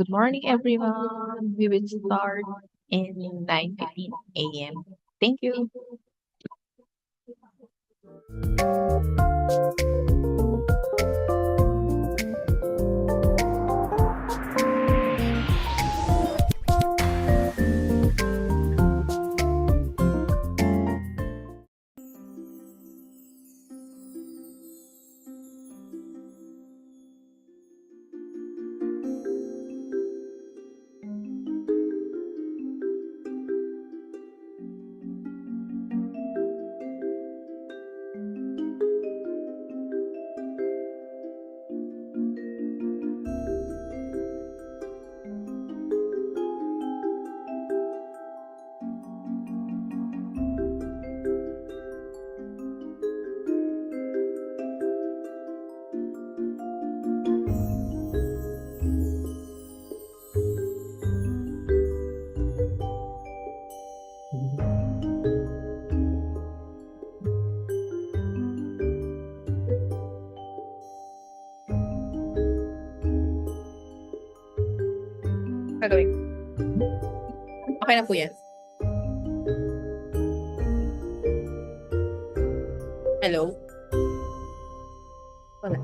Good morning, everyone. We will start in 9:15 a.m. Thank you. Gagawin. Okay na po yan. Hello? Wala.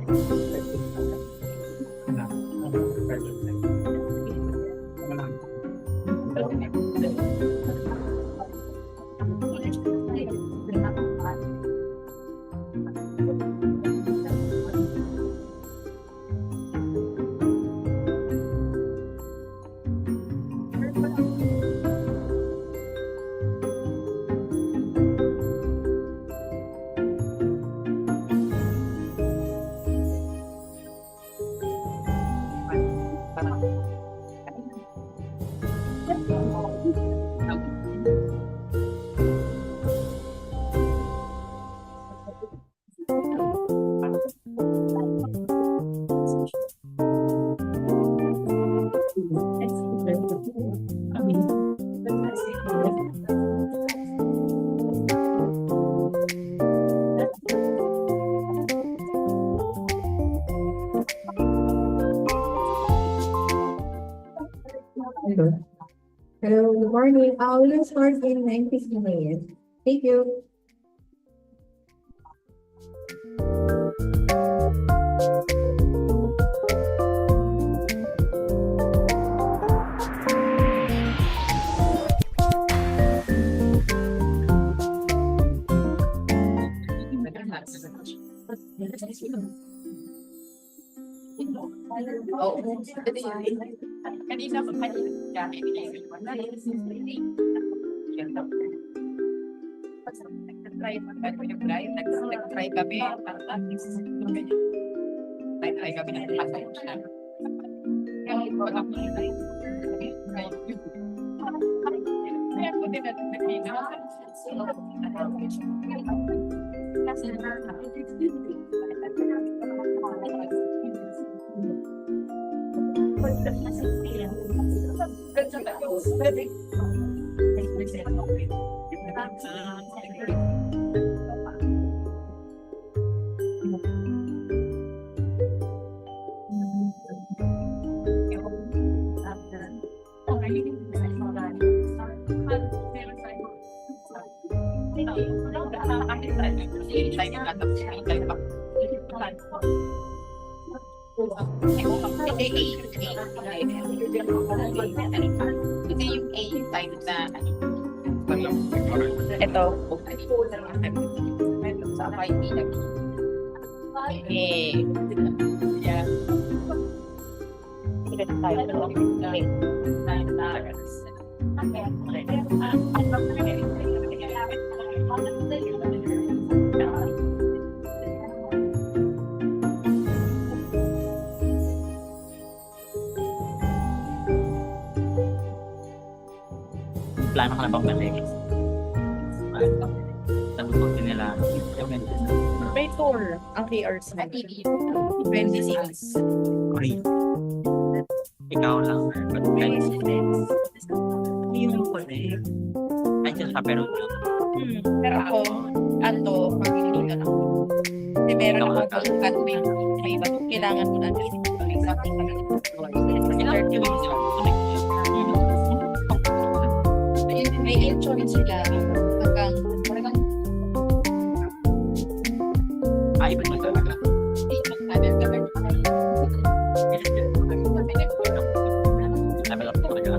Hello, good morning. We will start in 9:15 a.m. Thank you. Oh, kanina pa gamit nag-try kami Ito yung A type na ito. Sa FIP yeah. Plano ka na bang balik? Tanong din nila. May tour ang KRs na 26. Korea. Ikaw lang. Yung connect. Andiyan siya pero Pero ako, pag hindi na lang. Kasi meron akong pagkat may iba kailangan mo na exactly na may insurance sila hanggang iba mo talaga. Level up talaga.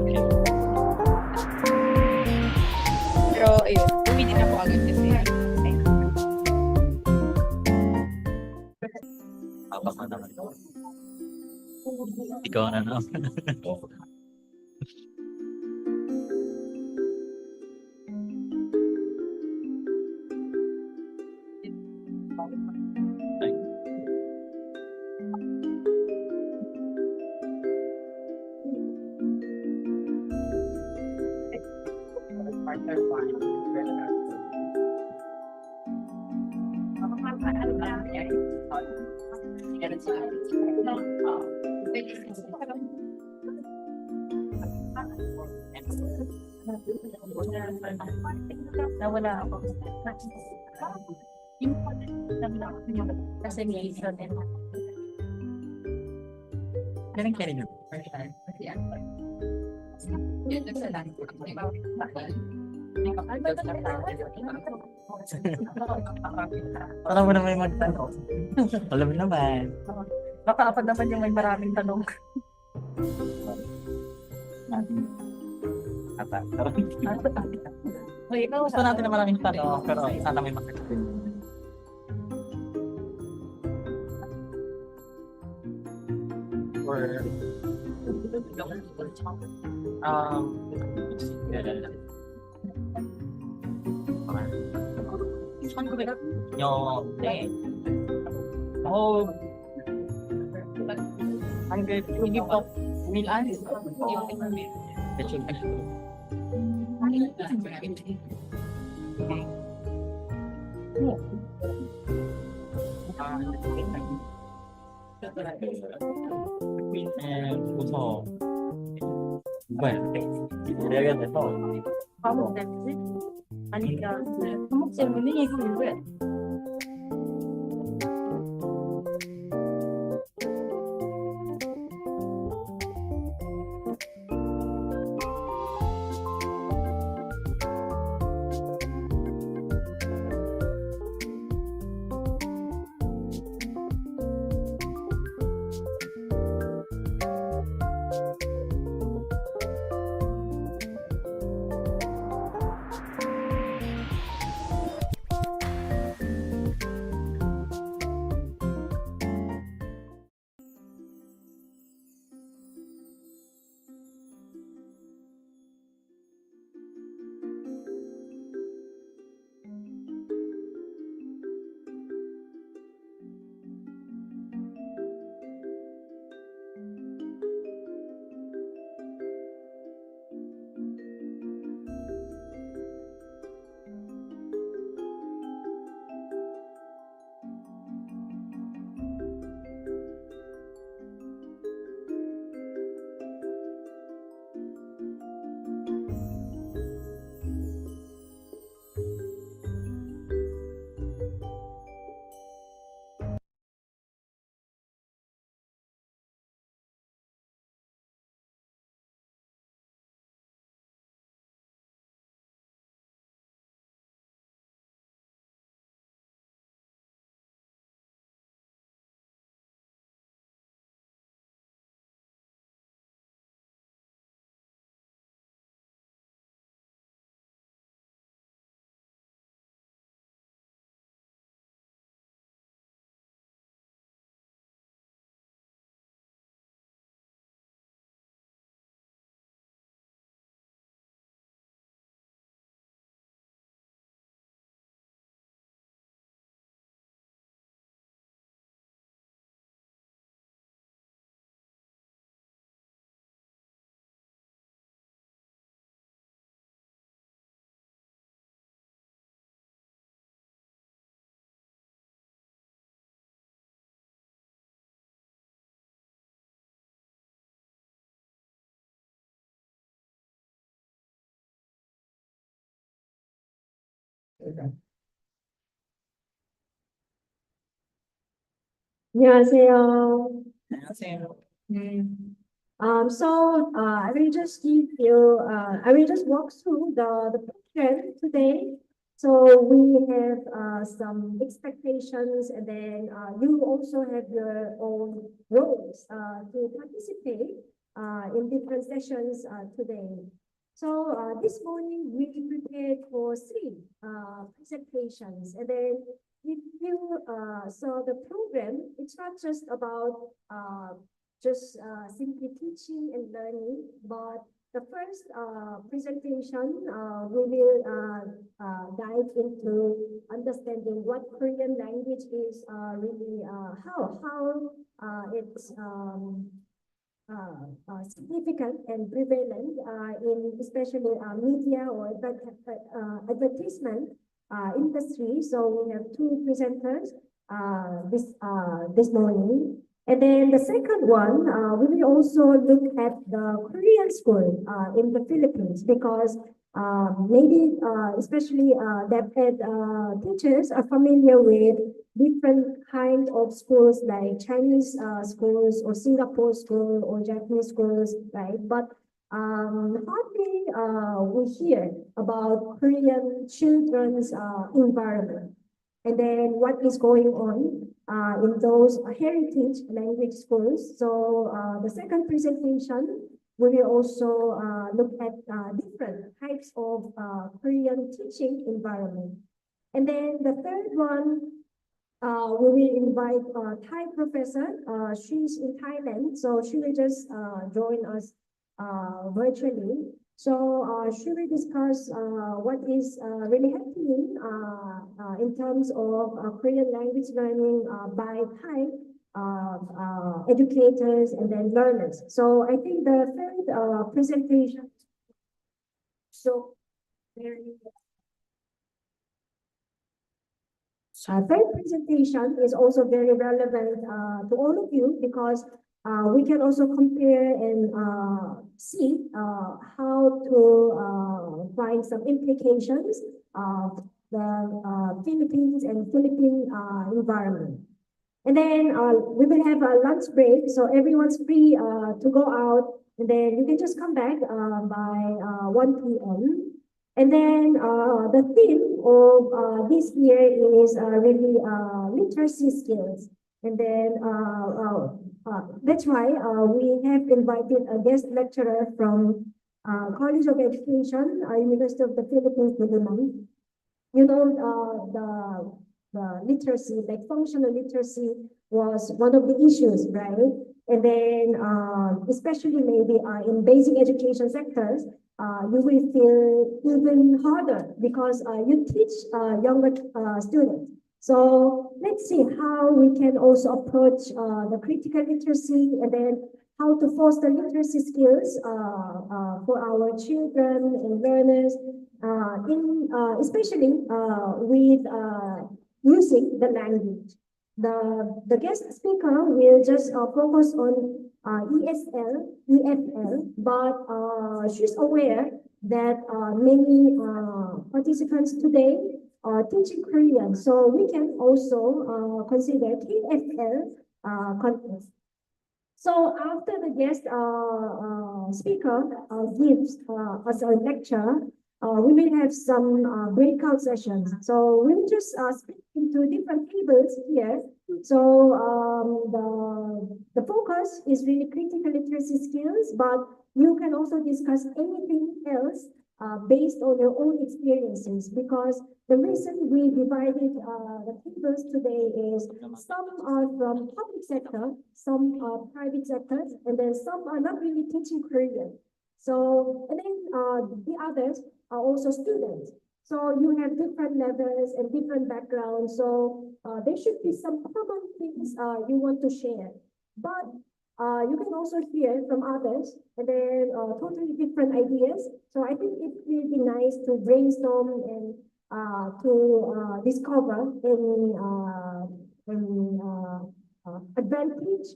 pero ayun, pumili na po agad kasi Abang na naman. Ikaw na no? nawala ako. Kasi may isa din. Kailan kailan yun? Alam mo naman yung magtanong. Alam mo naman. Baka apat naman yung may maraming tanong. Ata. Wait, ikaw Gusto natin na maraming tanong, pero sana may makakasin. Or hindi po Milan. Gusto. Bueno, kaya ganito po. Kamu kasi Anika. Kamu ceremony ikaw yun. 안녕하세요. 안녕하세요. I will just give you, I will just walk through the program today. So we have some expectations, and then you also have your own roles to participate in different sessions today. So this morning we prepared for three presentations, and then if you saw the program, it's not just about simply teaching and learning, but the first presentation, we will dive into understanding what Korean language is really, how it's significant and prevalent in especially media or advertisement industry. So we have two presenters this morning. And then the second one, we will also look at the Korean school in the Philippines, because maybe especially DepEd teachers are familiar with different kind of schools like Chinese schools or Singapore school or Japanese schools, right? But hardly we hear about Korean children's environment, and then what is going on in those heritage language schools. So the second presentation, we will also look at different types of Korean teaching environment. And then the third one, we will invite Thai professor. She's in Thailand, so she will just join us virtually. So she will discuss what is really happening in terms of Korean language learning by Thai educators and then learners. So I think the third presentation, so very third presentation is also very relevant to all of you, because we can also compare and see how to find some implications of the Philippines and Philippine environment. And then we will have a lunch break, so everyone's free to go out, and then you can just come back by 1 p.m. And then the theme of this year is really literacy skills. And then that's why we have invited a guest lecturer from College of Education, University of the Philippines, Diliman. You know, the literacy, like functional literacy, was one of the issues, right? And then especially maybe in basic education sectors, you will feel even harder because you teach younger students. So let's see how we can also approach the critical literacy, and then how to foster literacy skills for our children and learners, especially with using the language. The guest speaker will just focus on ESL, EFL, but she's aware that many participants today are teaching Korean, so we can also consider KFL content. So after the guest speaker gives us a lecture, we will have some breakout sessions. So we'll just split into different tables here. So the focus is really critical literacy skills, but you can also discuss anything else based on your own experiences, because the reason we divided the tables today is some are from public sector, some are private sectors, and then some are not really teaching Korean. So, and then the others are also students. So you have different levels and different backgrounds. So there should be some common things you want to share. But you can also hear from others, and then totally different ideas. So I think it will be nice to brainstorm and to discover any advantage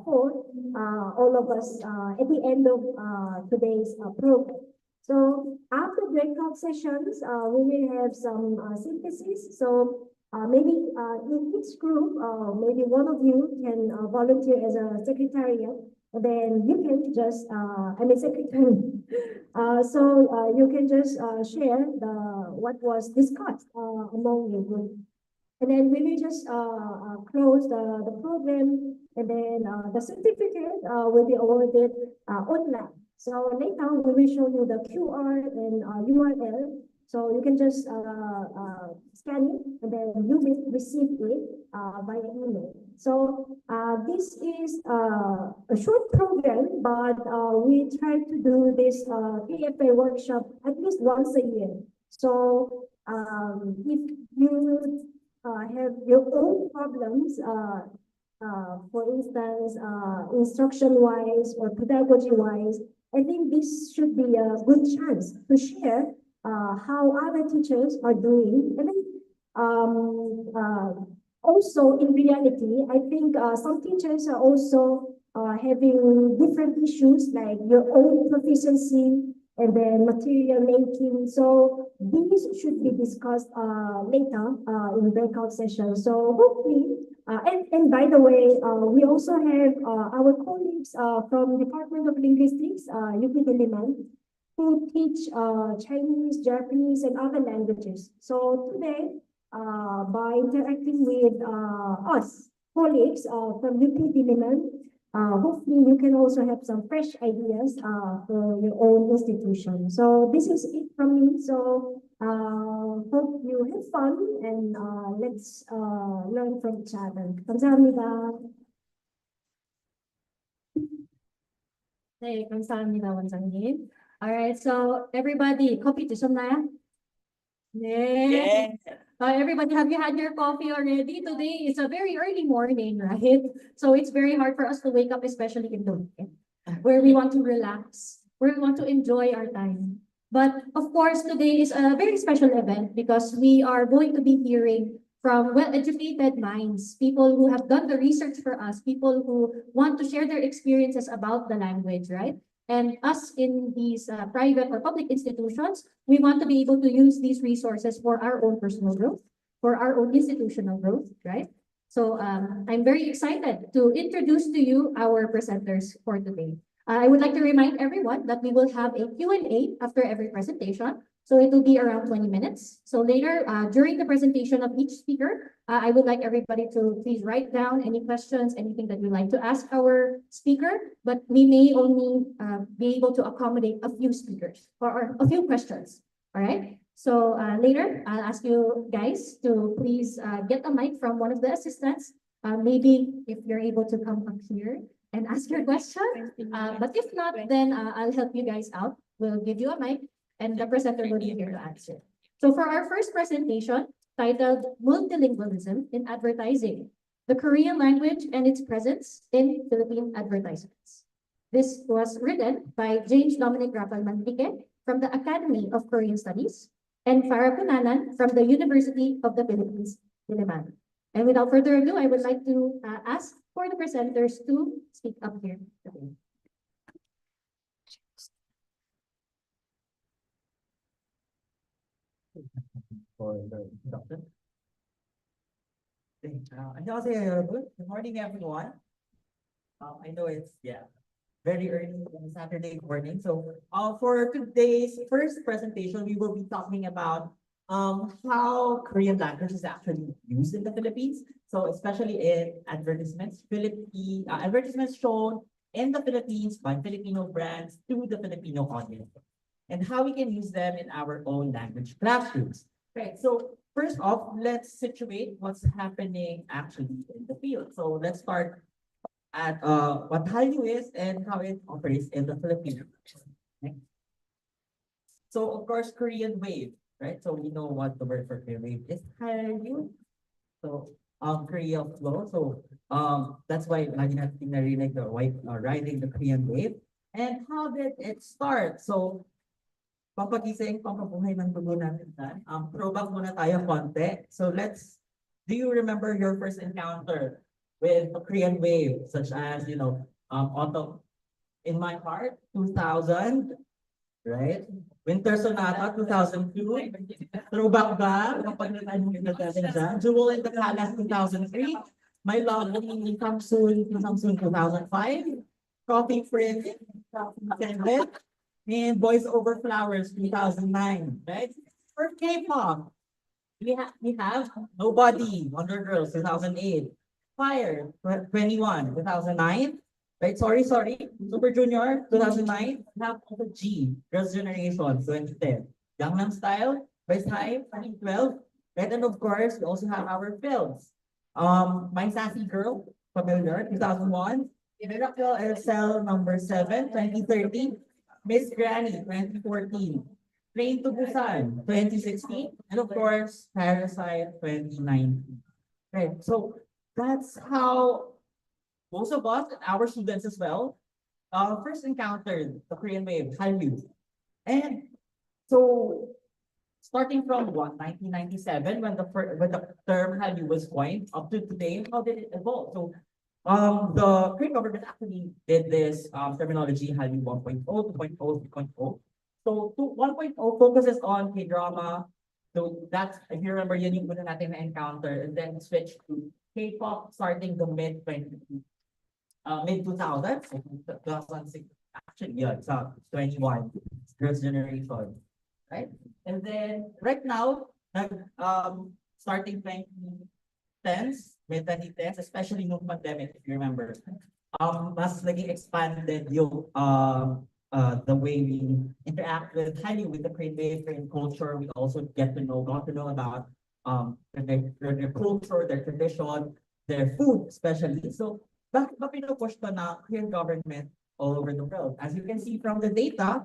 for all of us at the end of today's program. So after breakout sessions, we will have some synthesis. So maybe in each group, maybe one of you can volunteer as a secretariat. And then you can just, I mean, secretary. You can just share what was discussed among your group. And then we will just close the program, and then the certificate will be awarded online. So later we will show you the QR and URL. So you can just scan it, and then you will receive it via email. So this is a short program, but we try to do this KFA workshop at least once a year. So if you have your own problems, for instance, instruction-wise or pedagogy-wise, I think this should be a good chance to share how other teachers are doing. And then also in reality, I think some teachers are also having different issues like your own proficiency and then material making. So these should be discussed later in breakout sessions. So hopefully, and by the way, we also have our colleagues from Department of Linguistics, UP Diliman, who teach Chinese, Japanese, and other languages. So today, by interacting with us, colleagues from UP Diliman, hopefully you can also have some fresh ideas for your own institution. So this is it from me. So hope you have fun, and let's learn from each other. 감사합니다. 네, 감사합니다, 원장님. Alright, so everybody, 커피 드셨나요? 네. Everybody, have you had your coffee already? Today is a very early morning, right? So it's very hard for us to wake up, especially in the weekend, where we want to relax, where we want to enjoy our time. But of course, today is a very special event because we are going to be hearing from well-educated minds, people who have done the research for us, people who want to share their experiences about the language, right? And us in these private or public institutions, we want to be able to use these resources for our own personal growth, for our own institutional growth, right? So I'm very excited to introduce to you our presenters for today. I would like to remind everyone that we will have a Q&A after every presentation. So it will be around 20 minutes. So later, during the presentation of each speaker, I would like everybody to please write down any questions, anything that you'd like to ask our speaker, but we may only be able to accommodate a few speakers or a few questions, all right? So later, I'll ask you guys to please get a mic from one of the assistants. Maybe if you're able to come up here and ask your question. But if not, then I'll help you guys out. We'll give you a mic and the presenter will be here to answer. So for our first presentation, titled Multilingualism in Advertising, the Korean Language and its Presence in Philippine Advertisements. This was written by James Dominic Rapal Manrique from the Academy of Korean Studies and Farah Kunanan from the University of the Philippines, Diliman. And without further ado, I would like to ask for the presenters to speak up here today. For the introduction. 안녕하세요, 여러분. Good morning, everyone. I know it's very early on Saturday morning. So for today's first presentation, we will be talking about how Korean language is actually used in the Philippines. So especially in advertisements, advertisements shown in the Philippines by Filipino brands to the Filipino audience, and how we can use them in our own language classrooms. Right. So first off, let's situate what's happening actually in the field. So let's start at what Hallyu is and how it operates in the Philippines. Okay. So of course, Korean wave, right? So we know what the word for Korean wave is, Hallyu. So Korea flow. So that's why lagi natin narinig the riding the Korean wave. And how did it start? So pampagising, pampabuhay ng dugo natin dyan. Throwback muna tayo konti. So do you remember your first encounter with a Korean wave, such as, autumn in my heart, 2000, right? Winter Sonata 2002. Throwback ba? Kapag natin dyan. Jewel in the Palace 2003. My Lovely Samsung 2005. Coffee Print 2007. And Boys Over Flowers 2009. Right? For K-pop, we have Nobody, Wonder Girls 2008. Fire 21 2009. Right, sorry. Super Junior 2009. We have also G, Girls' Generation 2010. Gangnam Style, First High 2012. Right, and of course, we also have our films. My Sassy Girl, Familiar 2001. Miracle SL number 7, 2013. Miss Granny 2014. Train to Busan 2016. And of course, Parasite 2019. Right, so that's how most of us and our students as well first encountered the Korean wave, Hallyu. And so starting from 1997, when the term Hallyu was coined, up to today, how did it evolve? So the Korean government actually did this terminology Hallyu 1.0, 2.0, 3.0. So 1.0 focuses on K-drama. So that's, if you remember, yun yung una natin na-encounter, and then switch to K-pop starting the mid 2000s, 2006, actually, yeah, it's 21, Girls' Generation, right? And then right now, starting 2010s, mid 2010s, especially no pandemic, if you remember, mas naging expanded yung the way we interact with highly with the Korean wave, Korean culture. We also got to know about their culture, their tradition, their food, especially. So bakit ba pinupush pa na Korean government all over the world? As you can see from the data,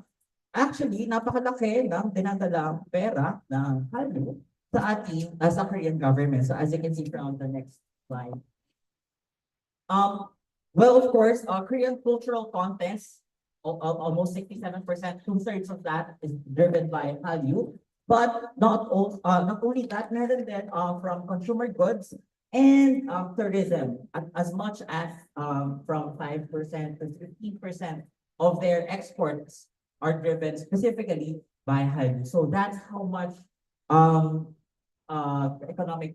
actually, napakalaki ng dinadalang pera ng Hallyu sa ating as a Korean government. So as you can see from the next slide. Well, of course, Korean cultural contents, almost 67%, two-thirds of that is driven by Hallyu. But not only that, meron din from consumer goods and tourism, as much as from 5% to 15% of their exports are driven specifically by Hallyu. So that's how much economic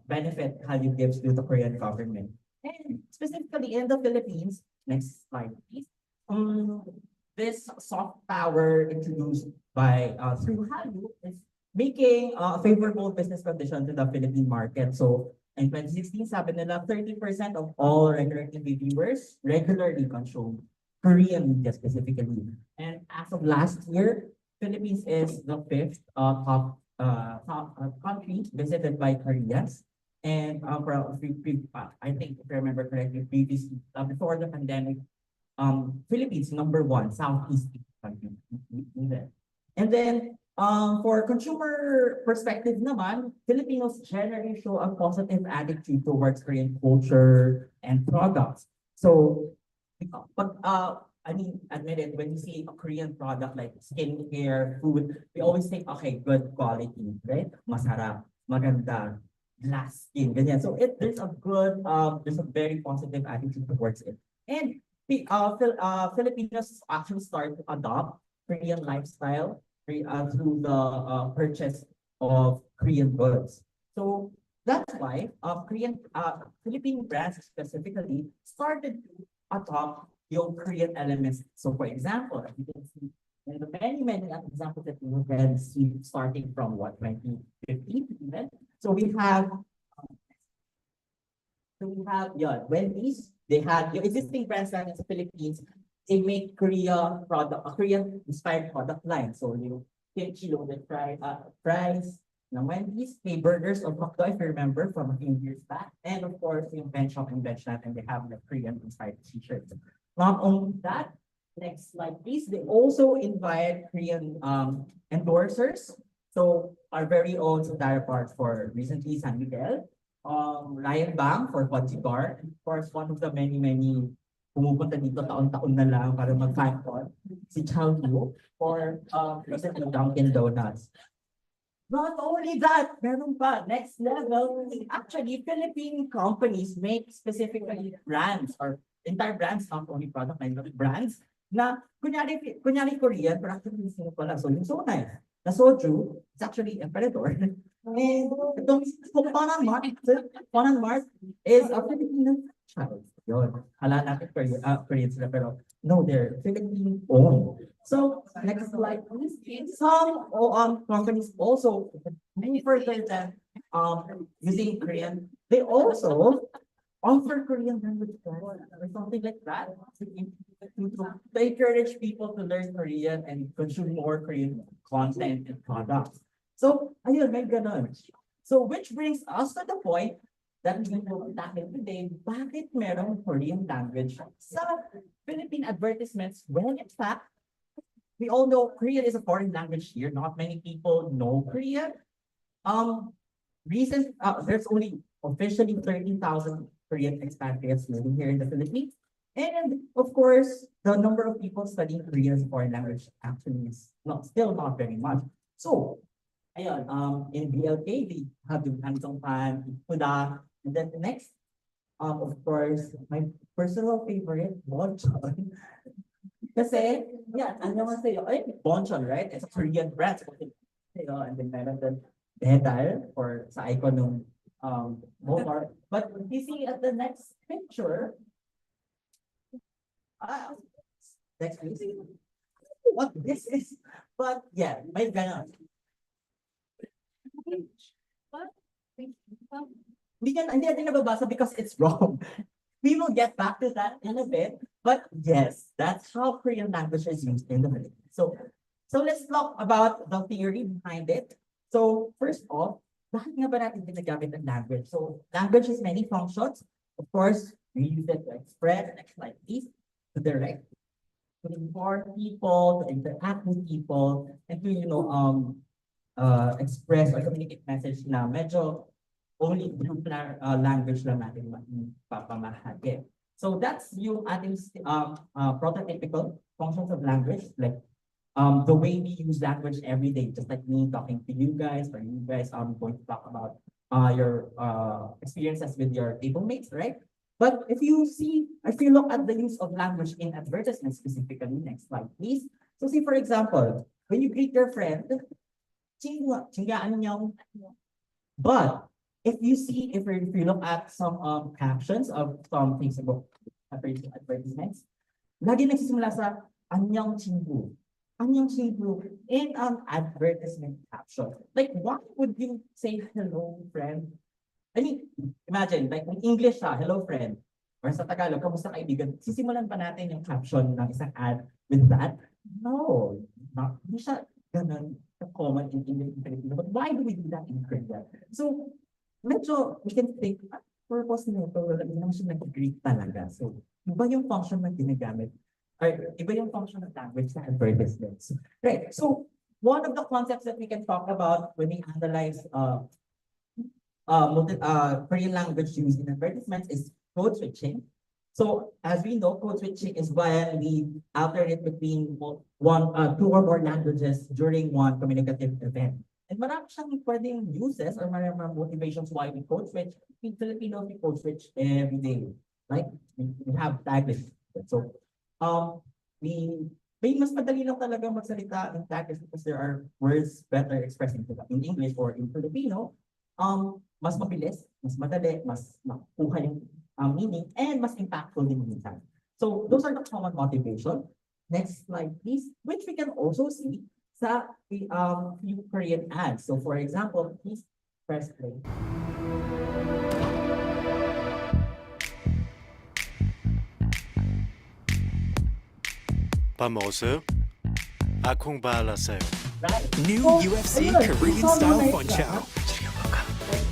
benefit Hallyu gives to the Korean government. And specifically in the Philippines, next slide, please. This soft power introduced by through Hallyu is making favorable business conditions to the Philippine market. So in 2016, sabi nila 30% of all regular TV viewers regularly consume Korean media specifically. And as of last year, Philippines is the fifth top country visited by Koreans. And I think if I remember correctly, previously before the pandemic, Philippines #1 Southeast country. And then for consumer perspective naman, Filipinos generally show a positive attitude towards Korean culture and products. So, but I mean, admit it, when you see a Korean product like skincare, food, we always think, okay, good quality, right? Masarap, maganda, glass skin, ganyan. So there's a very positive attitude towards it. And Filipinos actually start to adopt Korean lifestyle through the purchase of Korean goods. So that's why Philippine brands specifically started to adopt yung Korean elements. So for example, you can see in the many examples that you can see starting from 2015 even. So we have Wendy's. They had yung existing brands in the Philippines. They make a Korean inspired product line. So yung kimchi loaded fries ng Wendy's, may burgers of McDo, if you remember from a few years back. And of course, yung bench shop and bench nat, and they have the Korean inspired t-shirts. Not only that, next slide please. They also invite Korean endorsers. So our very own Sundara Park for recently San Miguel, Ryan Bang for Cigar, and of course one of the many pumupunta dito taon-taon na lang para mag-fan-con, si Chow Yu for recently Dunkin' Donuts. Not only that, meron pa, next level, actually Philippine companies make specifically brands or entire brands, not only product line, but brands Na, kunyari Korean, pero actually hindi sila pala. So, yung so nice. The soju is actually emperador. And itong Ponan Mart is a Filipino child. Yun. Hala natin Korean sila, pero no, they're Philippine owned. So, next slide, please. Some companies also, further than using Korean, they also offer Korean language class or something like that to encourage people to learn Korean and consume more Korean content and products. So, ayun, may ganun. So, which brings us to the point that we will be tackling today, bakit merong Korean language sa Philippine advertisements when in fact, we all know Korean is a foreign language here. Not many people know Korean. There's only officially 13,000 Korean expatriates living here in the Philippines. And of course, the number of people studying Korean as a foreign language actually is still not very much. So, ayun, in BLK, we have the Hantong Pan, Huda, and then the next, of course, my personal favorite, Bonchon. Kasi, yeah, annyeonghaseyo, ay, Bonchon, right? It's a Korean brand. And then meron din Bedal, or sa icon ng Bogor. But you see at the next picture, next please. What this is, but yeah, may ganon. Hindi natin nababasa because it's wrong. We will get back to that in a bit, but yes, that's how Korean language is used in the Philippines. So let's talk about the theory behind it. So first off, bakit nga ba natin ginagamit ang language? So language has many functions. Of course, we use it to express, next slide please, to direct, to inform people, to interact with people, and to, express or communicate message na medyo only group na language lang natin papamahagi. So that's yung ating prototypical functions of language, like the way we use language every day, just like me talking to you guys, or you guys going to talk about your experiences with your table mates, right? But if you look at the use of language in advertisements specifically, next slide, please. So see, for example, when you greet your friend, chingaan niyo. But if you look at some captions of some things about advertisements, lagi nagsisimula sa anyang chingu. Anyang chingu in an advertisement caption. Like, why would you say hello, friend? I mean, imagine, like in English hello, friend. Or sa Tagalog, kamusta kaibigan? Sisimulan pa natin yung caption ng isang ad with that? No, hindi siya ganun common in English and Filipino. But why do we do that in Korea? So, medyo, we can think, purpose nito, hindi naman siya nag-greet talaga. So, iba yung function na ginagamit, or iba yung function of language sa advertisements. Right, so, one of the concepts that we can talk about when we analyze Korean language used in advertisements is code switching. So, as we know, code switching is when we alternate between two or more languages during one communicative event. And marami siyang pwedeng uses or marami motivations why we code switch. In Filipino, we code switch every day. Like, we have Taglish. So, mas madali lang talaga magsalita in Taglish because there are words better expressing in English or in Filipino. Mas mabilis, mas madali, mas makuha yung meaning, and mas impactful din minsan. So, those are the common motivation. Next slide, please, which we can also see sa few Korean ads. So, for example, please press play. Pamoso, akong bahala sa'yo. Right. New UFC Korean style fun chow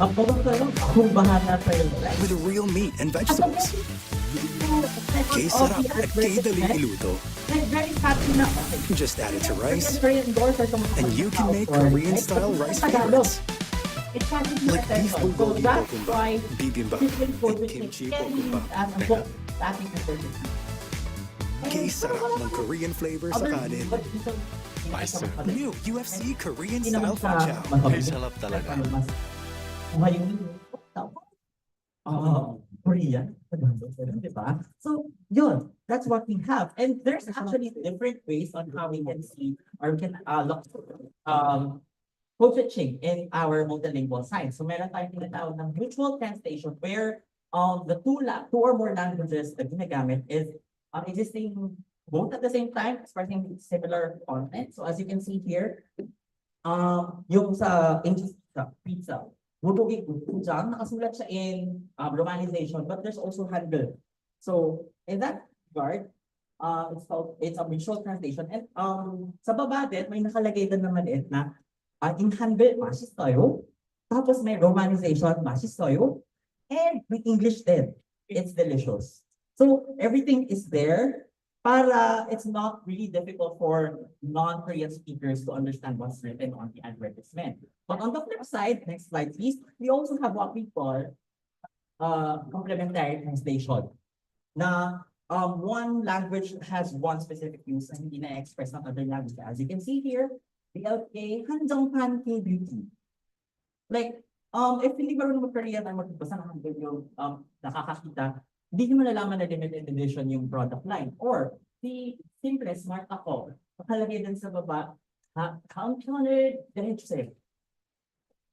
Akong bahala sa'yo. Right? with real meat and vegetables. Kay sarap at kay daling iluto. Just add it to rice, and you can make Korean style rice favorites. Like beef bulgogi bokkeumbap, bibimbap, and kimchi bokkeumbap. Kay sarap ng Korean flavor sa kanin. Maestro, New UFC Korean style fun chow. ay sarap talaga. Korean, di ba? So, yun, that's what we have. And there's actually different ways on how we can see or we can look code switching in our multilingual science. So, meron tayong tinatawag ng mutual translation where the two or more languages na ginagamit is existing both at the same time, expressing similar content. So, as you can see here, yung sa English sa pizza, Budugi Gujang, nakasulat siya in romanization, but there's also Hangul. So, in that regard, it's a visual translation. And sa baba din, may nakalagay din naman na in Hangul, mashistoyo. Tapos may romanization, mashistoyo. And with English din, it's delicious. So, everything is there. Para it's not really difficult for non-Korean speakers to understand what's written on the advertisement. But on the flip side, next slide please, we also have what we call complementary translation. Na one language has one specific use and hindi na-express ng other language. As you can see here, BLK, hanjangpan K beauty. Like, if hindi marunong mag-Korean ay magbasa ng Hangul yung nakakakita, hindi nyo malalaman na limited edition yung product line. Or, the simple smart ako, nakalagay din sa baba, counted, ganito say.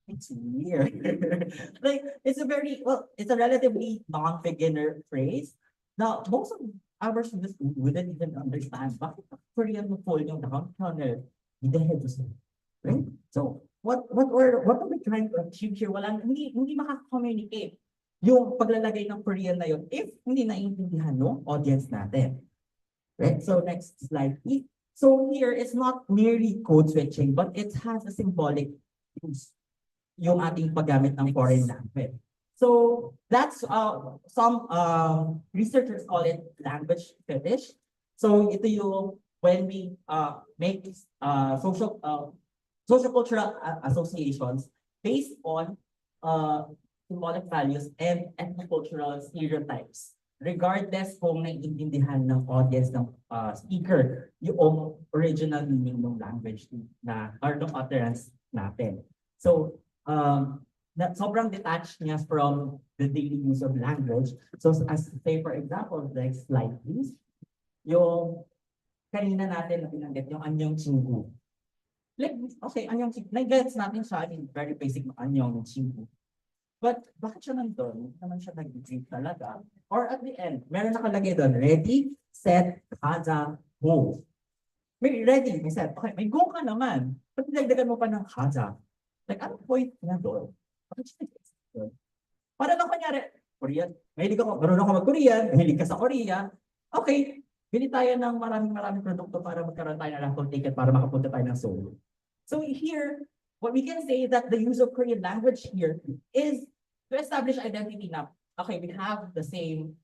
It's weird. Like, it's a relatively non-beginner phrase. Now, most of our students wouldn't even understand bakit Korean mo full yung counted, ganito say. Right? So, what are we trying to achieve here? Hindi makaka-communicate yung paglalagay ng Korean na yun if hindi naiintindihan ng audience natin. Right? So next slide, please. So here, it's not merely code switching, but it has a symbolic use yung ating paggamit ng foreign language. So that's some researchers call it language fetish. So ito yung when we make social-cultural associations based on symbolic values and ethnocultural stereotypes. Regardless kung naiintindihan ng audience ng speaker yung original meaning ng language na or ng utterance natin. So, sobrang detached niya from the daily use of language. So, as say for example, next slide please, yung kanina natin na pinanggit yung anyong chingu. Like, okay, anyong chingu, nag-gets natin siya, very basic na anyong chingu. But bakit siya nandun? Naman siya nag-drink talaga. Or at the end, meron nakalagay doon, ready, set, kaza, go. May ready, may set. Okay, may go ka naman. Ba't nilagdagan mo pa ng kaza? Like, anong point na doon? Bakit siya nag-exist doon? Para lang kanyari, Korean, marunong ako mag-Korean, mahilig ka sa Korea. Okay, bili tayo ng maraming produkto para magkaroon tayo ng raffle ticket para makapunta tayo ng Seoul. So here, what we can say that the use of Korean language here is to establish identity na, okay, we have the same,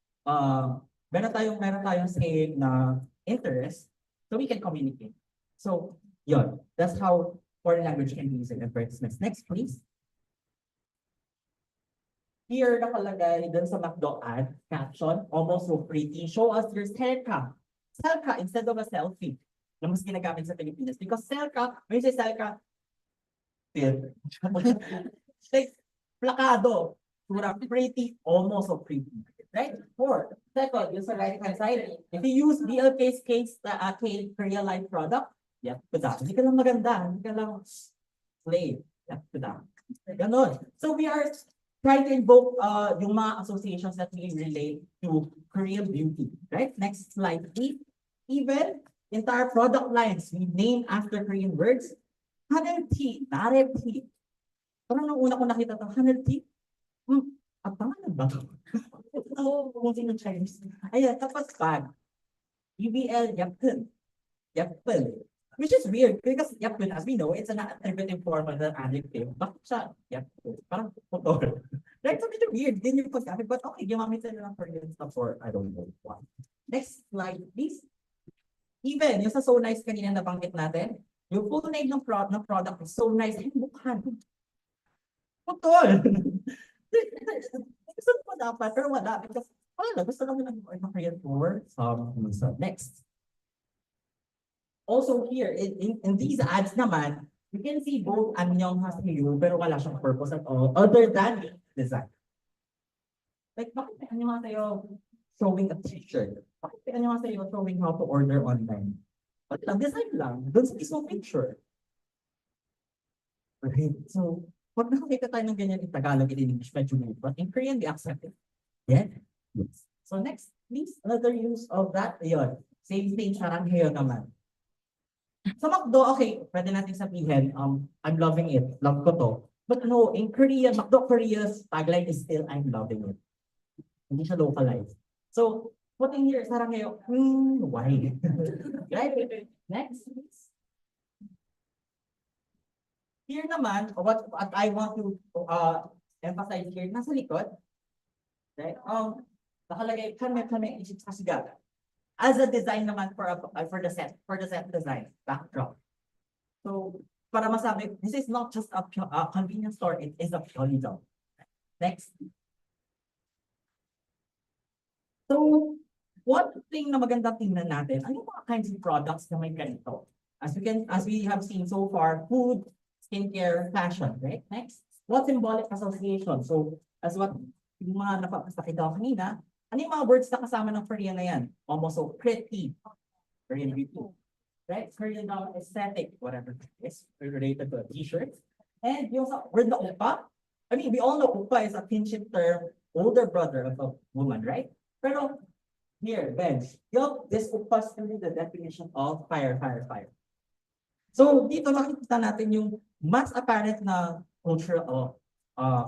meron tayong same na interest, so we can communicate. So, yun, that's how foreign language can be used in advertisements. Next, please. Here, nakalagay dun sa McDo ad, caption, almost so pretty, show us your selka. Selka instead of a selfie na mas ginagamit sa Pilipinas. Because selka, when you say selka, like, plakado, pretty, almost so pretty, right? Or, second, yung sa right-hand side, if you use BLK's case, Korea Life product, yeah, pata. Hindi ka lang maganda, hindi ka lang slave. Yeah, pata. Ganon. So we are trying to invoke yung mga associations that we relate to Korean beauty, right? Next slide, please. Even entire product lines we name after Korean words. Hanel tea, narev tea. Parang nung una ko nakita ito, Hanel tea? Ang pangalan ba ito? Oo, kung Chinese. Ayan, tapos pag, UBL, yapun. Yapun. Which is weird, because yapun, as we know, it's an attributive form of an adjective. Bakit siya? Yapun. Parang putol. Right, so medyo weird din yung pagkakit, but okay, gumamit sila ng Korean stuff for, I don't know why. Next slide, please. Even, yung sa So Nice kanina nabanggit natin, yung full name ng product is So Nice, ay mukhan. Putol! Gusto mo dapat, pero wala. Because, wala, gusto lang ng Korean for some reason. Next. Also here, in these ads naman, you can see both anyong has you, pero wala siyang purpose at all, other than design. Like, bakit ano nga sa'yo showing a t-shirt? Bakit ano nga sa'yo showing how to order online? Bakit lang, design lang. Doon sa isang picture. Right? So, pag nakakita tayo ng ganyan in Tagalog and in English, medyo weird. But in Korean, we accept it. Yeah? Yes. So next, please, another use of that. Ayun. Same thing, saranghayo naman. Sa McDo, okay, pwede natin sabihin, I'm loving it. Love ko to. But no, in Korea, McDo Korea's tagline is still, I'm loving it. Hindi siya localized. So, putting here, saranghayo, why? Right? Next, please. Here naman, what I want to emphasize here, nasa likod, right? Nakalagay kami isip sa sigaga. As a design naman for the set design backdrop. So para masabi, this is not just a convenience store, it is a purely job. Next. So one thing na magandang tingnan natin, ano mga kinds of products na may ganito? As we have seen so far, food, skincare, fashion, right? Next, what symbolic association? So, as what yung mga napapasakita ko kanina, ano yung mga words na kasama ng Korean na yan? Almost so pretty, Korean beauty, right? Korean aesthetic, whatever is related to a t-shirt. And yung word na upa, I mean, we all know upa is a kinship term, older brother of a woman, right? Pero here, bench, this upa is really the definition of fire. So, dito makikita natin yung mas apparent na cultural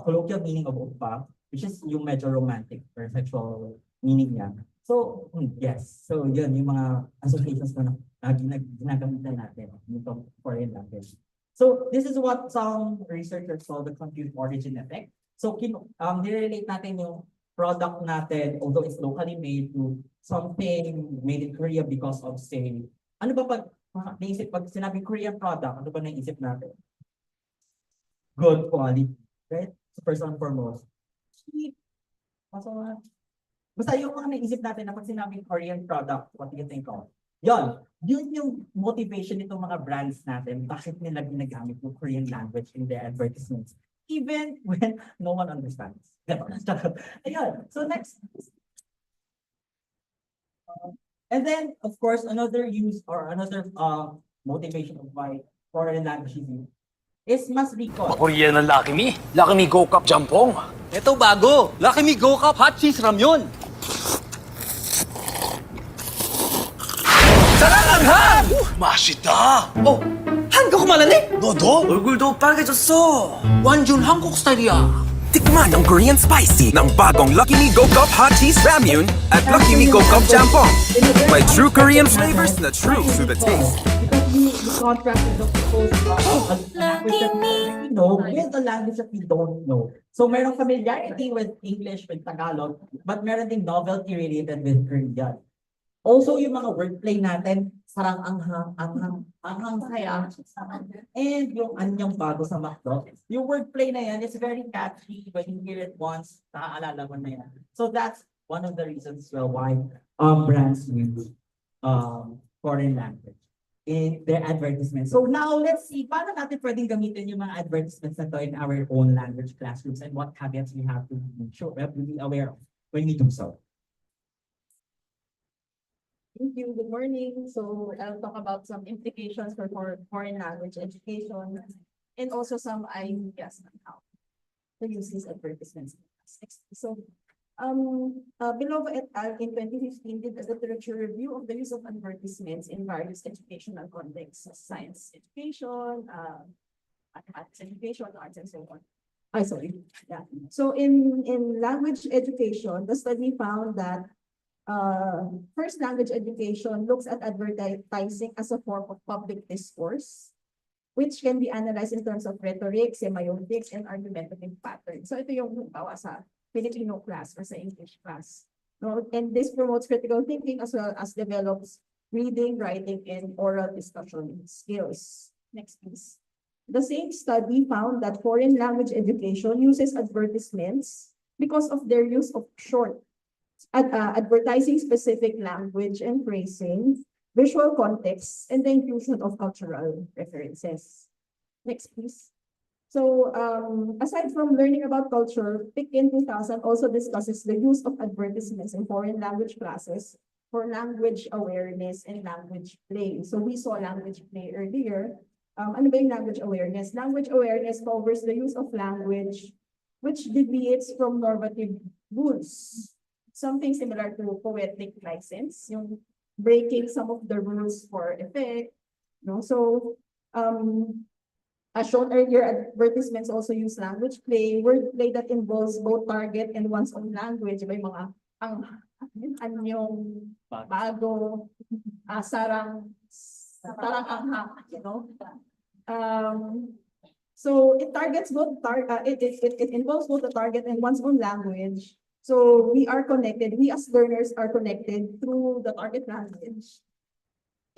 colloquial meaning of upa, which is yung medyo romantic or sexual meaning niya. So, yes. So, yun, yung mga associations na ginagamitan natin nito foreign language. So, this is what some researchers call the confused origin effect. So, nirelate natin yung product natin, although it's locally made, to something made in Korea because of, say, ano ba pag sinabing Korean product, ano ba naisip natin? Good quality, right? So first and foremost, cheap. Basta yung mga naisip natin na pag sinabing Korean product, what do you think of? Yun yung motivation nitong mga brands natin, bakit nila ginagamit yung Korean language in their advertisements, even when no one understands. Ayun. So next. And then, of course, another use or another motivation of why foreign language is mas recall. Korean ng Lucky Me. Lucky Me Go Cup Jampong. Ito bago. Lucky Me Go Cup Hot Cheese Ramyun. 사랑한! 맛있다. 한국 말하네? 너도? 얼굴도 빨개졌어. 완전 한국 스타일이야. Tikman ang Korean spicy ng bagong Lucky Me Go Cup Hot Cheese Ramyun at Lucky Me Go Cup Jampong. May true Korean flavors na true to the taste. Because the contrast is of course language that we know with the language that we don't know. So merong familiarity with English, with Tagalog, but meron ding novelty related with Korean. Also, yung mga wordplay natin, sarang anghang saya. And yung anyang bago sa McDo, yung wordplay na yan is very catchy. When you hear it once, naaalala mo na yan. So that's one of the reasons why brands use foreign language in their advertisements. So now, let's see, paano natin pwedeng gamitin yung mga advertisements na to in our own language classrooms and what caveats we have to be aware of when we do so. Thank you. Good morning. So I'll talk about some implications for foreign language education and also some ideas on how to use these advertisements. So, Below et al. In 2015 did a literature review of the use of advertisements in various educational contexts, science education, mathematics education, arts, and so on. Yeah. So in language education, the study found that first, language education looks at advertising as a form of public discourse, which can be analyzed in terms of rhetoric, semiotics, and argumentative patterns. So ito yung halimbawa sa Filipino class or sa English class. No? And this promotes critical thinking as well as develops reading, writing, and oral discussion skills. Next, please. The same study found that foreign language education uses advertisements because of their use of short advertising specific language and phrasing, visual context, and the inclusion of cultural references. Next, please. So aside from learning about culture, PIC in 2000 also discusses the use of advertisements in foreign language classes for language awareness and language play. So we saw language play earlier. Ano ba yung language awareness? Language awareness covers the use of language which deviates from normative rules. Something similar to poetic license, yung breaking some of the rules for effect. No? So as shown earlier, advertisements also use language play, wordplay that involves both target and one's own language. May mga anyong bago, sarang anghang, you know. So it targets both it involves both the target and one's own language. So we are connected, we as learners are connected through the target language.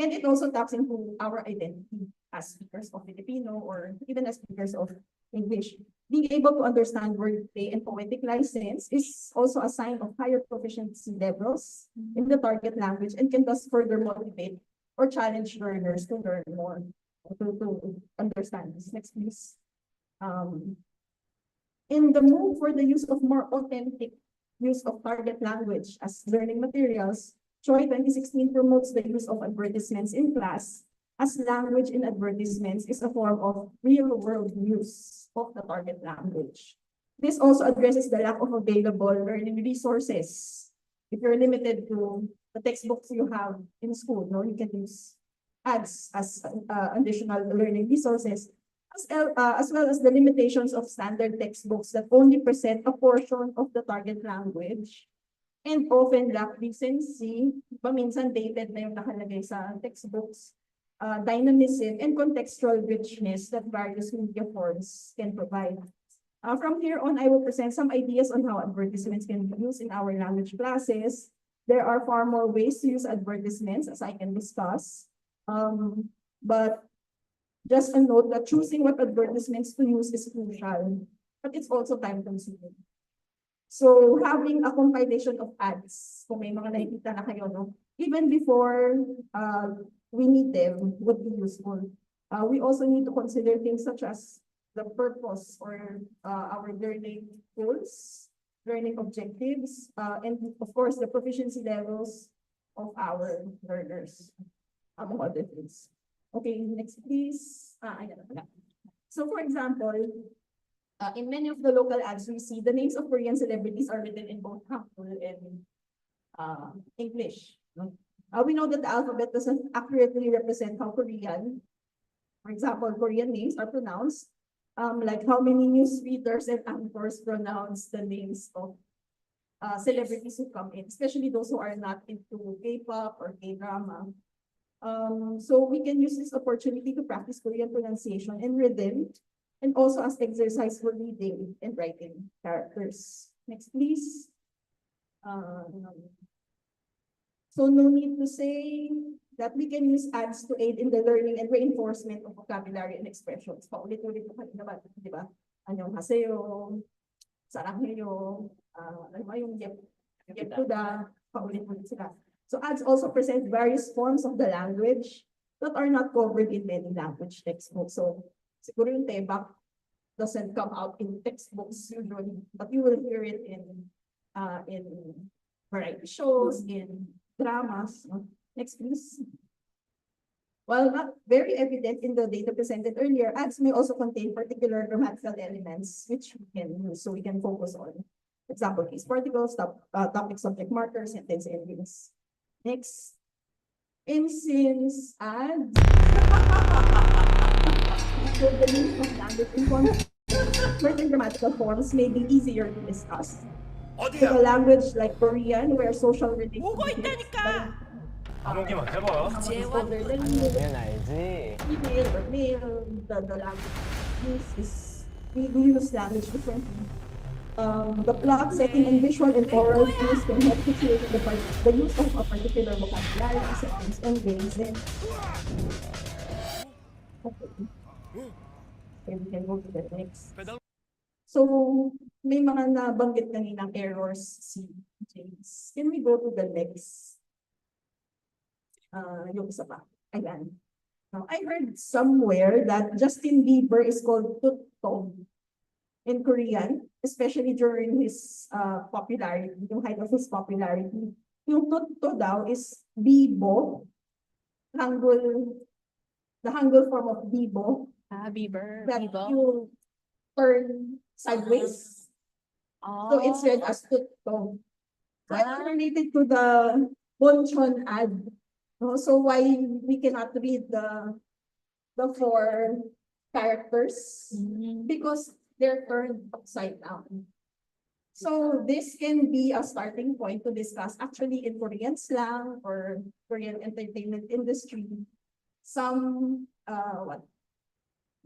And it also taps into our identity as speakers of Filipino or even as speakers of English. Being able to understand wordplay and poetic license is also a sign of higher proficiency levels in the target language and can thus further motivate or challenge learners to learn more, to understand this. Next, please. In the move for the use of more authentic use of target language as learning materials, Choi 2016 promotes the use of advertisements in class as language in advertisements is a form of real-world use of the target language. This also addresses the lack of available learning resources. If you're limited to the textbooks you have in school, no, you can use ads as additional learning resources, as well as the limitations of standard textbooks that only present a portion of the target language and often lack decency, paminsan dated na yung nakalagay sa textbooks, dynamism and contextual richness that various media forms can provide. From here on, I will present some ideas on how advertisements can be used in our language classes. There are far more ways to use advertisements as I can discuss. But just a note that choosing what advertisements to use is crucial, but it's also time consuming. So having a compilation of ads, kung may mga nakikita na kayo, no? Even before we need them, would be useful. We also need to consider things such as the purpose or our learning goals, learning objectives, and of course, the proficiency levels of our learners, among other things. Okay, next please. So for example, in many of the local ads we see, the names of Korean celebrities are written in both Hangul and English. We know that the alphabet doesn't accurately represent how Korean, for example, Korean names are pronounced, like how many news readers and anchors pronounce the names of celebrities who come in, especially those who are not into K-pop or K-drama. So we can use this opportunity to practice Korean pronunciation and rhythm, and also as exercise for reading and writing characters. Next, please. So no need to say that we can use ads to aid in the learning and reinforcement of vocabulary and expressions. Paulit-ulit ko kanina ba, di ba? Annyeonghaseyo, saranghayo, ano ba yung yeptuda, paulit-ulit sila. So ads also present various forms of the language that are not covered in many language textbooks. So siguro yung tebak doesn't come out in textbooks usually, but you will hear it in variety shows, in dramas. Next, please. While not very evident in the data presented earlier, ads may also contain particular grammatical elements which we can use, so we can focus on example case particles, topic, subject markers, sentence endings. Next. And since ads so the meaning of language informs certain grammatical forms may be easier to discuss. In a language like Korean, where social relations 한국기만 해봐요. female or male, the language we use language differently. The plot, setting, and visual and oral cues can help situate the use of a particular vocabulary, sentence, and phrasing. Okay, we can go to the next. So, may mga nabanggit kaninang errors si James. Can we go to the next? Yung isa pa. Ayan. Now, I heard somewhere that Justin Bieber is called Tutto in Korean, especially during his popularity, yung height of his popularity. Yung Tutto daw is Bibo, Hangul, the Hangul form of Bibo, Bieber. that Bieber. you turn sideways. So it's read as Tutto. So it's related to the Bonchon ad. No? So why we cannot read the four characters? Because they're turned upside down. So this can be a starting point to discuss actually in Korean slang or Korean entertainment industry. Some what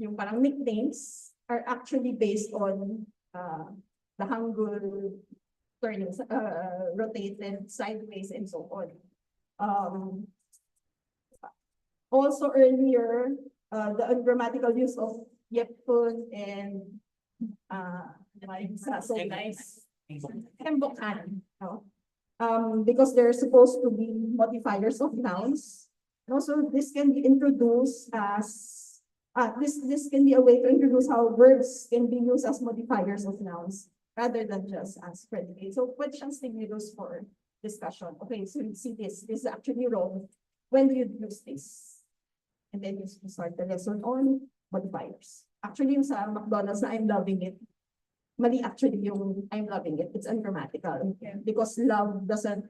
yung parang nicknames are actually based on the Hangul turning rotated sideways and so on. Also earlier, the ungrammatical use of yepun and so nice. Hembokan, no? Because they're supposed to be modifiers of nouns. And also, this can be introduced as this can be a way to introduce how words can be used as modifiers of nouns rather than just as predicates. So question stimulus for discussion. Okay, so you see this is actually wrong. When do you use this? And then you start the lesson on modifiers. Actually, yung sa McDonald's na I'm loving it, mali actually yung I'm loving it. It's ungrammatical because love doesn't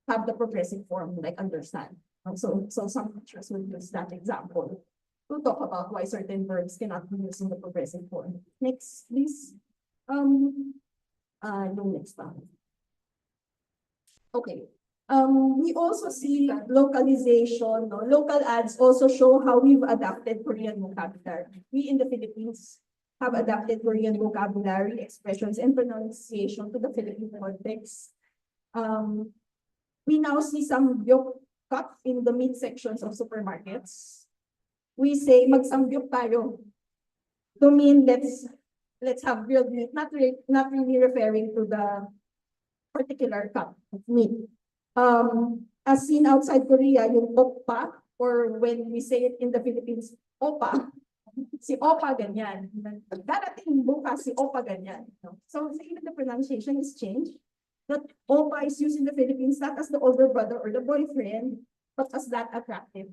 have the progressive form like understand. So some teachers will use that example to talk about why certain verbs cannot be used in the progressive form. Next, please. Yung next one. Okay. We also see localization. No? Local ads also show how we've adapted Korean vocabulary. We in the Philippines have adapted Korean vocabulary, expressions, and pronunciation to the Philippine context. We now see some byok cut in the meat sections of supermarkets. We say magsambyok tayo to mean let's have grilled meat, not really referring to the particular cut of meat. As seen outside Korea, yung oppa, or when we say it in the Philippines, opa, si opa ganyan. Darating bukas si opa ganyan. No? So even the pronunciation is changed. That opa is used in the Philippines not as the older brother or the boyfriend, but as that attractive.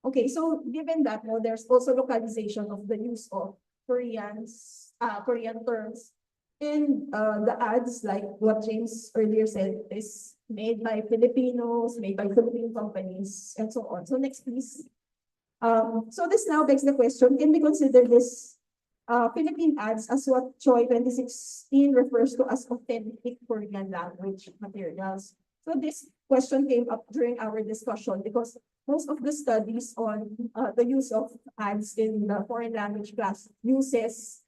Okay, so given that, no, there's also localization of the use of Korean terms. And the ads, like what James earlier said, is made by Filipinos, made by Philippine companies, and so on. So next, please. So this now begs the question, can we consider this Philippine ads as what Choi 2016 refers to as authentic Korean language materials? So this question came up during our discussion because most of the studies on the use of ads in the foreign language class uses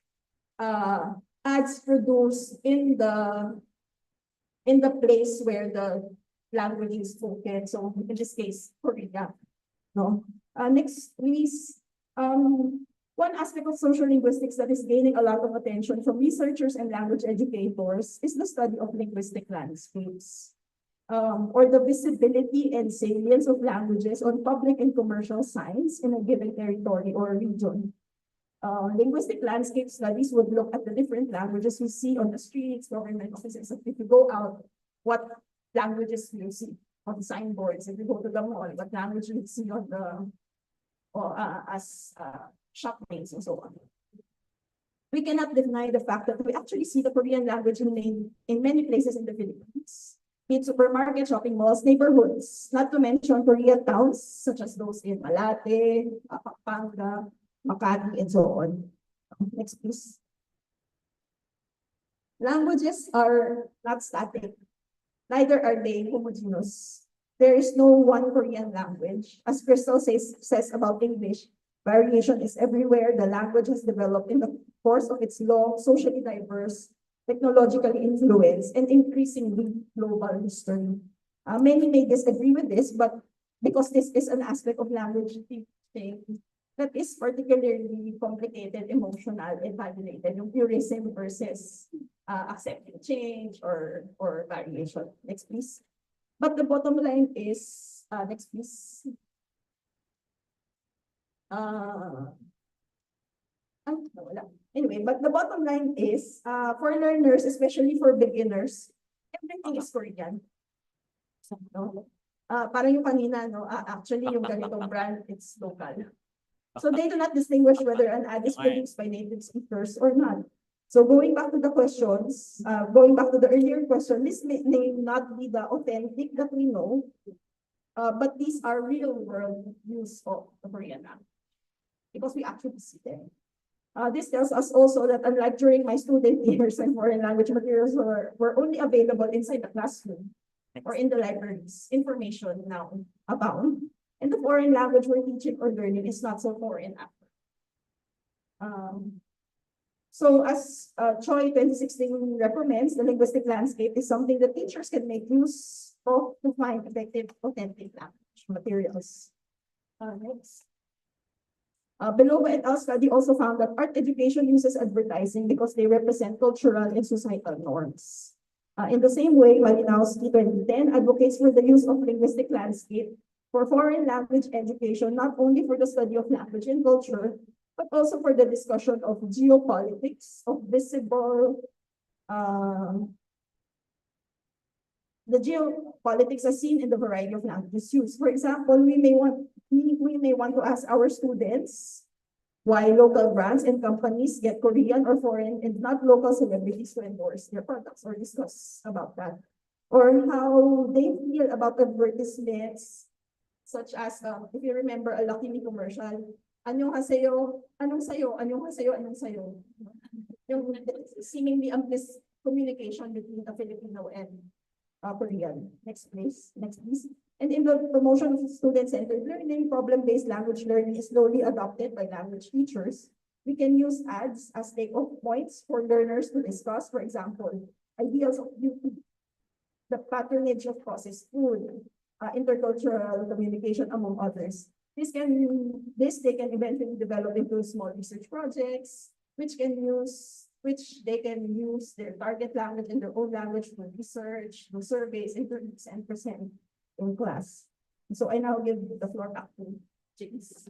ads produced in the place where the language is spoken. So in this case, Korea. No. Next, please. One aspect of social linguistics that is gaining a lot of attention from researchers and language educators is the study of linguistic landscapes, or the visibility and salience of languages on public and commercial signs in a given territory or region. Linguistic landscape studies would look at the different languages we see on the streets, government offices. If you go out, what languages do you see on the signboards? If you go to the mall, what language do you see on the shop names and so on? We cannot deny the fact that we actually see the Korean language in many places in the Philippines. Be it supermarkets, shopping malls, neighborhoods, not to mention Korean towns such as those in Malate, Pampanga, Makati, and so on. Next, please. Languages are not static. Neither are they homogeneous. There is no one Korean language. As Crystal says about English, variation is everywhere. The language has developed in the course of its long, socially diverse, technologically influenced, and increasingly global history. Many may disagree with this, but because this is an aspect of language teaching that is particularly complicated, emotional, and evaluated, yung purism versus accepting change or variation. Next, please. But the bottom line is, next, please. Ay, nawala. Anyway, but the bottom line is, for learners, especially for beginners, everything is Korean. So, no? Parang yung kanina, no? Actually, yung ganitong brand, it's local. So they do not distinguish whether an ad is produced by native speakers or not. So going back to the questions, going back to the earlier question, this may not be the authentic that we know, but these are real world use of the Korean language because we actually see them. This tells us also that unlike during my student years when foreign language materials were only available inside the classroom or in the libraries, information now abound. And the foreign language we're teaching or learning is not so foreign after. So as Choi 2016 recommends, the linguistic landscape is something that teachers can make use of to find effective, authentic language materials. Next. Below et al. Study also found that art education uses advertising because they represent cultural and societal norms. In the same way, Malinowski 2010 advocates for the use of linguistic landscape for foreign language education, not only for the study of language and culture, but also for the discussion of geopolitics, of visible, the geopolitics as seen in the variety of languages used. For example, we may want to ask our students why local brands and companies get Korean or foreign and not local celebrities to endorse their products or discuss about that. Or how they feel about advertisements, such as, if you remember a Lucky Me commercial, anong haseyo, anong sayo, anong haseyo, anong sayo. Yung seemingly a miscommunication between the Filipino and Korean. Next, please. Next, please. And in the promotion of student-centered learning, problem-based language learning is slowly adopted by language teachers. We can use ads as take-off points for learners to discuss, for example, ideals of beauty, the patronage of processed food, intercultural communication, among others. They can eventually develop into small research projects, which they can use their target language in their own language for research, do surveys, interviews, and present in class. So I now give the floor back to James.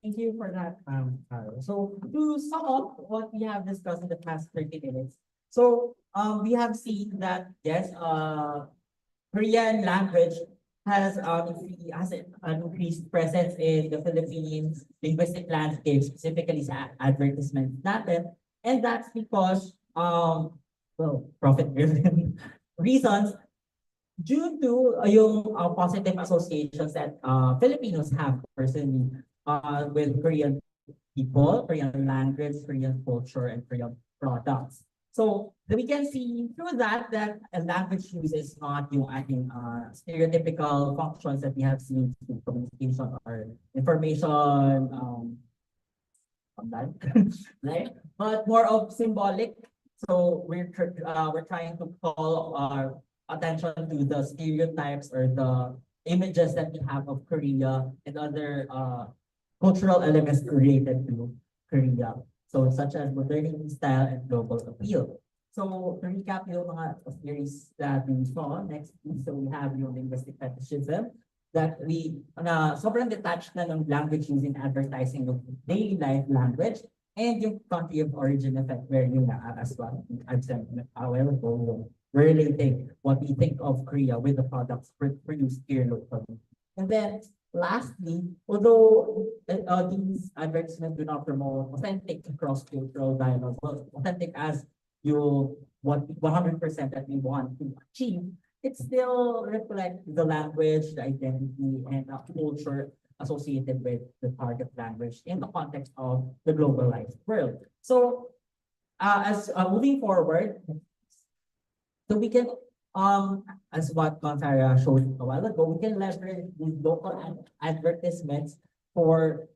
Thank you for that, Carol. So to sum up what we have discussed in the past 30 minutes, so we have seen that yes, Korean language has an increased presence in the Philippines linguistic landscape, specifically sa advertisement natin, and that's because profit-driven reasons due to yung positive associations that Filipinos have personally with Korean people, Korean language, Korean culture, and Korean products. So we can see through that a language uses not yung ating stereotypical functions that we have seen through communication or information right? But more of symbolic. So we're trying to call our attention to the stereotypes or the images that we have of Korea and other cultural elements related to Korea. So such as modernity, style, and global appeal. So to recap yung mga theories that we saw, next, so we have yung linguistic fetishism that we sobrang detached na ng language using advertising of daily life language and yung country of origin effect where yung as well, I've said a while ago, we're relating what we think of Korea with the products produced here locally. And then lastly, although these advertisements do not promote authentic cross-cultural dialogue, well, authentic as you want 100% that we want to achieve, it still reflects the language, the identity, and the culture associated with the target language in the context of the globalized world. So, as moving forward, so we can as what Gonzaga showed a while ago, we can leverage these local advertisements for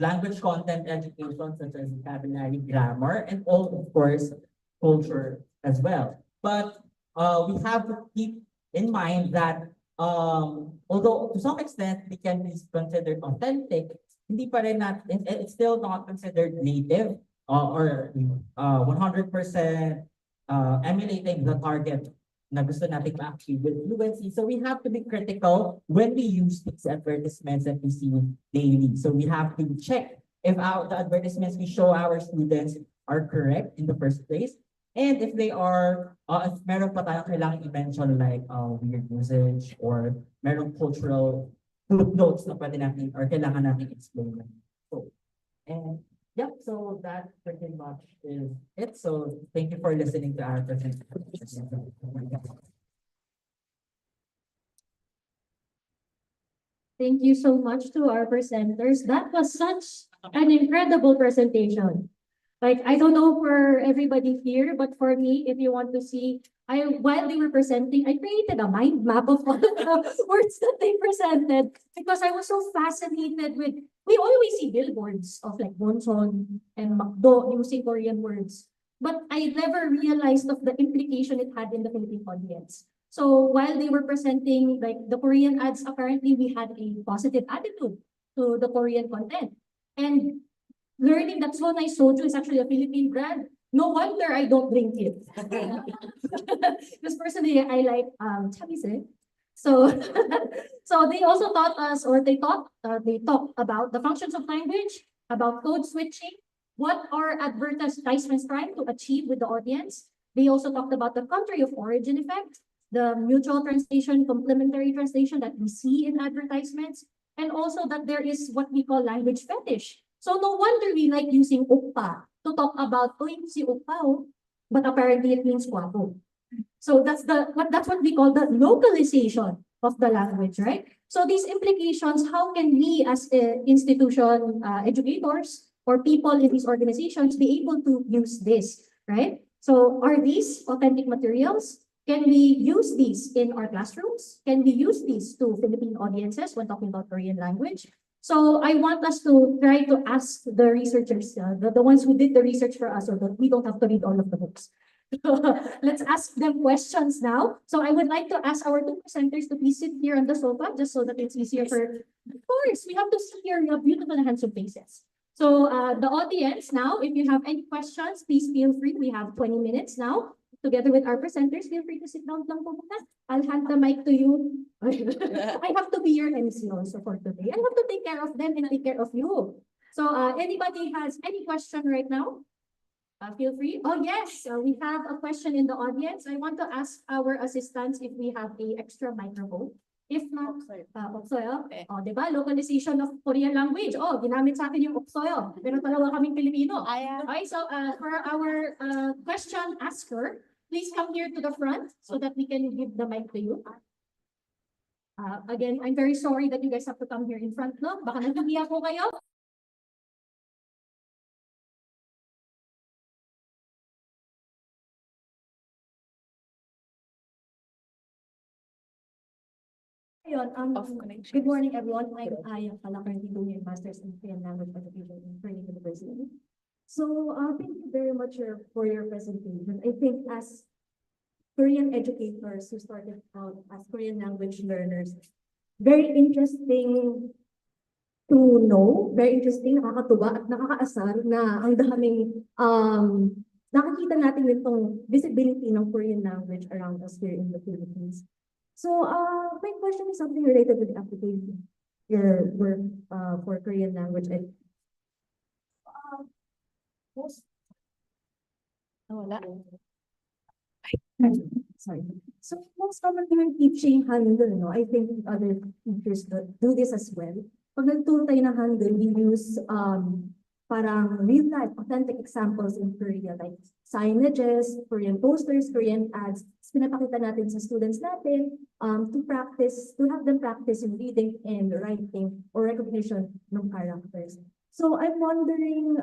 language content education, such as vocabulary, grammar, and all, of course, culture as well. But we have to keep in mind that although to some extent we can be considered authentic, hindi pa rin it's still not considered native or 100% emulating the target na gusto natin ma-achieve with fluency. So we have to be critical when we use these advertisements that we see daily. So we have to check if the advertisements we show our students are correct in the first place. And if they are, if meron pa tayong kailangan i-mention like weird usage or meron cultural footnotes na pwede natin or kailangan natin explain. So, and yep, so that pretty much is it. So thank you for listening to our presentation. Thank you so much to our presenters. That was such an incredible presentation. Like, I don't know for everybody here, but for me, if you want to see, while they were presenting, I created a mind map of all the words that they presented because I was so fascinated with, we always see billboards of like Bonson and Makdo using Korean words, but I never realized of the implication it had in the Philippine audience. So while they were presenting like the Korean ads, apparently we had a positive attitude to the Korean content. And learning that so nice soju is actually a Philippine brand. No wonder I don't drink it. Because personally, I like chamise. So, so they also taught us, or they talked about the functions of language, about code switching, what are advertisements trying to achieve with the audience. They also talked about the country of origin effect, the mutual translation, complementary translation that we see in advertisements, and also that there is what we call language fetish. So no wonder we like using oppa to talk about, si oppa, oh, but apparently it means guapo. So that's what we call the localization of the language, right? So these implications, how can we as institution educators or people in these organizations be able to use this, right? So are these authentic materials? Can we use these in our classrooms? Can we use these to Philippine audiences when talking about Korean language? So I want us to try to ask the researchers, the ones who did the research for us, so that we don't have to read all of the books. Let's ask them questions now. So I would like to ask our two presenters to please sit here on the sofa, just so that it's easier for, of course, we have to see your beautiful and handsome faces. So the audience now, if you have any questions, please feel free. We have 20 minutes now. Together with our presenters, feel free to sit down lang po muna. I'll hand the mic to you. I have to be your MC also for today. I have to take care of them and take care of you. So anybody has any question right now? Feel free. Oh yes, we have a question in the audience. I want to ask our assistants if we have a extra microphone. If not, Oksoyo. Oh, diba? Localization of Korean language. Oh, ginamit sa akin yung Oksoyo. Pero talaga kaming Pilipino. Okay, so for our question asker, please come here to the front so that we can give the mic to you. Again, I'm very sorry that you guys have to come here in front, no? Baka nahihiya po kayo. Good morning, everyone. I am currently doing a master's in Korean language education in Quirino University. So thank you very much for your presentation. I think as Korean educators who started out as Korean language learners, very interesting to know, very interesting, nakakatuwa at nakakaasar na ang daming nakikita natin itong visibility ng Korean language around us here in the Philippines. So my question is something related to the application, your work for Korean language. Sorry. So most commonly when teaching Hangul, no, I think other teachers do this as well. Pag nagturo tayo ng Hangul, we use parang real life, authentic examples in Korea, like signages, Korean posters, Korean ads. Pinapakita natin sa students natin to have them practice in reading and writing or recognition ng characters. So I'm wondering,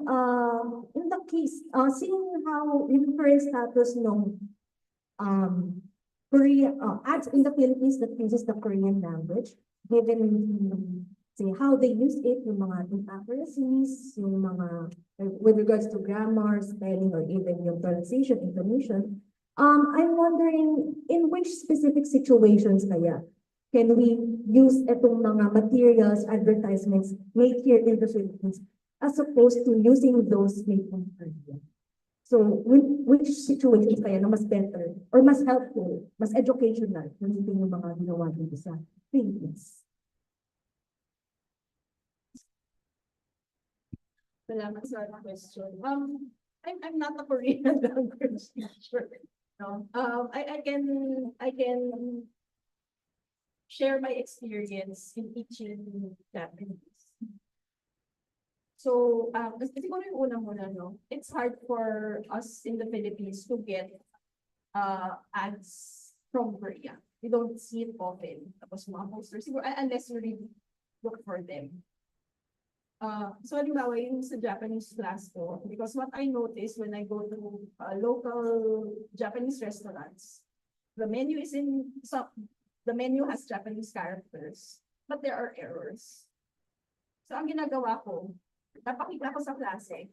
in the case, seeing how in the current status ng Korea ads in the Philippines that uses the Korean language, given say how they use it, yung mga inaccuracies, yung mga with regards to grammar, spelling, or even yung pronunciation, intonation. I'm wondering in which specific situations kaya can we use itong mga materials, advertisements made here in the Philippines as opposed to using those made in Korea? So, which situations kaya na mas better or mas helpful, mas educational gamitin yung mga ginawa dito sa Philippines? Salamat sa question. I'm not a Korean language teacher. No. I can share my experience in teaching Japanese. So, kasi siguro yung una muna, no, it's hard for us in the Philippines to get ads from Korea. We don't see it often. Tapos mga posters, siguro, unless you really look for them. So halimbawa yung sa Japanese class ko, because what I notice when I go to local Japanese restaurants, the menu has Japanese characters, but there are errors. So ang ginagawa ko, napakita ko sa klase,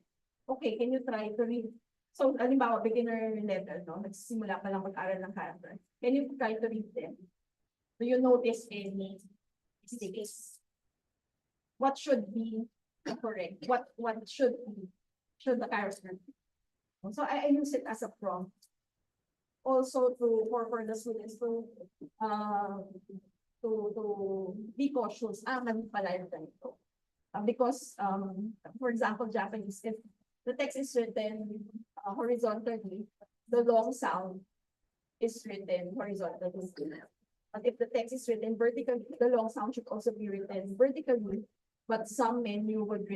okay, can you try to read? So halimbawa, beginner level, no? Nagsisimula pa lang mag-aral ng character. Can you try to read them? Do you notice any mistakes? What should be correct? What should the character be? So I use it as a prompt. Also for the students to be cautious. Mali pala yung ganito. Because for example, Japanese, if the text is written horizontally, the long sound is written horizontally. But if the text is written vertically, the long sound should also be written vertically. But some menu would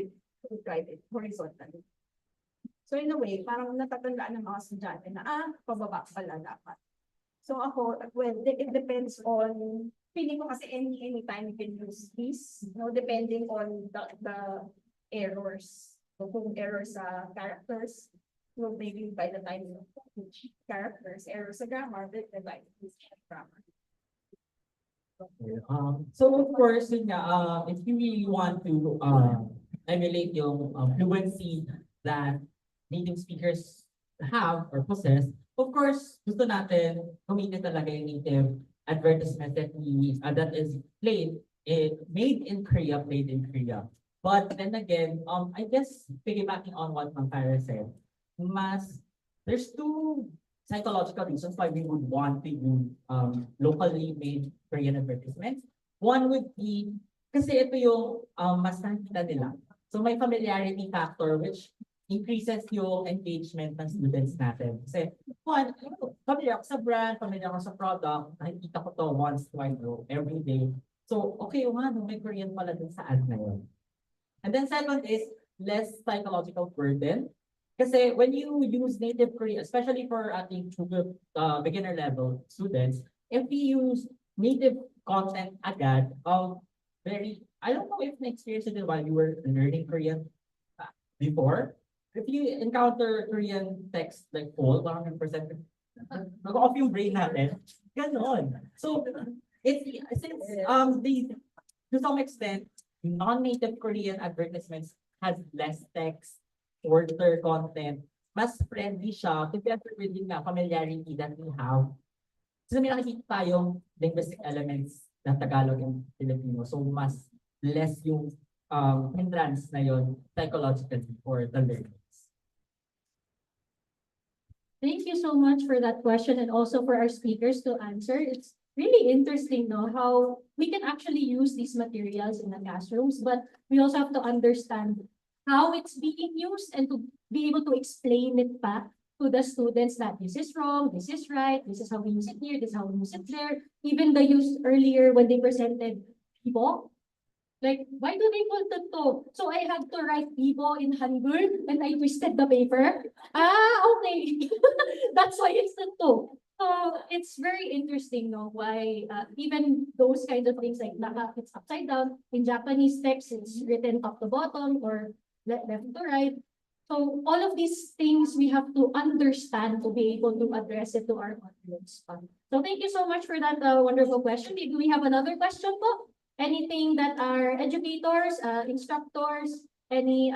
write it horizontally. So in a way, parang natatandaan ng mga estudyante na, pababa pala dapat. So ako, well, it depends on, feeling ko kasi anytime you can use this, depending on the errors. So kung errors sa characters, maybe by the time you teach characters, errors sa grammar, then by grammar. So of course, yun nga, if you really want to emulate yung fluency that native speakers have or possess, of course, gusto natin gamitin talaga yung native advertisement that is made in Korea, played in Korea. But then again, I guess piggybacking on what Mampara said, there's two psychological reasons why we would want to use locally made Korean advertisements. One would be, kasi ito yung mas nakikita nila. So may familiarity factor which increases yung engagement ng students natin. Kasi one, familiar ako sa brand, familiar ako sa product, nakikita ko to once, twice, every day. So okay, may Korean pala dun sa ad na yun. And then second is less psychological burden. Kasi when you use native Korean, especially for ating beginner level students, if we use native content agad, I don't know if na-experience it while you were learning Korean before. If you encounter Korean text like full, 100%, mag-off yung brain natin. Ganon. So, since to some extent, non-native Korean advertisements has less text, shorter content, mas friendly siya together with yung familiarity that we have. So may nakikita tayong linguistic elements ng Tagalog and Filipino. So mas less yung hindrance na yun psychologically for the learners. Thank you so much for that question and also for our speakers to answer. It's really interesting, how we can actually use these materials in the classrooms, but we also have to understand how it's being used and to be able to explain it back to the students that this is wrong, this is right, this is how we use it here, this is how we use it there. Even the use earlier when they presented Ibo, like, why do they put the to? So I had to write Ibo in Hangul and I twisted the paper. Okay. That's why it's the to. So it's very interesting, why even those kind of things like it's upside down in Japanese text, it's written top to bottom or left to right. So all of these things we have to understand to be able to address it to our audience. So thank you so much for that wonderful question. Maybe we have another question po? Anything that our educators, instructors, any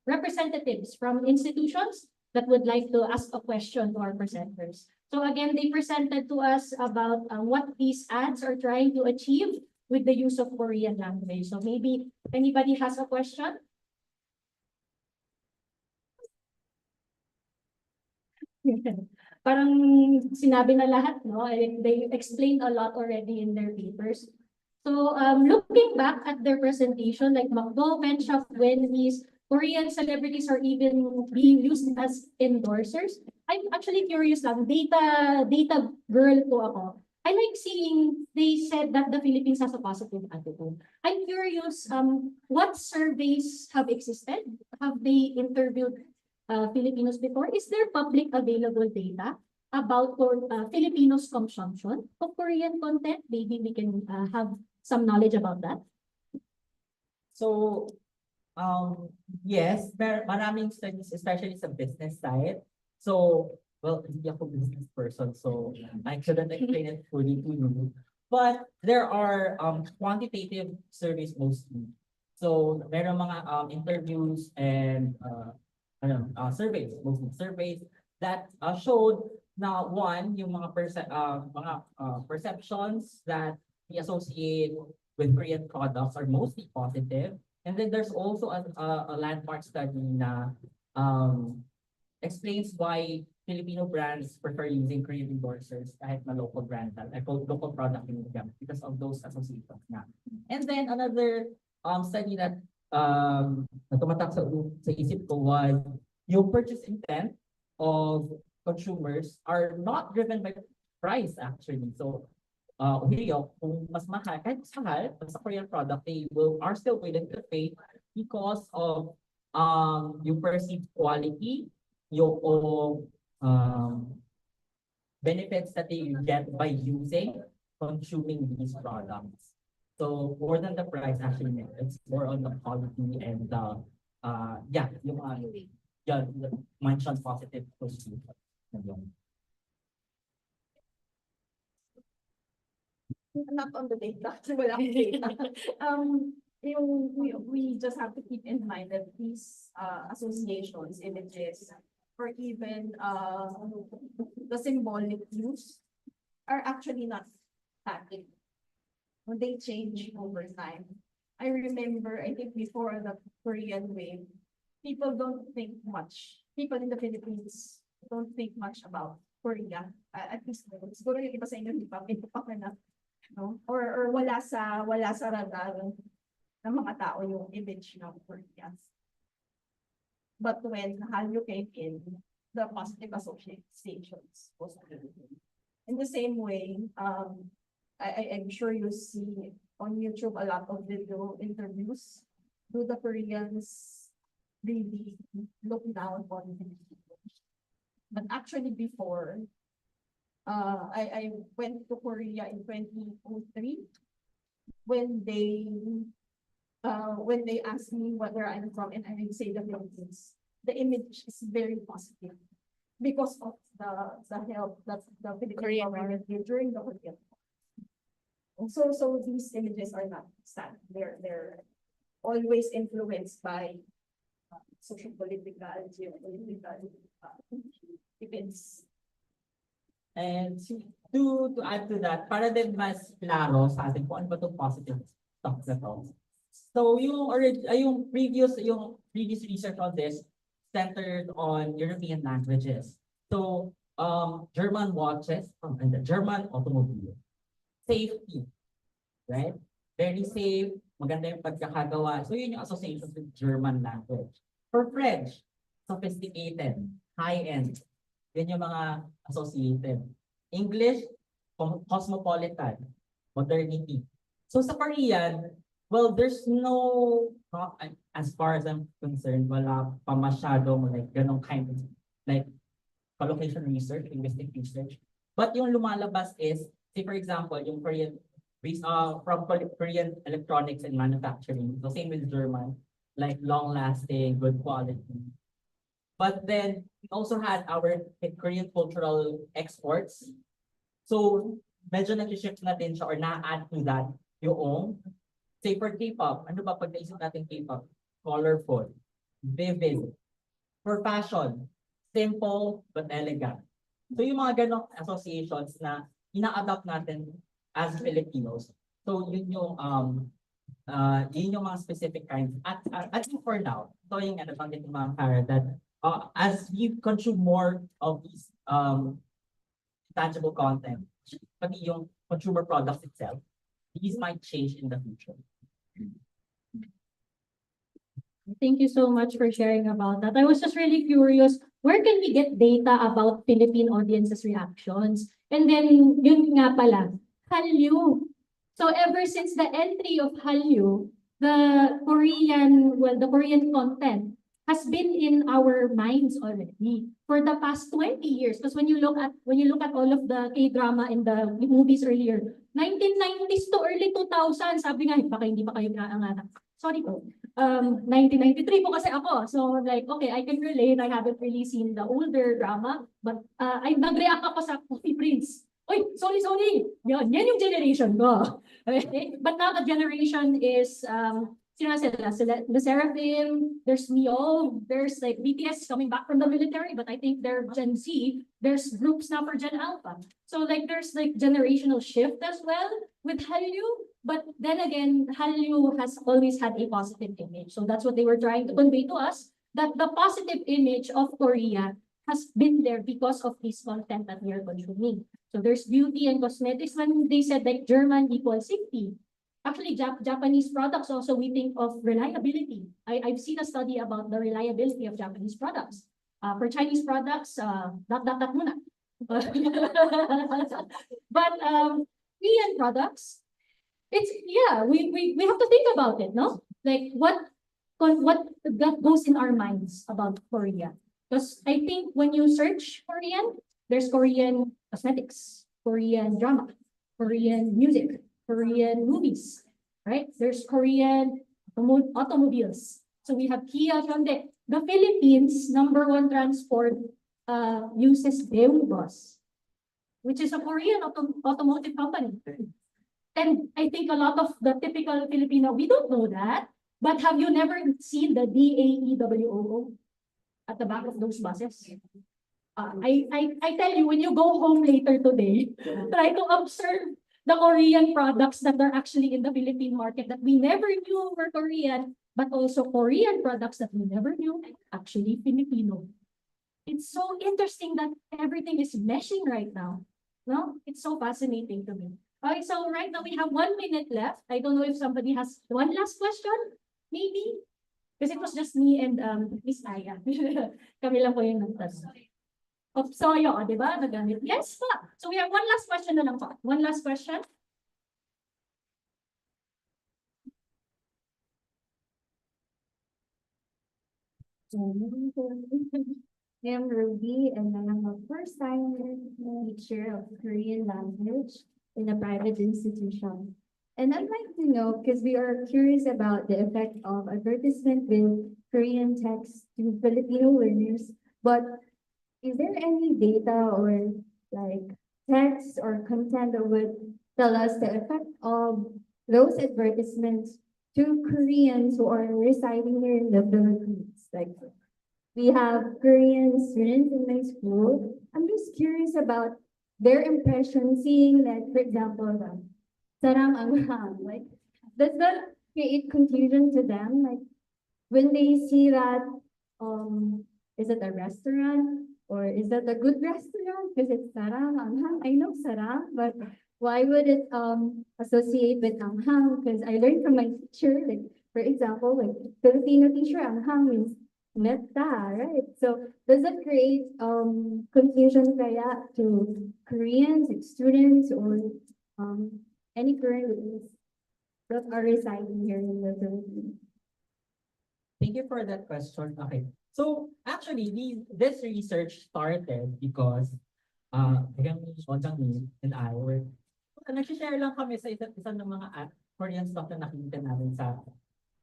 representatives from institutions that would like to ask a question to our presenters. So again, they presented to us about what these ads are trying to achieve with the use of Korean language. So maybe anybody has a question? Parang sinabi na lahat, no? They explained a lot already in their papers. So, looking back at their presentation, like McDo, Pet Shop, Wendy's, Korean celebrities are even being used as endorsers. I'm actually curious lang, data girl po ako. I like seeing they said that the Philippines has a positive attitude. I'm curious, what surveys have existed? Have they interviewed Filipinos before? Is there public available data about Filipinos' consumption of Korean content? Maybe we can have some knowledge about that. So, yes, maraming studies, especially sa business side. So, well, hindi ako business person, so I couldn't explain it fully to you. But there are quantitative surveys mostly. So, meron mga interviews and surveys, mostly surveys that showed na one, yung mga perceptions that we associate with Korean products are mostly positive. And then there's also a landmark study na explains why Filipino brands prefer using Korean endorsers kahit na local brand, local product in them because of those associations nga. And then another study that na tumatak sa isip ko was yung purchase intent of consumers are not driven by price actually. So kung mas mahal, kahit mas mahal, sa Korean product, are still willing to pay because of yung perceived quality, yung benefits that they get by consuming these products. So more than the price actually, it's more on the quality and the yung mentioned positive perceived. Not on the data. Wala akong data. We just have to keep in mind that these associations, images, or even the symbolic use are actually not static. When they change over time. I remember, I think before the Korean wave, people don't think much. People in the Philippines don't think much about Korea. At least, siguro yung iba sa inyo, hindi pa na. No? Or wala sa radar ng mga tao yung image ng Korea. But when Hallyu came in, the positive associations was in the same way, I'm sure you see on YouTube a lot of video interviews. Do the Koreans really look down on Filipinos? But actually before, I went to Korea in 2003 when they asked me where I'm from and I would say the Philippines. The image is very positive because of the help that the Philippine government did during the Korean War. So these images are not static. They're always influenced by social political, geopolitical events. And to add to that, para din mas klaro sa atin kung ano ba itong positive stuff na to. So yung previous research on this centered on European languages. So German watches and the German automobile. Safety, right? Very safe, maganda yung pagkakagawa. So yun yung associations with German language. For French, sophisticated, high-end. Yan yung mga associated. English, cosmopolitan, modernity. So sa Korean, well, there's no, as far as I'm concerned, wala pa masyadong like ganong kind of like collocation research, linguistic research. But yung lumalabas is, say for example, yung Korean, based from Korean electronics and manufacturing, so same with German, like long-lasting, good quality. But then we also had our Korean cultural exports. So medyo nag-shift natin siya or na-add to that yung, say for K-pop, ano ba pag naisip natin K-pop? Colorful, vivid. For fashion, simple but elegant. So yung mga ganong associations na ina-adopt natin as Filipinos. So yun yung mga specific kinds. At for now, ito yung nabanggit ng mga Kara that as we consume more of these tangible content, pati yung consumer products itself, these might change in the future. Thank you so much for sharing about that. I was just really curious, where can we get data about Philippine audiences' reactions? And then, yun nga pala, Hallyu. So ever since the entry of Hallyu, the Korean content has been in our minds already for the past 20 years. Because when you look at all of the K-drama and the movies earlier, 1990s to early 2000s, sabi nga, baka hindi pa kayo naanganak. Sorry po. 1993 po kasi ako. So like, okay, I can relate. I haven't really seen the older drama, but I nag-react ako sa Coffee Prince. Oy, sorry. Yan yung generation ko. Okay? But now the generation is, sino sila? The Seraphim, there's Mio, there's like BTS coming back from the military, but I think they're Gen Z. There's groups now for Gen Alpha. So like there's like generational shift as well with Hallyu. But then again, Hallyu has always had a positive image. So that's what they were trying to convey to us, that the positive image of Korea has been there because of this content that we are consuming. So there's beauty and cosmetics. When they said like German equals safety, actually Japanese products also we think of reliability. I've seen a study about the reliability of Japanese products. For Chinese products, that muna. But Korean products, it's we have to think about it, no? Like what that goes in our minds about Korea. Because I think when you search Korean, there's Korean cosmetics, Korean drama, Korean music, Korean movies, right? There's Korean automobiles. So we have Kia, Hyundai. The Philippines' #1 transport uses Daewoo Bus, which is a Korean automotive company. And I think a lot of the typical Filipino, we don't know that. But have you never seen the DAEWOO at the back of those buses? I tell you, when you go home later today, try to observe the Korean products that are actually in the Philippine market that we never knew were Korean, but also Korean products that we never knew actually Filipino. It's so interesting that everything is meshing right now. No, it's so fascinating to me. Okay, so right now we have 1 minute left. I don't know if somebody has one last question, maybe? Because it was just me and Miss Aya. Kami lang po yung nagtanong. Of soyo, di ba? Nagamit. Yes pa. So we have one last question na lang po. One last question. I'm Ruby, and I'm a first-time teacher of Korean language in a private institution. And I'd like to know, because we are curious about the effect of advertisement with Korean text to Filipino learners, but is there any data or like text or content that would tell us the effect of those advertisements to Koreans who are residing here in the Philippines? Like, we have Korean students in my school. I'm just curious about their impression seeing that, for example, sarang anghang, like, does that create confusion to them? Like, when they see that, is it a restaurant or is that a good restaurant? Because it's sarang anghang. I know sarang, but why would it associate with anghang? Because I learned from my teacher, like, for example, like Filipino teacher, anghang means metta, right? So does it create confusion kaya to Koreans, like students, or any Koreans that are residing here in the Philippines? Thank you for that question. Okay. So actually, this research started because Wonjang and I were nag-share lang kami sa isa't isa ng mga Korean stuff na nakikita namin sa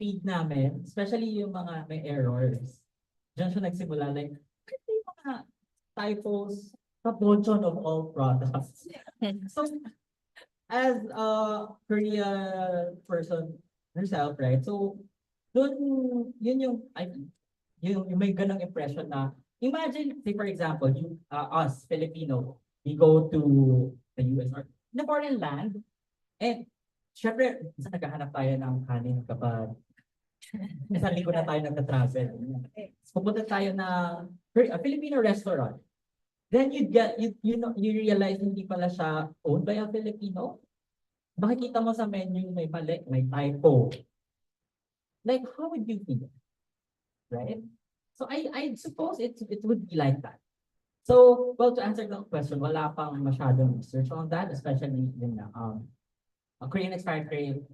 feed namin, especially yung mga may errors. Diyan siya nagsimula, like, may mga typos sa portion of all products. So, as a Korean person herself, right? So, yun yung may ganong impression na, imagine, say for example, us, Filipino, we go to the US or in a foreign land, and syempre, naghahanap tayo ng kanin kapag isang linggo na tayo nagta-travel. Pupunta tayo ng Filipino restaurant. then you realize hindi pala siya owned by a Filipino. Makikita mo sa menu may mali, may typo. Like, how would you feel? Right? So I suppose it would be like that. So, well, to answer the question, wala pang masyadong research on that, especially in Korean expired Korean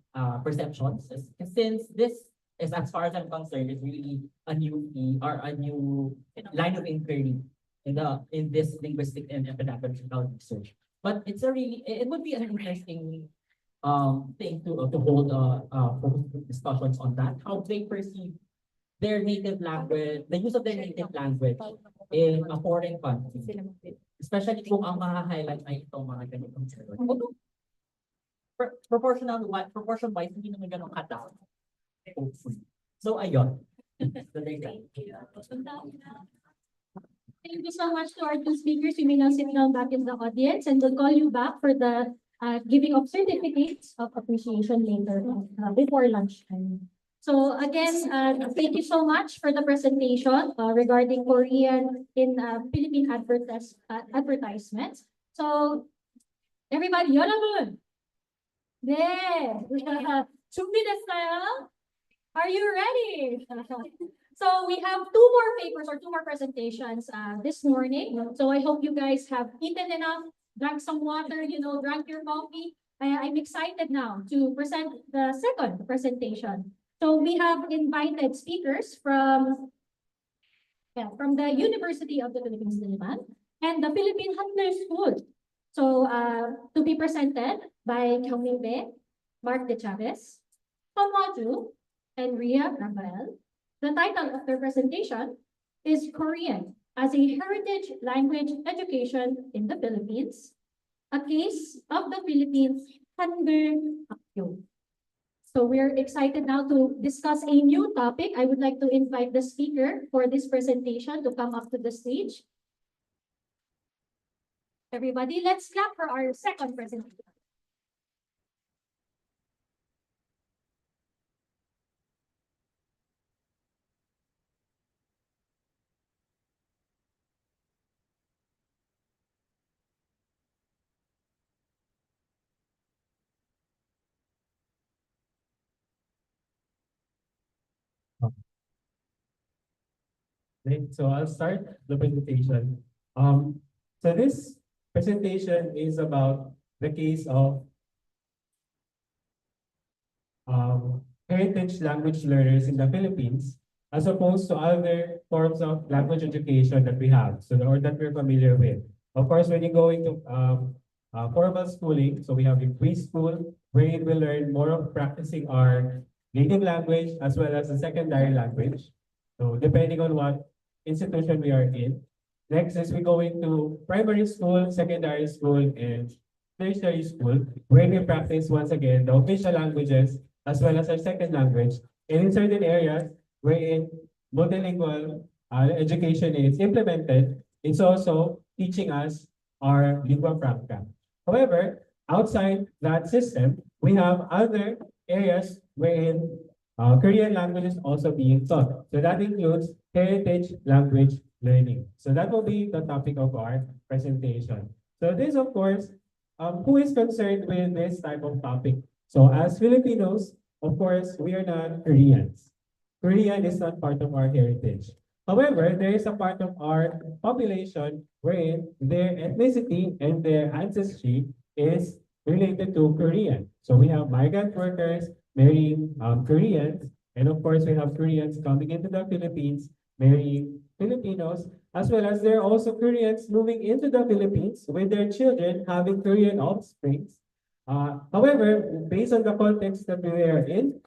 perceptions. Since this is, as far as I'm concerned, is really a new or a new line of inquiry in this linguistic and pedagogical research. But it's a really, it would be an interesting thing to hold focused discussions on that, how they perceive their native language, the use of their native language in a foreign country. Especially kung ang highlight ay itong mga ganitong stereotypes. Although, proportion-wise, hindi naman ganun cut-down. Hopefully. So, ayun. Thank you so much to our two speakers. You may now sit down back in the audience and we'll call you back for the giving of certificates of appreciation later before lunchtime. So again, thank you so much for the presentation regarding Korean in Philippine advertisements. So everybody, 여러분, 네, 준비됐어요? Are you ready? So we have two more papers or two more presentations this morning. So I hope you guys have eaten enough, drank some water, drank your coffee. I'm excited now to present the second presentation. So we have invited speakers from the University of the Philippines, Diliman, and the Philippine Handler School. So to be presented by Kyungmin Bae, Mark De Chavez, Tom Waju, and Ria Rafael. The title of their presentation is Korean as a Heritage Language Education in the Philippines, a case of the Philippines Hangul Akyo. So we're excited now to discuss a new topic. I would like to invite the speaker for this presentation to come up to the stage. Everybody, let's clap for our second presentation. Right, so I'll start the presentation. So this presentation is about the case of heritage language learners in the Philippines, as opposed to other forms of language education that we have, or that we're familiar with. Of course, when you go into formal schooling, so we have a preschool, wherein we learn more of practicing our native language as well as a secondary language. So depending on what institution we are in. Next is we go into primary school, secondary school, and tertiary school, where we practice once again the official languages as well as our second language. And in certain areas wherein multilingual education is implemented, it's also teaching us our lingua franca. However, outside that system, we have other areas wherein Korean language is also being taught. So that includes heritage language learning. So that will be the topic of our presentation. So this, of course, who is concerned with this type of topic? So as Filipinos, of course, we are not Koreans. Korean is not part of our heritage. However, there is a part of our population wherein their ethnicity and their ancestry is related to Korean. So we have migrant workers marrying Koreans, and of course we have Koreans coming into the Philippines marrying Filipinos, as well as there are also Koreans moving into the Philippines with their children having Korean offsprings. However, based on the context that we are in,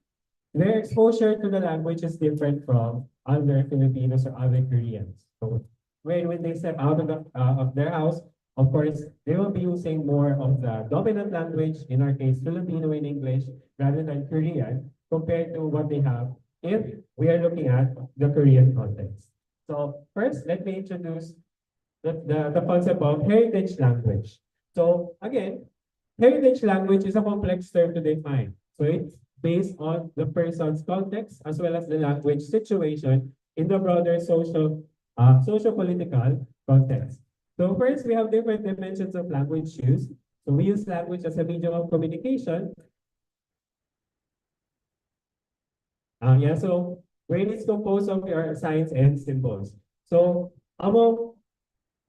their exposure to the language is different from other Filipinos or other Koreans. So when they step out of their house, of course, they will be using more of the dominant language, in our case, Filipino in English, rather than Korean, compared to what they have if we are looking at the Korean context. So first, let me introduce the concept of heritage language. So again, heritage language is a complex term to define. So it's based on the person's context as well as the language situation in the broader social, social-political context. So first, we have different dimensions of language use. So we use language as a medium of communication. So brain is composed of your signs and symbols. So among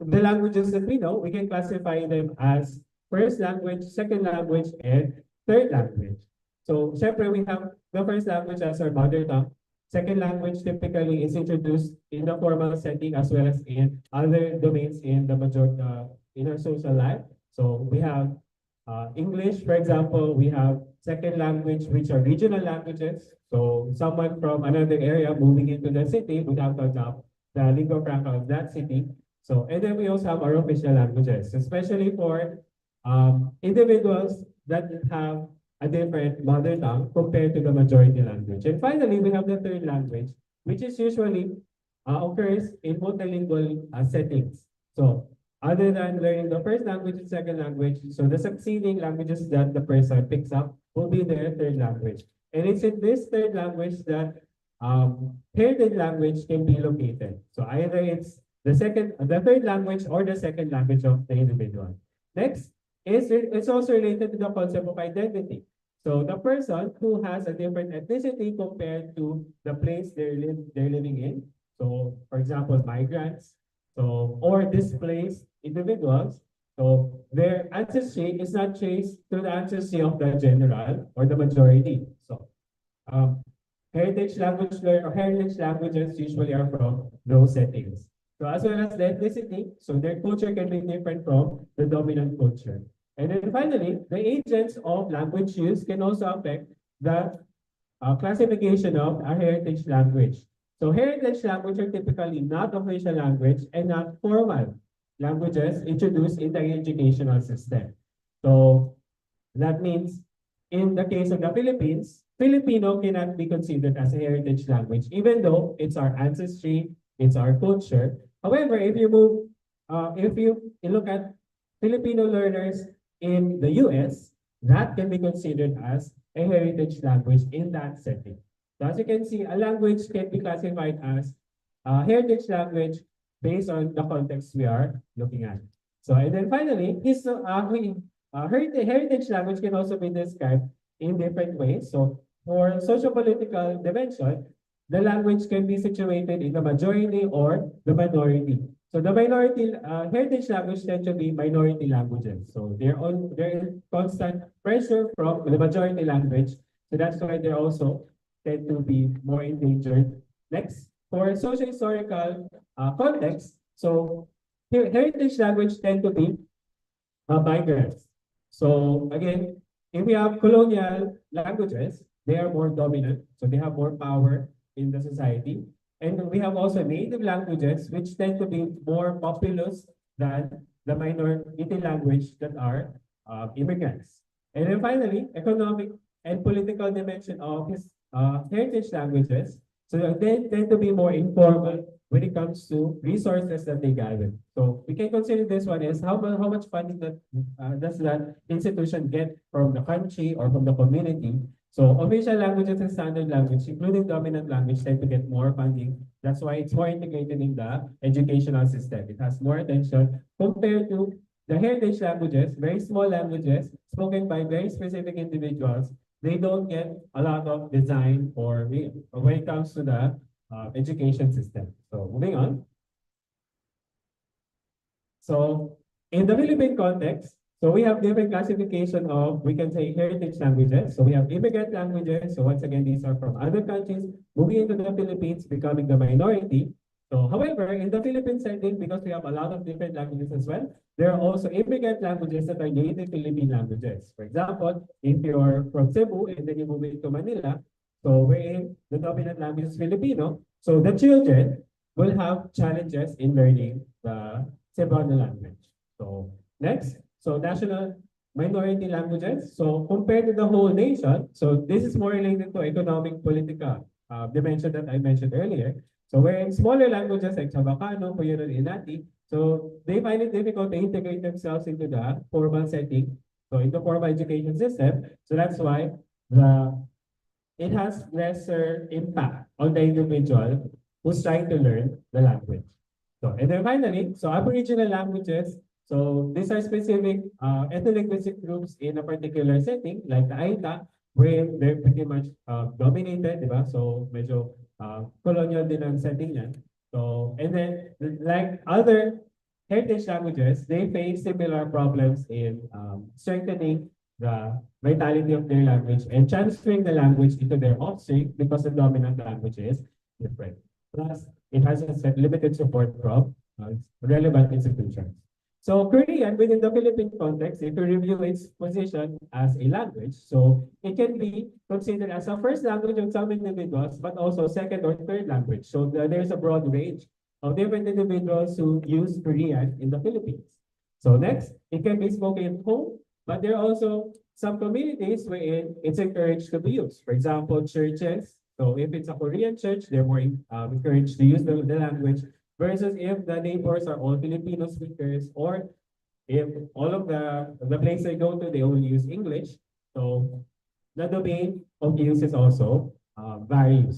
the languages that we know, we can classify them as first language, second language, and third language. So syempre, we have the first language as our mother tongue. Second language typically is introduced in the formal setting as well as in other domains in the in our social life. So we have English, for example, we have second language, which are regional languages. So someone from another area moving into the city would have to adopt the lingua franca of that city. So, and then we also have our official languages, especially for individuals that have a different mother tongue compared to the majority language. And finally, we have the third language, which is usually occurs in multilingual settings. So other than learning the first language and second language, so the succeeding languages that the person picks up will be their third language. And it's in this third language that heritage language can be located. So either it's the third language or the second language of the individual. Next is it's also related to the concept of identity. So the person who has a different ethnicity compared to the place they're living in. So for example, migrants, so or displaced individuals. So their ancestry is not traced to the ancestry of the general or the majority. So heritage language or heritage languages usually are from those settings. So as well as the ethnicity, so their culture can be different from the dominant culture. And then finally, the agents of language use can also affect the classification of a heritage language. So heritage language are typically not official language and not formal languages introduced in the educational system. So that means in the case of the Philippines, Filipino cannot be considered as a heritage language, even though it's our ancestry, it's our culture. However, if you look at Filipino learners in the US, that can be considered as a heritage language in that setting. So as you can see, a language can be classified as a heritage language based on the context we are looking at. So and then finally, heritage language can also be described in different ways. So for socio-political dimension, the language can be situated in the majority or the minority. So the minority heritage language tend to be minority languages. So they're in constant pressure from the majority language. So that's why they also tend to be more endangered. Next, for socio-historical context, so heritage language tend to be migrants. So again, if we have colonial languages, they are more dominant, so they have more power in the society. And we have also native languages, which tend to be more populous than the minority language that are immigrants. And then finally, economic and political dimension of heritage languages. So they tend to be more informal when it comes to resources that they gather. So we can consider this one as how much funding does that institution get from the country or from the community. So official languages and standard language, including dominant language, tend to get more funding. That's why it's more integrated in the educational system. It has more attention compared to the heritage languages, very small languages spoken by very specific individuals. They don't get a lot of design or when it comes to the education system. So moving on. So in the Philippine context, so we have different classification of, we can say, heritage languages. So we have immigrant languages. So once again, these are from other countries moving into the Philippines, becoming the minority. So however, in the Philippine setting, because we have a lot of different languages as well, there are also immigrant languages that are native Philippine languages. For example, if you're from Cebu and then you move into Manila, so wherein the dominant language is Filipino, so the children will have challenges in learning the Cebuano language. So next, so national minority languages. So compared to the whole nation, so this is more related to economic, political dimension that I mentioned earlier. So wherein smaller languages like Chabacano, Quirino, and Inati, so they find it difficult to integrate themselves into the formal setting, so in the formal education system. So that's why it has lesser impact on the individual who's trying to learn the language. So, and then finally, so Aboriginal languages. So these are specific ethno-linguistic groups in a particular setting, like the Aita, where they're pretty much dominated, diba? So medyo colonial din ang setting yan. So, and then like other heritage languages, they face similar problems in strengthening the vitality of their language and transferring the language into their offspring because the dominant language is different. Plus, it has a limited support from relevant institutions. So Korean within the Philippine context, if you review its position as a language, so it can be considered as a first language of some individuals, but also second or third language. So there's a broad range of different individuals who use Korean in the Philippines. So next, it can be spoken at home, but there are also some communities wherein it's encouraged to be used. For example, churches. So if it's a Korean church, they're more encouraged to use the language. Versus if the neighbors are all Filipino speakers, or if all of the place they go to, they only use English. So the domain of use is also varied.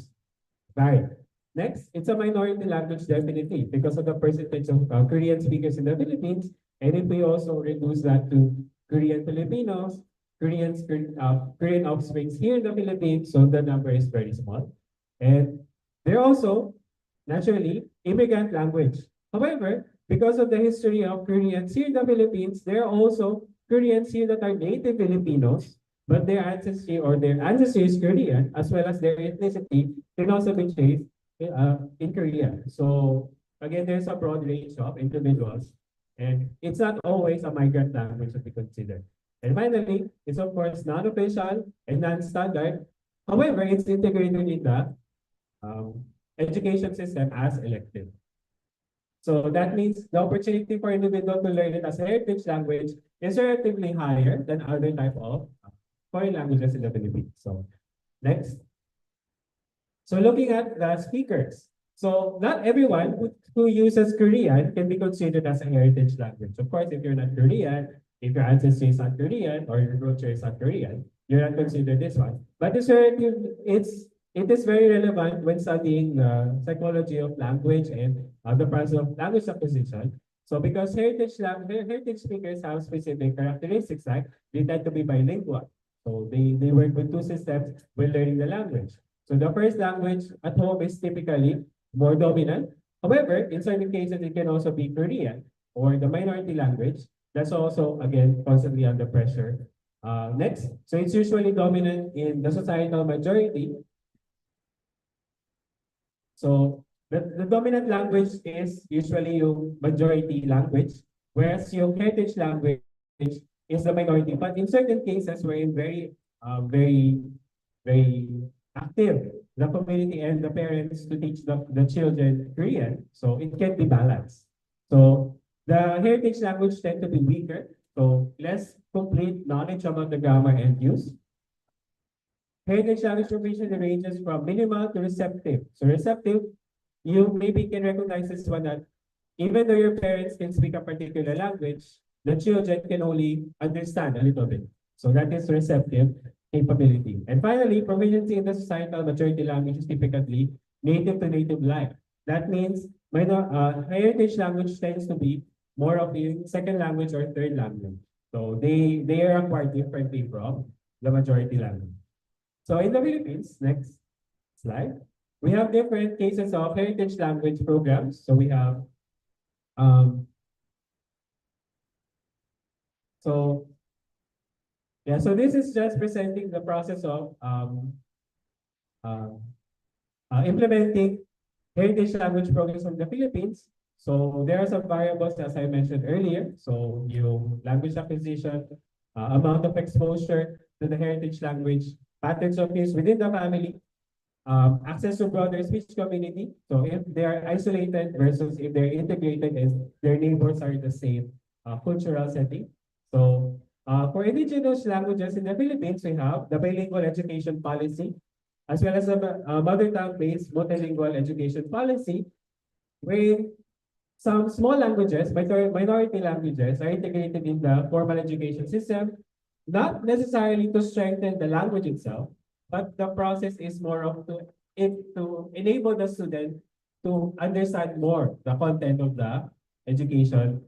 Next, it's a minority language definitely because of the percentage of Korean speakers in the Philippines. And if we also reduce that to Korean Filipinos, Korean offsprings here in the Philippines, so the number is very small. And they're also naturally immigrant language. However, because of the history of Koreans here in the Philippines, there are also Koreans here that are native Filipinos, but their ancestry is Korean, as well as their ethnicity can also be traced in Korea. So again, there's a broad range of individuals, and it's not always a migrant language to be considered. And finally, it's of course non-official and non-standard. However, it's integrated in the education system as elective. So that means the opportunity for individual to learn it as a heritage language is relatively higher than other type of foreign languages in the Philippines. So next. So looking at the speakers. So not everyone who uses Korean can be considered as a heritage language. Of course, if you're not Korean, if your ancestry is not Korean or your culture is not Korean, you're not considered this one. But it is very relevant when studying the psychology of language and the process of language acquisition. So because heritage speakers have specific characteristics like they tend to be bilingual. So they work with two systems when learning the language. So the first language at home is typically more dominant. However, in certain cases, it can also be Korean or the minority language. That's also, again, constantly under pressure. Next, so it's usually dominant in the societal majority. So the dominant language is usually your majority language, whereas your heritage language is the minority. But in certain cases, we're in very active, the community and the parents to teach the children Korean. So it can be balanced. So the heritage language tend to be weaker, so less complete knowledge about the grammar and use. Heritage language provision ranges from minimal to receptive. So receptive, you maybe can recognize this one that even though your parents can speak a particular language, the children can only understand a little bit. So that is receptive capability. And finally, proficiency in the societal majority language is typically native to native life. That means heritage language tends to be more of a second language or third language. So they are acquired differently from the majority language. So in the Philippines, next slide, we have different cases of heritage language programs. So we have, so this is just presenting the process of implementing heritage language programs from the Philippines. So there are some variables as I mentioned earlier. So yung language acquisition, amount of exposure to the heritage language, patterns of use within the family, access to broader speech community. So if they are isolated versus if they're integrated and their neighbors are in the same cultural setting. So for indigenous languages in the Philippines, we have the bilingual education policy, as well as the mother tongue-based multilingual education policy, where some small languages, minority languages, are integrated in the formal education system, not necessarily to strengthen the language itself, but the process is more of to enable the student to understand more the content of the education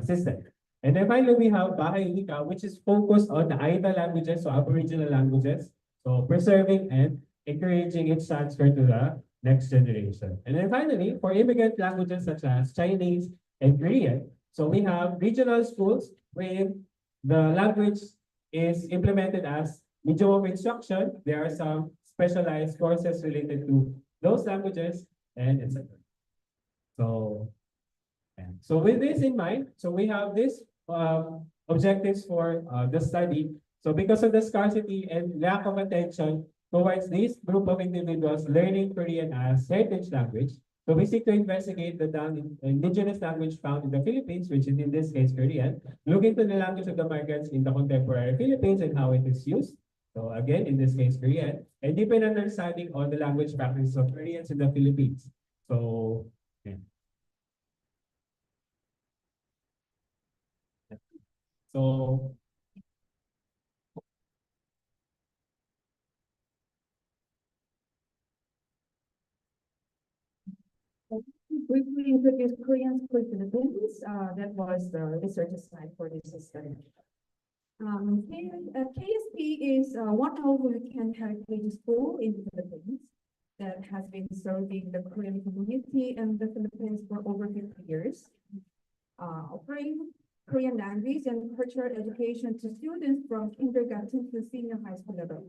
system. And then finally, we have Bahay Wika, which is focused on the Aita languages, so Aboriginal languages, so preserving and encouraging its transfer to the next generation. And then finally, for immigrant languages such as Chinese and Korean, so we have regional schools where the language is implemented as medium of instruction. There are some specialized courses related to those languages and etc. So, so with this in mind, so we have this objectives for the study. So because of the scarcity and lack of attention towards this group of individuals learning Korean as heritage language, so we seek to investigate the indigenous language found in the Philippines, which is in this case Korean, look into the language of the migrants in the contemporary Philippines and how it is used. So again, in this case Korean, and deepen understanding on the language practices of Koreans in the Philippines. So, yeah. So, briefly introduce Korean School Philippines. That was the research slide for this study. KSP is one Korean heritage school in the Philippines that has been serving the Korean community in the Philippines for over 50 years, offering Korean language and cultural education to students from kindergarten to senior high school level.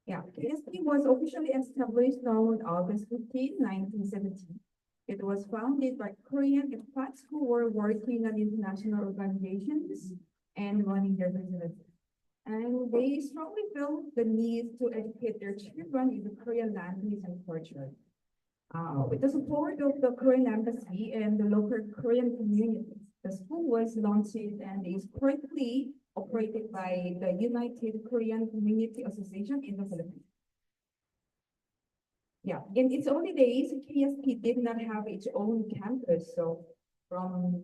Yeah, KSP was officially established on August 15, 1970. It was founded by Korean expats who were working on international organizations and running their businesses. And they strongly felt the need to educate their children in the Korean language and culture. With the support of the Korean embassy and the local Korean community, the school was launched and is currently operated by the United Korean Community Association in the Philippines. Yeah, in its early days, KSP did not have its own campus. So from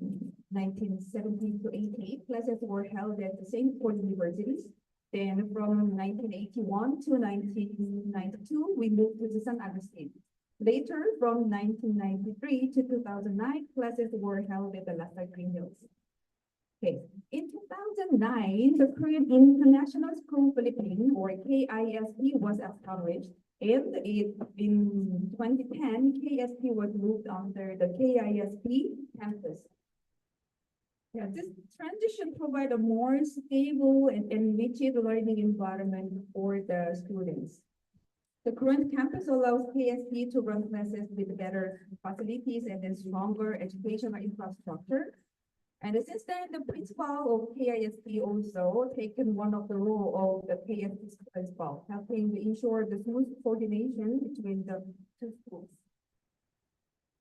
1970 to 88, classes were held at the same four universities. Then from 1981 to 1992, we moved to the San Agustin. Later, from 1993 to 2009, classes were held at the Lasal Green Hills. Okay, in 2009, the Korean International School Philippines, or KISP, was established. And in 2010, KSP was moved under the KISP campus. Yeah, this transition provides a more stable and enriched learning environment for the students. The current campus allows KSP to run classes with better facilities and a stronger educational infrastructure. And since then, the principal of KISP also taken one of the role of the KSP principal, helping to ensure the smooth coordination between the two schools.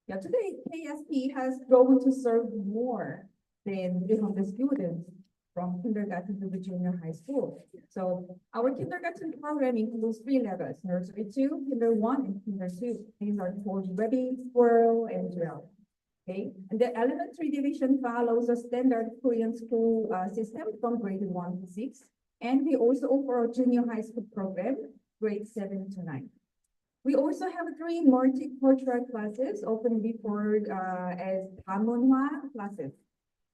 Yeah, today, KSP has grown to serve more than 300 students from kindergarten to the junior high school. So our kindergarten program includes 3 levels, nursery 2, kinder 1, and kinder 2. These are called baby, squirrel, and drill. Okay, and the elementary division follows a standard Korean school system from grade 1 to 6. And we also offer a junior high school program, grade 7 to 9. We also have 3 multicultural classes open before as Palma classes.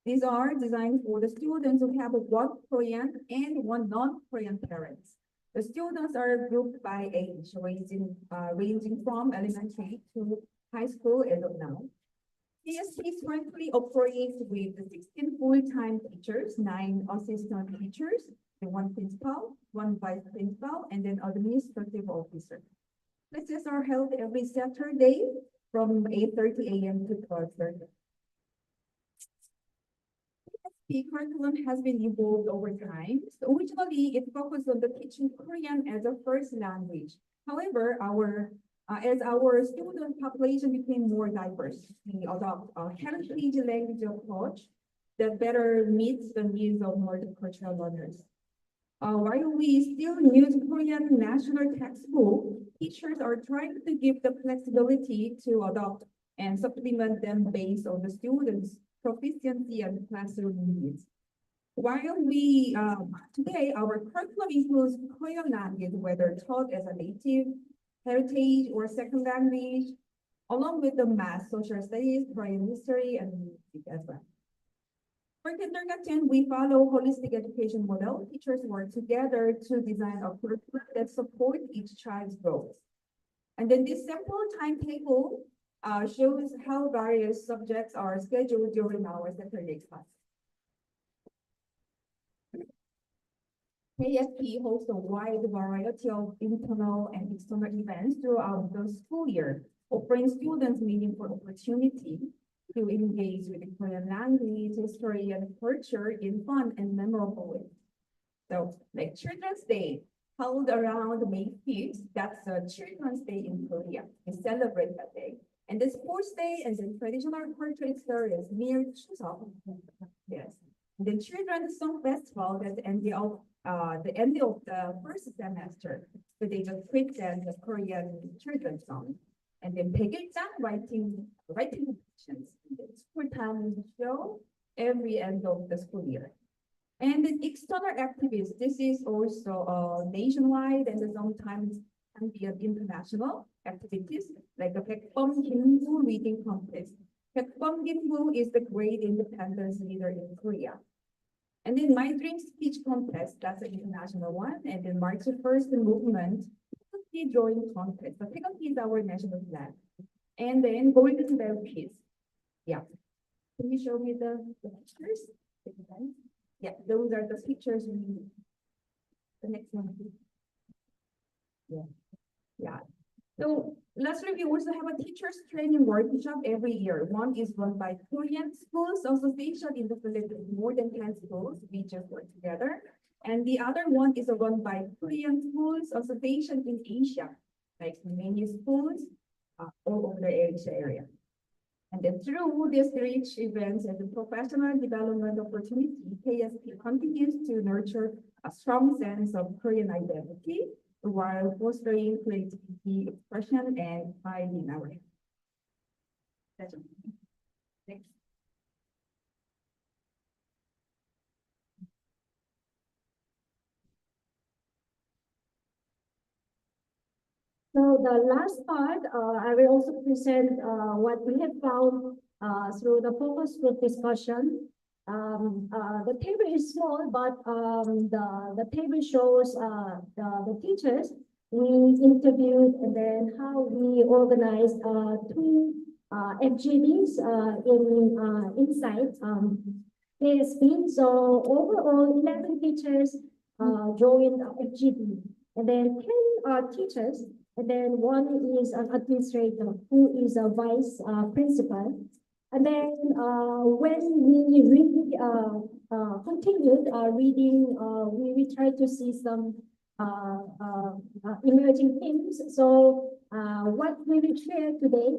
These are designed for the students who have one Korean and one non-Korean parents. The students are grouped by age, ranging from elementary to high school as of now. KSP currently operates with 16 full-time teachers, 9 assistant teachers, 1 principal, 1 vice principal, and then administrative officer. Classes are held every Saturday from 8:30 a.m. to 12:30. The curriculum has been evolved over time. So originally, it focused on the teaching Korean as a first language. However, as our student population became more diverse, we adopt a heritage language approach that better meets the needs of multicultural learners. While we still use Korean national textbook, teachers are trying to give the flexibility to adopt and supplement them based on the students' proficiency and classroom needs. While we, today, our curriculum includes Korean language, whether taught as a native, heritage or second language, along with the math, social studies, Korean history, and music as well. For kindergarten, we follow holistic education model. Teachers work together to design a curriculum that support each child's growth. And then this simple timetable shows how various subjects are scheduled during our Saturday class. KSP hosts a wide variety of internal and external events throughout the school year, offering students meaningful opportunity to engage with the Korean language, history, and culture in fun and memorable ways. So, like Children's Day, held around May 5th, that's a Children's Day in Korea. We celebrate that day. And the Sports Day and the traditional cultural experience near Chuseok. Yes. And the Children's Song Festival that's the end of the first semester, so they just present the Korean children's song. And then 백일장 writing competitions. The school talent show every end of the school year. And the external activities, this is also nationwide and sometimes can be an international activities like the 백범 김구 reading contest. 백범 김구 is the great independence leader in Korea. And then My Dream Speech Contest, that's an international one. And then March 1st movement, Pedagogy drawing contest. The pedagogy is our national flag. And then Golden Bell Quiz. Yeah. Can you show me the pictures? Yeah, those are the pictures we need. The next one, please. Yeah. Yeah. So last week we also have a teachers training workshop every year. One is run by Korean Schools Association in the Philippines, more than 10 schools. We just work together. And the other one is run by Korean Schools Association in Asia, like many schools all over the Asia area. And then through these rich events and the professional development opportunity, KSP continues to nurture a strong sense of Korean identity while fostering creativity, expression, and pride in our session. Next. So the last part, I will also present what we have found through the focus group discussion. The table is small, but the table shows the teachers we interviewed and then how we organized two FGDs inside KSP. So overall, 11 teachers joined FGD, and then 10 teachers. And then one is an administrator who is a vice principal. And then when we really continued reading, we tried to see some emerging themes. So what we will share today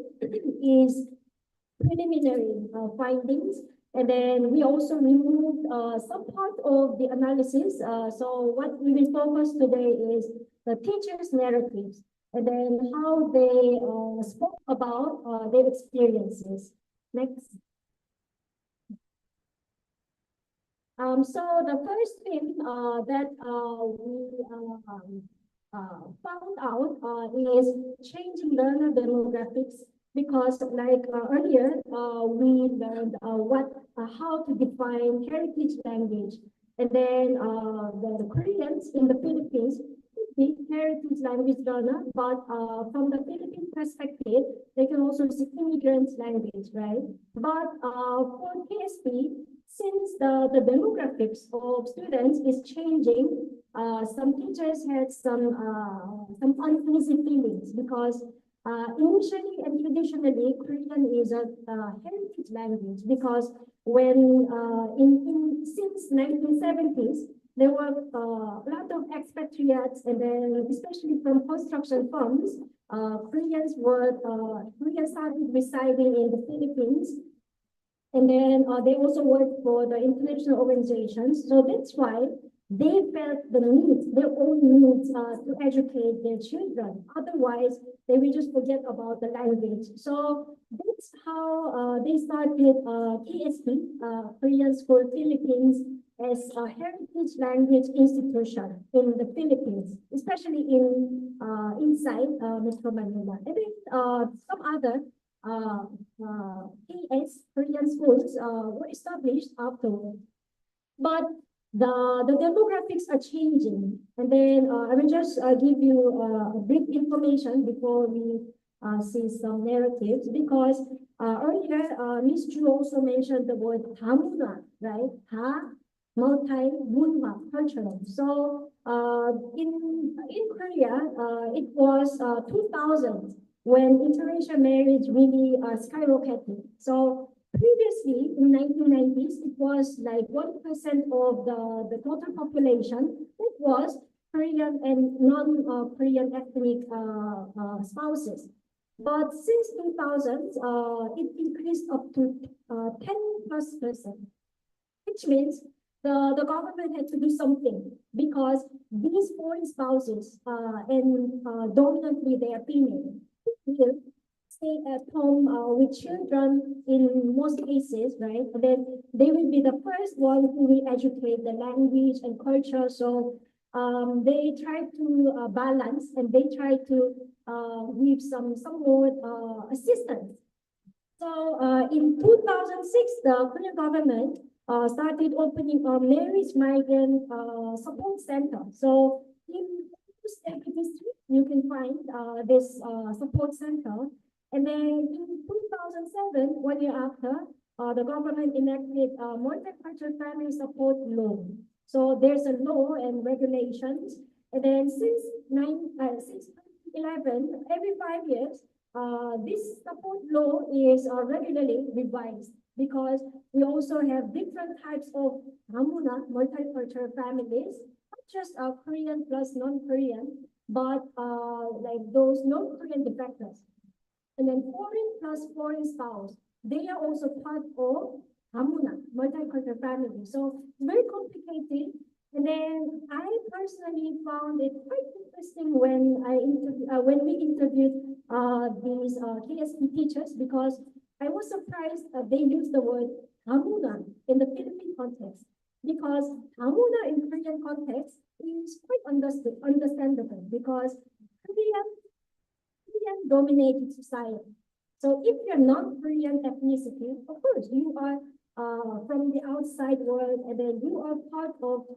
is preliminary findings. And then we also removed some part of the analysis. So what we will focus today is the teachers' narratives, and then how they spoke about their experiences. Next. So the first thing that we found out is changing learner demographics, because like earlier we learned how to define heritage language, and then the Koreans in the Philippines speak heritage language learner, but from the Philippine perspective, they can also speak immigrants language, right? But for KSP, since the demographics of students is changing, some teachers had some uneasy feelings, because initially and traditionally, Korean is a heritage language, because when since 1970s, there were a lot of expatriates, and then especially from construction firms, Koreans started residing in the Philippines, and then they also worked for the international organizations. So that's why they felt their own needs to educate their children. Otherwise, they will just forget about the language. So that's how they started KSP, Korean School Philippines. as a heritage language institution in the Philippines, especially inside Metro Manila. And then some other KS Korean schools were established afterward. But the demographics are changing. And then I will just give you a brief information before we see some narratives, because earlier Ms. Chu also mentioned the word 다문화, right? Multi-문화, cultural. So in Korea, it was 2000 when interracial marriage really skyrocketed. So previously, in 1990s, it was like 1% of the total population that was Korean and non-Korean ethnic spouses. But since 2000, it increased up to 10+%, which means the government had to do something, because these foreign spouses and dominantly they are female, will stay at home with children in most cases, right? And then they will be the first one who will educate the language and culture. So they try to balance, and they try to give some more assistance. So in 2006, the Korean government started opening a marriage migrant support center. So in every district, you can find this support center. And then in 2007, 1 year after, the government enacted a multicultural family support law. So there's a law and regulations. And then since 2011, every 5 years, this support law is regularly revised, because we also have different types of 다문화, multicultural families, not just Korean plus non-Korean, but like those non-Korean defectors. And then foreign plus foreign spouse, they are also part of 다문화, multicultural family. So it's very complicated. And then I personally found it quite interesting when we interviewed these KSP teachers, because I was surprised they used the word 다문화 in the Philippine context, because 다문화 in Korean context is quite understandable, because Korean dominated society. So if you're not Korean ethnicity, of course you are from the outside world, and then you are part of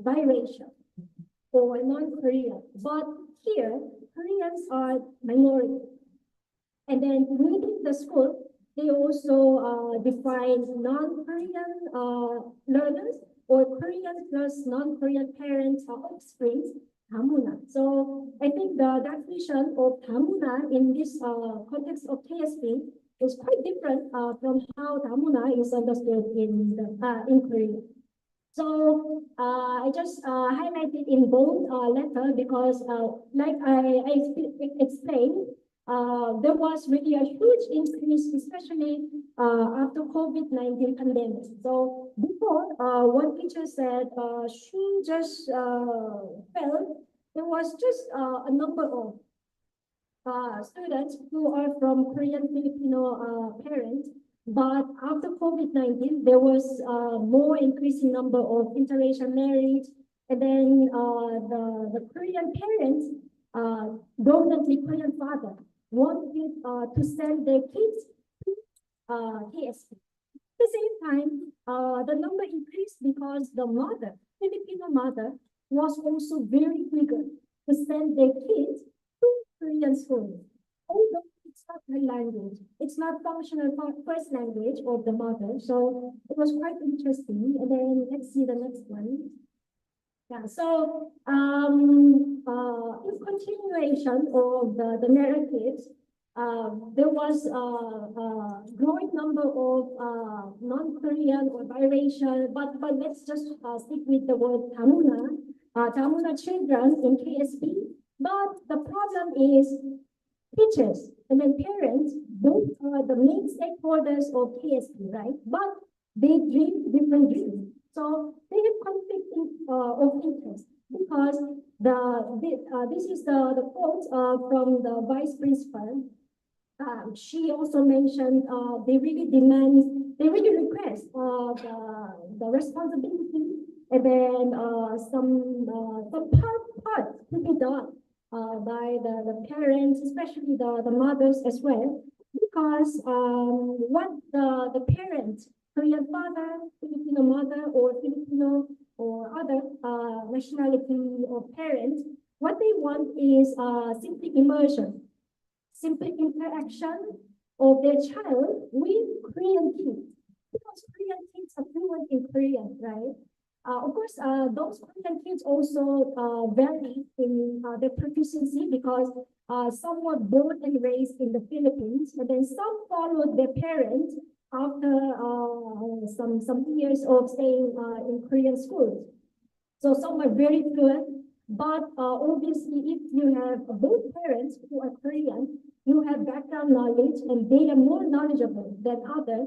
biracial or non-Korean. But here, Koreans are minority. And then within the school, they also define non-Korean learners or Korean plus non-Korean parents or offsprings, 다문화. So I think the definition of 다문화 in this context of KSP is quite different from how 다문화 is understood in Korea. So I just highlighted in bold letter, because like I explained, there was really a huge increase, especially after COVID-19 pandemic. So before, one teacher said she just felt there was just a number of students who are from Korean Filipino parents. But after COVID-19, there was more increasing number of interracial marriage, and then the Korean parents, dominantly Korean father, wanted to send their kids to KSP. At the same time, the number increased because the mother, Filipino mother, was also very eager to send their kids to Korean school. Although it's not her language, it's not functional first language of the mother. So it was quite interesting. And then let's see the next one. Yeah, so in continuation of the narratives, there was a growing number of non-Korean or biracial, but let's just stick with the word 다문화 children in KSP. But the problem is teachers and then parents, both are the main stakeholders of KSP, right? But they dream different dreams. So they have conflict of interest, because this is the quote from the vice principal. She also mentioned they really demand they really request the responsibility and then some part to be done by the parents, especially the mothers as well, because what the parent, Korean father, Filipino mother, or Filipino or other nationality or parent, what they want is simply immersion, simple interaction of their child with Korean kids, because Korean kids are fluent in Korean, right? Of course, those Korean kids also vary in their proficiency because some were born and raised in the Philippines, and then some followed their parents after some years of staying in Korean schools. So some are very fluent, but obviously if you have both parents who are Korean, you have background knowledge and they are more knowledgeable than other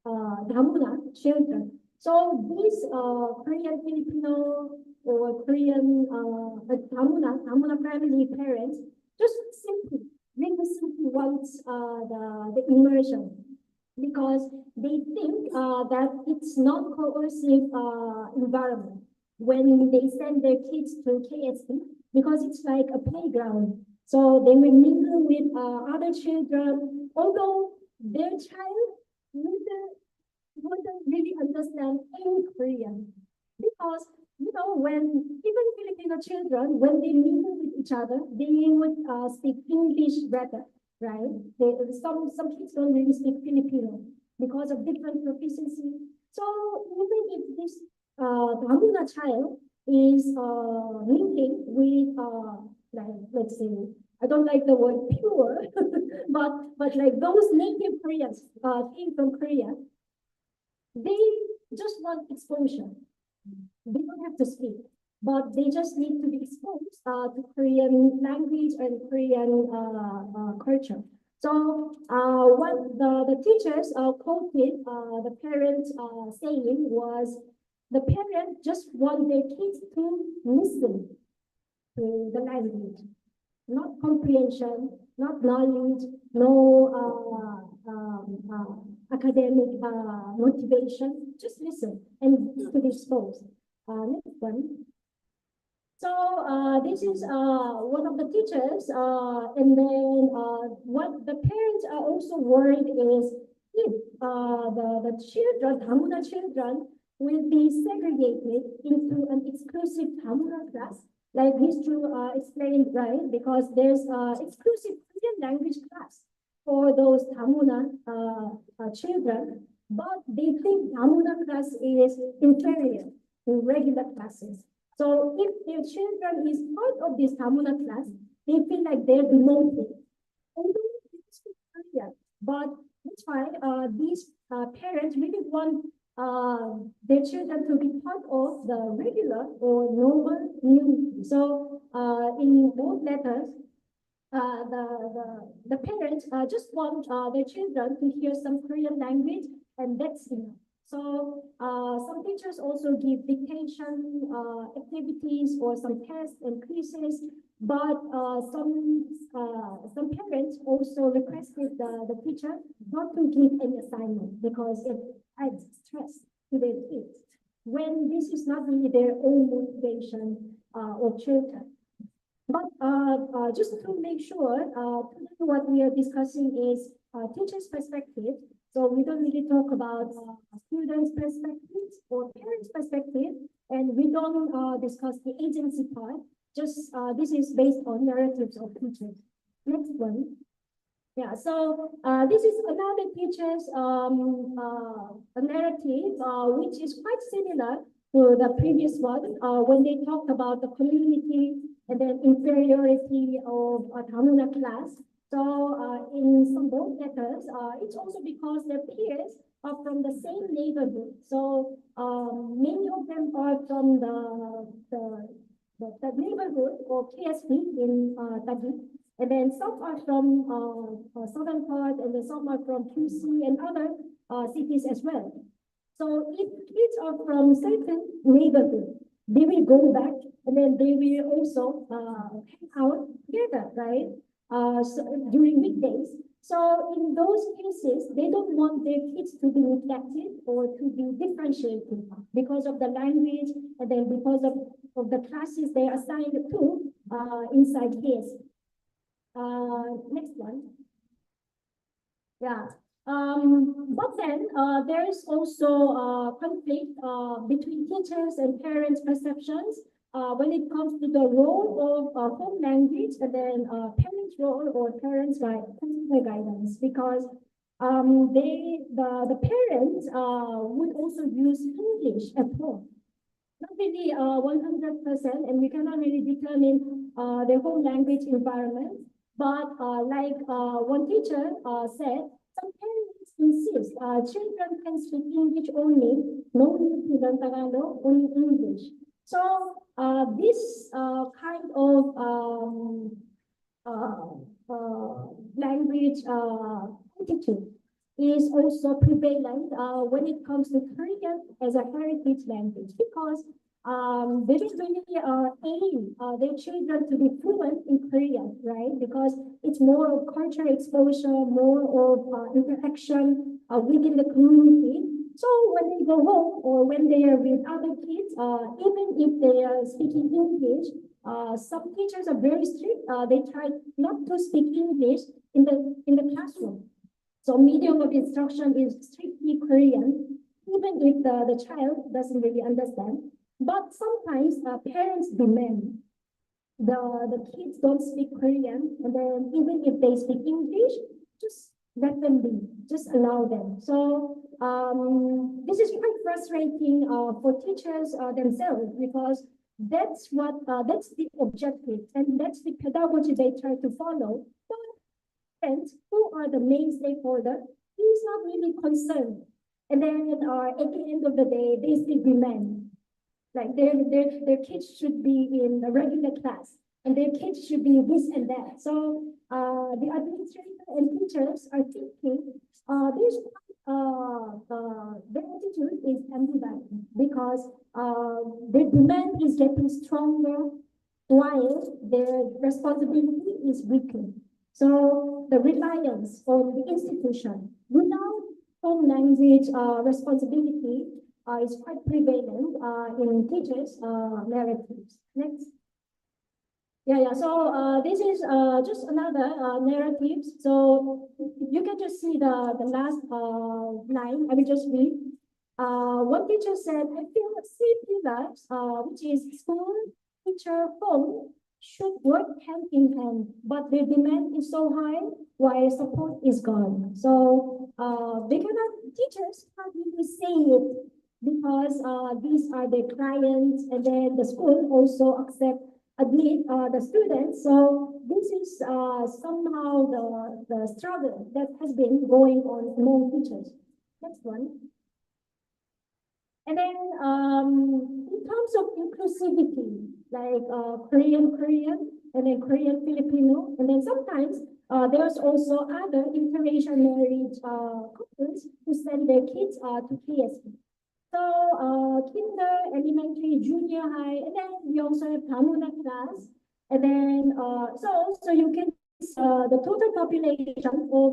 Damuna children. So these Korean Filipino or Korean Damuna family parents just really simply wants the immersion, because they think that it's not coercive environment when they send their kids to KSP, because it's like a playground. So they will mingle with other children, although their child wouldn't really understand any Korean, because when even Filipino children, when they mingle with each other, they would speak English better, right? Some kids don't really speak Filipino because of different proficiency. So even if this Damuna child is mingling with like, let's say, I don't like the word pure, but like those native Koreans came from Korea, they just want exposure. They don't have to speak, but they just need to be exposed to Korean language and Korean culture. So what the teachers quoted the parents saying was, the parent just want their kids to listen to the language, not comprehension, not knowledge, no academic motivation, just listen and to be exposed. Next one. So this is one of the teachers, and then what the parents are also worried is if the children, Damuna children, will be segregated into an exclusive Damuna class, like Ms. Chu explained, right? Because there's exclusive Korean language class for those Damuna children, but they think Damuna class is inferior to regular classes. So if their children is part of this Damuna class, they feel like they're demoted. Although they speak Korean, but that's why these parents really want their children to be part of the regular or normal community. So in both letters, the parents just want their children to hear some Korean language, and that's enough. So some teachers also give dictation activities or some tests and quizzes, but some parents also requested the teacher not to give any assignment because it adds stress to their kids when this is not really their own motivation of children. But just to make sure, what we are discussing is teachers' perspective. So we don't really talk about students' perspectives or parents' perspective, and we don't discuss the agency part. Just this is based on narratives of teachers. Next one. Yeah, so this is another teacher's a narrative, which is quite similar to the previous one, when they talked about the community and then inferiority of a Damuna class. So in some both letters, it's also because their peers are from the same neighborhood. So many of them are from the neighborhood of KSP in Taguig. And then some are from southern part, and then some are from QC and other cities as well. So if kids are from certain neighborhood, they will go back, and then they will also hang out together, right? So during weekdays. So in those cases, they don't want their kids to be neglected or to be differentiated because of the language and then because of the classes they are assigned to inside KSP. Next one. Yeah. But then there is also conflict between teachers and parents' perceptions when it comes to the role of home language and then parents' role or parents' guidance, because the parents would also use English at home. Not really 100%, and we cannot really determine their home language environment. But like one teacher said, some parents insist children can speak English only, no need to learn Tagalog, only English. So this kind of language attitude is also prevalent when it comes to Korean as a heritage language, because they don't really aim their children to be fluent in Korean, right? Because it's more of cultural exposure, more of interaction within the community. So when they go home or when they are with other kids, even if they are speaking English, some teachers are very strict. They try not to speak English in the classroom. So medium of instruction is strictly Korean, even if the child doesn't really understand. But sometimes parents demand the kids don't speak Korean, and then even if they speak English, just let them be, just allow them. So this is quite frustrating for teachers themselves, because that's the objective and that's the pedagogy they try to follow. But parents, who are the main stakeholder, he's not really concerned. And then at the end of the day, they still demand. Like their kids should be in a regular class, and their kids should be this and that. So the administrator and teachers are thinking their attitude is ambivalent, because their demand is getting stronger while their responsibility is weakening. So the reliance on the institution without home language responsibility is quite prevalent in teachers' narratives. Next. Yeah. So this is just another narrative. So you can just see the last line. I will just read. One teacher said, "I feel safety labs, which is school, teacher, home, should work hand in hand, but their demand is so high while support is gone." So teachers can't really say it, because these are their clients, and then the school also admit the students. So this is somehow the struggle that has been going on among teachers. Next one. And then in terms of inclusivity, like Korean, and then Korean Filipino, and then sometimes there's also other interracial marriage couples who send their kids to KSP. So kinder, elementary, junior high, and then we also have Palma class. And then so you can the total population of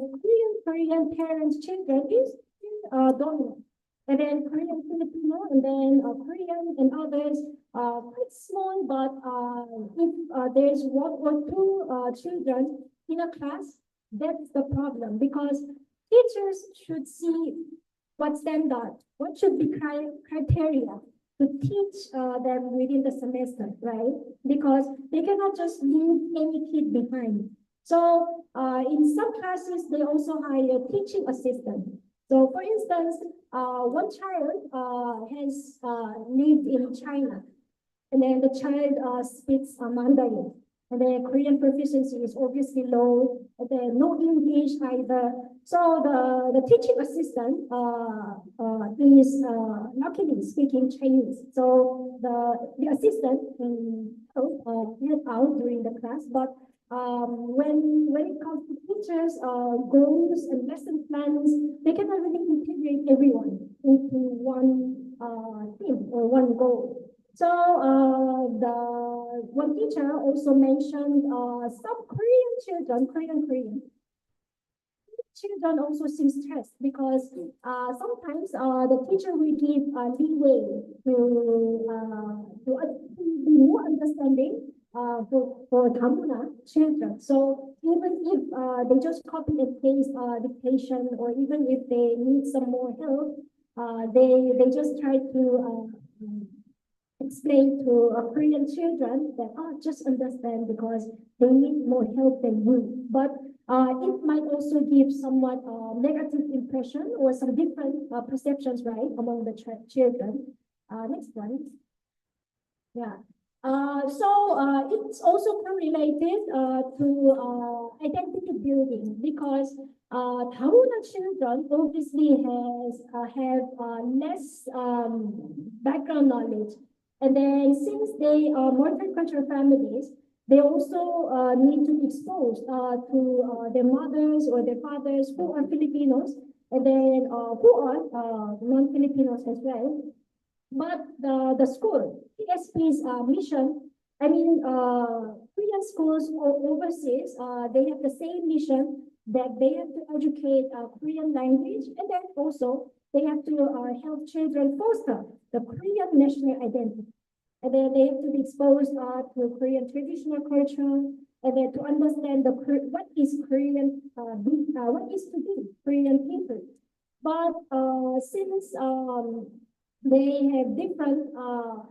Korean parents' children is dominant. And then Korean Filipino, and then Korean and others quite small, but if there's one or two children in a class, that's the problem, because teachers should see what standard, what should be criteria to teach them within the semester, right? Because they cannot just leave any kid behind. So in some classes, they also hire teaching assistant. So for instance, one child has lived in China, and then the child speaks Mandarin. And then Korean proficiency is obviously low, and then no English either. So the teaching assistant is luckily speaking Chinese. So the assistant can help out during the class. But when it comes to teachers' goals and lesson plans, they cannot really integrate everyone into one theme or one goal. So the one teacher also mentioned some Korean children, Korean, children also seem stressed because sometimes the teacher will give leeway to be more understanding for Damuna children. So even if they just copy and paste dictation, or even if they need some more help, they just try to explain to Korean children that just understand because they need more help than you. But it might also give somewhat negative impression or some different perceptions, right, among the children. Next one. Yeah. It's also correlated to identity building because Damuna children obviously have less background knowledge. And then since they are multicultural families, they also need to be exposed to their mothers or their fathers who are Filipinos, and then who are non-Filipinos as well. But the school, PSP's mission, Korean schools overseas, they have the same mission that they have to educate Korean language, and then also they have to help children foster the Korean national identity. And then they have to be exposed to Korean traditional culture, and then to understand what is Korean, what is to be Korean people. But since they have different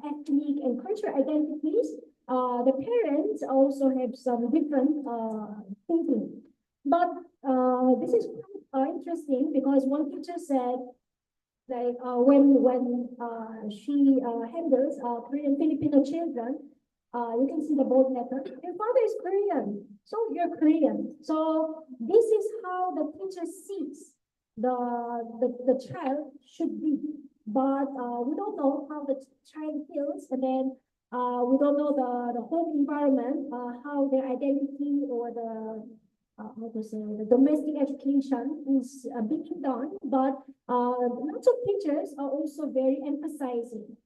ethnic and cultural identities, the parents also have some different thinking. But this is quite interesting because one teacher said, like when she handles Korean Filipino children, you can see the bold letter. Your father is Korean, so you're Korean. So this is how the teacher sees the child should be. But we don't know how the child feels, and then we don't know the home environment, how their identity or the domestic education is being done. But lots of teachers are also very emphasizing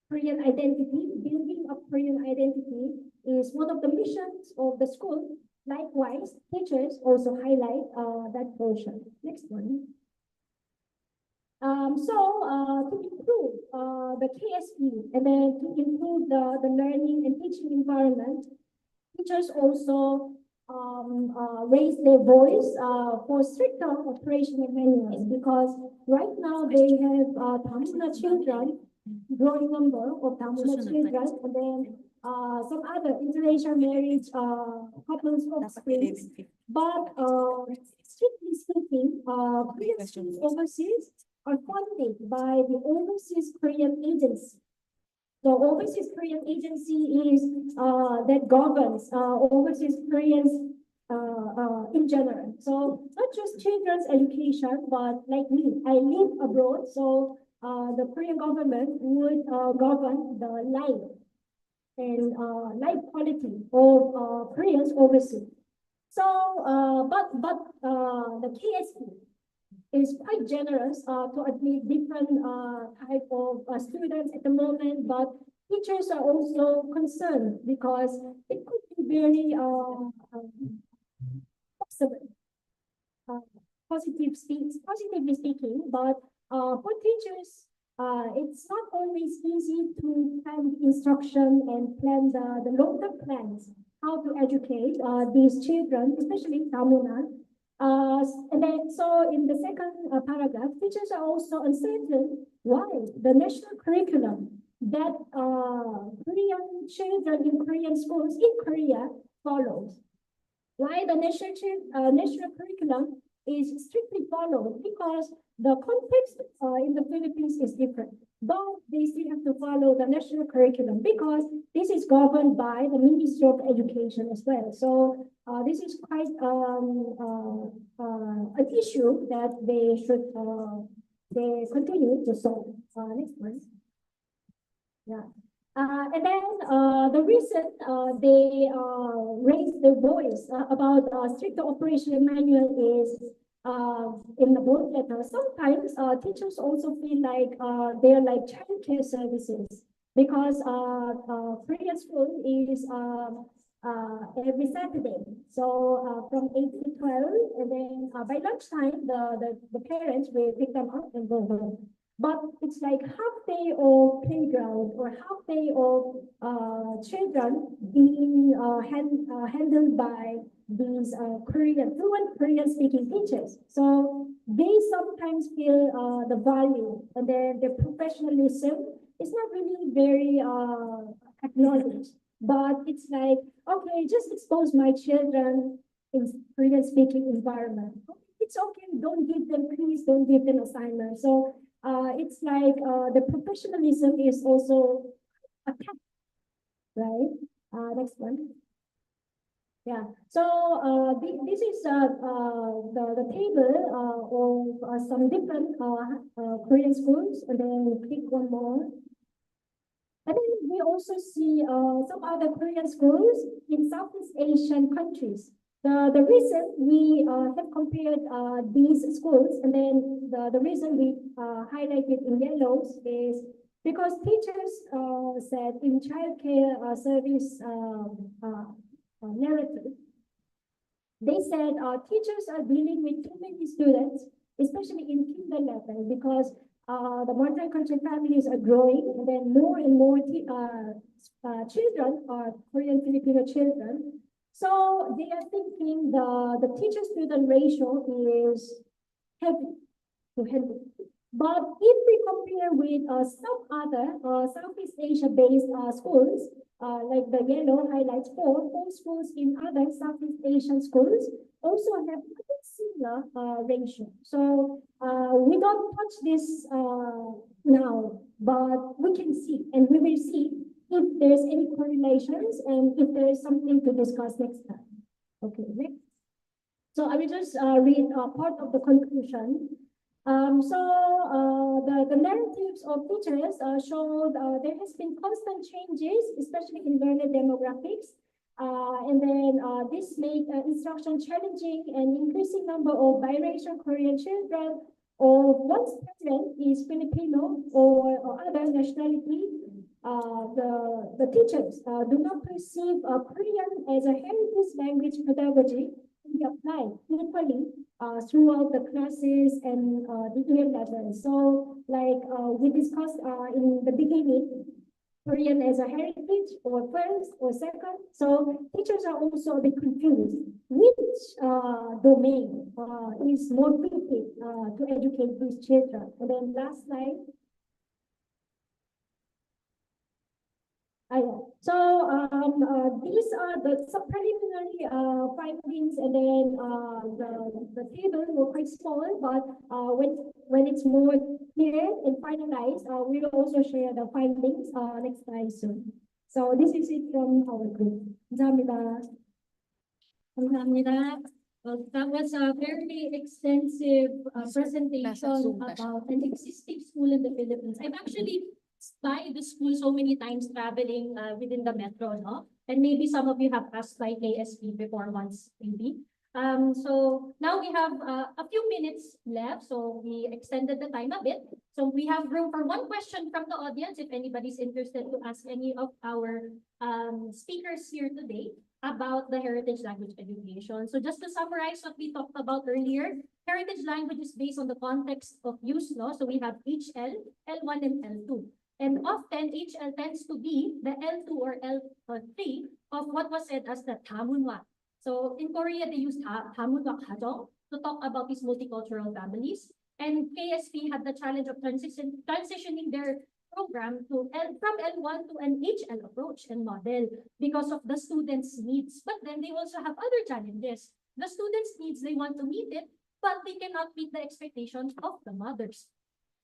Korean identity. Building up Korean identity is one of the missions of the school. Likewise, teachers also highlight that portion. Next one. To improve the KSP and then to improve the learning and teaching environment, teachers also raise their voice for stricter operational manuals, because right now they have Damuna children, growing number of Damuna children, and then some other interracial marriage couples of springs. But strictly speaking, Korean schools overseas are funded by the Overseas Korean Agency. The Overseas Korean Agency is that governs overseas Koreans in general. So not just children's education, but like me, I live abroad. So the Korean government would govern the life and life quality of Koreans overseas. So, but the KSP is quite generous to admit different type of students at the moment, but teachers are also concerned because it could be very possible, positively speaking. But for teachers, it's not always easy to plan instruction and plan the long-term plans, how to educate these children, especially Damuna. And then, so in the second paragraph, teachers are also uncertain why the national curriculum that Korean children in Korean schools in Korea follows. Why the national curriculum is strictly followed? Because the context in the Philippines is different. But they still have to follow the national curriculum because this is governed by the Ministry of Education as well. So this is quite an issue that they should they continue to solve. Next one. Yeah. And then the reason they raised their voice about stricter operational manual is in the bold letter. Sometimes teachers also feel like they're like childcare services because Korean school is every Saturday. So from 8 to 12, and then by lunchtime, the parents will pick them up and go home. But it's like half day of playground or half day of children being handled by these fluent Korean speaking teachers. So they sometimes feel the value, and then the professionalism is not really very acknowledged. But it's like, okay, just expose my children in Korean speaking environment. It's okay, don't give them quiz, don't give them assignments. So it's like the professionalism is also attacked, right? Next one. Yeah, so this is the table of some different Korean schools, and then click one more. And then we also see some other Korean schools in Southeast Asian countries. The reason we have compared these schools, and then the reason we highlighted in yellows is because teachers said in childcare service narrative, they said teachers are dealing with too many students, especially in kinder level, because the multicultural families are growing, and then more and more children are Korean Filipino children. So they are thinking the teacher-student ratio is heavy to handle. But if we compare with some other Southeast Asia-based schools, like the yellow highlights four schools in other Southeast Asian schools also have a similar ratio. So we don't touch this now, but we can see, and we will see if there's any correlations and if there is something to discuss next time. Okay, next. So I will just read part of the conclusion. The narratives of teachers showed there has been constant changes, especially in learner demographics. And then this made instruction challenging, and increasing number of biracial Korean children or one's parent is Filipino or other nationality. The teachers do not perceive Korean as a heritage language pedagogy to be applied equally throughout the classes and the year levels. So, like we discussed in the beginning, Korean as a heritage or first or second. So teachers are also a bit confused. Which domain is more fitting to educate these children? And then last slide. Yeah. So these are some preliminary findings, and then the table were quite small, but when it's more clear and finalized, we will also share the findings next time soon. So this is it from our group. 감사합니다. Kamsahamnida. Well, that was a very extensive presentation about an existing school in the Philippines. I've actually by the school so many times traveling within the metro, no? And maybe some of you have passed by KSP before once, maybe. So now we have a few minutes left, so we extended the time a bit. So we have room for one question from the audience, if anybody's interested to ask any of our speakers here today about the heritage language education. So just to summarize what we talked about earlier, heritage language is based on the context of use, no? So we have HL, L1, and L2. And often HL tends to be the L2 or L3 of what was said as the Tamunwa. So in Korea, they used Tamunwa Kajong to talk about these multicultural families. And KSP had the challenge of transitioning their program to from L1 to an HL approach and model because of the students' needs. But then they also have other challenges. The students' needs, they want to meet it, but they cannot meet the expectations of the mothers.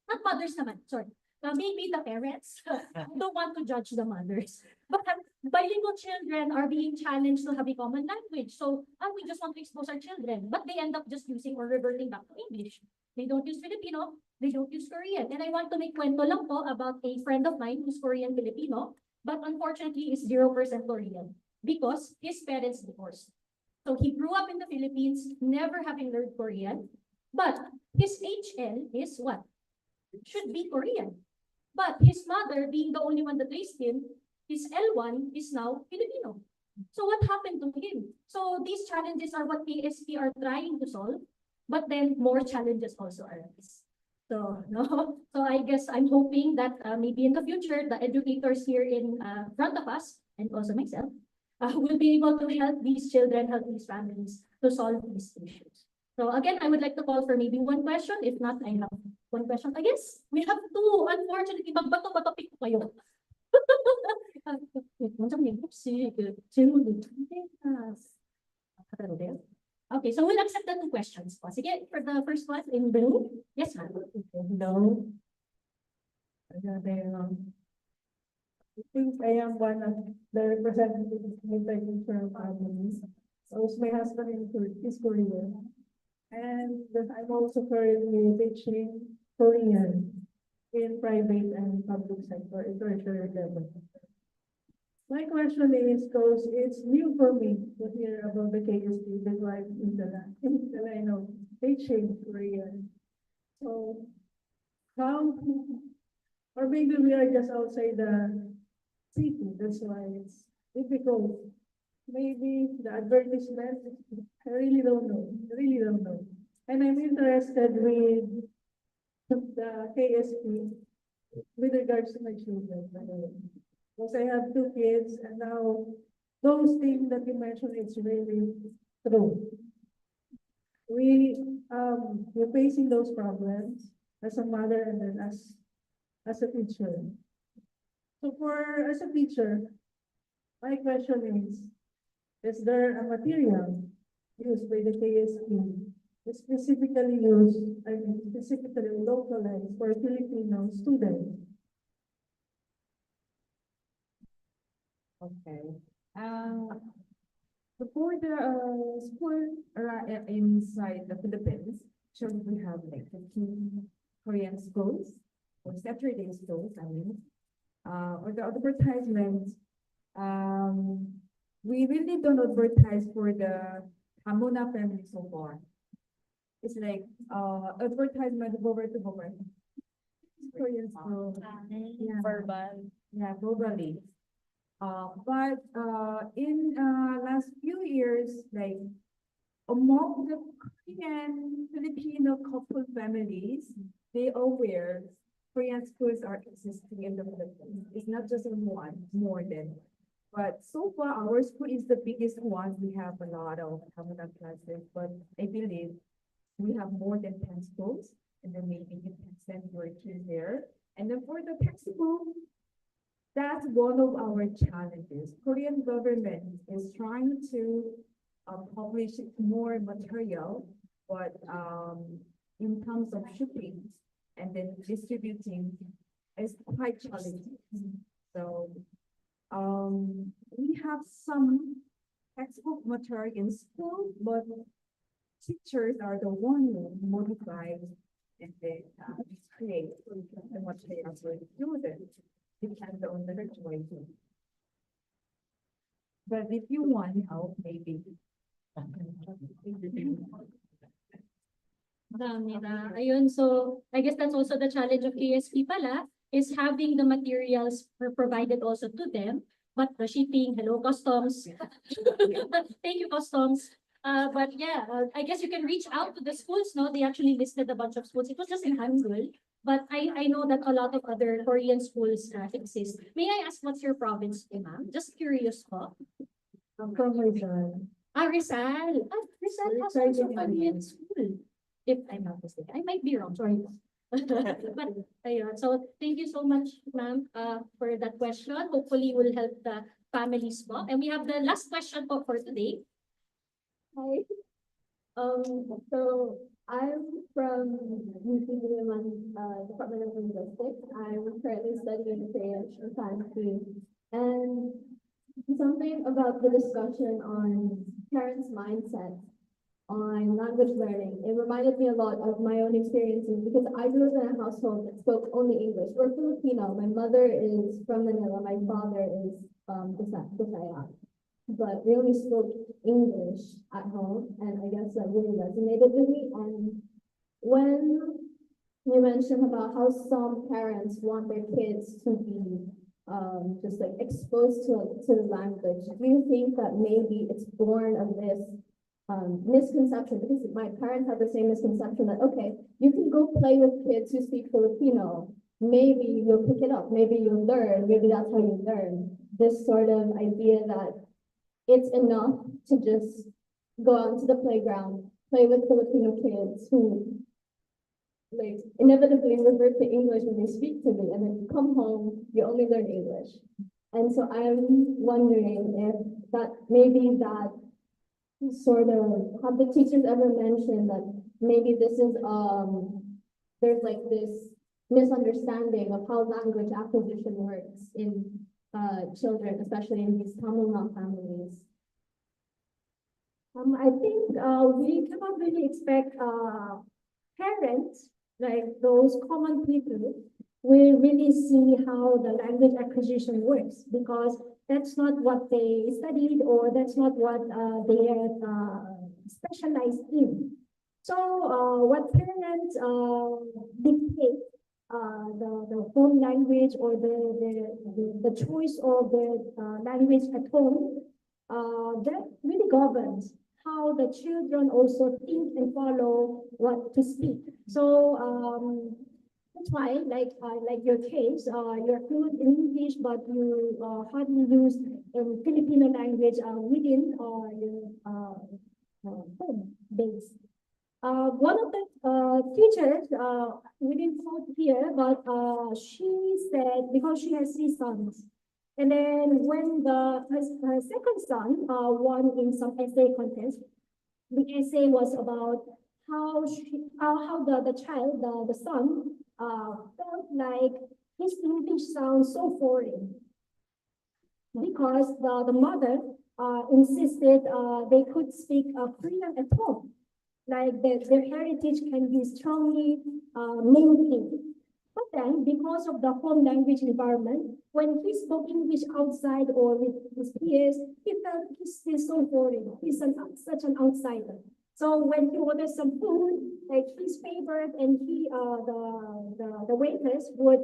Not mothers naman, sorry. Maybe the parents don't want to judge the mothers. But bilingual children are being challenged to have a common language. So we just want to expose our children. But they end up just using or reverting back to English. They don't use Filipino. They don't use Korean. And I want to make kwento lang po about a friend of mine who's Korean Filipino. But unfortunately is 0% Korean because his parents divorced. So he grew up in the Philippines, never having learned Korean. But his HL is what? Should be Korean. But his mother, being the only one that raised him, his L1 is now Filipino. So what happened to him? So these challenges are what PSP are trying to solve, but then more challenges also arise. So, no, so I guess I'm hoping that maybe in the future, the educators here in front of us, and also myself, will be able to help these children, help these families to solve these issues. So again, I would like to call for maybe one question. If not, I have one question. I guess we have two. Unfortunately, magbato-bato pick ko kayo. Okay, so we'll accept the two questions. Sige, for the first one in blue. Yes, ma'am. No. I think I am one of the representatives in from families. So my husband is Korean. And I'm also currently teaching Korean in private and public sector in tertiary level. My question is, because it's new for me to hear about the KSP, that's why I'm in the line of teaching Korean. So how, or maybe we are just outside the city, that's why it's difficult. Maybe the advertisement, I really don't know. And I'm interested with the KSP with regards to my children, by the way. Because I have two kids and now those things that you mentioned, it's really true. We're facing those problems as a mother and then as a teacher. So as a teacher, my question is there a material used by the KSP specifically localized for Filipino students? Okay. So for the school inside the Philippines, actually we have like 15 Korean schools or Saturday schools, I mean. Or the advertisements, we really don't advertise for the Hamuna family so far. It's like advertisement over to over. Korean school. Yeah. Verbal. Yeah, globally. But in last few years, like among the Korean Filipino couple families, they are aware Korean schools are existing in the Philippines. It's not just one, more than. But so far, our school is the biggest one. We have a lot of Hamuna classes, but I believe we have more than 10 schools, and then maybe you can send your kids there. And then for the textbook, that's one of our challenges. Korean government is trying to publish more material, but in terms of shipping and then distributing is quite challenging. So we have some textbook material in school, but teachers are the one who modify and then create the material for the students. Depends on their choices. But if you want help, maybe. Dami na. Ayun, so I guess that's also the challenge of KSP pala, is having the materials provided also to them, but the shipping, hello customs. Thank you customs. But yeah, I guess you can reach out to the schools, no? They actually listed a bunch of schools. It was just in Hangul, but I know that a lot of other Korean schools exist. May I ask what's your province, ma'am? Just curious po. I'm from Rizal. Rizal. Rizal has also a Korean school. If I'm not mistaken. I might be wrong, sorry. But ayun, so thank you so much, ma'am, for that question. Hopefully will help the families po. And we have the last question po for today. Hi. So I'm from Diliman, Department of Linguistics. I'm currently studying French and fancy. And something about the discussion on parents' mindset on language learning, it reminded me a lot of my own experiences because I grew up in a household that spoke only English. We're Filipino. My mother is from Manila. My father is from Bisaya. But we only spoke English at home, and I guess that really resonated with me. And when you mentioned about how some parents want their kids to be just like exposed to the language, do you think that maybe it's born of this misconception? Because my parents had the same misconception that, okay, you can go play with kids who speak Filipino. Maybe you'll pick it up, maybe you'll learn, maybe that's how you learn. This sort of idea that it's enough to just go out to the playground, play with Filipino kids who like inevitably revert to English when they speak to me, and then you come home, you only learn English. And so I'm wondering if that maybe that sort of, have the teachers ever mentioned that maybe this is there's like this misunderstanding of how language acquisition works in children, especially in these Tamil families. I think we cannot really expect parents, like those common people, will really see how the language acquisition works, because that's not what they studied, or that's not what they are specialized in. So what parents dictate the home language, or the choice of the language at home, that really governs how the children also think and follow what to speak. So that's why, like your case, you're fluent in English, but you hardly use in Filipino language within your home base. One of the teachers, we didn't quote here, but she said, because she has 3 sons, and then when her second son won in some essay contest, the essay was about how the child, the son, felt like his English sounds so foreign, because the mother insisted they could speak Korean at home, like their heritage can be strongly maintained. But then, because of the home language environment, when he spoke English outside or with his peers, he felt he's so foreign. He's such an outsider. So when he orders some food, like his favorite, and the waiters would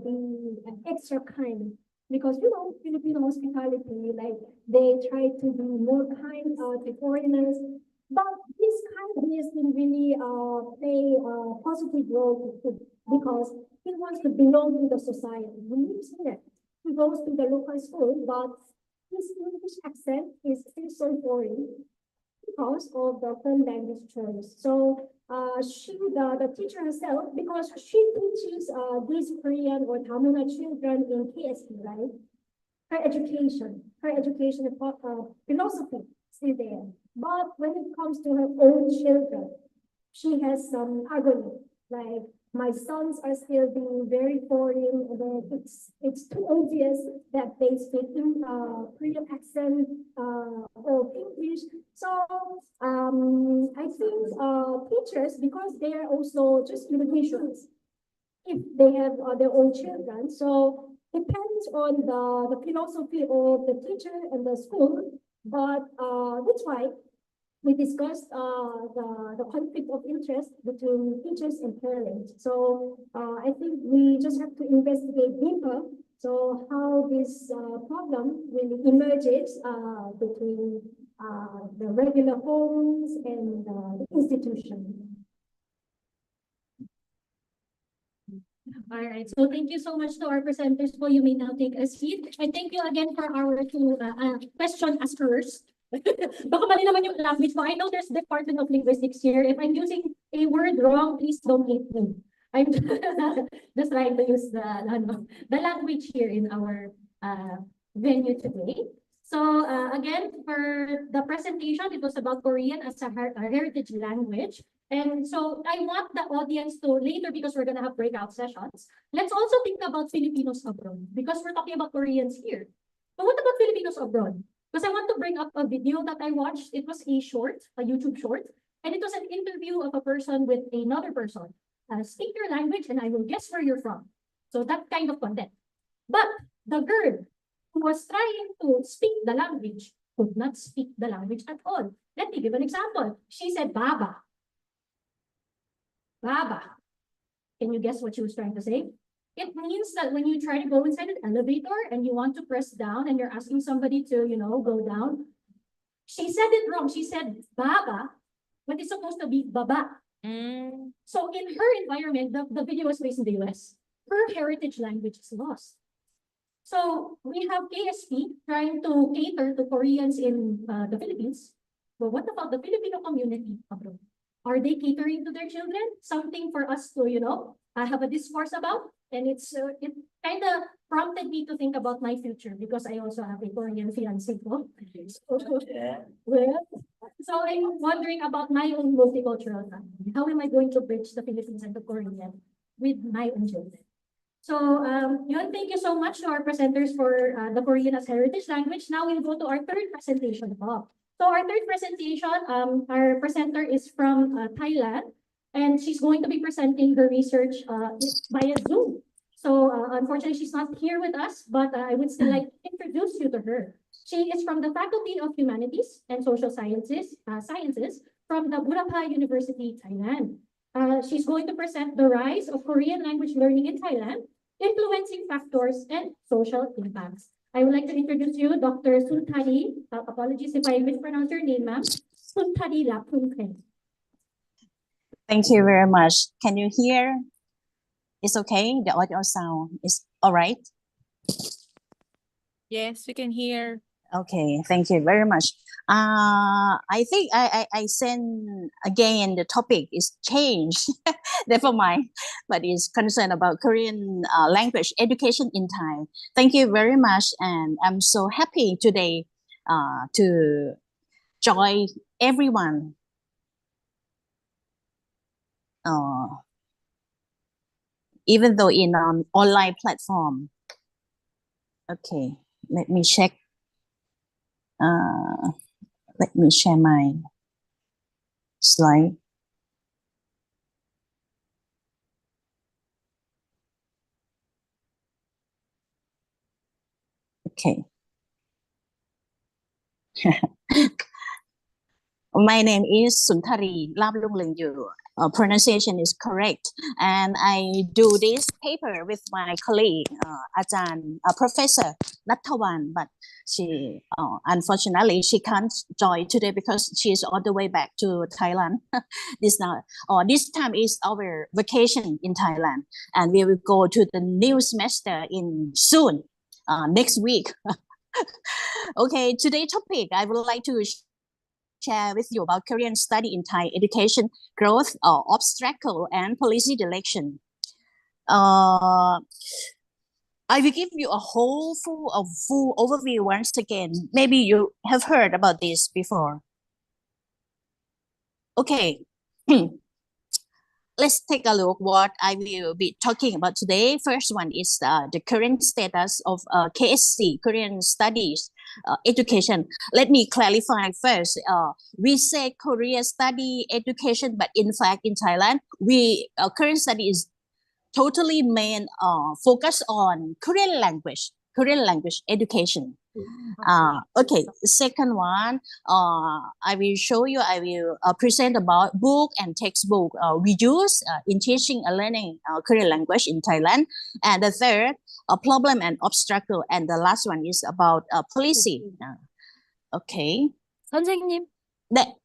be extra kind, because Filipino hospitality, like they try to be more kind to foreigners. But this kindness can really play a positive role because he wants to belong to the society. He lives here. He goes to the local school, but his English accent is still so foreign because of the home language choice. So the teacher herself, because she teaches these Korean or Tamil children in KSP, right? Her education philosophy is still there. But when it comes to her own children, she has some agony, like, my sons are still being very foreign, and then it's too obvious that they speak in Korean accent or English. So I think teachers, because they are also just individuals, if they have their own children, so depends on the philosophy of the teacher and the school. But that's why we discussed the conflict of interest between teachers and parents. So I think we just have to investigate deeper. So how this problem really emerges between the regular homes and the institution. All right, so thank you so much to our presenters po. You may now take a seat. And thank you again for our 2 question askers. Baka mali naman yung language mo. I know there's Department of Linguistics here. If I'm using a word wrong, please don't hate me. I'm just trying to use the language here in our venue today. So again, for the presentation, it was about Korean as a heritage language. And so I want the audience to later, because we're gonna have breakout sessions, let's also think about Filipinos abroad, because we're talking about Koreans here. But what about Filipinos abroad? Because I want to bring up a video that I watched. It was a YouTube short, and it was an interview of a person with another person. Speak your language and I will guess where you're from. So that kind of content. But the girl who was trying to speak the language could not speak the language at all. Let me give an example. She said, Baba. Baba. Can you guess what she was trying to say? It means that when you try to go inside an elevator and you want to press down and you're asking somebody to, go down, she said it wrong. She said baba, but it's supposed to be baba. So in her environment, the video was based in the US. Her heritage language is lost. So we have KSP trying to cater to Koreans in the Philippines. But what about the Filipino community abroad? Are they catering to their children? Something for us to, have a discourse about? And it kind of prompted me to think about my future because I also have a Korean fiancé. So I'm wondering about my own multicultural family. How am I going to bridge the Philippines and the Korean with my own children? So, thank you so much to our presenters for the Korean as heritage language. Now we'll go to our third presentation. So our third presentation, our presenter is from Thailand, and she's going to be presenting her research via Zoom. So unfortunately, she's not here with us, but I would still like to introduce you to her. She is from the Faculty of Humanities and Social Sciences from the Burapha University, Thailand. She's going to present the rise of Korean language learning in Thailand, influencing factors and social impacts. I would like to introduce you, Dr. Suntari. Apologies if I mispronounce your name, ma'am. Suntari Lapungkren. Thank you very much. Can you hear? It's okay? The audio sound is all right? Yes, we can hear. Okay, thank you very much. I think I send again the topic is change. Never mind, but it's concerned about Korean language education in Thai. Thank you very much, and I'm so happy today to join everyone. Even though in an online platform. Okay, let me check. Let me share my slide. Okay. My name is Suntari Laplunglenyu. Pronunciation is correct. And I do this paper with my colleague, Professor Nathawan, but she, unfortunately, she can't join today because she is on the way back to Thailand. This time is our vacation in Thailand, and we will go to the new semester in soon, next week. Okay, today's topic, I would like to share with you about Korean study in Thai education, growth, obstacle, and policy direction. I will give you a full overview once again. Maybe you have heard about this before. Okay. Let's take a look what I will be talking about today. First one is the current status of KSC, Korean Studies Education. Let me clarify first. We say Korean Study Education, but in fact in Thailand, current study is totally main focus on Korean language education. Okay, second one, I will present about book and textbook we use in teaching and learning Korean language in Thailand. And the third, problem and obstacle. And the last one is about policy. Okay. 선생님, 네.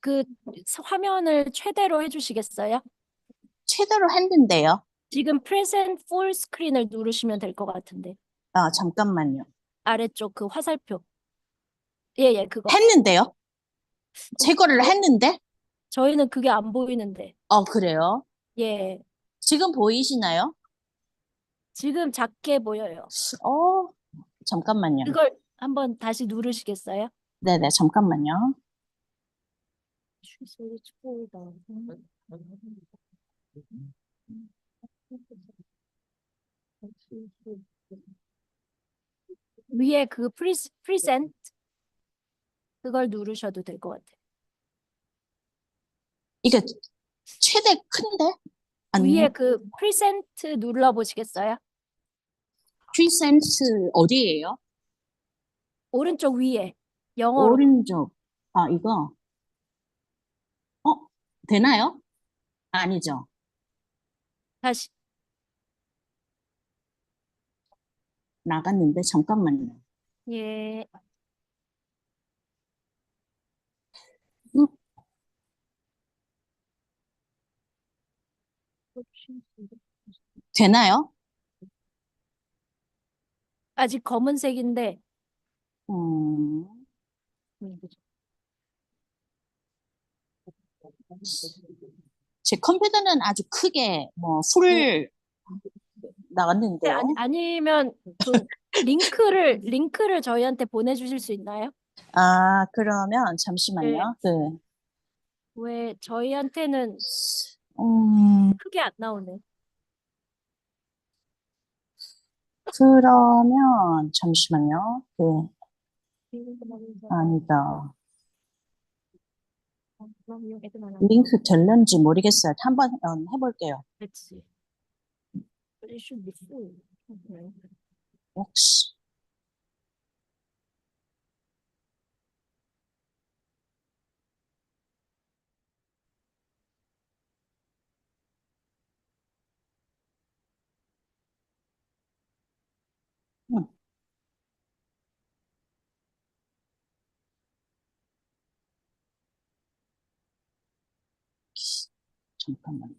그 화면을 최대로 해주시겠어요? 최대로 했는데요. 지금 present full screen을 누르시면 될 것 같은데. 잠깐만요. 아래쪽 그 화살표. 예, 그거. 했는데요? 제거를 했는데? 저희는 그게 안 보이는데. 그래요? 예. 지금 보이시나요? 지금 작게 보여요. 잠깐만요. 그걸 한번 다시 누르시겠어요? 네네, 잠깐만요. 위에 그 present 그걸 누르셔도 될 것 같아요. 이게 최대 큰데? 위에 그 present 눌러보시겠어요? present 어디예요? 오른쪽 위에 영어로. 오른쪽. 이거. 되나요? 아니죠. 다시. 나갔는데 잠깐만요. 예. 되나요? 아직 검은색인데. 제 컴퓨터는 아주 크게 뭐 풀 나갔는데요. 아니면 그 링크를 저희한테 보내주실 수 있나요? 아, 그러면 잠시만요. 네. 왜 저희한테는 크게 안 나오네. 그러면 잠시만요. 네. 아니다. 링크 될는지 모르겠어요. 한번 해볼게요. 그치. But it should be full. Okay. 혹시 잠깐만요.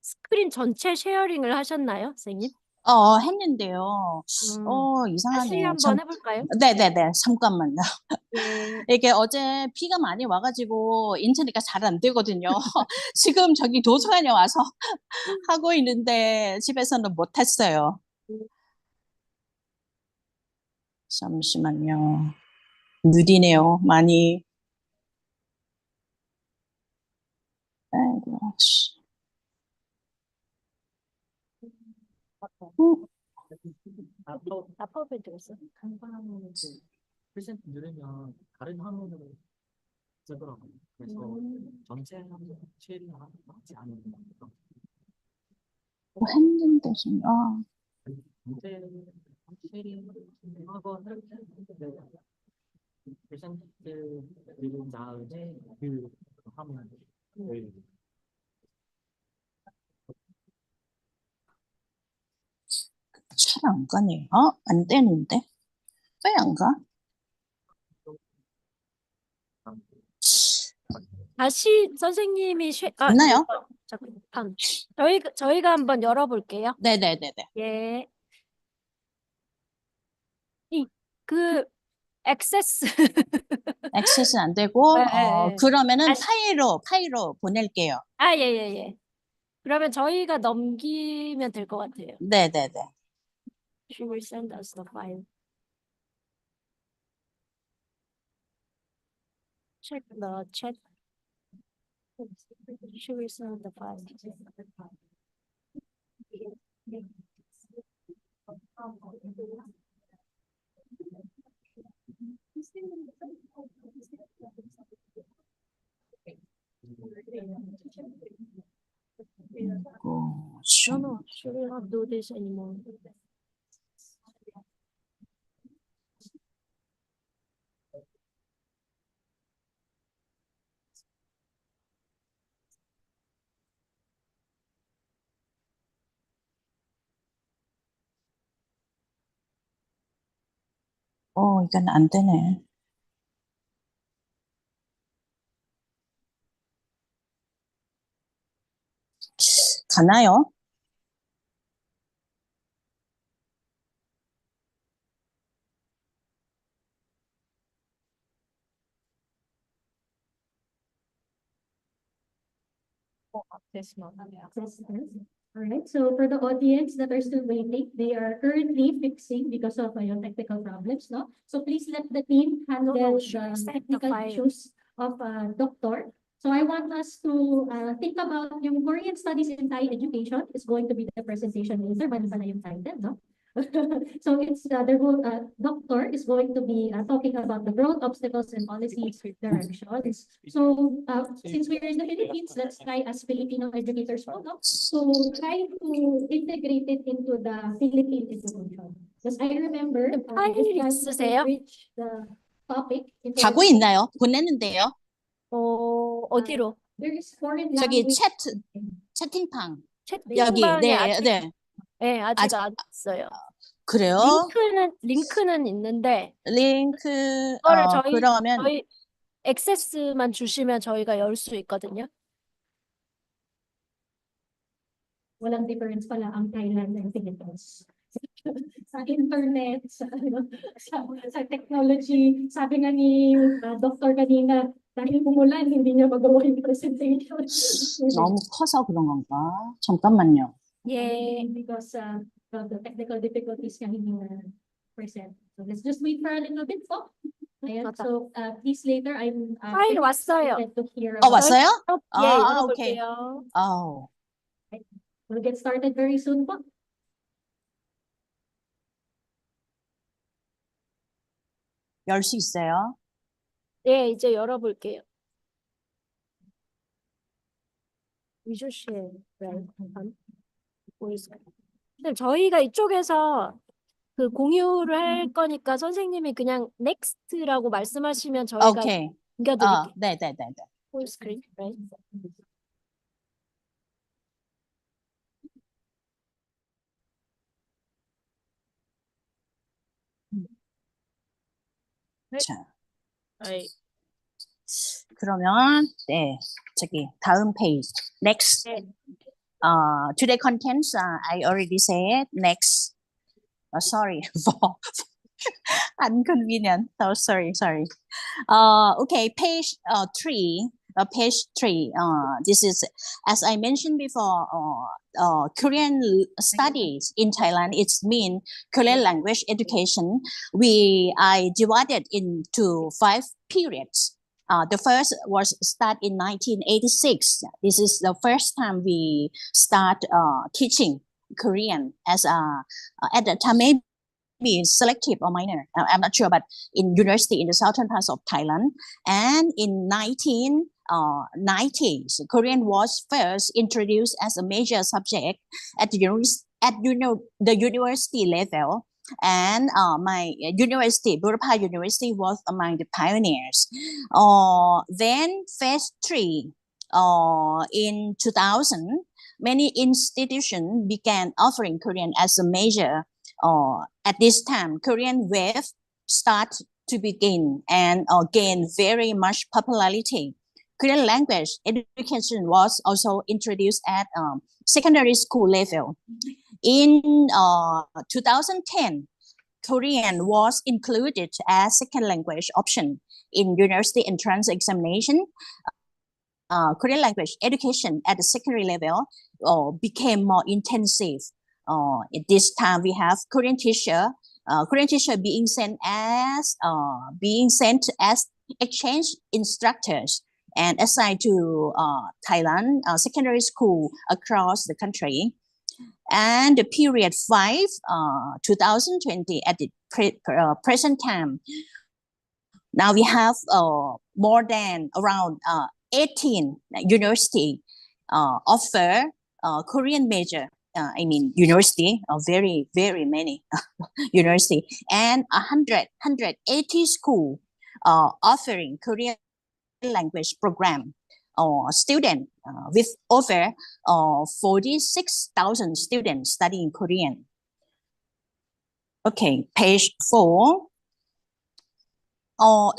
스크린 전체 쉐어링을 하셨나요, 선생님? 했는데요. 이상하네. 다시 한번 해볼까요? 네네네. 잠깐만요. 예. 이게 어제 비가 많이 와가지고 인터넷가 잘 안 되거든요. 지금 저기 도서관에 와서 하고 있는데 집에서는 못했어요. 잠시만요. 느리네요, 많이. 아이고, 씨. 파워포인트가 있어. 간단하면 프레젠트 누르면 다른 화면으로 뜨더라고요. 그래서 전체 화면 쉐어링하지 않은 거. 했는데 좀, 전체 쉐어링 하고 프레젠트 누른 다음에 그 화면을 잘 안 가네. 안 되는데? 왜 안 가? 다시 선생님이 있나요? 잠깐. 저희가 한번 열어볼게요. 네네네네. 예. 액세스. 액세스 안 되고, 네. 그러면은 파일로 보낼게요. 예. 그러면 저희가 넘기면 될 것 같아요. 네네네. She will send us the file. Check the chat. She will send the file. No, she will not do this anymore. 이건 안 되네. 가나요? All right, so for the audience that are still waiting, they are currently fixing because of technical problems, no? So please let the team handle the technical issues of Doctor. So I want us to think about yung Korean Studies in Thai Education is going to be the presentation later, bali pa na yung title, no? So it's the doctor is going to be talking about the growth obstacles and policy directions. So since we're in the Philippines, let's try as Filipino educators model. So try to integrate it into the Philippine education. Because I remember 파일 as 있으세요? we reach the topic. 가고 있나요? 보냈는데요. 어디로? There is foreign 저기 language. 채팅방. 여기, 채팅방에 네, 아직, 네. 네, 아직 안 왔어요. 그래요? 링크는 있는데, 링크, 그거를 그러면, 저희 액세스만 주시면 저희가 열 수 있거든요. Walang difference pala ang Thailand and Philippines. Sa internet, sa technology, sabi nga ni Dr. kanina, dahil umulan, hindi niya magawa yung presentation. 너무 커서 그런 건가? 잠깐만요. Because of the technical difficulties niya hindi na present. So let's just wait for a little bit po. Ayan, so please later, I'm 파일 왔어요. to hear 왔어요? 예, 오케이. 열어볼게요. We'll get started very soon po. 열 수 있어요? 네, 이제 열어볼게요. Visual share, right? 보이세요? 선생님, 저희가 이쪽에서 그 공유를 할 거니까 선생님이 그냥 next라고 말씀하시면 저희가 오케이. 옮겨드릴게요. 네. Full screen, right? 자, Right. 그러면, 네, 저기, 다음 페이지. Next. Today contents, I already said. Next. Sorry for inconvenient. Oh, sorry. Okay, page 3. Page 3. This is, as I mentioned before, Korean studies in Thailand. It's mean Korean language education. I divided into 5 periods. The first was start in 1986. This is the first time we start teaching Korean as at the time maybe selective or minor. I'm not sure, but in university in the southern parts of Thailand. And in 1990s, Korean was first introduced as a major subject at the university level. And my university, Burapha University, was among the pioneers. Then phase 3, in 2000, many institutions began offering Korean as a major. At this time, Korean wave start to begin and gain very much popularity. Korean language education was also introduced at secondary school level. In 2010, Korean was included as second language option in university entrance examination. Korean language education at the secondary level became more intensive. At this time, we have Korean teacher being sent as exchange instructors and assigned to Thailand secondary school across the country. And the period 5, 2020 at the present time. Now we have more than around 18 university offer Korean major. University, very, very many university, and 180 school offering Korean language program. Student with over 46,000 students studying Korean. Okay, page 4.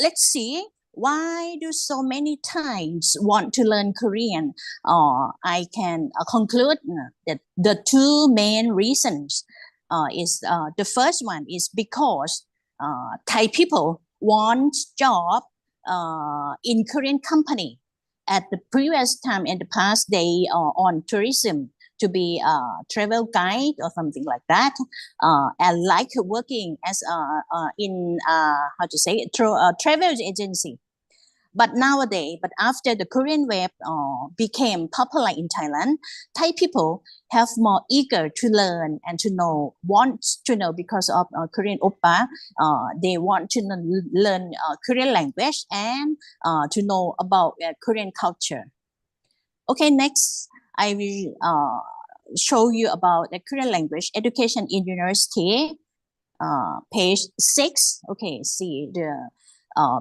Let's see. Why do so many Thais want to learn Korean? I can conclude that the 2 main reasons is the first one is because Thai people want job in Korean company. At the previous time in the past, they on tourism to be a travel guide or something like that, and like working as in travel agency. But nowadays, but after the Korean web became popular in Thailand, Thai people have more eager to learn and to know, want to know because of Korean oppa. They want to learn Korean language and to know about Korean culture. Okay, next I will show you about the Korean language education in university. Page 6. Okay, see the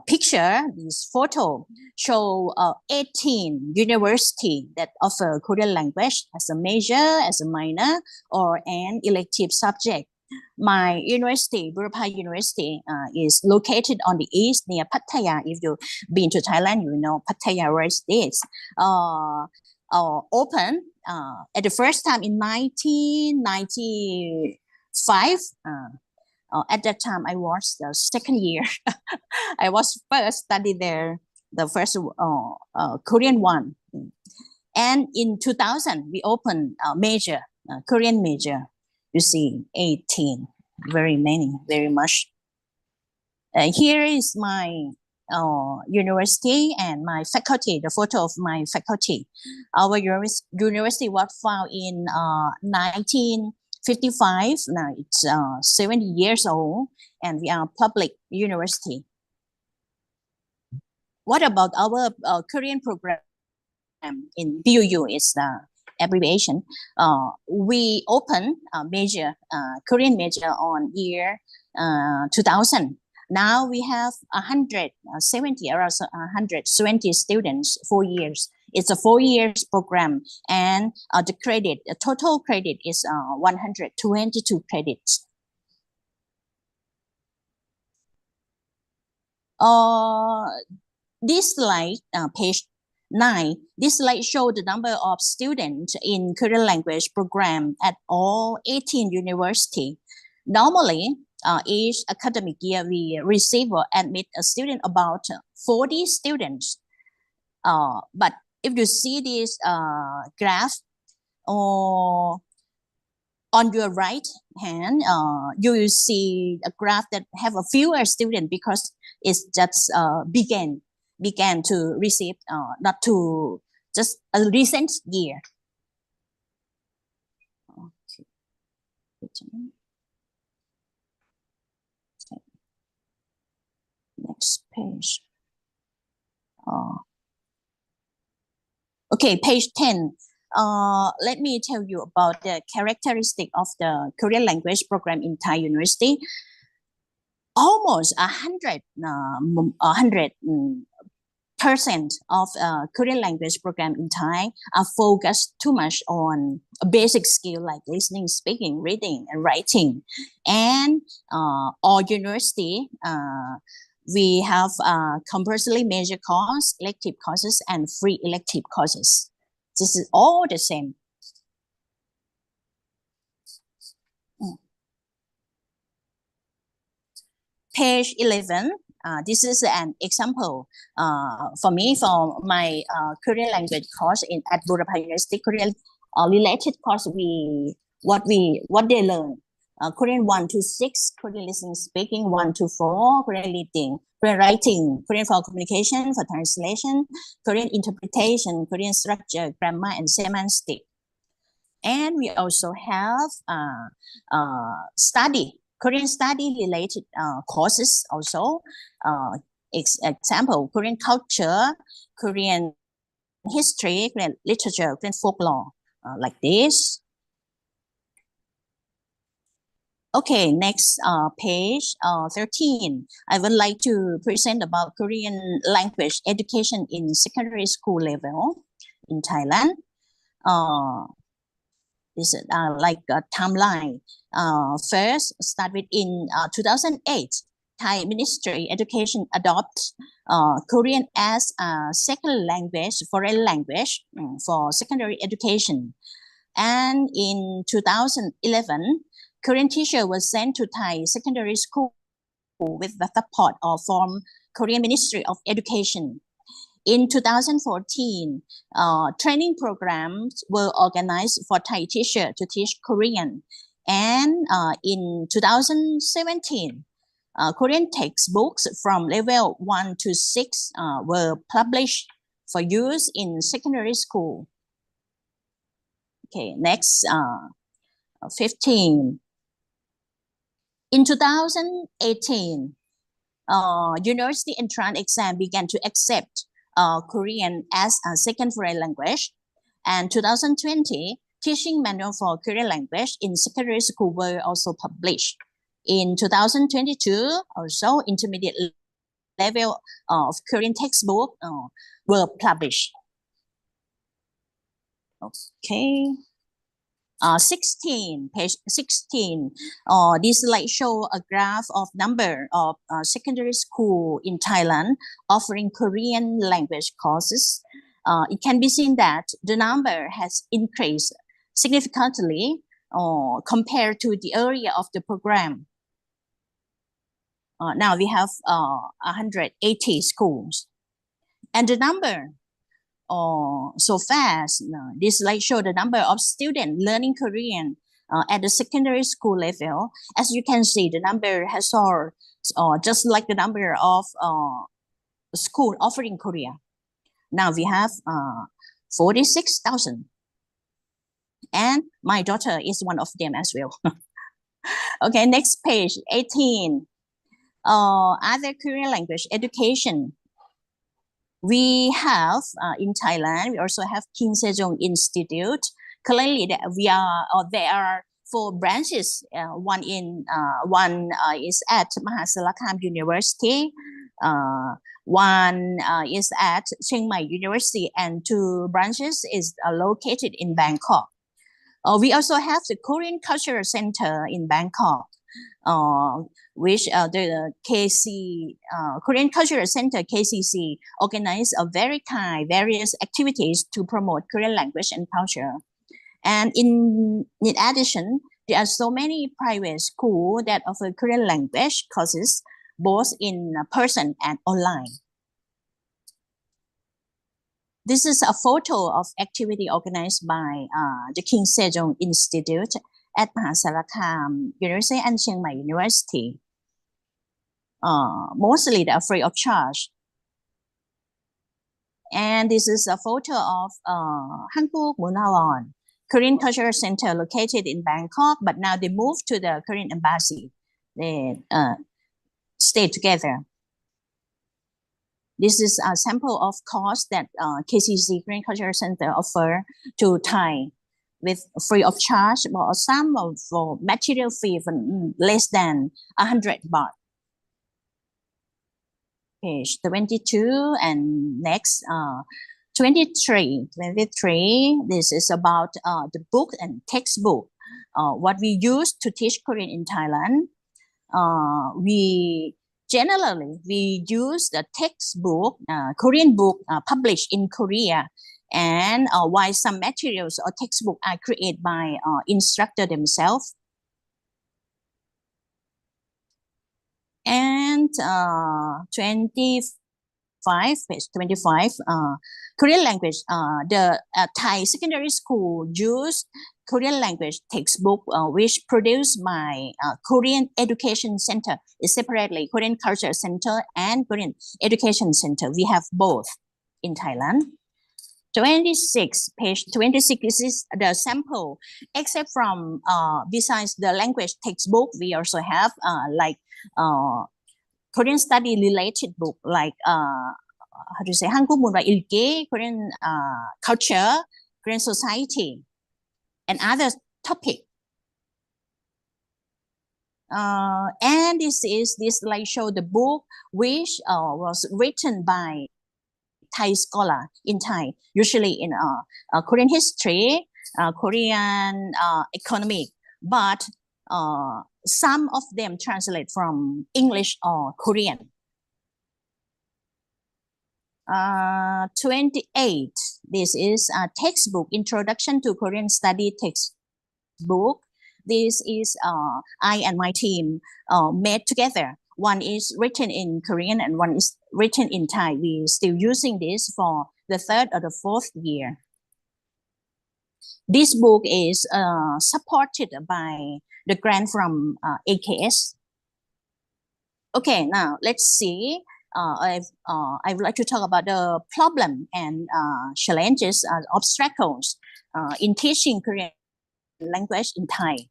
picture, this photo show 18 university that offer Korean language as a major, as a minor, or an elective subject. My university, Burapha University, is located on the east near Pattaya. If you've been to Thailand, you know Pattaya where it is. Open at the first time in 1995. At that time, I was the second year. I was first studied there, the first Korean one. And in 2000, we opened a major, Korean major. You see, 18, very many, very much. Here is my university and my faculty, the photo of my faculty. Our university was founded in 1955. Now it's 70 years old, and we are a public university. What about our Korean program in BUU? Is the abbreviation. We opened a major Korean major on year 2000. Now we have 170, around 120 students, 4 years. It's a 4 years program, and the total credit is 122 credits. This slide, page 9, this slide shows the number of students in Korean language program at all 18 universities. Normally, each academic year, we receive or admit a student about 40 students. But if you see this graph on your right hand, you will see a graph that have a fewer students because it's just began to receive, not to just a recent year. Okay. Next page. Okay, page 10. Let me tell you about the characteristic of the Korean language program in Thai University. Almost 100% of Korean language program in Thai are focused too much on a basic skill like listening, speaking, reading, and writing. And all university, we have compulsory major course, elective courses, and free elective courses. This is all the same. Page 11. This is an example for me for my Korean language course at Burapha University. Korean related course, what they learn. Korean 1 to 6, Korean listening speaking 1 to 4, Korean reading, Korean writing, Korean for communication, for translation, Korean interpretation, Korean structure, grammar, and semantic. And we also have Korean study related courses also. Example, Korean culture, Korean history, Korean literature, Korean folklore, like this. Okay, next page 13. I would like to present about Korean language education in secondary school level in Thailand. This is like a timeline. First, start with in 2008, Thai Ministry Education adopts Korean as a second language, foreign language for secondary education. And in 2011, Korean teacher was sent to Thai secondary school with the support from Korean Ministry of Education. In 2014, training programs were organized for Thai teachers to teach Korean. And in 2017, Korean textbooks from level 1 to 6 were published for use in secondary school. Okay, next, 15. In 2018, university entrance exam began to accept Korean as a second foreign language. And 2020, teaching manual for Korean language in secondary school were also published. In 2022, also intermediate level of Korean textbook were published. Okay. 16, page 16. This slide show a graph of number of secondary school in Thailand offering Korean language courses. It can be seen that the number has increased significantly compared to the area of the program. Now we have 180 schools, and the number so fast. This slide show the number of students learning Korean at the secondary school level. As you can see, the number has soared, just like the number of school offering Korea. Now we have 46,000, and my daughter is one of them as well. Okay, next page, 18. Other Korean language education. We have in Thailand, we also have King Sejong Institute. Currently, there are 4 branches. One is at Mahasarakham University. One is at Chiang Mai University, and 2 branches is located in Bangkok. We also have the Korean Cultural Center in Bangkok, which the Korean Cultural Center, KCC, organize various activities to promote Korean language and culture. And in addition, there are so many private schools that offer Korean language courses, both in person and online. This is a photo of activity organized by the King Sejong Institute at Mahasarakham University and Chiang Mai University. Mostly they are free of charge. And this is a photo of Hankook Munawon, Korean Cultural Center located in Bangkok, but now they moved to the Korean Embassy. They stay together. This is a sample of course that KCC, Korean Cultural Center, offer to Thai with free of charge, or some for material fee for less than 100 baht. Page 22 and next 23. This is about the book and textbook. What we use to teach Korean in Thailand. We use the textbook, Korean book published in Korea, and while some materials or textbook are created by instructor themselves. And 25, page 25, Korean language, the Thai secondary school use Korean language textbook, which produced by Korean Education Center, is separately Korean Culture Center and Korean Education Center. We have both in Thailand. 26, page 26, this is the sample. Except from, besides the language textbook, we also have like Korean study related book, like how to say, Hankook Munwa Ilke, Korean culture, Korean society, and other topic. And this slide show the book which was written by Thai scholar in Thai, usually in Korean history, Korean economic, but some of them translate from English or Korean. 28. This is a textbook, Introduction to Korean Study textbook. This is I and my team made together. One is written in Korean and one is written in Thai. We're still using this for the 3rd or the 4th year. This book is supported by the grant from AKS. Okay, now let's see. I would like to talk about the problem and challenges, obstacles in teaching Korean language in Thai.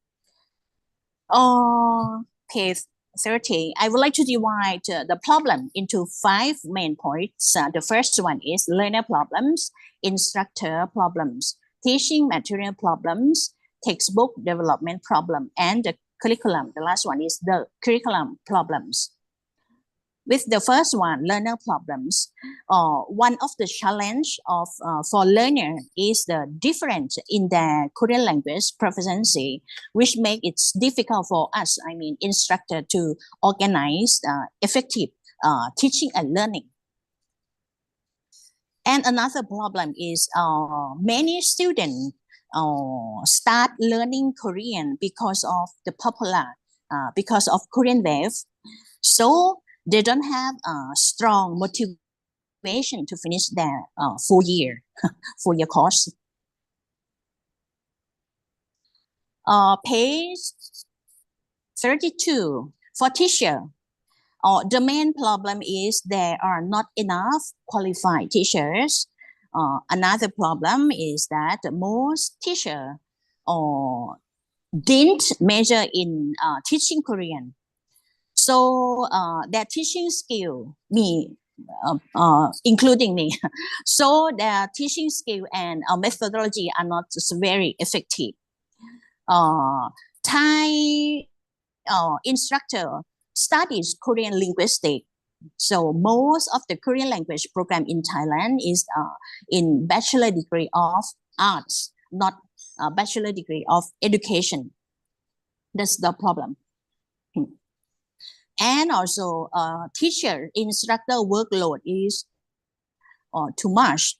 Page 30, I would like to divide the problem into 5 main points. The first one is learner problems, instructor problems, teaching material problems, textbook development problem, and the curriculum. The last one is the curriculum problems. With the first one, learner problems, one of the challenge of for learner is the difference in the Korean language proficiency, which make it difficult for us, I mean, instructor to organize effective teaching and learning. And another problem is many students start learning Korean because of the popular, because of Korean wave. So they don't have a strong motivation to finish their full year course. Page 32, for teacher. The main problem is there are not enough qualified teachers. Another problem is that most teachers didn't major in teaching Korean. So their teaching skill, including me, so their teaching skill and methodology are not very effective. Thai instructor studies Korean linguistics. So most of the Korean language program in Thailand is in bachelor degree of arts, not a bachelor degree of education. That's the problem. And also teacher instructor workload is too much.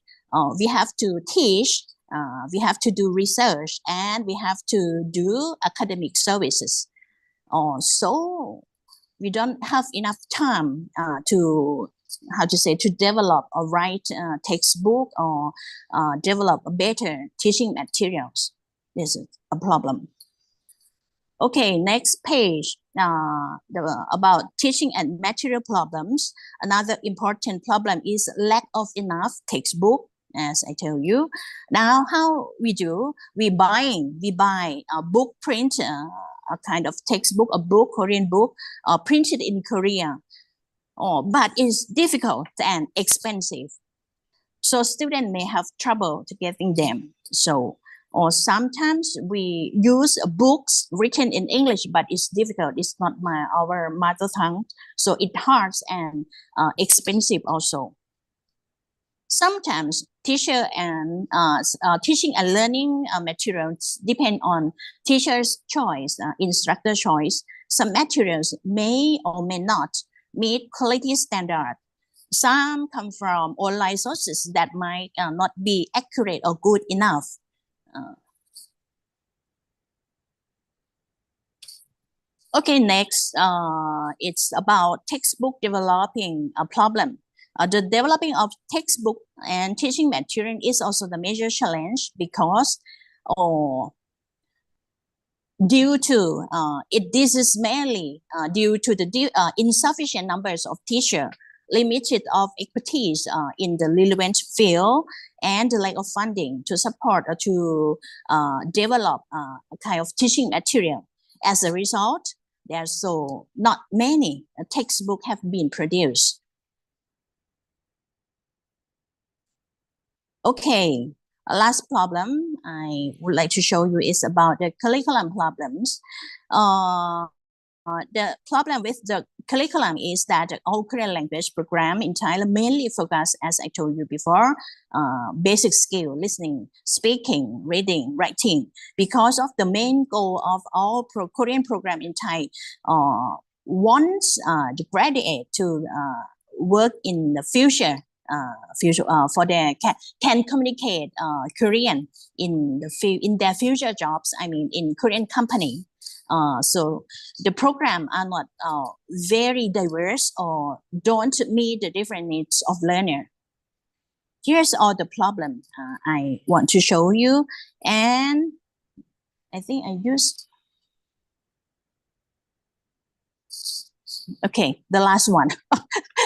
We have to teach, we have to do research, and we have to do academic services. So we don't have enough time to develop or write textbook or develop better teaching materials. This is a problem. Okay, next page, about teaching and material problems. Another important problem is lack of enough textbook, as I tell you. Now, how we do? We buy a book print, a kind of textbook, a book, Korean book, printed in Korea. But it's difficult and expensive. So students may have trouble to getting them. So, or sometimes we use books written in English, but it's difficult. It's not our mother tongue. So it's hard and expensive also. Sometimes teacher and teaching and learning materials depend on teacher's choice, instructor choice. Some materials may or may not meet quality standard. Some come from online sources that might not be accurate or good enough. Okay, next, it's about textbook developing a problem. The developing of textbook and teaching material is also the major challenge because this is mainly due to the insufficient numbers of teachers, limited of expertise in the relevant field, and the lack of funding to support or to develop a kind of teaching material. As a result, there's so not many textbooks have been produced. Okay, last problem I would like to show you is about the curriculum problems. The problem with the curriculum is that all Korean language program in Thailand mainly focus, as I told you before, basic skill, listening, speaking, reading, writing. Because of the main goal of all Korean program in Thai, wants the graduate to work in the future. For their can communicate Korean in their future jobs. I mean, in Korean company. So the program are not very diverse or don't meet the different needs of learner. Here's all the problem I want to show you, and I think I used. Okay, the last one.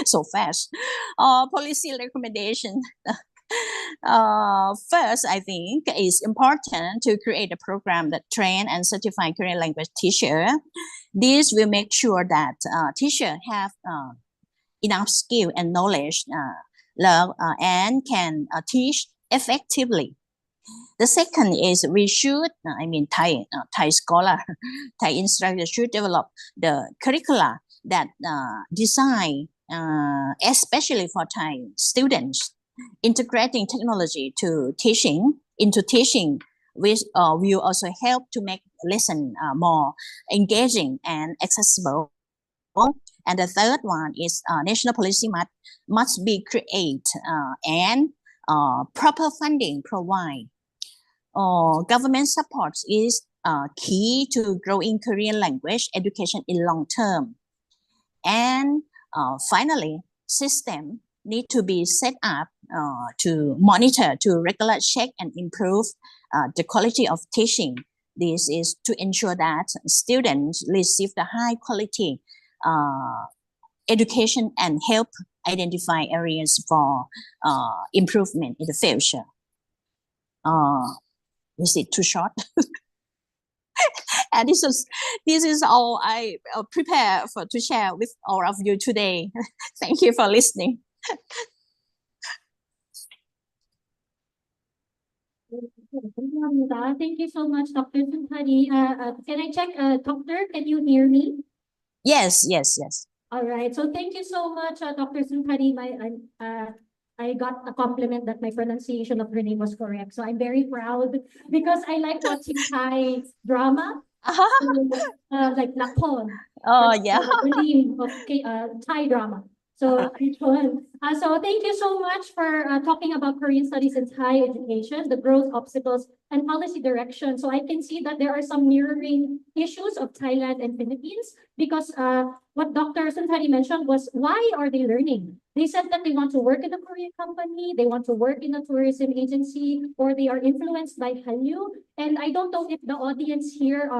So fast. Policy recommendation. First, I think it's important to create a program that train and certify Korean language teacher. This will make sure that teachers have enough skill and knowledge and can teach effectively. The second is we should, Thai scholar, Thai instructor should develop the curricula that design especially for Thai students, integrating technology into teaching, which will also help to make lesson more engaging and accessible. And the third one is national policy must be created and proper funding provide. Government support is key to growing Korean language education in long term. And finally, system need to be set up to monitor, to regular check and improve the quality of teaching. This is to ensure that students receive the high quality education and help identify areas for improvement in the future. Is it too short? And this is all I prepare to share with all of you today. Thank you for listening. Thank you so much, Dr. Suntari. Can I check, Doctor, can you hear me? Yes. All right. So thank you so much, Dr. Suntari. I got a compliment that my pronunciation of her name was correct. So I'm very proud because I like watching Thai drama. Like Lakon. Oh, yeah. The name of Thai drama. So so thank you so much for talking about Korean studies and Thai education, the growth obstacles and policy direction. So I can see that there are some mirroring issues of Thailand and Philippines because what Dr. Suntari mentioned was why are they learning? They said that they want to work in a Korean company, they want to work in a tourism agency, or they are influenced by Hallyu. And I don't know if the audience here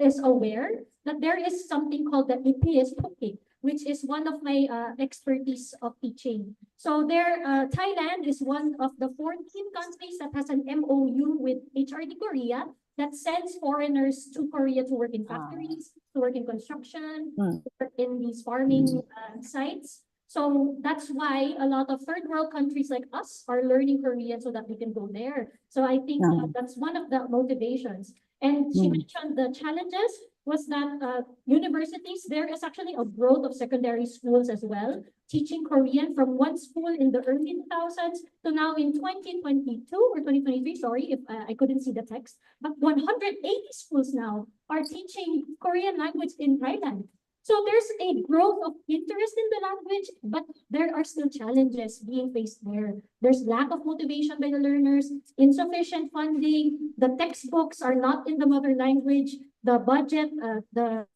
is aware that there is something called the EPS topic, which is one of my expertise of teaching. So Thailand is one of the 14 countries that has an MOU with HRD Korea that sends foreigners to Korea to work in factories, to work in construction, to work in these farming sites. So that's why a lot of third world countries like us are learning Korean so that we can go there. So I think that's one of the motivations. And she mentioned the challenges was that universities, there is actually a growth of secondary schools as well, teaching Korean from one school in the early 2000s to now in 2022 or 2023, sorry if I couldn't see the text, but 180 schools now are teaching Korean language in Thailand. So there's a growth of interest in the language, but there are still challenges being faced there. There's lack of motivation by the learners, insufficient funding, the textbooks are not in the mother language, the budget, the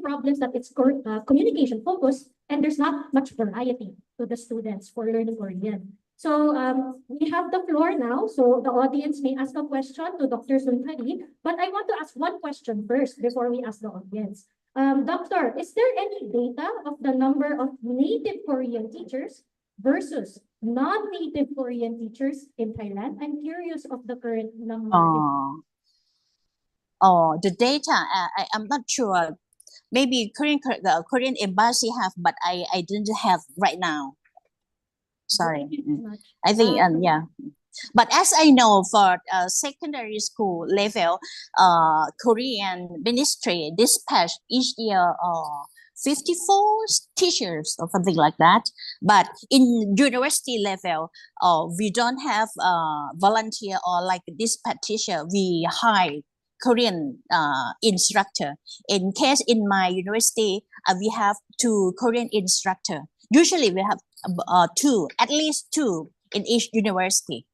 problems that it's communication focused, and there's not much variety to the students for learning Korean. So we have the floor now, so the audience may ask a question to Dr. Suntari, but I want to ask one question first before we ask the audience. Doctor, is there any data of the number of native Korean teachers versus non-native Korean teachers in Thailand? I'm curious of the current number. The data, I'm not sure. Maybe the Korean embassy have, but I didn't have right now. Sorry. I think, yeah. But as I know, for secondary school level, Korean ministry dispatch each year 54 teachers or something like that. But in university level, we don't have volunteer or like dispatch teacher. We hire Korean instructor. In case in my university, we have 2 Korean instructor. Usually we have 2, at least 2 in each university.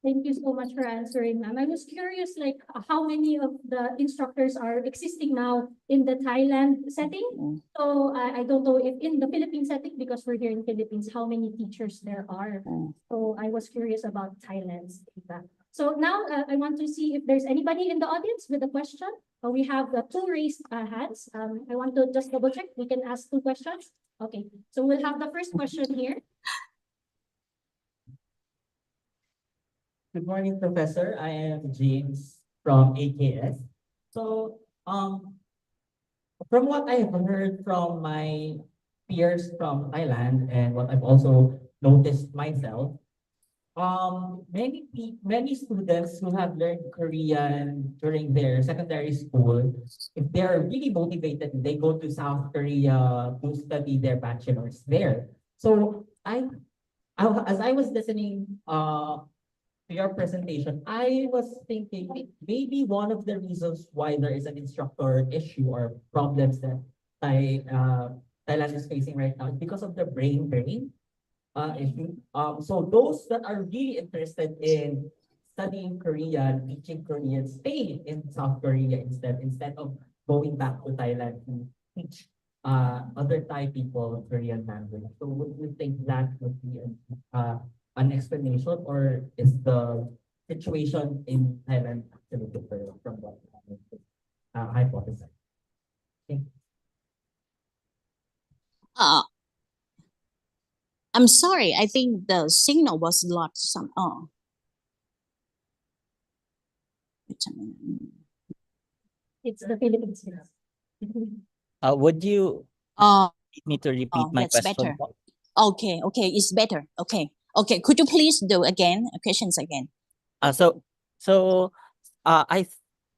Thank you so much for answering, ma'am. I was curious, like, how many of the instructors are existing now in the Thailand setting? So I don't know if in the Philippine setting, because we're here in Philippines, how many teachers there are. So I was curious about Thailand's data. So now I want to see if there's anybody in the audience with a question. We have two raised hands. I want to just double check. We can ask two questions. Okay, so we'll have the first question here. Good morning, Professor. I am James from AKS. So, from what I've heard from my peers from Thailand and what I've also noticed myself, many students who have learned Korean during their secondary school, if they are really motivated, they go to South Korea to study their bachelor's there. So as I was listening to your presentation, I was thinking maybe one of the reasons why there is an instructor issue or problems that Thailand is facing right now is because of the brain drain issue. So those that are really interested in studying Korean, teaching Korean, stay in South Korea instead of going back to Thailand to teach other Thai people Korean language. So would you think that would be an explanation, or is the situation in Thailand actually different from what hypothesized? Okay. I'm sorry, I think the signal was lost some. Oh. It's the Philippines. Would you need me to repeat my That's question? better. Okay, it's better. Okay, could you please do again, questions again? I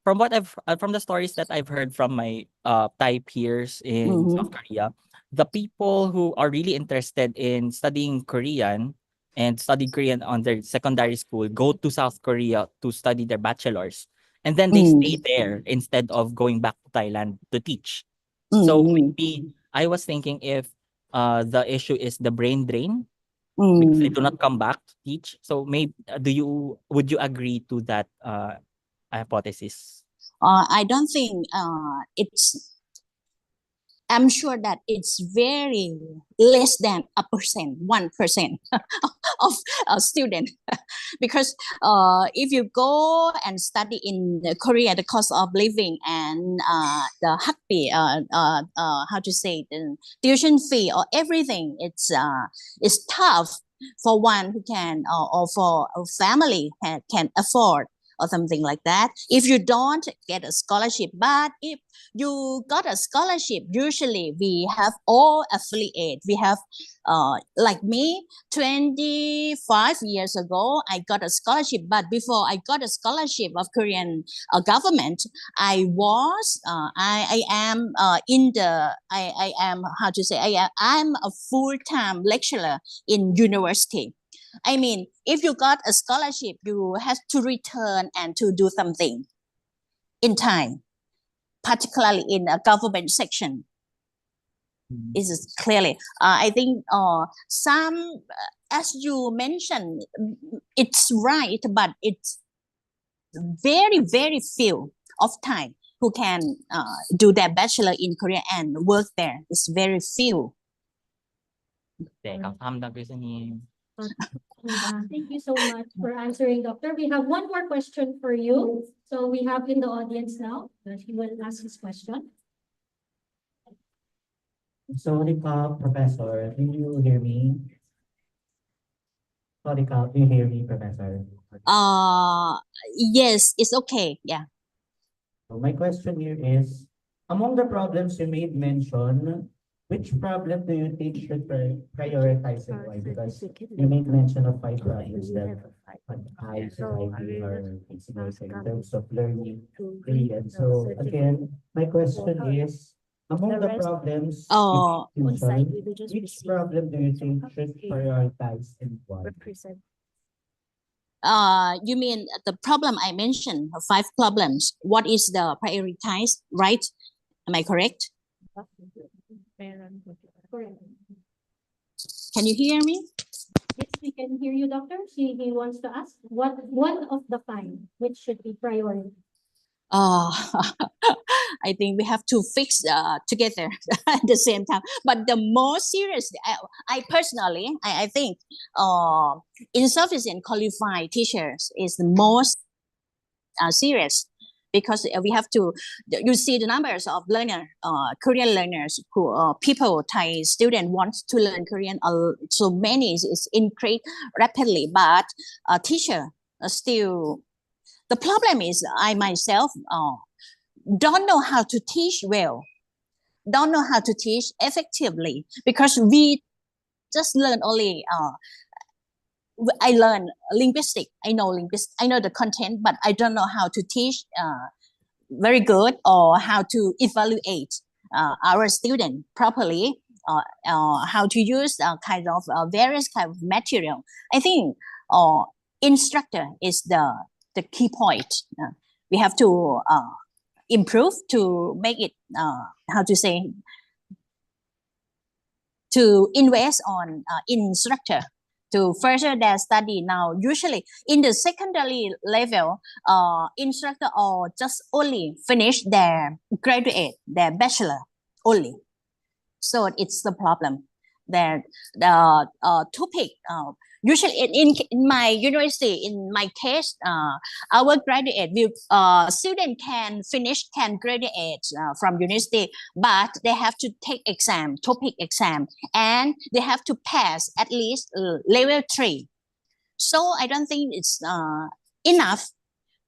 from what I've from the stories that I've heard from my Thai peers in South Korea, the people who are really interested in studying Korean and study Korean on their secondary school go to South Korea to study their bachelor's, and then they stay there instead of going back to Thailand to teach. So maybe I was thinking if the issue is the brain drain because they do not come back to teach. So maybe would you agree to that hypothesis? I don't think I'm sure that it's very less than 1% of a student. Because if you go and study in Korea, the cost of living and the hakbi, how to say, the tuition fee or everything, it's tough for one who can, or for a family can afford or something like that. If you don't get a scholarship, but if you got a scholarship, usually we have all affiliate. We have, like me, 25 years ago, I got a scholarship. But before I got a scholarship of Korean government, I was, I am how to say, I'm a full-time lecturer in university. I mean, if you got a scholarship, you have to return and to do something in time, particularly in a government section. This is clearly, I think some, as you mentioned, it's right, but it's very, very few of time who can do their bachelor in Korea and work there. It's very few. 네, 감사합니다, 교수님. Thank you so much for answering, Doctor. We have one more question for you. So we have in the audience now. He will ask his question. Sorry, Professor. Do you hear me? Sorry, do you hear me, Professor? Yes, it's okay. Yeah. So my question here is, among the problems you made mention, which problem do you think should prioritize and why? Because you made mention of 5 problems that I society are facing in terms of learning Korean. So again, my question is, among the problems you mentioned, which problem do you think should prioritize and why? You mean the problem I mentioned, 5 problems? What is the prioritized, right? Am I correct? Can you hear me? Yes, we can hear you, Doctor. He wants to ask what one of the 5, which should be priority. uh, I think we have to fix together at the same time. But the most serious, I personally, I think insufficient qualified teachers is the most serious, because we have to, you see the numbers of Korean learners who people, Thai student wants to learn Korean, so many is increased rapidly, but teacher still, the problem is I myself don't know how to teach well, don't know how to teach effectively, because we just learn only I learn linguistics. I know the content, but I don't know how to teach very good, or how to evaluate our student properly, how to use kind of various kind of material. I think instructor is the key point. We have to improve to make it how to say, to invest on instructor to further their study. Now, usually in the secondary level, instructor or just only finish their graduate, their bachelor only. So it's the problem. That the topic, usually in my university, in my case, our graduate student can graduate from university, but they have to take exam, topic exam, and they have to pass at least level 3. So I don't think it's enough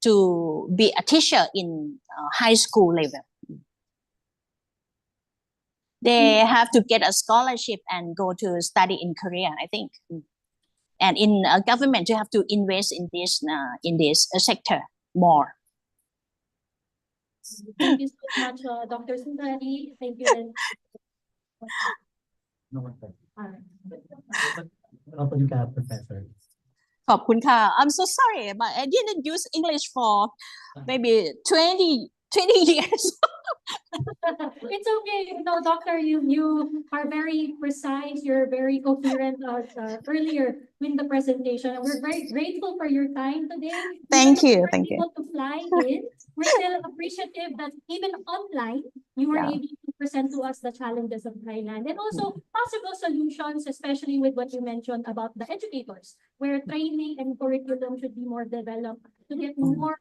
to be a teacher in high school level. They have to get a scholarship and go to study in Korea, I think. And in government, you have to invest in this sector more. Thank you so much, Dr. Sundari. Thank you. Professor. ขอบคุณค่ะ I'm so sorry, but I didn't use English for maybe 20 years. It's okay. No, doctor, you are very precise. You're very coherent earlier in the presentation. We're very grateful for your time today. Thank you. Thank you. Able to fly in. We're still appreciative that even online, you were able to present to us the challenges of Thailand and also possible solutions, especially with what you mentioned about the educators, where training and curriculum should be more developed to get more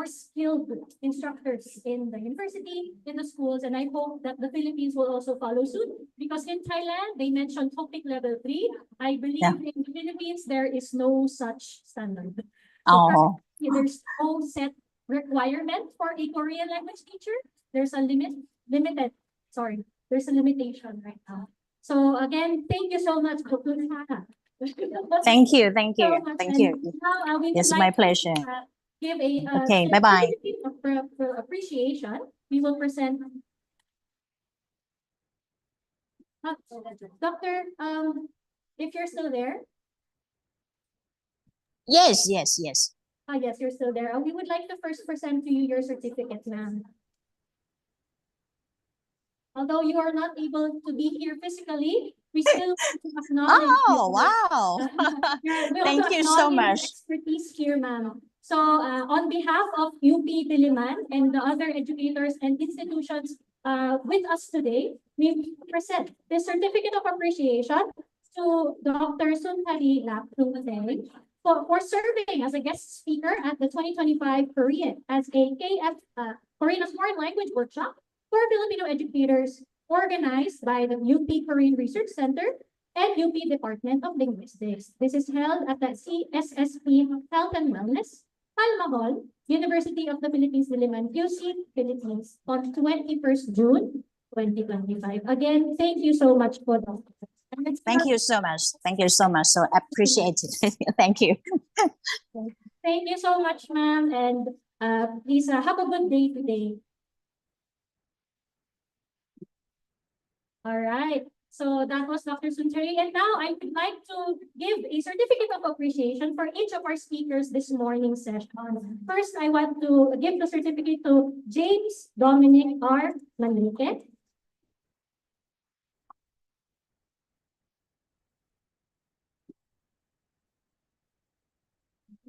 skilled instructors in the university, in the schools, and I hope that the Philippines will also follow suit, because in Thailand, they mentioned topic level 3. I believe in the Philippines, there is no such standard. So there's no set requirement for a Korean language teacher. There's a there's a limitation right now. So again, thank you so much, Dr. Hannah. Thank you. Thank you. So Thank you. Now, we would It's like my pleasure. to, give a Okay, bye-bye. for appreciation. We will present. Doctor, if you're still there. Yes. Yes, you're still there. We would like to first present to you your certificate, ma'am. Although you are not able to be here physically, we still want to acknowledge wow. Thank you so much. Expertise here, ma'am. So on behalf of UP Diliman and the other educators and institutions with us today, we present the certificate of appreciation to Dr. Suntari Laptungteng for serving as a guest speaker at the 2025 Korean as a Korean as Foreign Language Workshop for Filipino educators organized by the UP Korean Research Center and UP Department of Linguistics. This is held at the CSSP Health and Wellness, Palma Hall, University of the Philippines, Diliman, QC, Philippines, on 21st June, 2025. Again, thank you so much for that. Thank you so much. Thank you so much. So appreciated. Thank you. Thank you so much, ma'am. And please have a good day today. All right. So that was Dr. Suntari. And now I would like to give a certificate of appreciation for each of our speakers this morning's session. First, I want to give the certificate to James Dominic R. Manrique.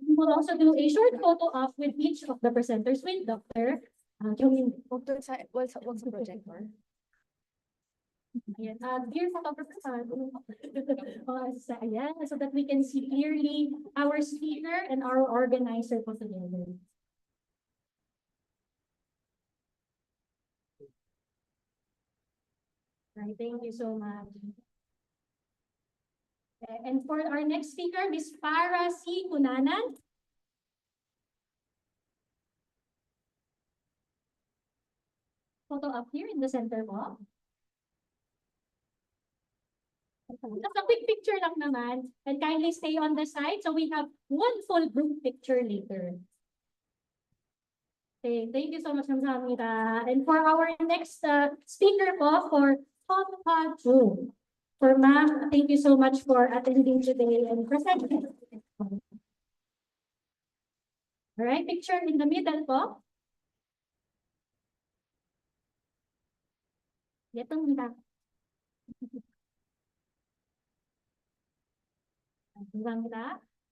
We will also do a short photo op with each of the presenters with Dr. Kyung-min. Wag sa projector. Ayan. Dear photographer, ayan, so that we can see clearly our speaker and our organizer po together. Right, thank you so much. And for our next speaker, Ms. Farah C. Kunanan. Photo up here in the center po. Just a quick picture lang naman. And kindly stay on the side so we have one full group picture later. Okay, thank you so much, Ma'am Samira. And for our next speaker po, for Papa Ju. For ma'am, thank you so much for attending today and presenting. All right, picture in the middle po. Itong nila.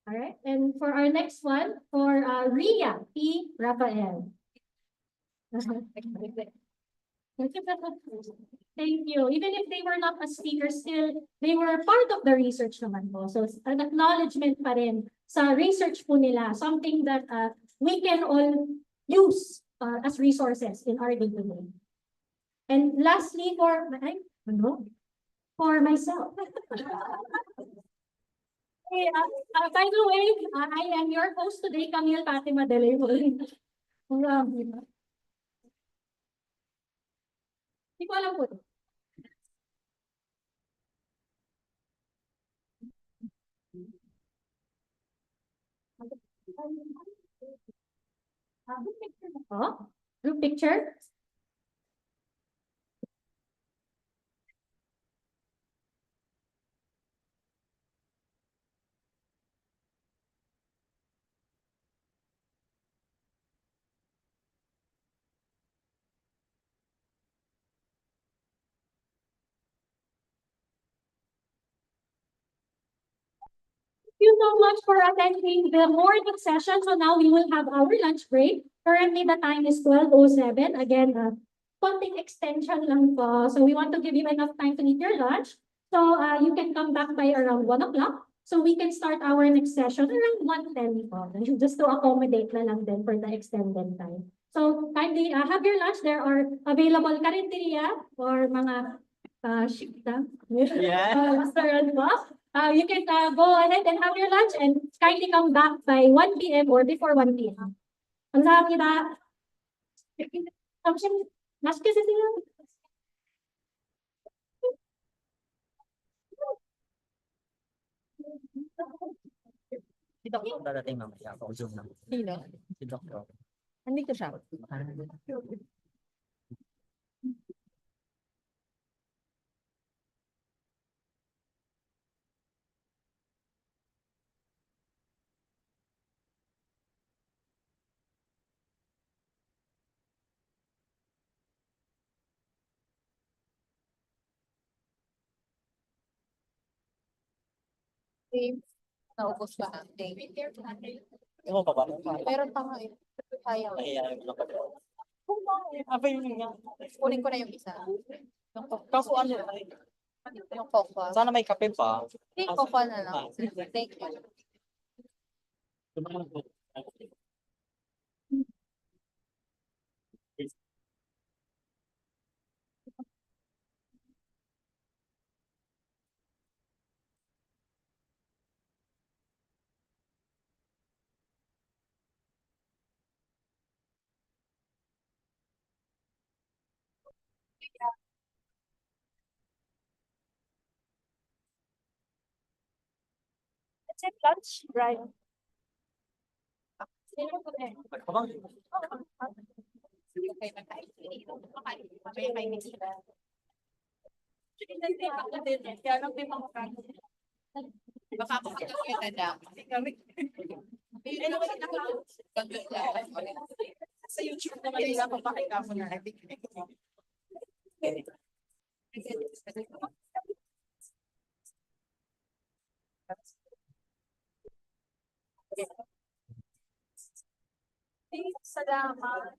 All right, and for our next one, for Ria P. Rafael. Thank you. Even if they were not a speaker, still, they were part of the research naman po. So, an acknowledgement pa rin sa research po nila, something that we can all use as resources in our day-to-day. And lastly, for myself. Hey, by the way, I am your host today, Camille Fatima Delevoy. Hindi ko alam po. Group picture na po. Group picture. Thank you so much for attending the morning session. So now we will have our lunch break. Currently, the time is 12:07. Again, konting extension lang po. So we want to give you enough time to eat your lunch. So you can come back by around 1 o'clock. So we can start our next session around 1:10 po. Just to accommodate na lang din for the extended time. So kindly have your lunch. There are available karinderya or mga shifta. Restaurant po. You can go ahead and have your lunch and kindly come back by 1 p.m. or before 1 p.m. Ang sabi na, mas kasi sila. Si Dr. dadating mamaya. Zoom na. Sino? Si Dr. Andito siya. Naubos ba ang day? Ewan pa ba? Meron pa nga eh. Sayang. Ay, wala pa. Apa yun nga? Kunin ko na yung isa. Kaso ano? Yung cocoa. Sana may kape pa. Hindi, cocoa na lang. Thank you. Let's have lunch, right? Sa YouTube naman nila papakita mo na. Salamat.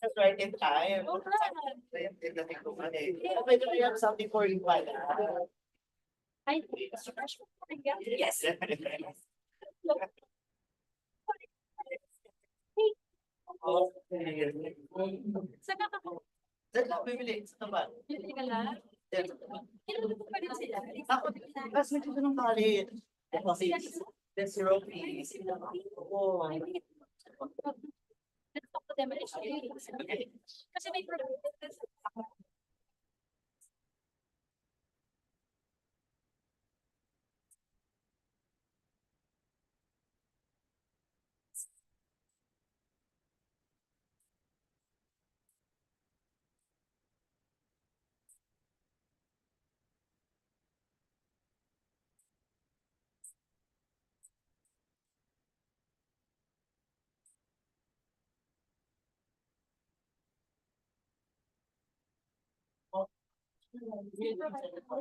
Just right in time. Okay, do you have something for you, Pala? Yes. Definitely. Saka ka po. Saan ka bibili? Sa taban? Hindi ka lang. Kailan mo pa rin sila? Ako, classmate ko ng college. Kasi, that's your office. Oo. Let's talk to them. Kasi may problem.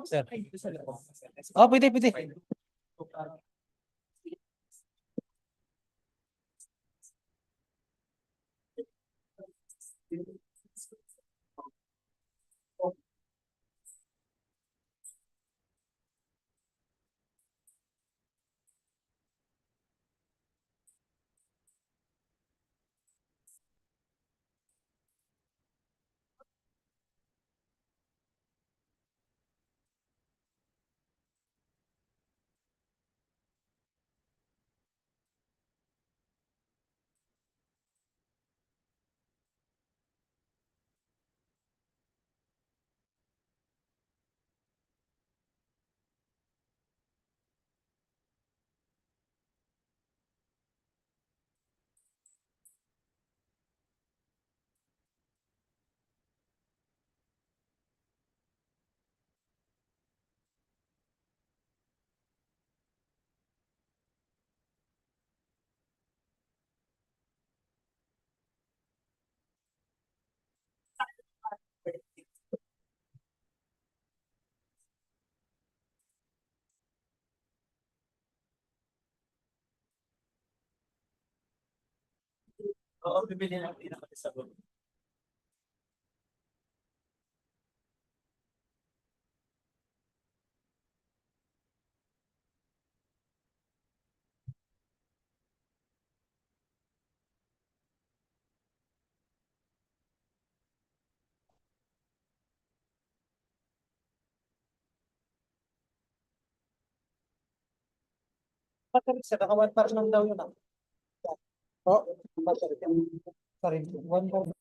Sir. Oh, pwede, pwede. Oo, bibili ng pinaka-sabon. Patarik sa kakawan para lang daw yun ah. Oh, patarik. Sorry, one more.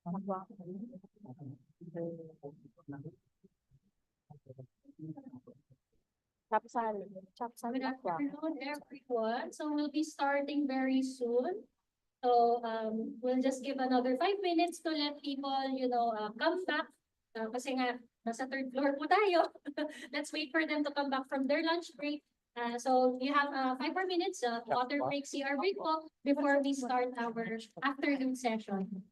Good afternoon, everyone. So we'll be starting very soon. So we'll just give another 5 minutes to let people, come back. Kasi nga, nasa third floor po tayo. Let's wait for them to come back from their lunch break. So you have 5 more minutes, water break, CR break po, before we start our afternoon session.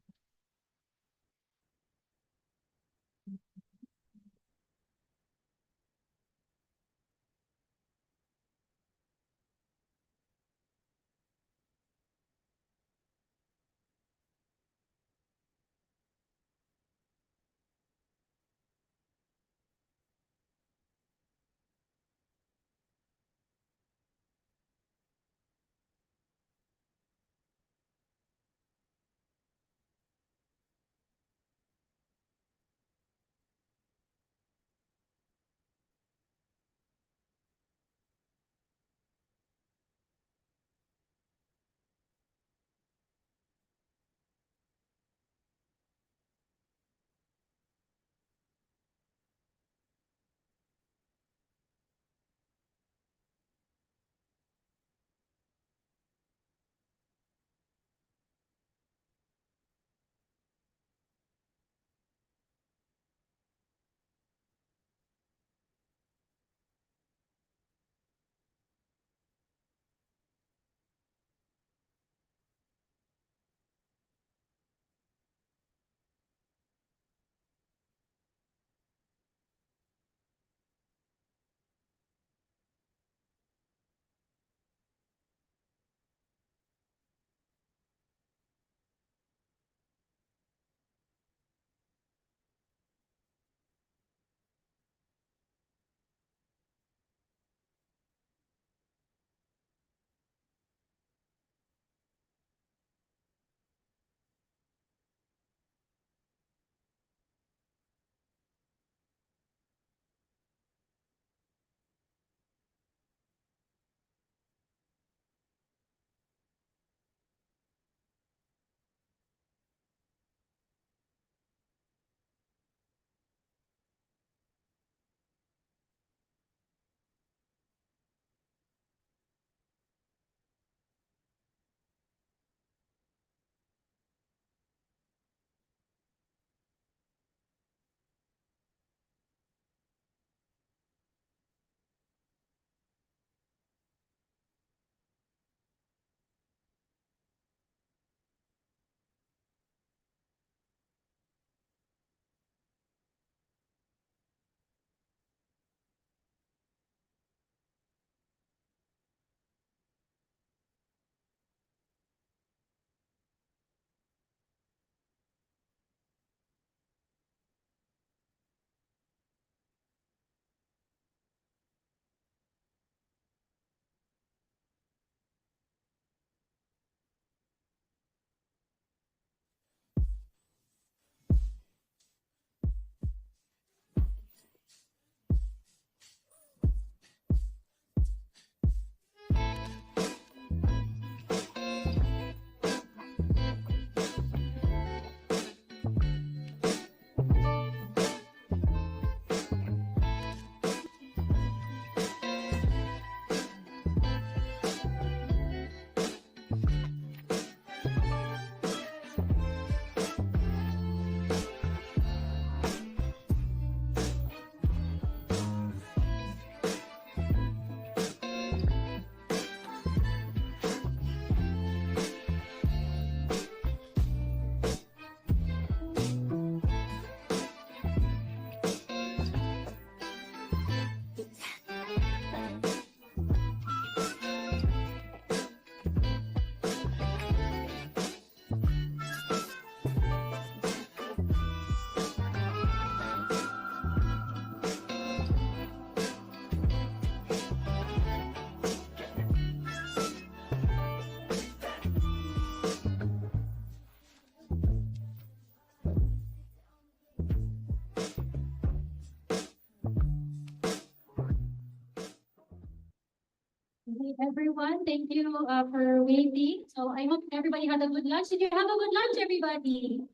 Okay, everyone, thank you for waiting. So I hope everybody had a good lunch. Did you have a good lunch, everybody?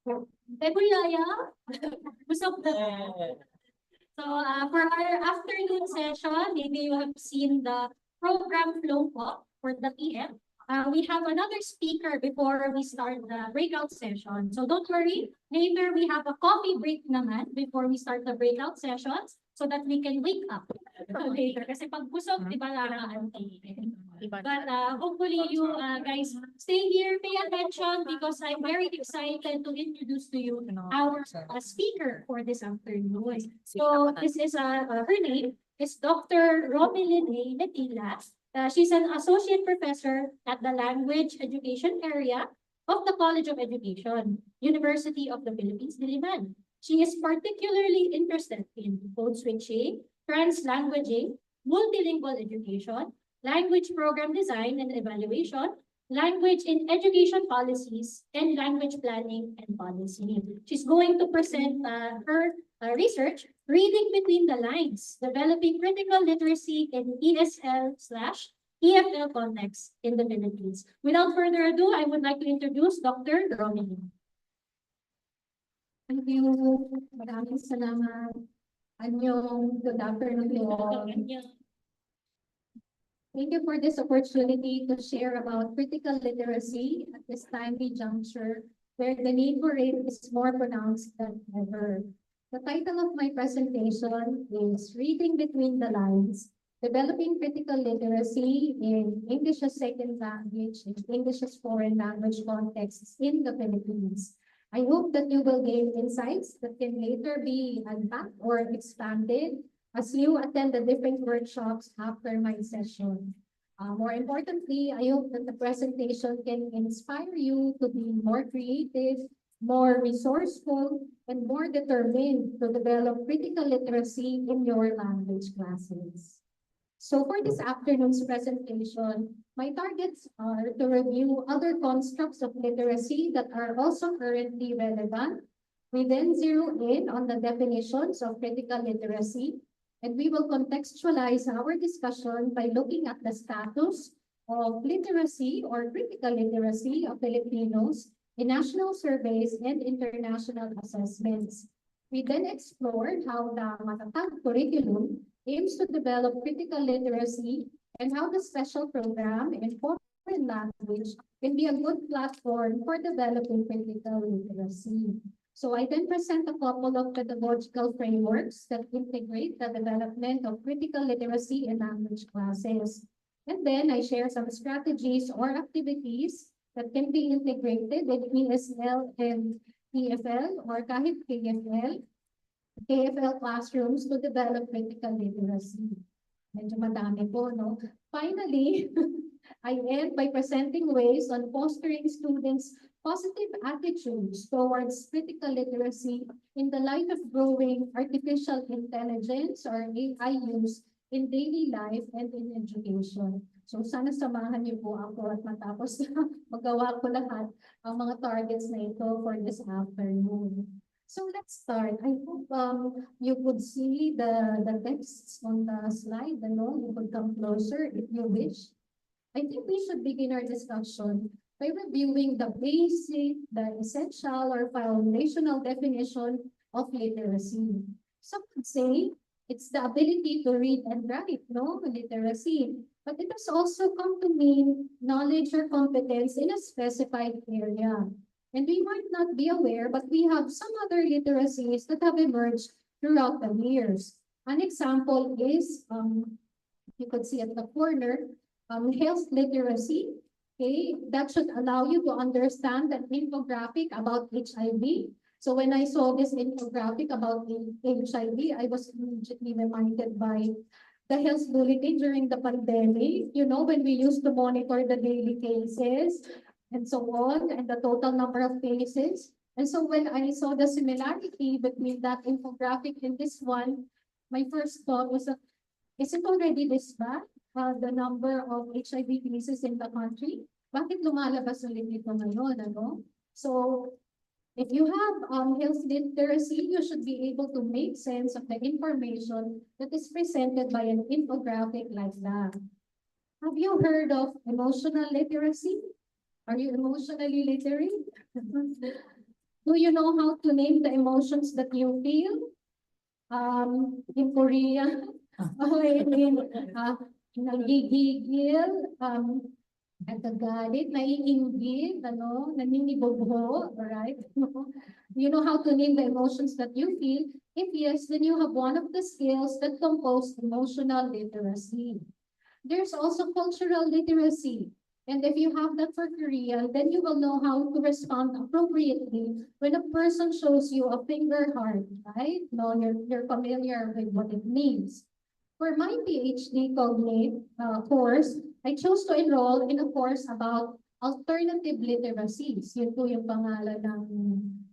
Tegulaya. Busog na. So for our afternoon session, maybe you have seen the program flow po for the PM. We have another speaker before we start the breakout session. So don't worry, later we have a coffee break naman before we start the breakout sessions so that we can wake up later. Kasi pag busog, di ba larang But hopefully you guys stay here, pay attention because I'm very excited to introduce to you our speaker for this afternoon. So this is her name is Dr. Romelyn A. Letila. She's an associate professor at the language education area of the College of Education, University of the Philippines, Diliman. She is particularly interested in code switching, translanguaging, multilingual education, language program design and evaluation, language in education policies, and language planning and policy. She's going to present her research, Reading Between the Lines, Developing Critical Literacy in ESL/EFL Context in the Philippines. Without further ado, I would like to introduce Dr. Romilly. Thank you. Maraming salamat. Anyong, good afternoon to all. Thank you for this opportunity to share about critical literacy at this timely juncture where the need for it is more pronounced than ever. The title of my presentation is Reading Between the Lines, Developing Critical Literacy in English as Second Language and English as Foreign Language Contexts in the Philippines. I hope that you will gain insights that can later be unpacked or expanded as you attend the different workshops after my session. More importantly, I hope that the presentation can inspire you to be more creative, more resourceful, and more determined to develop critical literacy in your language classes. So for this afternoon's presentation, my targets are to review other constructs of literacy that are also currently relevant. We then zero in on the definitions of critical literacy, and we will contextualize our discussion by looking at the status of literacy or critical literacy of Filipinos in national surveys and international assessments. We then explored how the Matatag curriculum aims to develop critical literacy and how the special program in foreign language can be a good platform for developing critical literacy. So I then present a couple of pedagogical frameworks that integrate the development of critical literacy in language classes. And then I share some strategies or activities that can be integrated in ESL and KFL or kahit KFL classrooms to develop critical literacy. Medyo madami po, no? Finally, I end by presenting ways on fostering students' positive attitudes towards critical literacy in the light of growing artificial intelligence or AI use in daily life and in education. So sana samahan niyo po ako at matapos magawa ko lahat ang mga targets na ito for this afternoon. So let's start. I hope you could see the texts on the slide. You could come closer if you wish. I think we should begin our discussion by reviewing the basic, the essential or foundational definition of literacy. Some would say it's the ability to read and write, no? Literacy. But it has also come to mean knowledge or competence in a specified area. And we might not be aware, but we have some other literacies that have emerged throughout the years. An example is, you could see at the corner, health literacy. Okay, that should allow you to understand an infographic about HIV. So when I saw this infographic about HIV, I was immediately reminded by the health bulletin during the pandemic, you know, when we used to monitor the daily cases and so on, and the total number of cases. And so when I saw the similarity between that infographic and this one, my first thought was, is it already this bad? The number of HIV cases in the country? Bakit lumalabas ulit ito ngayon, ano? So, if you have health literacy, you should be able to make sense of the information that is presented by an infographic like that. Have you heard of emotional literacy? Are you emotionally literate? Do you know how to name the emotions that you feel? In Korean, nagigigil, nagagalit, naiinggit, naninibugho, alright? You know how to name the emotions that you feel? If yes, then you have one of the skills that compose emotional literacy. There's also cultural literacy. And if you have that for Korean, then you will know how to respond appropriately when a person shows you a finger heart, right? No, you're familiar with what it means. For my PhD cognate course, I chose to enroll in a course about alternative literacies. Yun po yung pangalan ng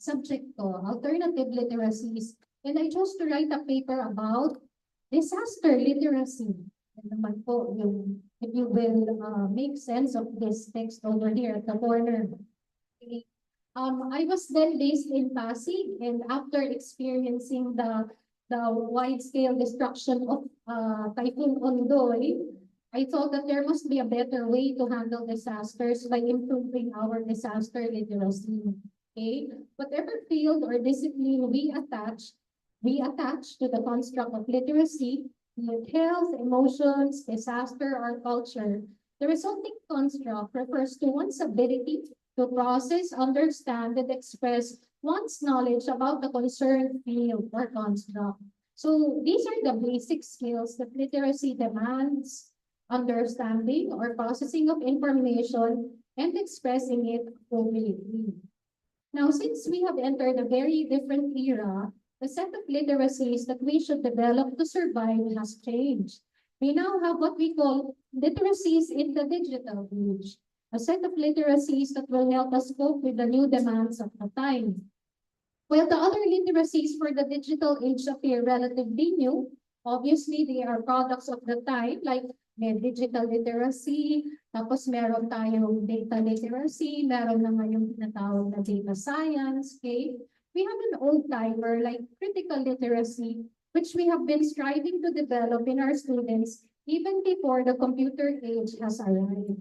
subject ko, alternative literacies. And I chose to write a paper about disaster literacy. And naman po, if you will make sense of this text over here at the corner. Okay. I was then based in Pasig, and after experiencing the wide-scale destruction of Typhoon Ondoy, I thought that there must be a better way to handle disasters by improving our disaster literacy. Okay, whatever field or discipline we attach to the construct of literacy, like health, emotions, disaster, or culture, the resulting construct refers to one's ability to process, understand, and express one's knowledge about the concerned field or construct. So these are the basic skills that literacy demands: understanding or processing of information and expressing it appropriately. Now, since we have entered a very different era, the set of literacies that we should develop to survive has changed. We now have what we call literacies in the digital age, a set of literacies that will help us cope with the new demands of the time. While the other literacies for the digital age appear relatively new, obviously they are products of the time, like may digital literacy, tapos meron tayong data literacy, meron na ngayong tinatawag na data science, okay? We have an old timer like critical literacy, which we have been striving to develop in our students even before the computer age has arrived.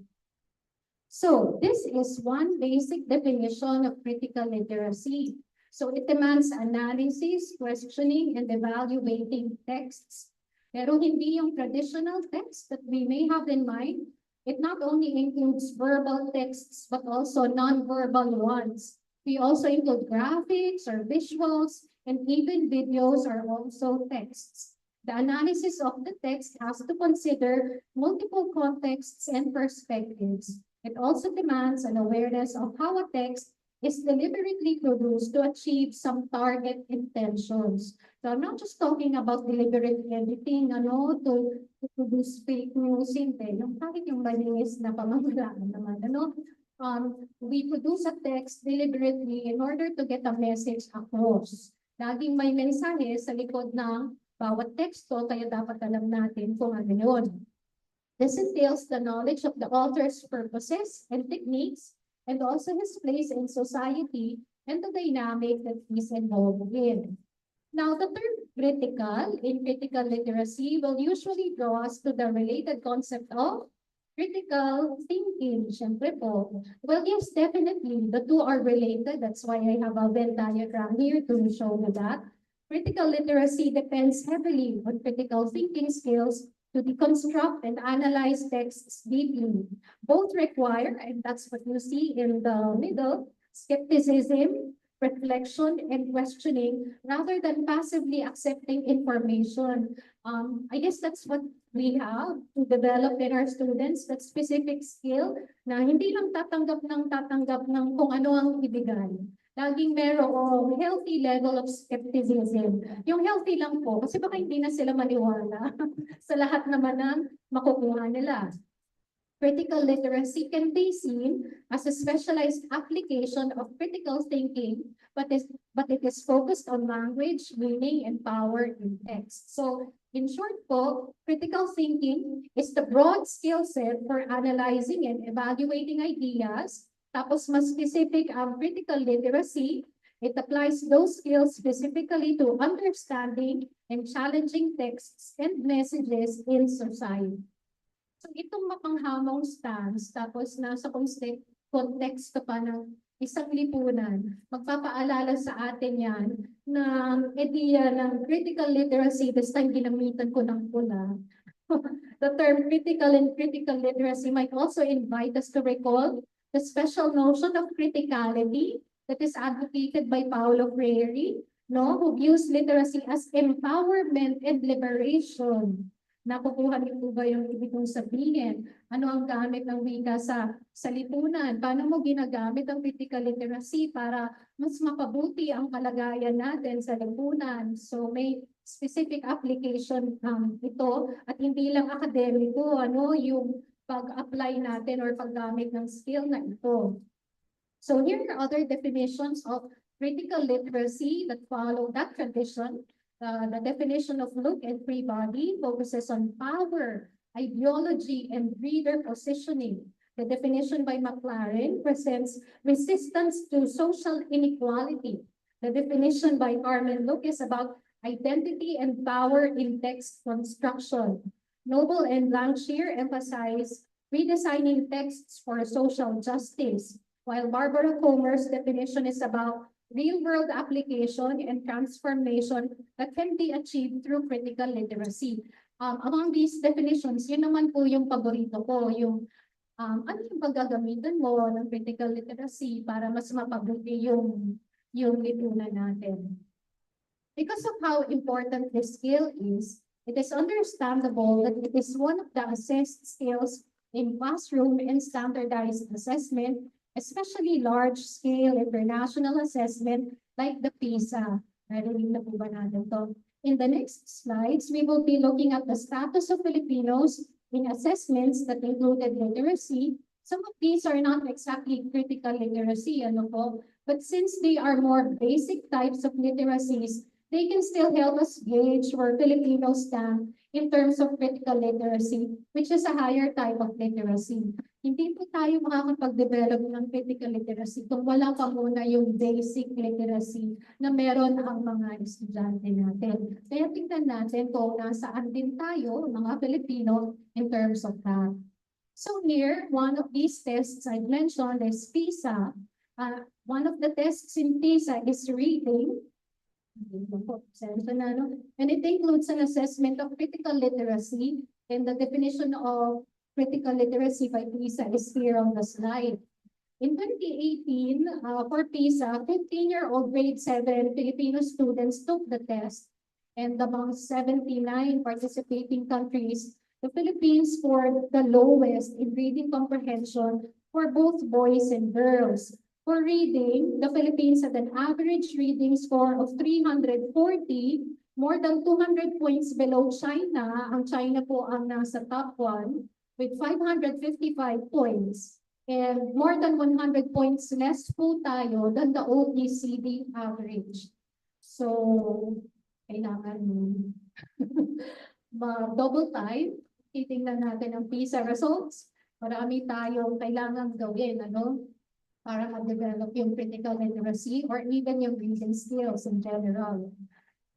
So this is one basic definition of critical literacy. So it demands analysis, questioning, and evaluating texts. Pero hindi yung traditional text that we may have in mind. It not only includes verbal texts, but also non-verbal ones. We also include graphics or visuals, and even videos are also texts. The analysis of the text has to consider multiple contexts and perspectives. It also demands an awareness of how a text is deliberately produced to achieve some target intentions. So I'm not just talking about deliberate editing, to produce fake news, hindi. Yung kahit yung malinis na pamamagitan naman, we produce a text deliberately in order to get a message across. Laging may mensahe sa likod ng bawat teksto, kaya dapat alam natin kung ano yun. This entails the knowledge of the author's purposes and techniques, and also his place in society and the dynamic that he's involved in. Now, the term critical in critical literacy will usually draw us to the related concept of critical thinking, syempre po. Well, yes, definitely. The two are related. That's why I have a Venn diagram here to show you that. Critical literacy depends heavily on critical thinking skills to deconstruct and analyze texts deeply. Both require, and that's what you see in the middle, skepticism, reflection, and questioning, rather than passively accepting information. I guess that's what we have to develop in our students, that specific skill na hindi lang tatanggap ng kung ano ang ibigay. Laging merong healthy level of skepticism. Yung healthy lang po, kasi baka hindi na sila maniwala sa lahat naman ng makukuha nila. Critical literacy can be seen as a specialized application of critical thinking, but it is focused on language, meaning, and power in text. So, in short po, critical thinking is the broad skill set for analyzing and evaluating ideas. Tapos mas specific ang critical literacy. It applies those skills specifically to understanding and challenging texts and messages in society. So itong mapanghamong stance, tapos nasa context pa ng isang lipunan. Magpapaalala sa atin yan ng ideya ng critical literacy. This time ginamitan ko ng pula. The term critical and critical literacy might also invite us to recall the special notion of criticality that is advocated by Paulo Freire, no, who views literacy as empowerment and liberation. Nakukuha niyo po ba yung ibig kong sabihin? Ano ang gamit ng wika sa lipunan? Paano mo ginagamit ang critical literacy para mas mapabuti ang kalagayan natin sa lipunan? So may specific application ito at hindi lang akademiko, ano, yung pag-apply natin or paggamit ng skill na ito. So here are other definitions of critical literacy that follow that tradition. The definition of Look and Free Body focuses on power, ideology, and reader positioning. The definition by Maclaren presents resistance to social inequality. The definition by Carmen Look is about identity and power in text construction. Noble and Langshire emphasize redesigning texts for social justice, while Barbara Comer's definition is about real-world application and transformation that can be achieved through critical literacy. Among these definitions, yun naman po yung paborito ko, yung ano yung paggagamitan mo ng critical literacy para mas mapabuti yung lipunan natin. Because of how important this skill is, it is understandable that it is one of the assessed skills in classroom and standardized assessment, especially large-scale international assessment like the PISA. Narinig na po ba natin to? In the next slides, we will be looking at the status of Filipinos in assessments that included literacy. Some of these are not exactly critical literacy, ano po, but since they are more basic types of literacies, they can still help us gauge where Filipinos stand in terms of critical literacy, which is a higher type of literacy. Hindi po tayo makakapag-develop ng critical literacy kung wala pa muna yung basic literacy na meron ang mga estudyante natin. Kaya tingnan natin kung nasaan din tayo, mga Pilipino, in terms of that. So here, one of these tests I mentioned is PISA. One of the tests in PISA is reading. And it includes an assessment of critical literacy, and the definition of critical literacy by PISA is here on the slide. In 2018, for PISA, 15-year-old grade 7 Filipino students took the test, and among 79 participating countries, the Philippines scored the lowest in reading comprehension for both boys and girls. For reading, the Philippines had an average reading score of 340, more than 200 points below China. Ang China po ang nasa top 1 with 555 points. And more than 100 points less po tayo than the OECD average. So, kailangan double time. Titingnan natin ang PISA results. Marami tayong kailangan gawin, ano? Para ma-develop yung critical literacy or even yung reading skills in general.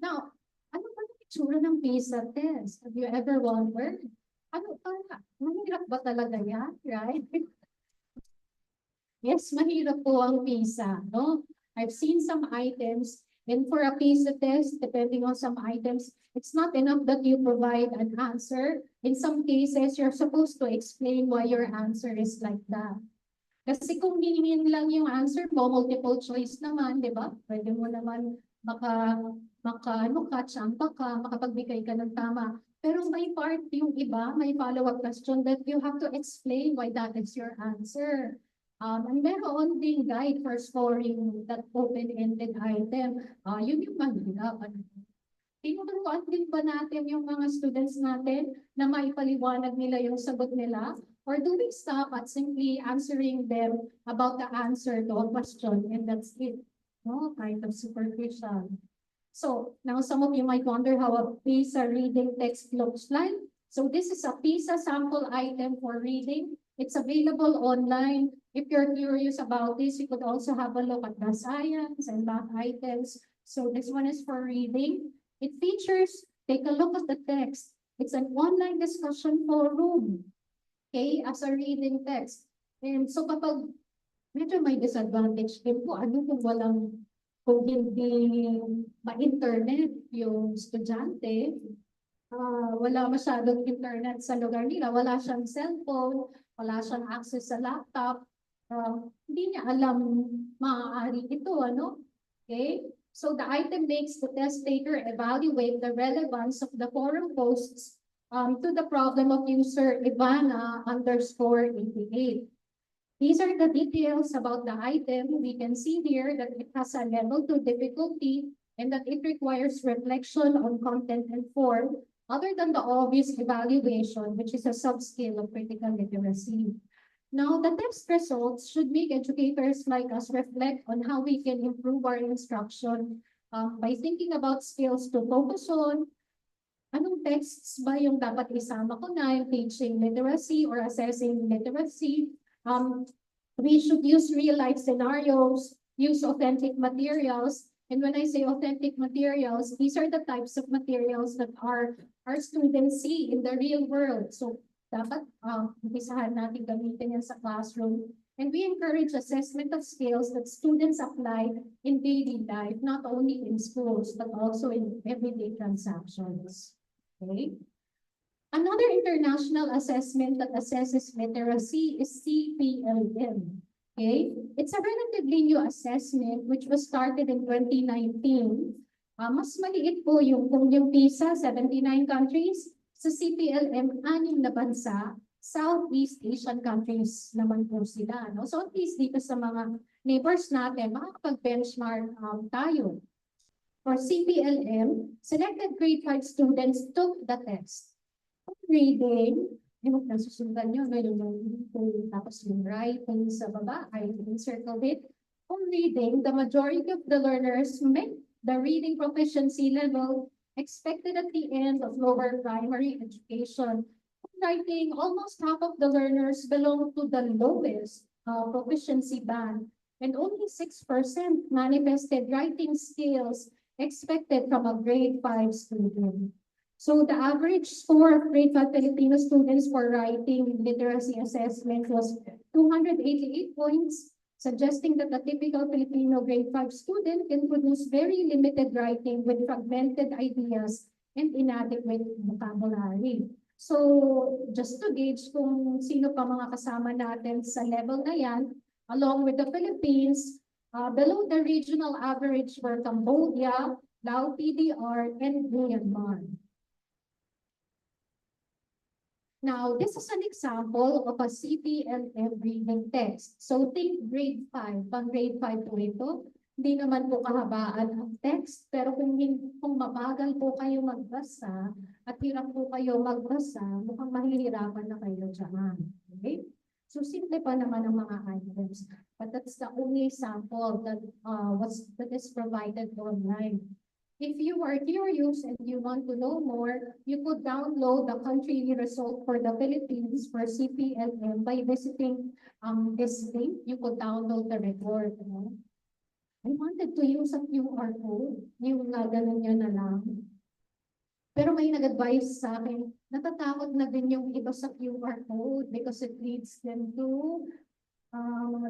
Now, ano ba yung itsura ng PISA test? Have you ever wondered? Ano ba? Mahirap ba talaga yan? Right? Yes, mahirap po ang PISA. No? I've seen some items, and for a PISA test, depending on some items, it's not enough that you provide an answer. In some cases, you're supposed to explain why your answer is like that. Kasi kung hingin lang yung answer mo, multiple choice naman, di ba? Pwede mo naman champa ka, makapagbigay ka ng tama. Pero may part yung iba, may follow-up question that you have to explain why that is your answer. And meron ding guide for scoring that open-ended item. Yun yung mahirap. Tinuturuan din ba natin yung mga students natin na maipaliwanag nila yung sagot nila? Or do we stop at simply answering them about the answer to a question and that's it? No, kind of superficial. So now some of you might wonder how a PISA reading text looks like. So this is a PISA sample item for reading. It's available online. If you're curious about this, you could also have a look at the science and math items. So this one is for reading. It features, take a look at the text. It's an online discussion forum. Okay, as a reading text. And so kapag medyo may disadvantage din po. Ano kung hindi ma-internet yung estudyante, wala masyadong internet sa lugar nila, wala siyang cellphone, wala siyang access sa laptop, hindi niya alam maaari ito, ano? Okay? So the item makes the test taker evaluate the relevance of the forum posts to the problem of user Ivana_88. These are the details about the item. We can see here that it has a level 2 difficulty and that it requires reflection on content and form, other than the obvious evaluation, which is a subskill of critical literacy. Now, the test results should make educators like us reflect on how we can improve our instruction by thinking about skills to focus on. Anong texts ba yung dapat isama ko na, yung teaching literacy or assessing literacy? We should use real-life scenarios, use authentic materials. And when I say authentic materials, these are the types of materials that our students see in the real world. So dapat umpisahan natin gamitin yan sa classroom. And we encourage assessment of skills that students apply in daily life, not only in schools, but also in everyday transactions. Okay? Another international assessment that assesses literacy is CPLM. Okay? It's a relatively new assessment which was started in 2019. Mas maliit po yung PISA, 79 countries. Sa CPLM, 6 na bansa. Southeast Asian countries naman po sila. No? So at least dito sa mga neighbors natin, makakapag-benchmark tayo. For CPLM, selected grade 5 students took the test. Reading, yung nasusundan nyo, tapos yung writing sa baba, I encircled it. On reading, the majority of the learners met the reading proficiency level expected at the end of lower primary education. On writing, almost half of the learners belong to the lowest proficiency band, and only 6% manifested writing skills expected from a grade 5 student. So the average score of grade 5 Filipino students for writing literacy assessment was 288 points, suggesting that a typical Filipino grade 5 student can produce very limited writing with fragmented ideas and inadequate vocabulary. So just to gauge kung sino pa mga kasama natin sa level na yan, along with the Philippines, below the regional average were Cambodia, Laos PDR, and Myanmar. Now, this is an example of a CPLM reading text. So think grade 5, pang grade 5 po ito. Hindi naman po kahabaan ang text, pero kung mabagal po kayo magbasa at hirap po kayo magbasa, mukhang mahihirapan na kayo dyan. Okay? So simple pa naman ang mga items. But that's the only sample that is provided online. If you are curious and you want to know more, you could download the country result for the Philippines for CPLM by visiting this link. You could download the report. No? I wanted to use a QR code, yung ganun yun na lang. Pero may nag-advise sa akin, natatakot na din yung iba sa QR code because it leads them to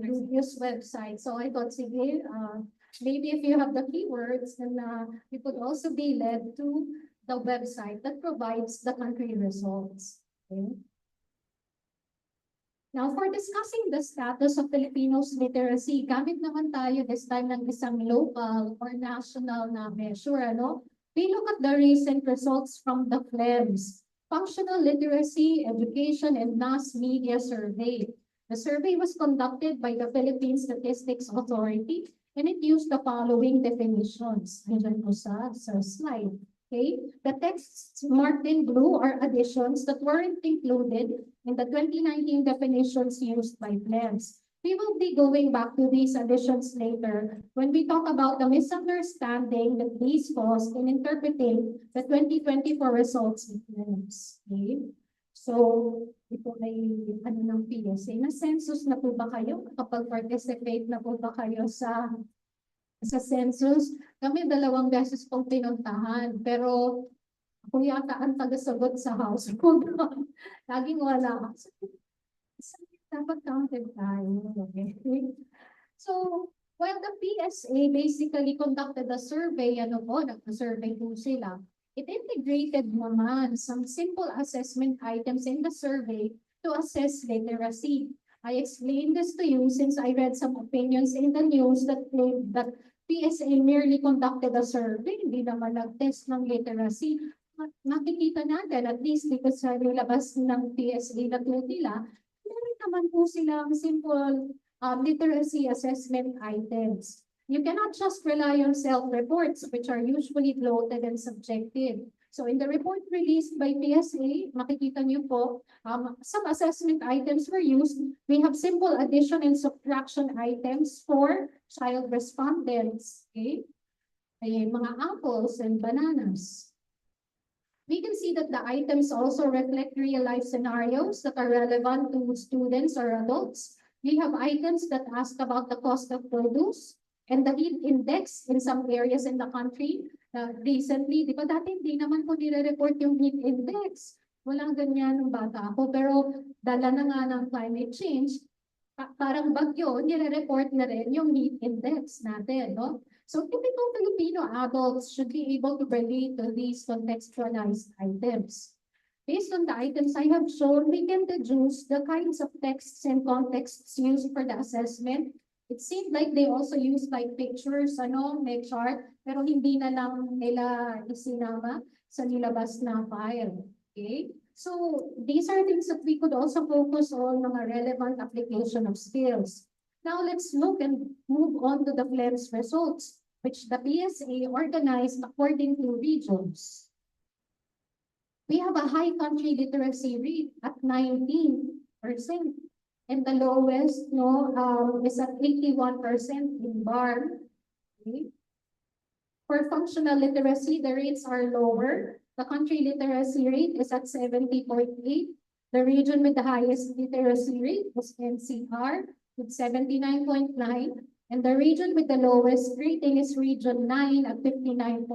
dubious websites. So I thought, sige, maybe if you have the keywords, then you could also be led to the website that provides the country results. Okay? Now, for discussing the status of Filipinos literacy, gamit naman tayo this time ng isang local or national na measure. Ano? We look at the recent results from the FLEMS, Functional Literacy, Education, and Mass Media Survey. The survey was conducted by the Philippine Statistics Authority, and it used the following definitions. Nandiyan po sa slide. Okay? The texts marked in blue are additions that weren't included in the 2019 definitions used by FLEMS. We will be going back to these additions later when we talk about the misunderstanding that these caused in interpreting the 2024 results in FLEMS. Okay? So, ito ay ng PSA. Na-census na po ba kayo? Kapag participate na po ba kayo sa census? Kami 2 beses pong pinuntahan. Pero ako yata ang tagasagot sa household. Laging wala. Dapat counted tayo. Okay? So, while the PSA basically conducted a survey, nag-survey po sila, it integrated naman some simple assessment items in the survey to assess literacy. I explained this to you since I read some opinions in the news that claimed that PSA merely conducted a survey, hindi naman nag-test ng literacy. Nakikita natin, at least dito sa nilabas ng PSA na tool nila, meron naman po silang simple literacy assessment items. You cannot just rely on self-reports, which are usually bloated and subjective. So in the report released by PSA, makikita niyo po, some assessment items were used. We have simple addition and subtraction items for child respondents. Okay? Mga apples and bananas. We can see that the items also reflect real-life scenarios that are relevant to students or adults. We have items that ask about the cost of produce and the heat index in some areas in the country. Recently, di ba dati hindi naman po nire-report yung heat index. Walang ganyan ng bata ako. Pero dala na nga ng climate change, parang bagyo, nire-report na rin yung heat index natin, no? So typical Filipino adults should be able to relate to these contextualized items. Based on the items I have shown, we can deduce the kinds of texts and contexts used for the assessment. It seemed like they also used like pictures, may chart, pero hindi na lang nila isinama sa nilabas na file. Okay? So these are things that we could also focus on mga relevant application of skills. Now let's look and move on to the FLEMS results, which the PSA organized according to regions. We have a high country literacy rate at 19%. And the lowest is at 81% in BAR. Okay. For functional literacy, the rates are lower. The country literacy rate is at 70.8. The region with the highest literacy rate was NCR with 79.9. And the region with the lowest rating is Region 9 at 59.3.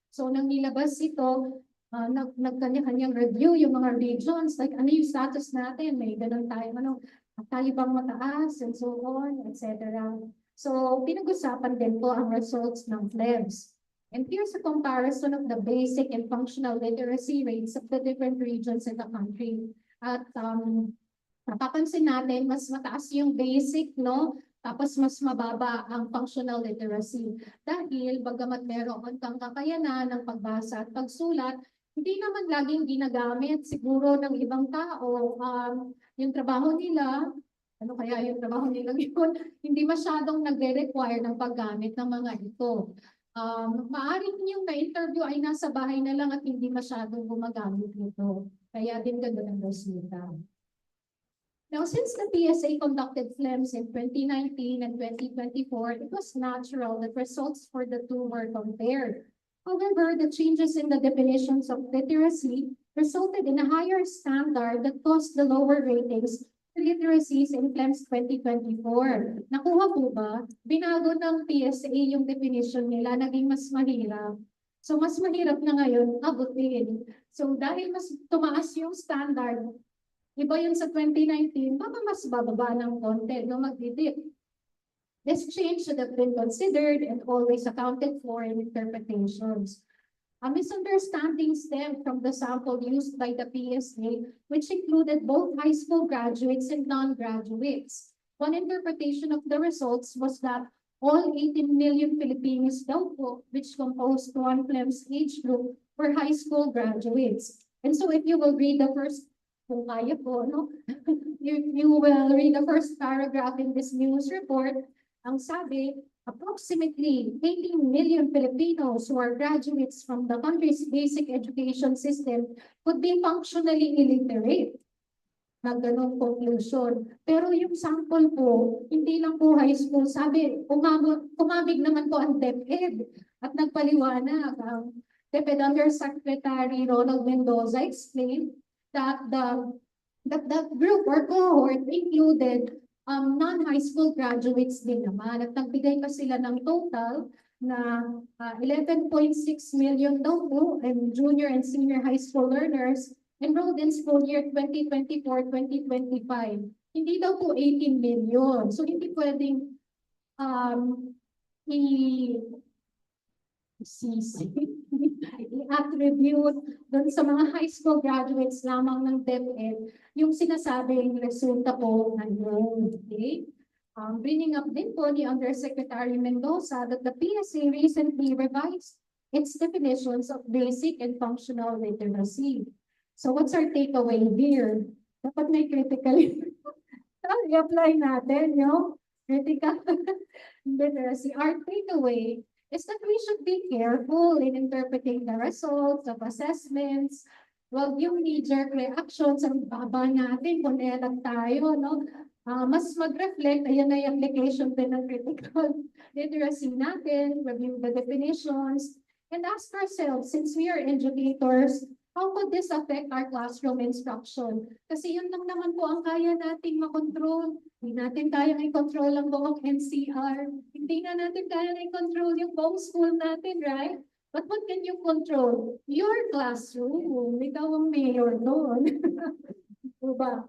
So nang nilabas ito, nagkanya-kanyang review yung mga regions, like ano yung status natin, may ganun tayo, tayo bang mataas, and so on, etc. So, pinag-usapan din po ang results ng FLEMS. And here's a comparison of the basic and functional literacy rates of the different regions in the country. At napapansin natin, mas mataas yung basic, tapos mas mababa ang functional literacy. Dahil bagamat meron kang kakayanan ng pagbasa at pagsulat, hindi naman laging ginagamit siguro ng ibang tao. Yung trabaho nila, kaya yung trabaho nila yun, hindi masyadong nagre-require ng paggamit ng mga ito. Maaring yung na-interview ay nasa bahay na lang at hindi masyadong gumagamit nito. Kaya din gano'n ang resulta. Now, since the PSA conducted FLEMS in 2019 and 2024, it was natural that results for the two were compared. However, the changes in the definitions of literacy resulted in a higher standard that caused the lower ratings for literacies in FLEMS 2024. Nakuha po ba? Binago ng PSA yung definition nila, naging mas mahirap. So, mas mahirap na ngayon abutin. So, dahil mas tumaas yung standard, iba yun sa 2019, baka mas bababa ng konti, mag-dip. This change should have been considered and always accounted for in interpretations. A misunderstanding stemmed from the sample used by the PSA, which included both high school graduates and non-graduates. One interpretation of the results was that all 18 million Filipinos which composed one FLEMS age group were high school graduates. And so if you will read the first, kung kaya po, you will read the first paragraph in this news report. Ang sabi, approximately 18 million Filipinos who are graduates from the country's basic education system could be functionally illiterate. Ganong conclusion. Pero yung sample po, hindi lang po high school. Sabi, kumabig naman po ang DepEd at nagpaliwanag. DepEd Undersecretary Ronald Mendoza explained that the group or cohort included non-high school graduates din naman. At nagbigay pa sila ng total na 11.6 million daw po and junior and senior high school learners enrolled in school year 2024-2025. Hindi daw po 18 million. So hindi pwedeng i- i-attribute doon sa mga high school graduates lamang ng DepEd yung sinasabing resulta po ngayon. Okay? Bringing up din po ni Undersecretary Mendoza that the PSA recently revised its definitions of basic and functional literacy. So what's our takeaway here? Dapat may critical i-apply natin, yung critical literacy. Our takeaway is that we should be careful in interpreting the results of assessments. Well, yung knee-jerk reactions, ang baba natin, kung elag tayo, no? Mas mag-reflect, ayan na yung application din ng critical literacy natin, review the definitions, and ask ourselves, since we are educators, how could this affect our classroom instruction? Kasi yun lang naman po ang kaya nating makontrol. Hindi natin kayang i-control ang buong NCR. Hindi na natin kayang i-control yung buong school natin, right? But what can you control? Your classroom. Ikaw ang mayor doon. Diba?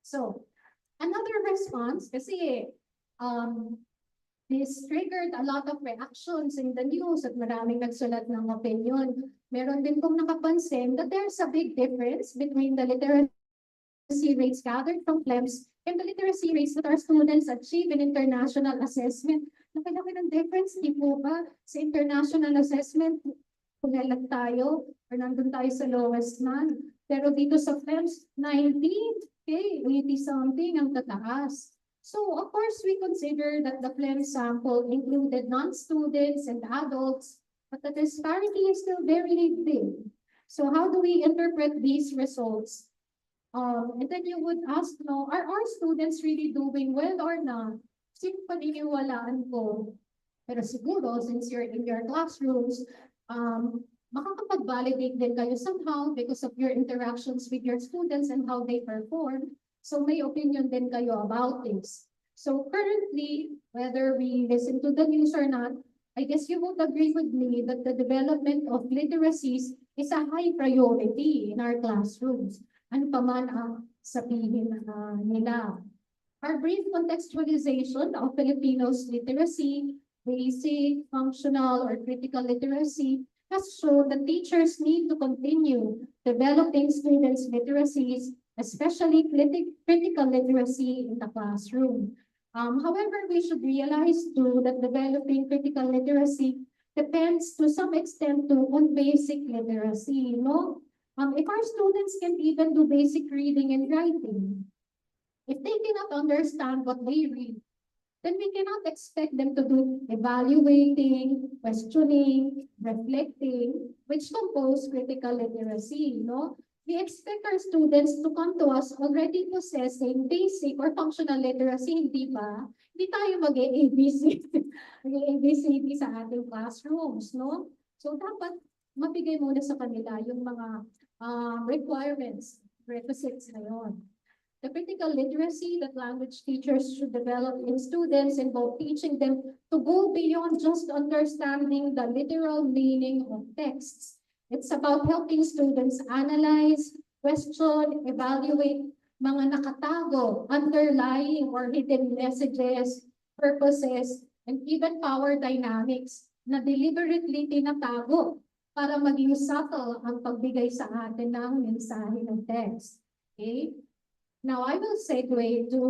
So, another response, kasi this triggered a lot of reactions in the news at maraming nagsulat ng opinion. Meron din pong nakapansin that there's a big difference between the literacy rates gathered from PLEMS and the literacy rates that our students achieve in international assessment. Laki-laki ng difference, di po ba? Sa international assessment, kumelat tayo or nandun tayo sa lowest man. Pero dito sa PLEMS, 90, okay, 80 something ang tataas. So, of course, we consider that the PLEMS sample included non-students and adults, but the disparity is still very big. So, how do we interpret these results? And then you would ask, no, are our students really doing well or not? Sino paniniwalaan ko? Pero siguro, since you're in your classrooms, makakapag-validate din kayo somehow because of your interactions with your students and how they perform. So may opinion din kayo about this. So currently, whether we listen to the news or not, I guess you would agree with me that the development of literacies is a high priority in our classrooms. Ano pa man ang sabihin nila. Our brief contextualization of Filipinos literacy, basic, functional, or critical literacy has shown that teachers need to continue developing students' literacies, especially critical literacy in the classroom. However, we should realize too that developing critical literacy depends to some extent too on basic literacy, no? If our students can't even do basic reading and writing, if they cannot understand what they read, then we cannot expect them to do evaluating, questioning, reflecting, which compose critical literacy, no? We expect our students to come to us already possessing basic or functional literacy, hindi ba? Hindi tayo mag-ABC, mag-ABCD sa ating classrooms, no? So dapat mabigay muna sa kanila yung mga requirements, requisites na yun. The critical literacy that language teachers should develop in students involve teaching them to go beyond just understanding the literal meaning of texts. It's about helping students analyze, question, evaluate mga nakatago, underlying or hidden messages, purposes, and even power dynamics na deliberately tinatago para maging subtle ang pagbigay sa atin ng mensahe ng text. Okay? Now, I will segue to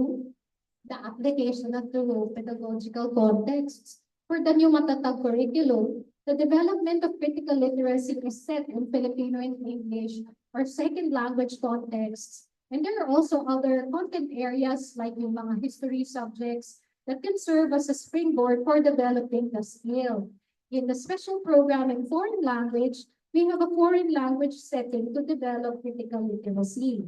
the application of the pedagogical contexts. For the new matatag curriculum, the development of critical literacy is set in Filipino and English or second language contexts. And there are also other content areas like yung mga history subjects that can serve as a springboard for developing the skill. In the special program in foreign language, we have a foreign language setting to develop critical literacy.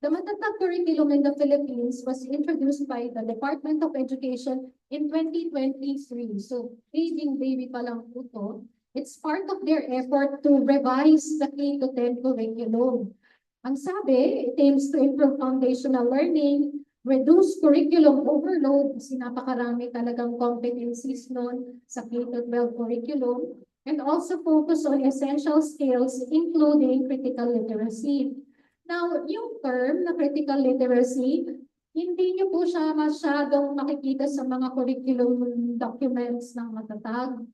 The matatag curriculum in the Philippines was introduced by the Department of Education in 2023. So, baby pa lang po to. It's part of their effort to revise the K-10 curriculum. Ang sabi, it aims to improve foundational learning, reduce curriculum overload, kasi napakarami talagang competencies noon sa K-12 curriculum, and also focus on essential skills, including critical literacy. Now, yung term na critical literacy, Hindi niyo po siya masyadong makikita sa mga curriculum documents ng matatag.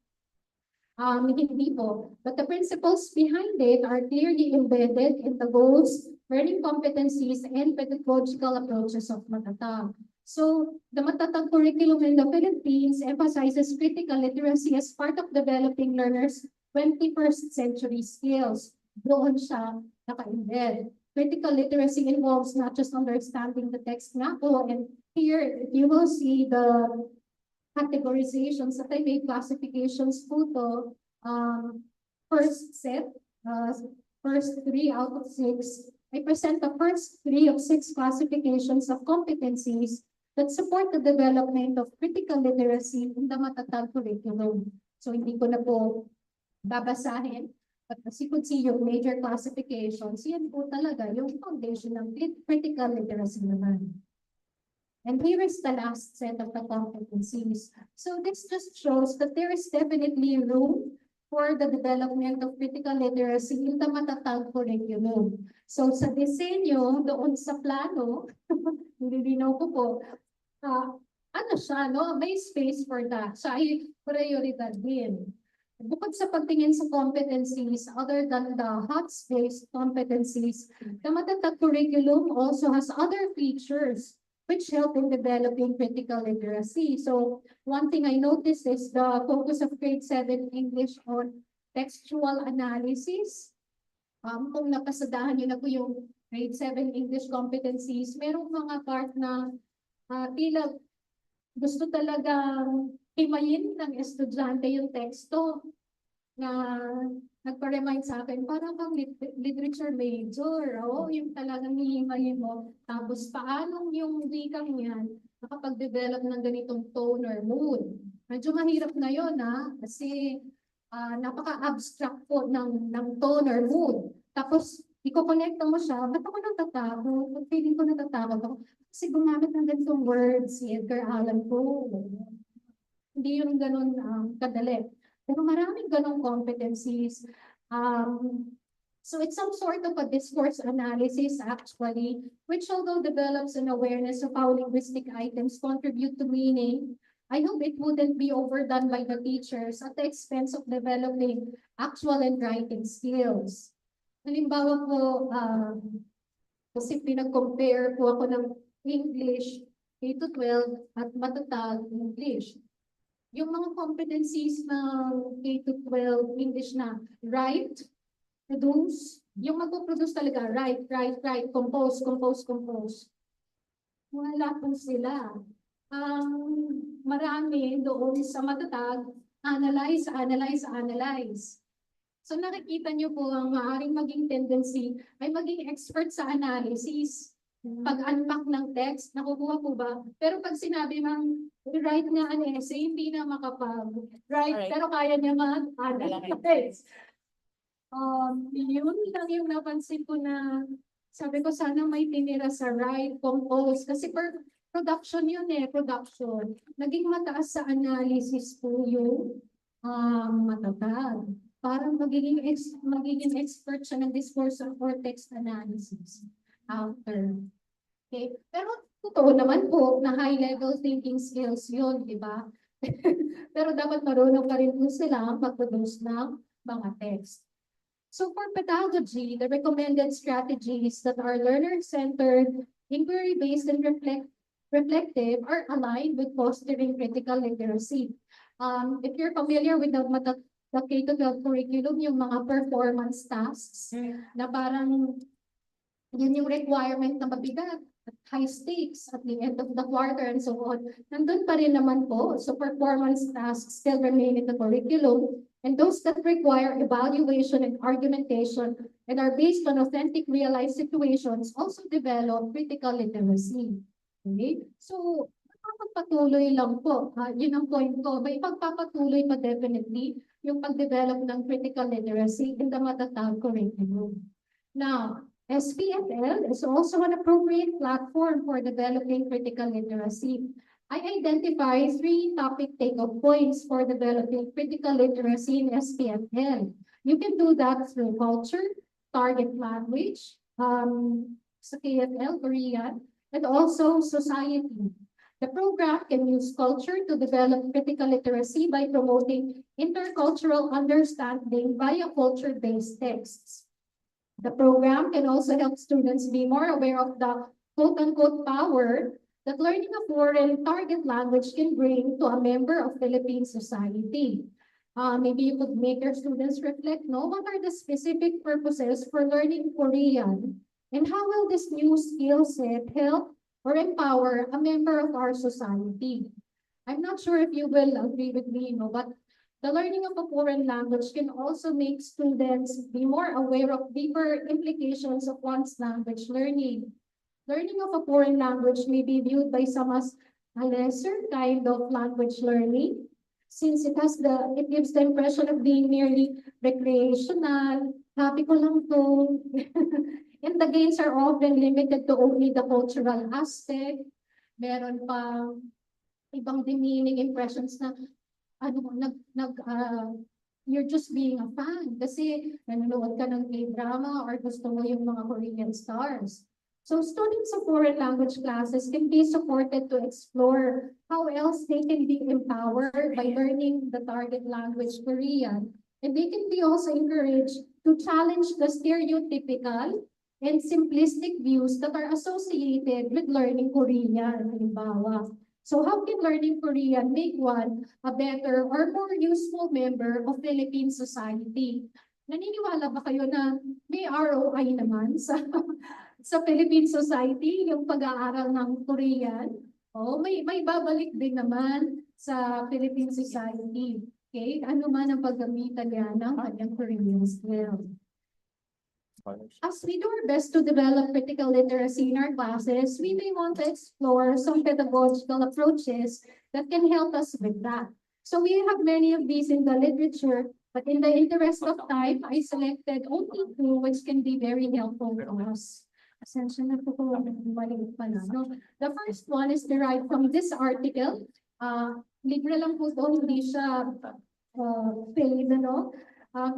Hindi po. But the principles behind it are clearly embedded in the goals, learning competencies, and pedagogical approaches of matatag. So, the matatag curriculum in the Philippines emphasizes critical literacy as part of developing learners' 21st century skills. Doon siya naka-embed. Critical literacy involves not just understanding the text nga po, and here you will see the categorizations that I made, classifications po to. First set, first 3 out of 6. I present the first 3 of 6 classifications of competencies that support the development of critical literacy in the matatag curriculum. So hindi ko na po babasahin. But as you could see, yung major classifications, yan po talaga yung foundation ng critical literacy naman. And here is the last set of the competencies. So this just shows that there is definitely room for the development of critical literacy in the matatag curriculum. So sa disenyo, doon sa plano, nililinaw ko po, ano siya, no? May space for that. Siya ay prioridad din. Bukod sa pagtingin sa competencies, other than the HOTS-based competencies, the matatag curriculum also has other features which help in developing critical literacy. So one thing I noticed is the focus of grade 7 English on textual analysis. Kung napasadahan niyo na po yung grade 7 English competencies, merong mga part na tila gusto talagang himayin ng estudyante yung teksto na nagpa-remind sa akin, parang kang literature major, yung talagang hihimayin mo. Tapos paanong yung wikang yan nakapag-develop ng ganitong tone or mood. Medyo mahirap na yun, kasi napaka-abstract po ng tone or mood. Tapos, i-connect mo siya, ba't ako natatakot? Feeling ko natatakot ako. Kasi gumamit ng ganitong words, si Edgar Allan Poe. Hindi yun ganun kadali. Pero maraming ganong competencies. So it's some sort of a discourse analysis actually, which although develops an awareness of how linguistic items contribute to meaning, I hope it wouldn't be overdone by the teachers at the expense of developing actual and writing skills. Halimbawa po, kasi pinag-compare po ako ng English K-12 at matatag English. Yung mga competencies ng K-12 English na write, produce, yung magpo-produce talaga, write, compose. Wala po sila. Marami doon sa matatag, analyze. So nakikita niyo po ang maaaring maging tendency ay maging expert sa analysis. Pag-unpack ng text, nakukuha po ba? Pero pag sinabi mang write nga an essay, hindi na makapag-write, pero kaya niya mag-analyze. Yun lang yung napansin ko na sabi ko sana may tinira sa write, compose, kasi production yun production. Naging mataas sa analysis po yung matatag. Parang magiging expert siya ng discourse or text analysis after. Okay? Pero totoo naman po na high-level thinking skills yun, di ba? Pero dapat marunong pa rin po sila mag-produce ng mga text. So for pedagogy, the recommended strategies that are learner-centered, inquiry-based, and reflective are aligned with fostering critical literacy. If you're familiar with the K-12 curriculum, yung mga performance tasks, na parang yun yung requirement na mabigat, high stakes at the end of the quarter and so on. Nandun pa rin naman po. So performance tasks still remain in the curriculum. And those that require evaluation and argumentation and are based on authentic realized situations also develop critical literacy. Okay? So, pagpapatuloy lang po. Yun ang point ko. May pagpapatuloy pa definitely yung pag-develop ng critical literacy in the matatag curriculum. Now, SPFL is also an appropriate platform for developing critical literacy. I identify 3 topic take-off points for developing critical literacy in SPFL. You can do that through culture, target language, sa KFL, Korean, and also society. The program can use culture to develop critical literacy by promoting intercultural understanding via culture-based texts. The program can also help students be more aware of the quote-unquote power that learning a foreign target language can bring to a member of Philippine society. Maybe you could make your students reflect, no, what are the specific purposes for learning Korean? And how will this new skill set help or empower a member of our society? I'm not sure if you will agree with me, but the learning of a foreign language can also make students be more aware of deeper implications of one's language learning. Learning of a foreign language may be viewed by some as a lesser kind of language learning, since it gives the impression of being merely recreational, happy ko lang to. And the gains are often limited to only the cultural aspect. Meron pa ibang demeaning impressions na you're just being a fan kasi nanonood ka ng K-drama or gusto mo yung mga Korean stars. So students of foreign language classes can be supported to explore how else they can be empowered by learning the target language Korean. And they can be also encouraged to challenge the stereotypical and simplistic views that are associated with learning Korean, halimbawa. So how can learning Korean make one a better or more useful member of Philippine society? Naniniwala ba kayo na may ROI naman sa Philippine society, yung pag-aaral ng Korean? May babalik din naman sa Philippine society. Okay? Ano man ang paggamitan niya ng kanyang Korean skill. As we do our best to develop critical literacy in our classes, we may want to explore some pedagogical approaches that can help us with that. So we have many of these in the literature, but in the interest of time, I selected only two which can be very helpful to us. Asensya na po kung maliit pa na, no? The first one is derived from this article. Libre lang po ito, hindi siya paid, no?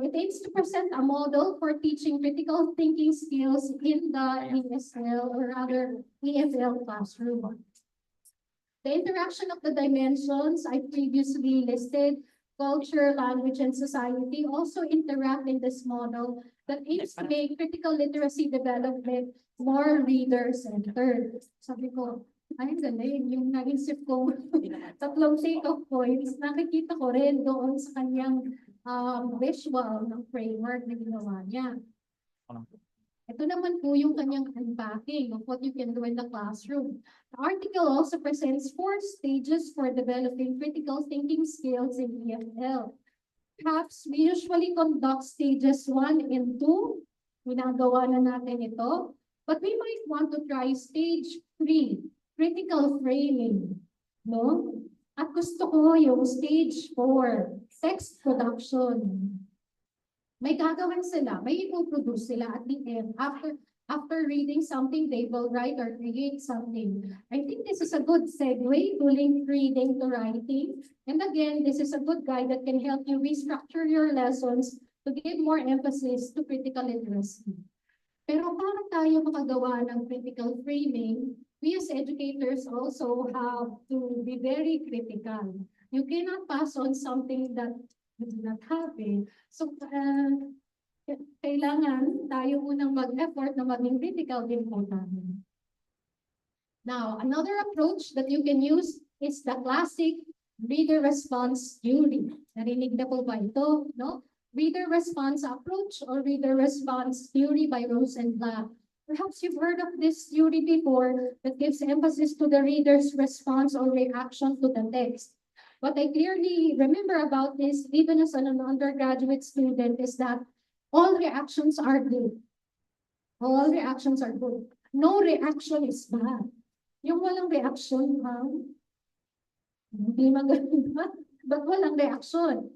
It aims to present a model for teaching critical thinking skills in the ESL or rather EFL classroom. The interaction of the dimensions I previously listed, culture, language, and society, also interact in this model that aims to make critical literacy development more reader-centered. Sabi ko, ay, galing. Yung naisip ko, tatlong take-off points, nakikita ko rin doon sa kanyang visual ng framework na ginawa niya. Ito naman po yung kanyang unpacking of what you can do in the classroom. The article also presents 4 stages for developing critical thinking skills in EFL. Perhaps we usually conduct stages 1 and 2. Ginagawa na natin ito. But we might want to try stage 3, critical framing. No? At gusto ko yung stage 4, text production. May gagawin sila, may ipoproduce sila at the end. After reading something, they will write or create something. I think this is a good segue to link reading to writing. And again, this is a good guide that can help you restructure your lessons to give more emphasis to critical literacy. Pero para tayo makagawa ng critical framing, we as educators also have to be very critical. You cannot pass on something that you do not have. So, kailangan tayo munang mag-effort na maging critical din po namin. Now, another approach that you can use is the classic reader response theory. Narinig na po ba ito? No? Reader response approach or reader response theory by Rose and Black. Perhaps you've heard of this theory before that gives emphasis to the reader's response or reaction to the text. What I clearly remember about this, even as an undergraduate student, is that all reactions are good. All reactions are good. No reaction is bad. Yung walang reaction, hindi maganda, but walang reaction.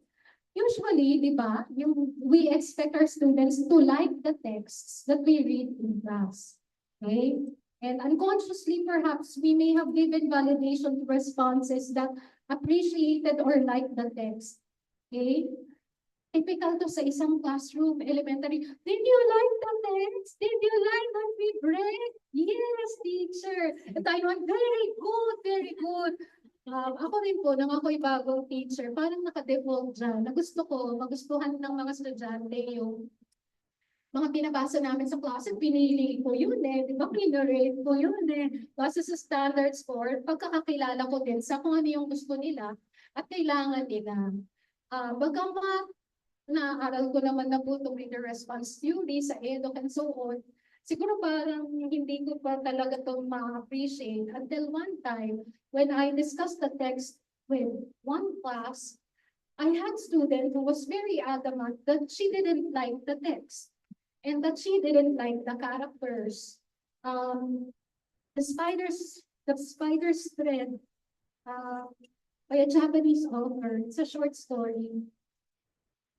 Usually, di ba, we expect our students to like the texts that we read in class. Okay? And unconsciously, perhaps, we may have given validation to responses that appreciated or liked the text. Okay? Typical to sa isang classroom, elementary. Did you like the text? Did you like what we read? Yes, teacher. At tayo, very good, very good. Ako rin po, nang ako'y bagong teacher, parang naka-default dyan, na gusto ko, magustuhan ng mga estudyante yung mga pinabasa namin sa klase, pinili ko yun eh, di ba, pinarate ko yun eh. Base sa standard score, pagkakakilala ko din sa kung ano yung gusto nila at kailangan nila. Bagamat naaral ko naman na po itong reader response theory sa EDOC and so on, siguro parang hindi ko pa talaga itong ma-appreciate until one time when I discussed the text with one class, I had student who was very adamant that she didn't like the text and that she didn't like the characters. The spider's thread by a Japanese author, it's a short story.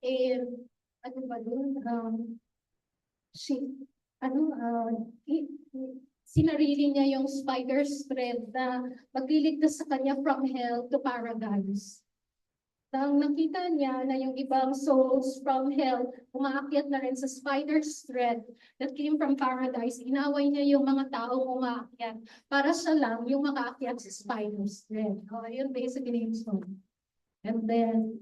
And ano ba dun? Sinarili niya yung spider's thread na magliligtas sa kanya from hell to paradise. Nang nakita niya na yung ibang souls from hell umaakyat na rin sa spider's thread that came from paradise, inaway niya yung mga taong umaakyat para siya lang yung makaakyat sa spider's thread. Yun basically yung story. And then,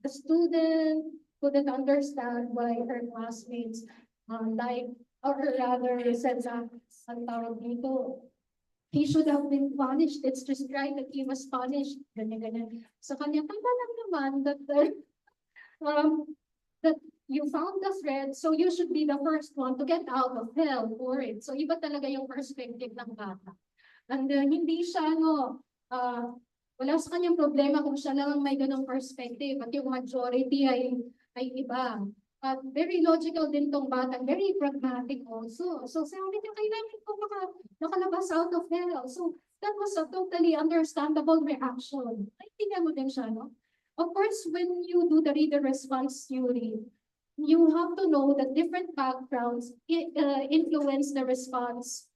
the student couldn't understand why her classmates or rather said that ang tawag dito, he should have been punished. It's just right that he was punished. Ganyan. Sa kanya, tama lang naman that that you found the thread, so you should be the first one to get out of hell for it. So iba talaga yung perspective ng bata. And hindi siya, wala sa kanyang problema kung siya lang ang may ganong perspective at yung majority ay iba. At very logical din tong bata, very pragmatic also. So sabi niya, kailangan ko makalabas out of hell. So that was a totally understandable reaction. Naintindihan mo din siya, no? Of course, when you do the reader response theory, you have to know that different backgrounds influence the response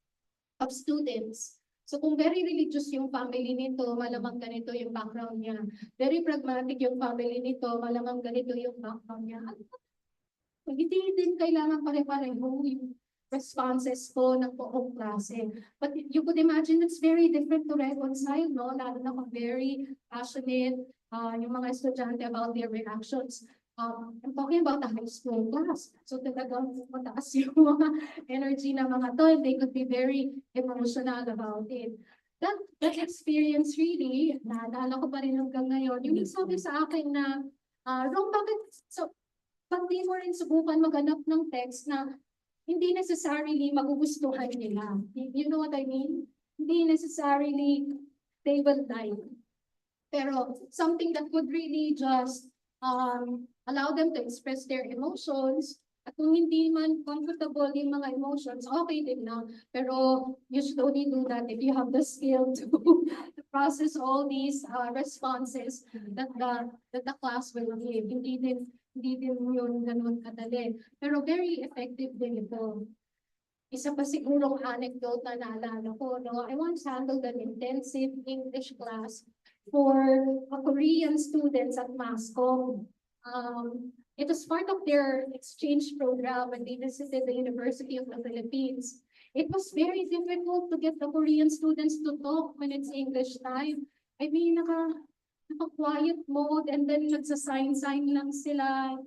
of students. So kung very religious yung family nito, malamang ganito yung background niya. Very pragmatic yung family nito, malamang ganito yung background niya. Hindi din kailangan pare-pareho yung responses ko ng buong klase. But you could imagine it's very different to reconcile, no? Lalo na kung very passionate yung mga estudyante about their reactions. I'm talking about the high school class. So talagang mataas yung mga energy ng mga to, and they could be very emotional about it. That experience really, naalala ko pa rin hanggang ngayon, yung nagsabi sa akin na, Rong, ba't di mo rin subukan maghanap ng text na hindi necessarily magugustuhan nila? You know what I mean? Hindi necessarily they will like. Pero something that could really just allow them to express their emotions. At kung hindi man comfortable yung mga emotions, okay din lang. Pero you should only do that if you have the skill to process all these responses that the class will give. Hindi din yun ganun kadali. Pero very effective din ito. Isa pa sigurong anecdote na naalala ko, no? I once handled an intensive English class for Korean students at MASCOM. It was part of their exchange program when they visited the University of the Philippines. It was very difficult to get the Korean students to talk when it's English time. I mean, naka-quiet mode and then nagsa-sign lang sila.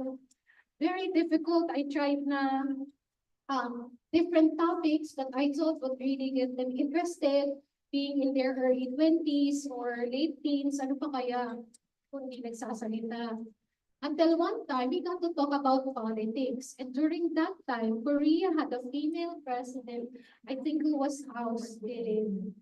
Very difficult. I tried na different topics that I thought would really get them interested, being in their early 20s or late teens, ano pa kaya kung hindi nagsasalita. Until one time, we got to talk about politics. And during that time, Korea had a female president, I think who was ousted.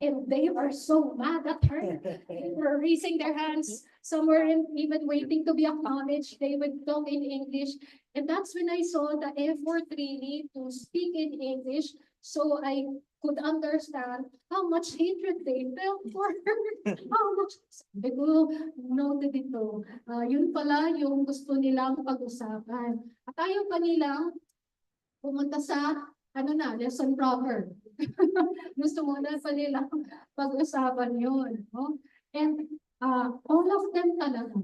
And they were so mad at her. They were raising their hands. Some were even waiting to be acknowledged. They would talk in English. And that's when I saw the effort really to speak in English so I could understand how much hatred they felt for her. How much, sabi ko, noted ito. Yun pala yung gusto nilang pag-usapan. At ayaw pa nilang pumunta sa, lesson proper. Gusto mo na pa nilang pag-usapan yun. No? And all of them talaga,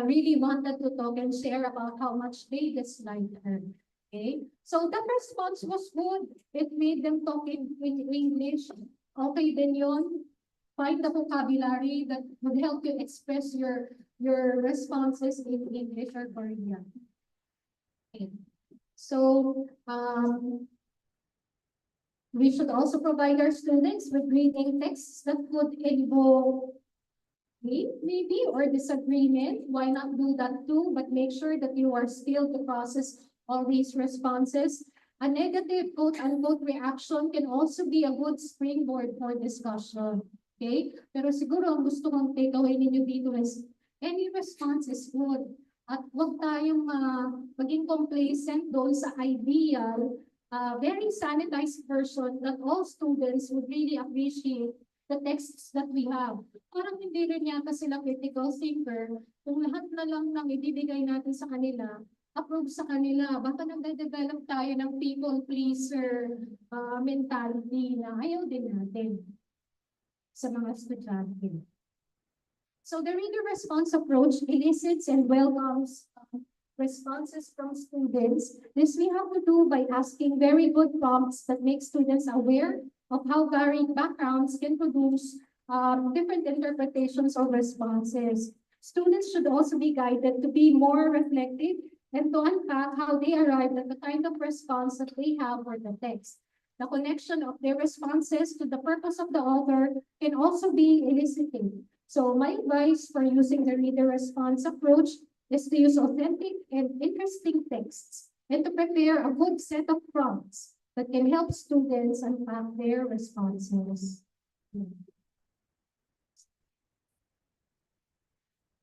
really wanted to talk and share about how much they disliked her. Okay, so that response was good. It made them talk in English. Okay din yun. Find the vocabulary that would help you express your responses in English or Korean. Okay. So, we should also provide our students with reading texts that could involve maybe or disagreement. Why not do that too? But make sure that you are skilled to process all these responses. A negative quote-unquote reaction can also be a good springboard for discussion. Okay? Pero siguro ang gusto kong takeaway ninyo dito is any response is good. At huwag tayong maging complacent doon sa ideal, very sanitized version that all students would really appreciate the texts that we have. Parang hindi rin yata sila critical thinker kung lahat na lang ng ibibigay natin sa kanila, approve sa kanila. Baka nagde-develop tayo ng people pleaser mentality na ayaw din natin sa mga estudyante. So the reader response approach elicits and welcomes responses from students. This we have to do by asking very good prompts that make students aware of how varied backgrounds can produce different interpretations of responses. Students should also be guided to be more reflective and to unpack how they arrived at the kind of response that they have for the text. The connection of their responses to the purpose of the author can also be eliciting. So my advice for using the reader response approach is to use authentic and interesting texts and to prepare a good set of prompts that can help students unpack their responses.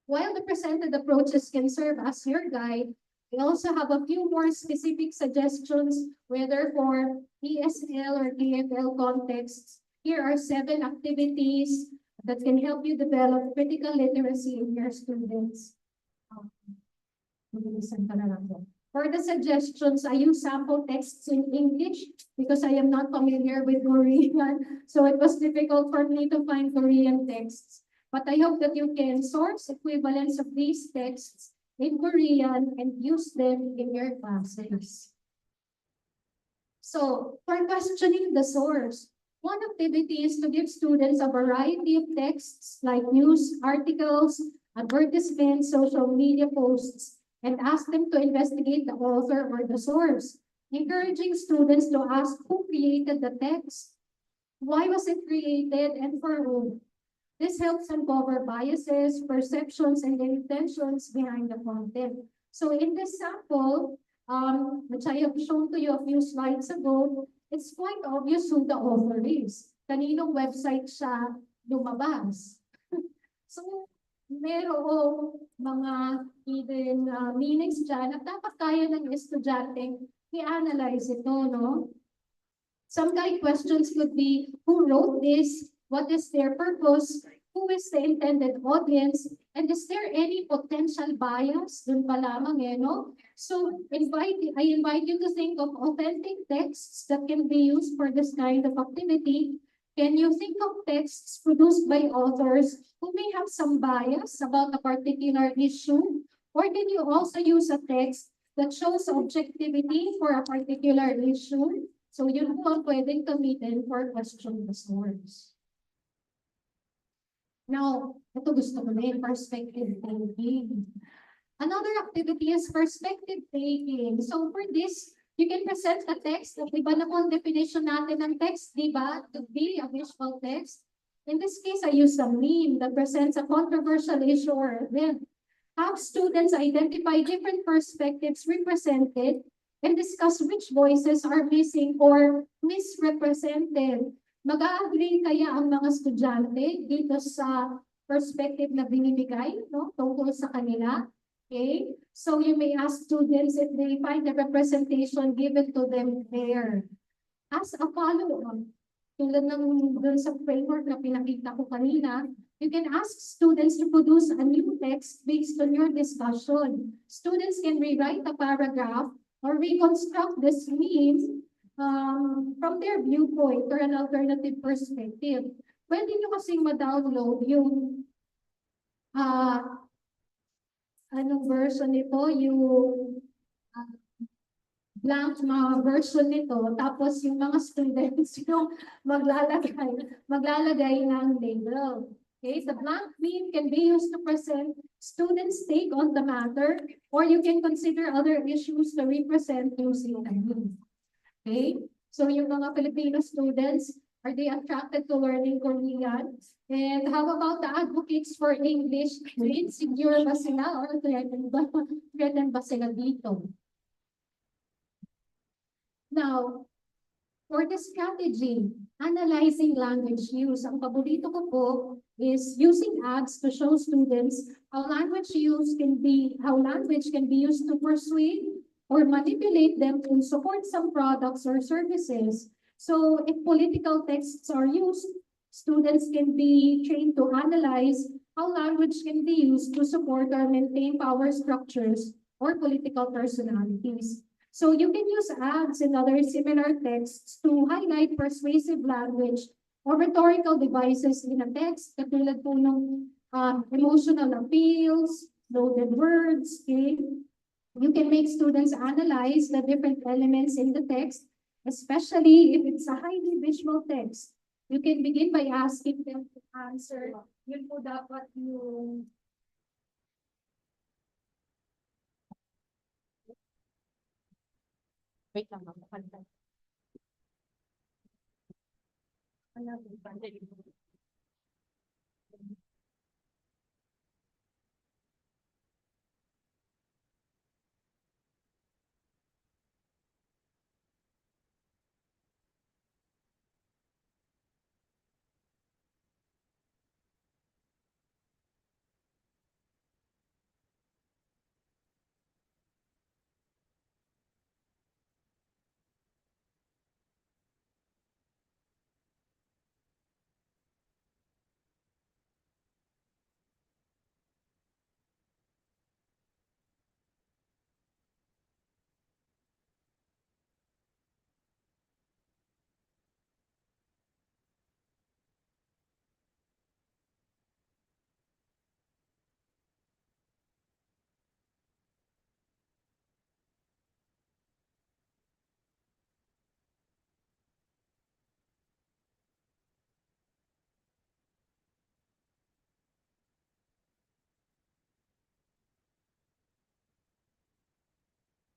While the presented approaches can serve as your guide, we also have a few more specific suggestions, whether for ESL or KFL contexts. Here are 7 activities that can help you develop critical literacy in your students. For the suggestions, I use sample texts in English because I am not familiar with Korean, so it was difficult for me to find Korean texts. But I hope that you can source equivalents of these texts in Korean and use them in your classes. So, for questioning the source, one activity is to give students a variety of texts like news articles, advertisements, social media posts, and ask them to investigate the author or the source, encouraging students to ask who created the text, why was it created, and for whom. This helps uncover biases, perceptions, and intentions behind the content. So in this sample, which I have shown to you a few slides ago, it's quite obvious who the author is. Kaninong website siya lumabas. So, merong mga hidden meanings dyan at dapat kaya ng estudyante i-analyze ito, no? Some guide questions could be, who wrote this? What is their purpose? Who is the intended audience? And is there any potential bias? Dun pa lamang no? So, I invite you to think of authentic texts that can be used for this kind of activity. Can you think of texts produced by authors who may have some bias about a particular issue? Or can you also use a text that shows objectivity for a particular issue? So yun po ang pwedeng gamitin for question the source. Now, ito gusto ko na perspective taking. Another activity is perspective taking. So for this, you can present a text. Diba na po ang definition natin ng text, diba? To be a visual text. In this case, I use a meme that presents a controversial issue or event. Have students identify different perspectives represented and discuss which voices are missing or misrepresented. Mag-a-agree kaya ang mga estudyante dito sa perspective na binibigay, no? Tungkol sa kanila. Okay? So you may ask students if they find the representation given to them fair. As a follow-up, tulad ng dun sa framework na pinakita ko kanina, you can ask students to produce a new text based on your discussion. Students can rewrite a paragraph or reconstruct this meme from their viewpoint or an alternative perspective. Pwede nyo kasing ma-download yung anong version nito, yung blank mga version nito, tapos yung mga students yung maglalagay ng label. Okay, the blank bean can be used to present students' take on the matter, or you can consider other issues to represent using the bean. Okay, so yung mga Filipino students, are they attracted to learning Korean? And how about the advocates for English? Insecure ba sila or threatened ba sila dito? Now, for the strategy, analyzing language use, ang paborito ko po is using ads to show students how language can be used to persuade or manipulate them to support some products or services. So if political texts are used, students can be trained to analyze how language can be used to support or maintain power structures or political personalities. So you can use ads and other similar texts to highlight persuasive language or rhetorical devices in a text, katulad po ng emotional appeals, loaded words, okay? You can make students analyze the different elements in the text, especially if it's a highly visual text. You can begin by asking them to answer. Yun po dapat yung wait lang, mapapalitan.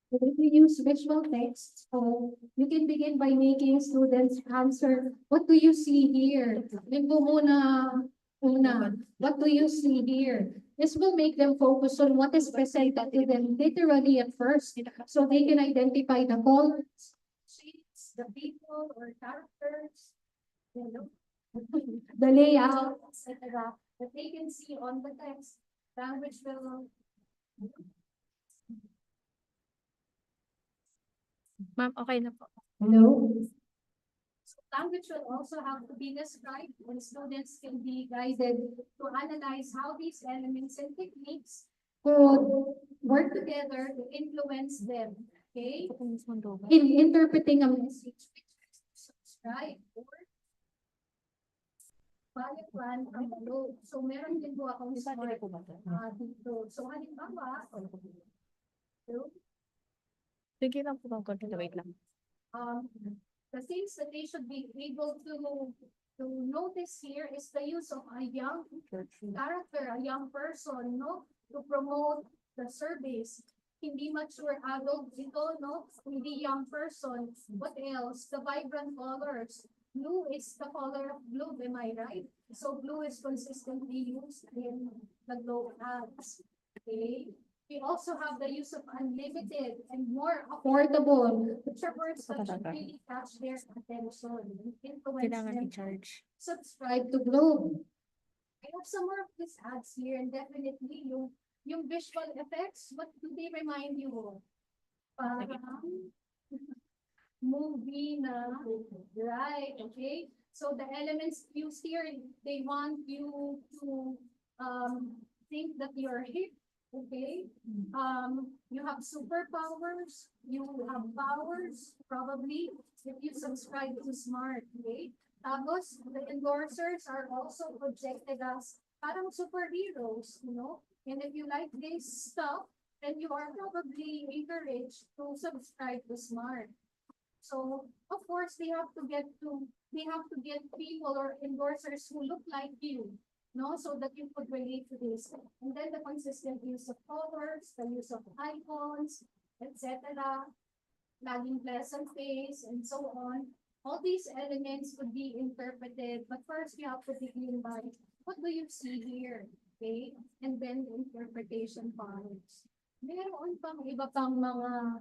If you use visual text, you can begin by making students answer, what do you see here? Yun po una, what do you see here? This will make them focus on what is presented to them literally at first, so they can identify the colors, shapes, the people or characters, you know, the layout, etc. That they can see on the text. Language will. Ma'am, okay na po. Hello? So language will also have to be described, and students can be guided to analyze how these elements and techniques could work together to influence them. Okay? In interpreting a message, which is to subscribe or plan ang load. So meron din po akong smart dito. So halimbawa, Sige lang po ng konti, wait lang. the things that they should be able to notice here is the use of a young character, a young person, no, to promote the surveys. Hindi mature adult ito, no, hindi young person. What else? The vibrant colors. Blue is the color of blue, am I right? So blue is consistently used in the glow ads. Okay. We also have the use of unlimited and more affordable, which are words that should really catch their attention and influence them to subscribe to Globe. I have some more of these ads here, and definitely yung visual effects, what do they remind you of? Parang movie na, right, okay? So the elements used here, they want you to think that you're hip. Okay, you have superpowers, you have powers, probably, if you subscribe to SMART, okay? Tapos, the endorsers are also projected as parang superheroes, you know? And if you like this stuff, then you are probably encouraged to subscribe to Smart. So of course they have to get people or endorsers who look like you, no, so that you could relate to this. And then the consistent use of colors, the use of icons, etc., laging pleasant face, and so on. All these elements could be interpreted, but first you have to begin by what do you see here, okay? And then the interpretation follows. Meron pang iba pang mga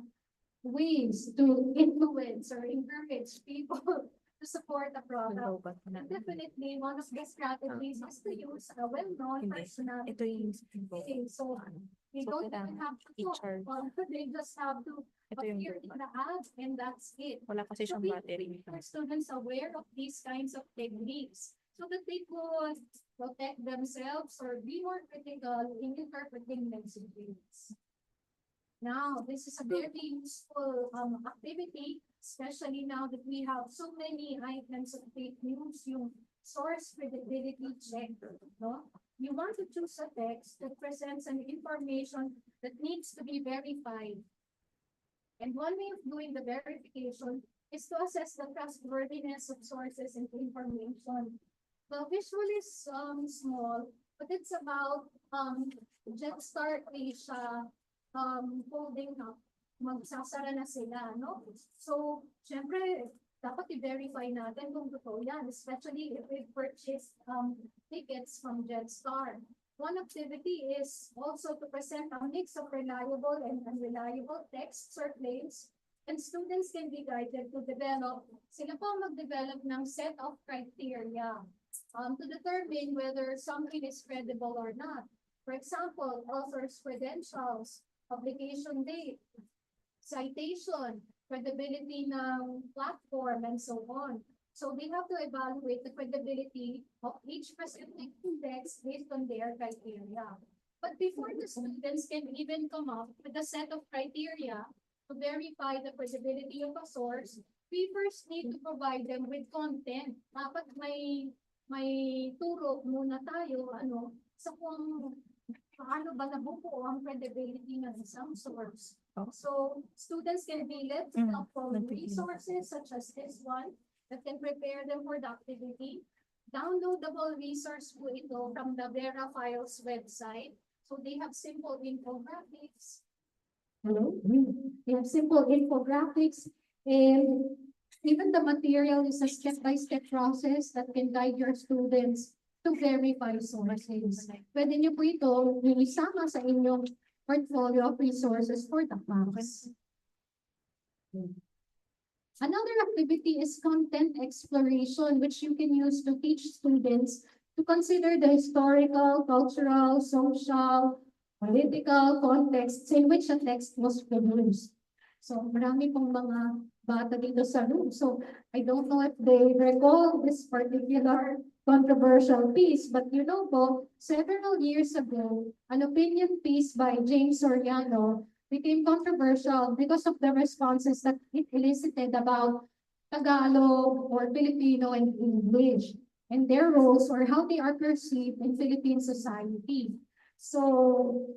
ways to influence or encourage people to support a product. Definitely, one of the strategies is to use a well-known personality. Okay, so they don't even have to talk. They just have to appear in the ad, and that's it. So we make our students aware of these kinds of techniques so that they could protect themselves or be more critical in interpreting messages. Now, this is a very useful activity, especially now that we have so many items of fake news, yung source credibility check. No? You want to choose a text that presents an information that needs to be verified. And one way of doing the verification is to assess the trustworthiness of sources and information. The visual is small, but it's about Jetstar Asia holding up, magsasara na sila, no? So, syempre, dapat i-verify natin kung totoo yan, especially if we purchased tickets from Jetstar. One activity is also to present a mix of reliable and unreliable texts or claims, and students can be guided to develop, sila po mag-develop ng set of criteria to determine whether something is credible or not. For example, author's credentials, publication date, citation, credibility ng platform, and so on. So they have to evaluate the credibility of each presenting text based on their criteria. But before the students can even come up with a set of criteria to verify the credibility of a source, we first need to provide them with content. Dapat may turo muna tayo, sa kung paano ba nabubuo ang credibility ng isang source. So students can be led to follow resources such as this one that can prepare them for the activity. Downloadable resource po ito from the Vera Files website. So they have simple infographics. They have simple infographics, and even the material is a step-by-step process that can guide your students to verify sources. Pwede niyo po ito isama sa inyong portfolio of resources for the class. Another activity is content exploration, which you can use to teach students to consider the historical, cultural, social, political contexts in which a text was produced. So, marami pong mga bata dito sa room. So, I don't know if they recall this particular controversial piece, but you know po, several years ago, an opinion piece by James Soriano became controversial because of the responses that it elicited about Tagalog or Filipino and English and their roles or how they are perceived in Philippine society. So,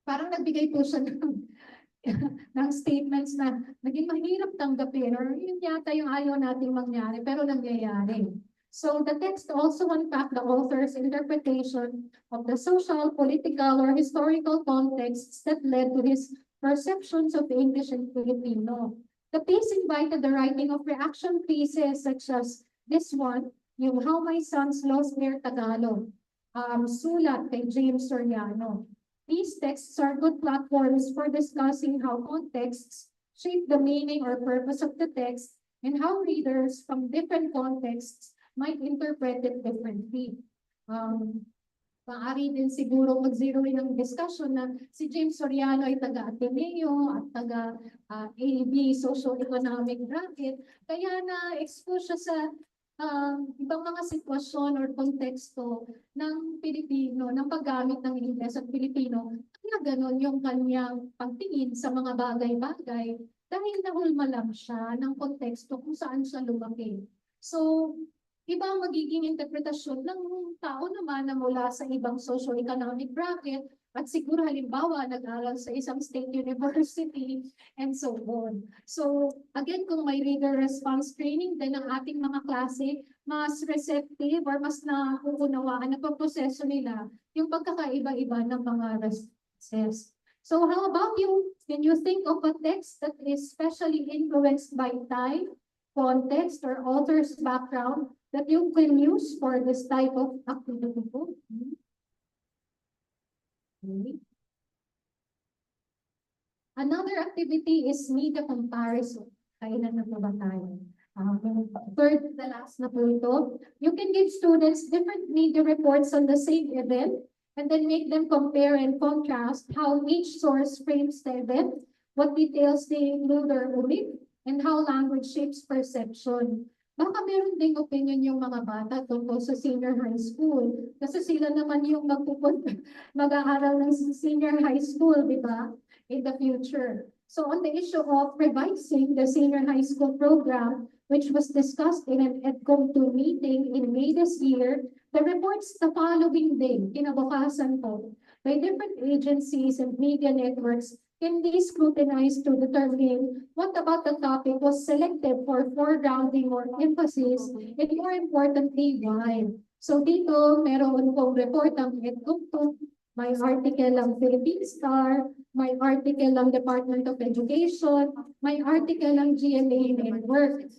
parang nagbigay po siya ng statements na naging mahirap tanggapin or yun yata yung ayaw nating mangyari pero nangyayari. So the text also unpacked the author's interpretation of the social, political, or historical contexts that led to his perceptions of English and Filipino. The piece invited the writing of reaction pieces such as this one, yung How My Sons Lost Their Tagalog, Sulat kay James Soriano. These texts are good platforms for discussing how contexts shape the meaning or purpose of the text and how readers from different contexts might interpret it differently. Maaari din siguro mag-zero in ang discussion na si James Soriano ay taga-Ateneo at taga-AB socio-economic bracket. Kaya na-expose siya sa ibang mga sitwasyon or konteksto ng Pilipino, ng paggamit ng Ingles at Pilipino. Kaya ganon yung kanyang pagtingin sa mga bagay-bagay dahil nahulmalam siya ng konteksto kung saan siya lumaki. So, iba ang magiging interpretasyon ng tao naman na mula sa ibang socio-economic bracket At siguro halimbawa, nag-aral sa isang state university and so on. So again, kung may reader response training din ang ating mga klase, mas receptive or mas nauunawaan na pagproseso nila yung pagkakaiba-iba ng mga responses. So how about you? When you think of a text that is specially influenced by time, context, or author's background that you can use for this type of activity? Another activity is media comparison. Kailan na po ba tayo? Third to the last na po ito. You can give students different media reports on the same event and then make them compare and contrast how each source frames the event, what details they include or omit, and how language shapes perception. Baka meron ding opinion yung mga bata tungkol sa senior high school. Kasi sila naman yung mag-aaral ng senior high school, di ba? In the future. So on the issue of revising the senior high school program, which was discussed in an EDCOM2 meeting in May this year, the reports the following day, kinabukasan po, by different agencies and media networks can be scrutinized to determine what about the topic was selected for foregrounding or emphasis, and more importantly, why. So dito, meron pong report ang EDCOM2, may article ang Philippine Star, may article ang Department of Education, may article ang GMA Network.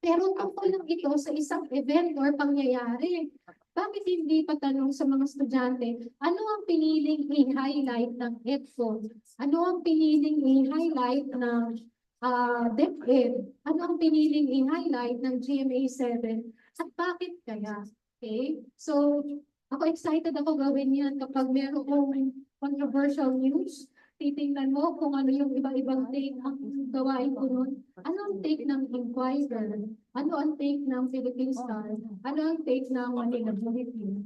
Pero tungkol lang ito sa isang event or pangyayari. Bakit hindi patanong sa mga estudyante, ano ang piniling i-highlight ng EDCO? Ano ang piniling i-highlight ng DepEd? Ano ang piniling i-highlight ng GMA7? At bakit kaya? Okay? So, ako excited ako gawin yan kapag meron controversial news. Titingnan mo kung ano yung iba-ibang take ang gawain ko nun. Ano ang take ng Inquirer? Ano ang take ng Philippine Star? Ano ang take ng Manila Bulletin?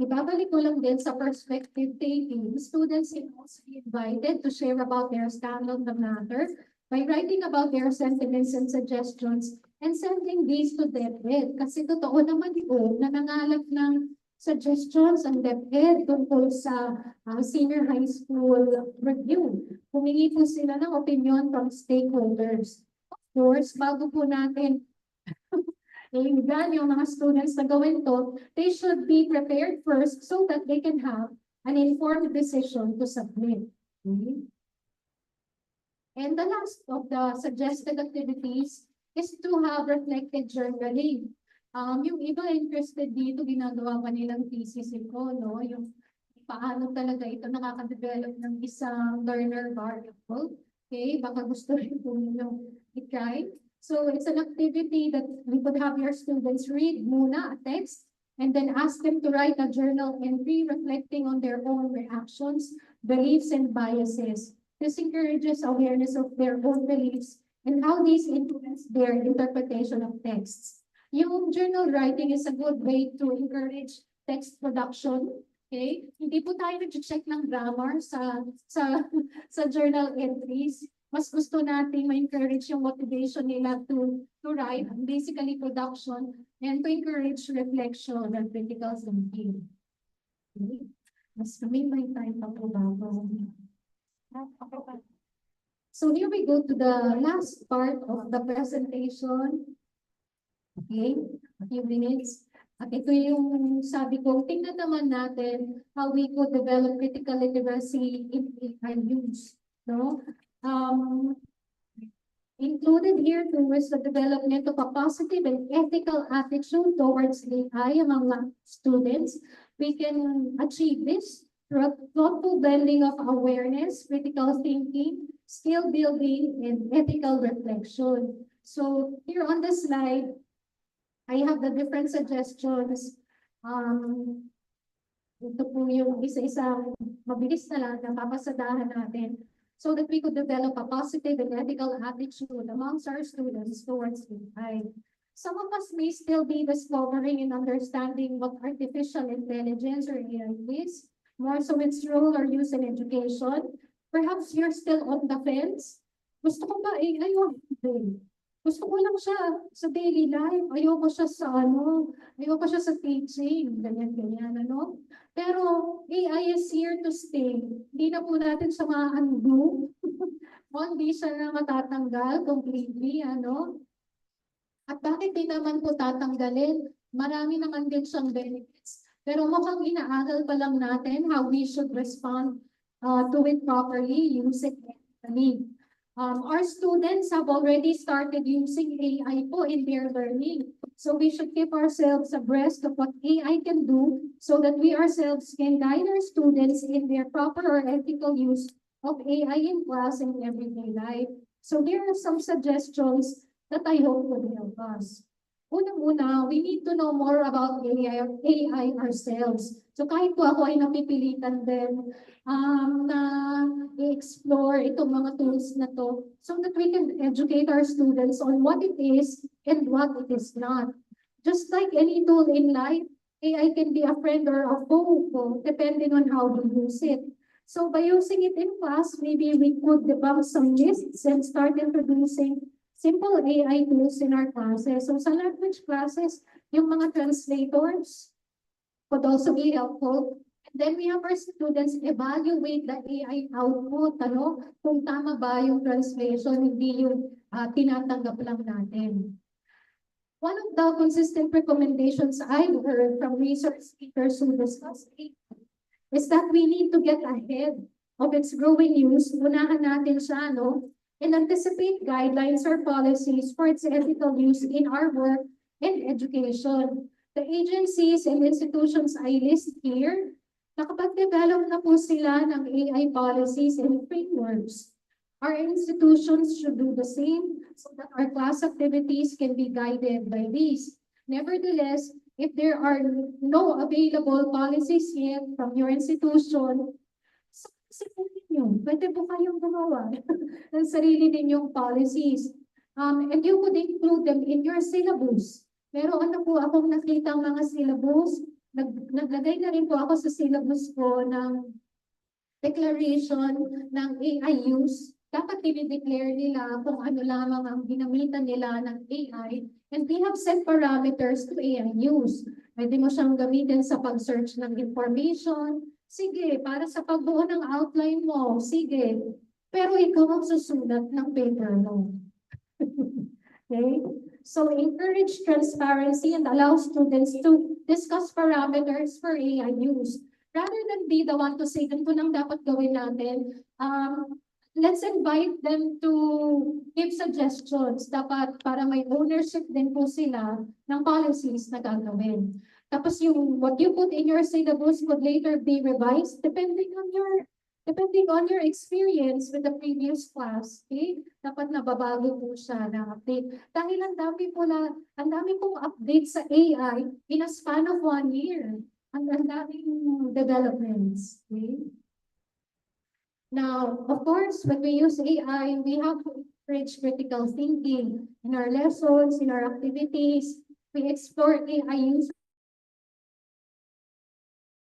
Ibabalik ko lang din sa perspective taking. Students can also be invited to share about their stand on the matter by writing about their sentiments and suggestions and sending these to DepEd. Kasi totoo naman po na nangalap ng suggestions ang DepEd tungkol sa senior high school review. Humingi po sila ng opinion from stakeholders. Of course, bago po natin iigan yung mga students na gawin to, they should be prepared first so that they can have an informed decision to submit. And the last of the suggested activities is to have reflected journaling. Yung iba interested dito, ginagawa pa nilang thesis ko, no? Yung paano talaga ito nakaka-develop ng isang learner variable. Okay, baka gusto rin po niyo i-try. So it's an activity that we could have your students read muna a text and then ask them to write a journal entry reflecting on their own reactions, beliefs, and biases. This encourages awareness of their own beliefs and how these influence their interpretation of texts. Yung journal writing is a good way to encourage text production. Okay? Hindi po tayo nag-check ng grammar sa journal entries. Mas gusto natin ma-encourage yung motivation nila to write, basically production, and to encourage reflection and critical thinking. Okay? Mas may time pa po ba? So here we go to the last part of the presentation. Okay, a few minutes. At ito yung sabi ko, tingnan naman natin how we could develop critical literacy in AI use. No? Included here too is the development of a positive and ethical attitude towards AI among students. We can achieve this through a thoughtful blending of awareness, critical thinking, skill building, and ethical reflection. So here on the slide, I have the different suggestions. Ito po yung isa-isa, mabilis na lang, napapasadahan natin so that we could develop a positive and ethical attitude amongst our students towards AI. Some of us may still be discovering and understanding what artificial intelligence or AI is, more so its role or use in education. Perhaps you're still on the fence. Gusto ko ba AI o hindi? Gusto ko lang siya sa daily life. Ayoko siya sa ayoko siya sa teaching, ganyan, ano. Pero AI is here to stay. Hindi na po natin siya ma-undo. Hindi siya na matatanggal completely, ano. At bakit di naman po tatanggalin? Marami naman din siyang benefits. Pero mukhang inaaral pa lang natin how we should respond to it properly, use it ethically. Our students have already started using AI po in their learning. So we should keep ourselves abreast of what AI can do so that we ourselves can guide our students in their proper or ethical use of AI in class and everyday life. So here are some suggestions that I hope would help us. Unang-una, we need to know more about AI ourselves. So kahit po ako ay napipilitan din na i-explore itong mga tools na to so that we can educate our students on what it is and what it is not. Just like any tool in life, AI can be a friend or a foe depending on how we use it. So by using it in class, maybe we could debunk some myths and start introducing simple AI tools in our classes. So sa language classes, yung mga translators could also be helpful. And then we have our students evaluate the AI output, kung tama ba yung translation, hindi yung tinatanggap lang natin. One of the consistent recommendations I've heard from research speakers who discuss AI is that we need to get ahead of its growing use. Unahan natin siya, and anticipate guidelines or policies for its ethical use in our work and education. The agencies and institutions I list here, nakapag-develop na po sila ng AI policies and frameworks. Our institutions should do the same so that our class activities can be guided by these. Nevertheless, if there are no available policies yet from your institution, pwede po kayong gumawa ng sarili ninyong policies. And you could include them in your syllabus. Meron na po akong nakita mga syllabus. Naglagay na rin po ako sa syllabus ko ng declaration ng AI use. Dapat dinideclare nila kung ano lamang ang ginamitan nila ng AI. And we have set parameters to AI use. Pwede mo siyang gamitin sa pag-search ng information. Sige, para sa pagbuo ng outline mo, sige. Pero ikaw ang susulat ng paper mo. Okay? So encourage transparency and allow students to discuss parameters for AI use. Rather than be the one to say, ganito nang dapat gawin natin, let's invite them to give suggestions. Dapat para may ownership din po sila ng policies na gagawin. Tapos yung what you put in your syllabus could later be revised depending on your experience with the previous class. Okay? Dapat nababago po siya na update. Dahil ang dami pong update sa AI in a span of 1 year. Ang daming developments. Okay? Now, of course, when we use AI, we have to encourage critical thinking in our lessons, in our activities. We explore AI use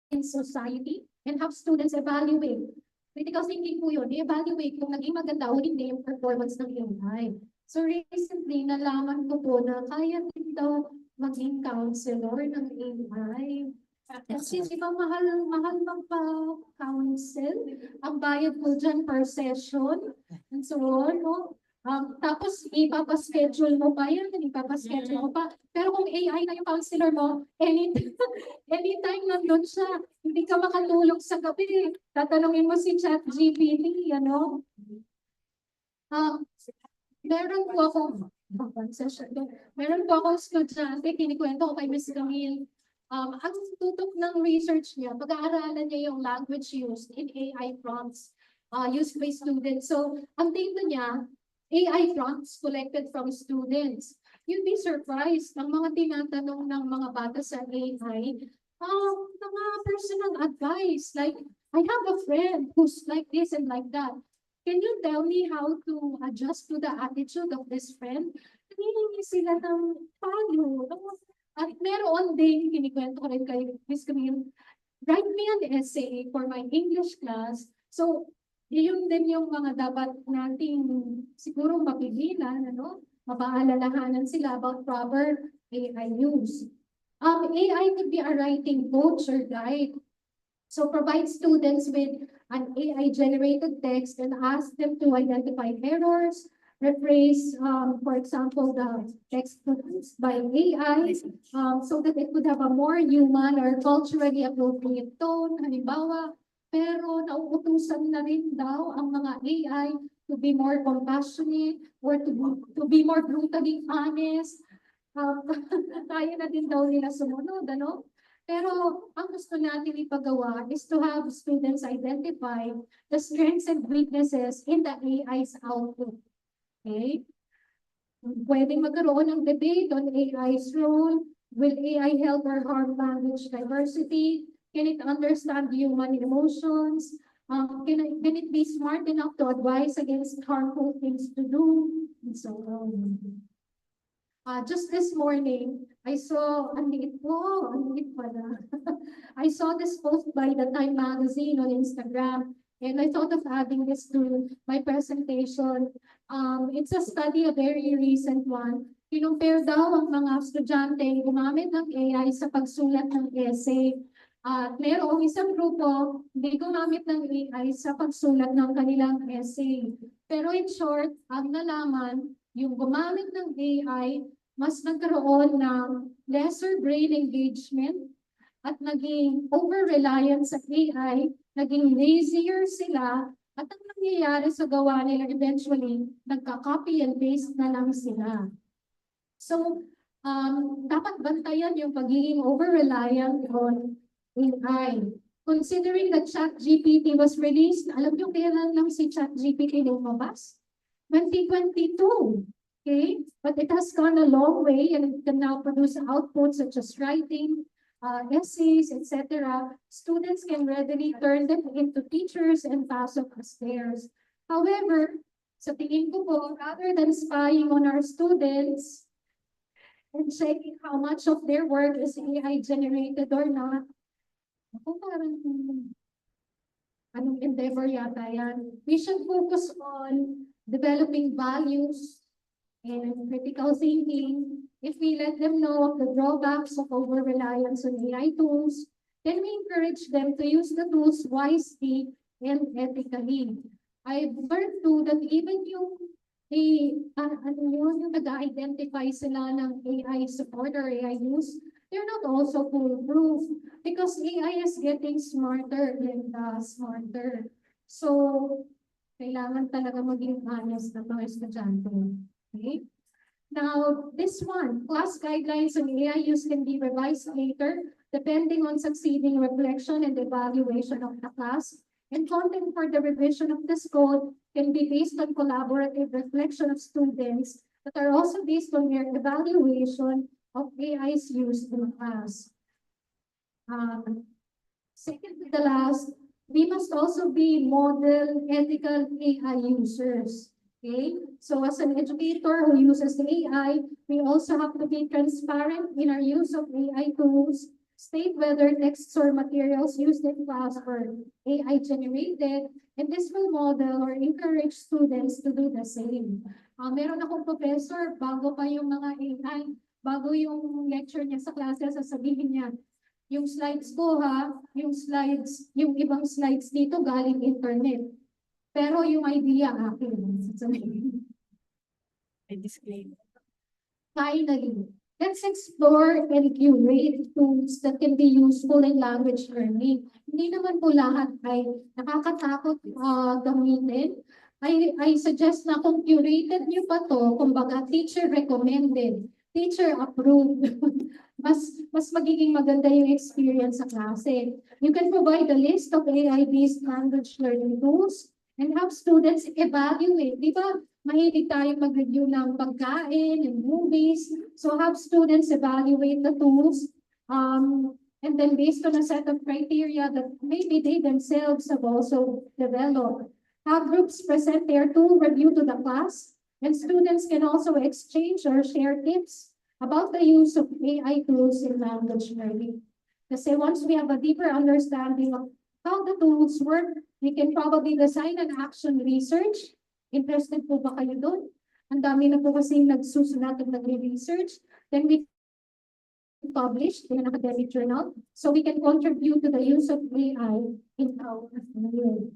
in society and have students evaluate. Critical thinking po yun, i-evaluate kung naging maganda o hindi yung performance ng AI. So recently, nalaman ko po na kaya din daw maging counselor ng AI. Kasi di ba mahal magpa-counsel? Ang bayad po dyan per session and so on, tapos ipapaschedule mo pa yan, ipapaschedule mo pa. Pero kung AI na yung counselor mo, anytime nandun siya, hindi ka makatulog sa gabi. Tatanungin mo si ChatGPT, meron po akong estudyante, kinikwento ko kay Ms. Camille. Ang tutok ng research niya, pag-aaralan niya yung language used in AI prompts used by students. So, ang data niya, AI prompts collected from students. You'd be surprised ng mga tinatanong ng mga bata sa AI, mga personal advice, like, I have a friend who's like this and like that. Can you tell me how to adjust to the attitude of this friend? Hinihingi sila ng payo. At meron din, kinikwento ko rin kay Ms. Camille, write me an essay for my English class. So, yun din yung mga dapat nating siguro mapigilan, mapaalalahanan sila about proper AI use. AI could be a writing coach or guide. So provide students with an AI-generated text and ask them to identify errors, rephrase, for example, the text produced by AI, so that it could have a more human or culturally appropriate tone. Halimbawa, pero nauutusan na rin daw ang mga AI to be more compassionate or to be more brutally honest. Tayo na din daw nila sumunod, ano? Pero ang gusto natin ipagawa is to have students identify the strengths and weaknesses in the AI's output. Okay? Pwedeng magkaroon ng debate on AI's role. Will AI help or harm language diversity? Can it understand human emotions? Can it be smart enough to advise against harmful things to do? And so on. Just this morning, I saw, ang liit pala. I saw this post by the Time magazine on Instagram, and I thought of adding this to my presentation. It's a study, a very recent one. Kinumpare daw ang mga estudyante gumamit ng AI sa pagsulat ng essay. At merong isang grupo, hindi gumamit ng AI sa pagsulat ng kanilang essay. Pero in short, ang nalaman, yung gumamit ng AI, mas nagkaroon ng lesser brain engagement at naging over-reliant sa AI, naging lazier sila, at ang nangyayari sa gawa nila eventually, nagka-copy and paste na lang sila. So, dapat bantayan yung pagiging over-reliant on AI. Considering that ChatGPT was released, alam niyo kailan lang si ChatGPT lumabas? 2022. Okay, but it has gone a long way and it can now produce outputs such as writing, essays, etc. Students can readily turn them into teachers and pass off as theirs. However, sa tingin ko po, rather than spying on our students and checking how much of their work is AI generated or not, ako parang anong endeavor yata yan. We should focus on developing values and critical thinking. If we let them know of the drawbacks of over-reliance on AI tools, then we encourage them to use the tools wisely and ethically. I've learned too that even yung nag-identify sila ng AI support or AI use, they're not also foolproof because AI is getting smarter and smarter. So, kailangan talaga maging honest ng mga estudyante. Okay. Now, this one, class guidelines on AI use can be revised later depending on succeeding reflection and evaluation of the class. And content for the revision of this code can be based on collaborative reflection of students that are also based on their evaluation of AI's use in class. Second to the last, we must also be model ethical AI users. Okay, so as an educator who uses AI, we also have to be transparent in our use of AI tools, state whether texts or materials used in class are AI generated, and this will model or encourage students to do the same. Meron akong professor, bago pa yung mga AI, bago yung lecture niya sa klase, sasabihin niya, yung slides ko yung ibang slides dito galing internet. Pero yung idea akin. I disclaim. Finally, let's explore and curate tools that can be useful in language learning. Hindi naman po lahat ay nakakatakot gamitin. I suggest na kung curated niyo pa to, kumbaga teacher recommended, teacher approved, mas magiging maganda yung experience sa klase. You can provide a list of AI-based language learning tools and have students evaluate. Di ba, mahilig tayo mag-review ng pagkain and movies. So have students evaluate the tools. And then based on a set of criteria that maybe they themselves have also developed. Have groups present their tool review to the class. And students can also exchange or share tips about the use of AI tools in language learning. Kasi once we have a deeper understanding of how the tools work, we can probably design an action research. Interested po ba kayo doon? Ang dami na po kasi nagsusunat at nagre-research. Then we publish in an academic journal. So we can contribute to the use of AI in our field.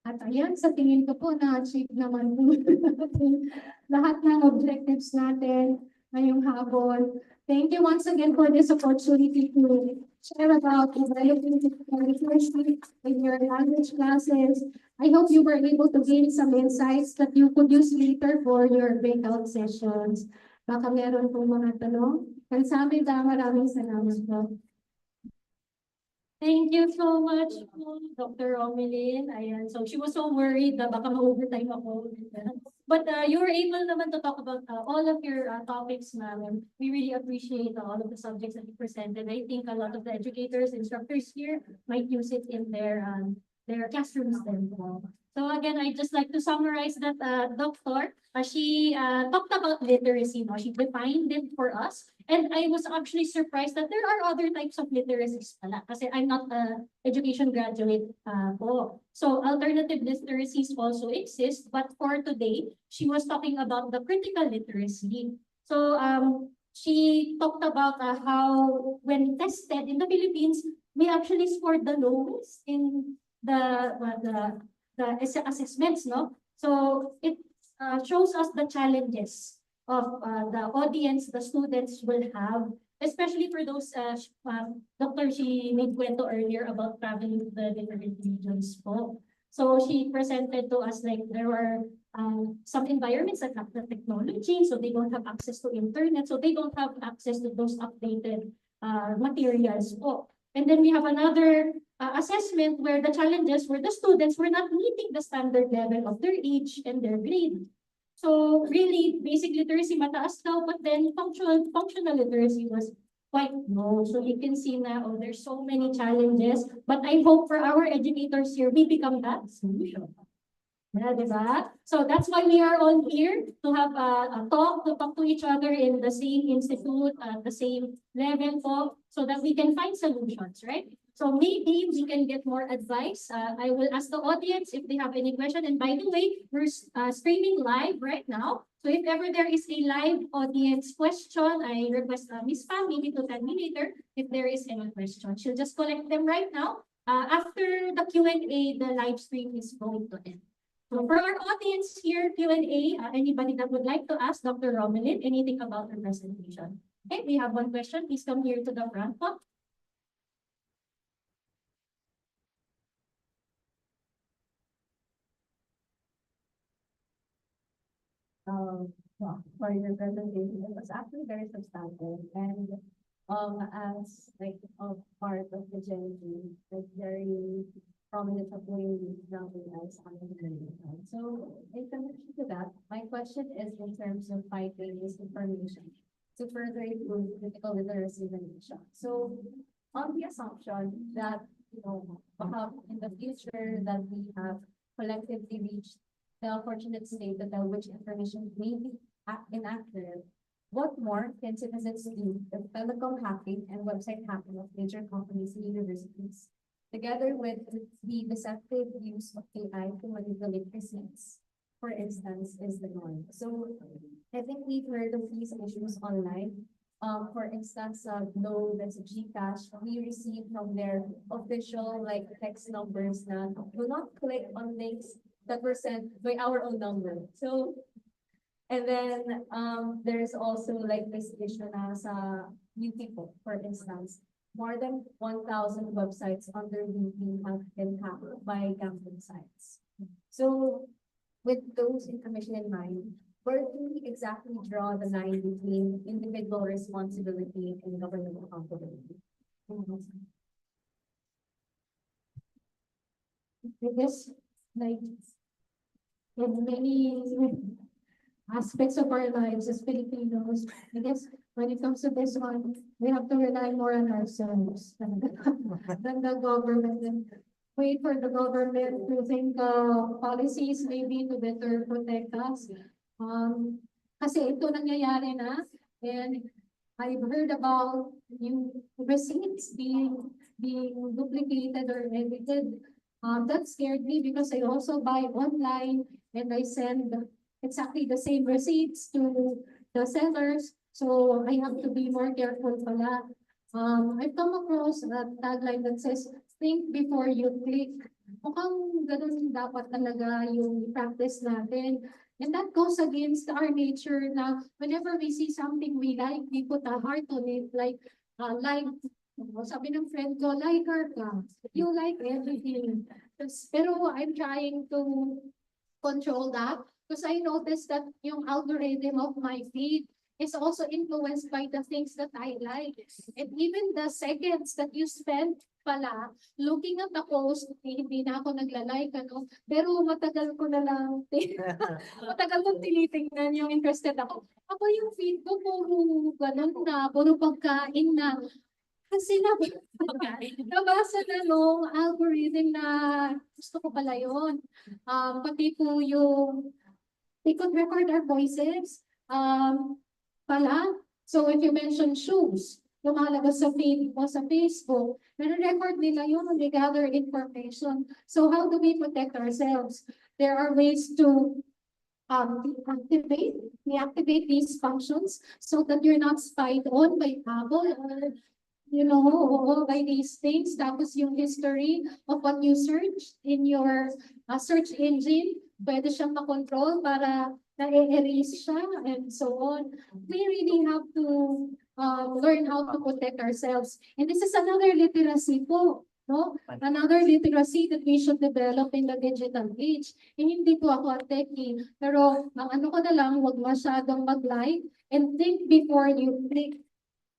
At ayan, sa tingin ko po na-achieve naman po natin lahat ng objectives natin ngayong hapon. Thank you once again for this opportunity to share about developing literacy in your language classes. I hope you were able to gain some insights that you could use later for your breakout sessions. Baka meron po mga tanong. And sa amin, maraming salamat po. Thank you so much, Dr. Romelin. Ayan, so she was so worried na baka ma-overtime ako. But you were able naman to talk about all of your topics, ma'am. And we really appreciate all of the subjects that you presented. I think a lot of the educators, instructors here might use it in their classrooms then. So again, I'd just like to summarize that Dr. She talked about literacy. No? She defined it for us. And I was actually surprised that there are other types of literacies pala. Kasi I'm not an education graduate po. So alternative literacies also exist. But for today, she was talking about the critical literacy. So she talked about how when tested in the Philippines, we actually scored the lowest in the assessments, no? So it shows us the challenges of the audience the students will have, especially for those, Dr. She made kwento earlier about traveling to the different regions po. So she presented to us like there were some environments that lack the technology, so they don't have access to internet, so they don't have access to those updated materials po. And then we have another assessment where the challenges were the students were not meeting the standard level of their age and their grade. So really, basic literacy mataas daw, but then functional literacy was quite low. So you can see na, oh, there's so many challenges, but I hope for our educators here, we become that solution. Yeah, diba? So that's why we are all here to have a talk to each other in the same institute, the same level po, so that we can find solutions, right? So maybe we can get more advice. I will ask the audience if they have any question. And by the way, we're streaming live right now. So if ever there is a live audience question, I request Ms. Pam maybe to tell me later if there is any question. She'll just collect them right now. After the Q&A, the live stream is going to end. So for our audience here, Q&A, anybody that would like to ask Dr. Romelin anything about her presentation? Okay, we have one question. Please come here to the front. For your presentation, it was actually very substantive and as like a part of the Gen Z, like very prominent of way as So in connection to that, my question is in terms of fighting misinformation to further improve critical literacy in the nation. So on the assumption that in the future that we have collectively reached the unfortunate state that which information may be inaccurate, what more can citizens do if telecom hacking and website hacking of major companies and universities, together with the deceptive use of AI to manipulate receipts, for instance, is the norm? So I think we've heard of these issues online. For instance, Globe and Gcash, we receive from their official text numbers na do not click on links that were sent by our own number. So, and then there's also this issue na sa UP, for instance, more than 1,000 websites under UP have been hacked by gambling sites. So, with those information in mind, where do we exactly draw the line between individual responsibility and government accountability? I guess, in many aspects of our lives as Filipinos, I guess when it comes to this one, we have to rely more on ourselves than the government. And wait for the government to think policies maybe to better protect us. Kasi ito nangyayari na, and I've heard about yung receipts being duplicated or edited. That scared me because I also buy online and I send exactly the same receipts to the sellers. So I have to be more careful pala. I've come across a tagline that says, think before you click. Mukhang ganun dapat talaga yung practice natin. And that goes against our nature na whenever we see something we like, we put a heart on it. Like, sabi ng friend ko, like her ka. You like everything. Pero I'm trying to control that because I noticed that yung algorithm of my feed is also influenced by the things that I like. And even the seconds that you spend pala looking at the post, hindi na ako nagla-like, ano, pero matagal ko na lang, matagal kong tinitingnan yung interested ako. Ako yung feed ko, puro ganun na, puro pagkain na. Kasi nabasa na nung algorithm na gusto ko pala yun. Pati po yung, they could record our voices. Pala. So if you mention shoes, lumalabas sa feed mo sa Facebook, nare-record nila yun, they gather information. So how do we protect ourselves? There are ways to deactivate these functions so that you're not spied on by Apple or by these things. Tapos yung history of what you search in your search engine, pwede siyang makontrol para na-erase siya and so on. We really have to learn how to protect ourselves. And this is another literacy po. No? Another literacy that we should develop in the digital age. Hindi po ako ang techie, pero ang ano ko na lang, huwag masyadong mag-like and think before you click.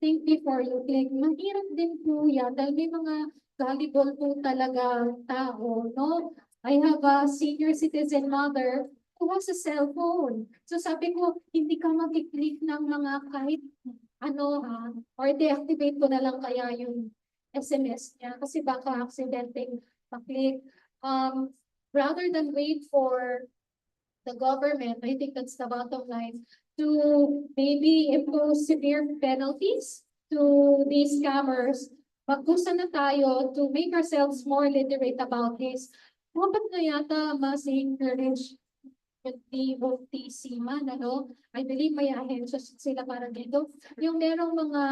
Think before you click. Mahirap din po yan dahil may mga gullible po talaga tao, no? I have a senior citizen mother who has a cell phone. So sabi ko, hindi ka mag-click ng mga kahit or deactivate ko na lang kaya yung SMS niya kasi baka accidenting pa-click. Rather than wait for the government, I think that's the bottom line, to maybe impose severe penalties to these scammers. Magkusa na tayo to make ourselves more literate about this. Dapat na yata mas encourage the OTC man, ano? I believe may ahensya sila para dito. Yung merong mga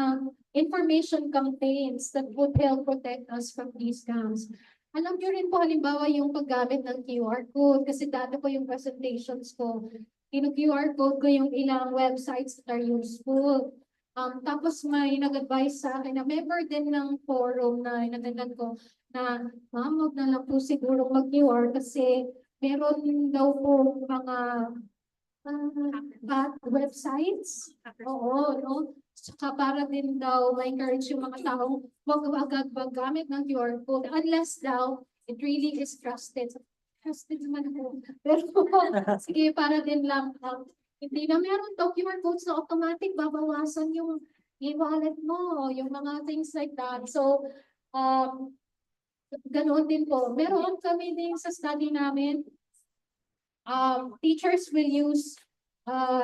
information campaigns that would help protect us from these scams. Alam niyo rin po halimbawa yung paggamit ng QR code kasi dati po yung presentations ko. QR code ko yung ilang websites that are useful. Tapos may nag-advise sa akin na member din ng forum na inattendan ko na ma'am, huwag na lang po siguro mag-QR kasi meron daw po mga bad websites. Oo, no? Saka para din daw ma-encourage yung mga taong huwag agad maggamit ng QR code unless daw it really is trusted. Trusted naman po. Pero sige, para din lang, hindi na meron daw QR codes na automatic, babawasan yung e-wallet mo, yung mga things like that. So, ganoon din po. Meron kami din sa study namin, teachers will use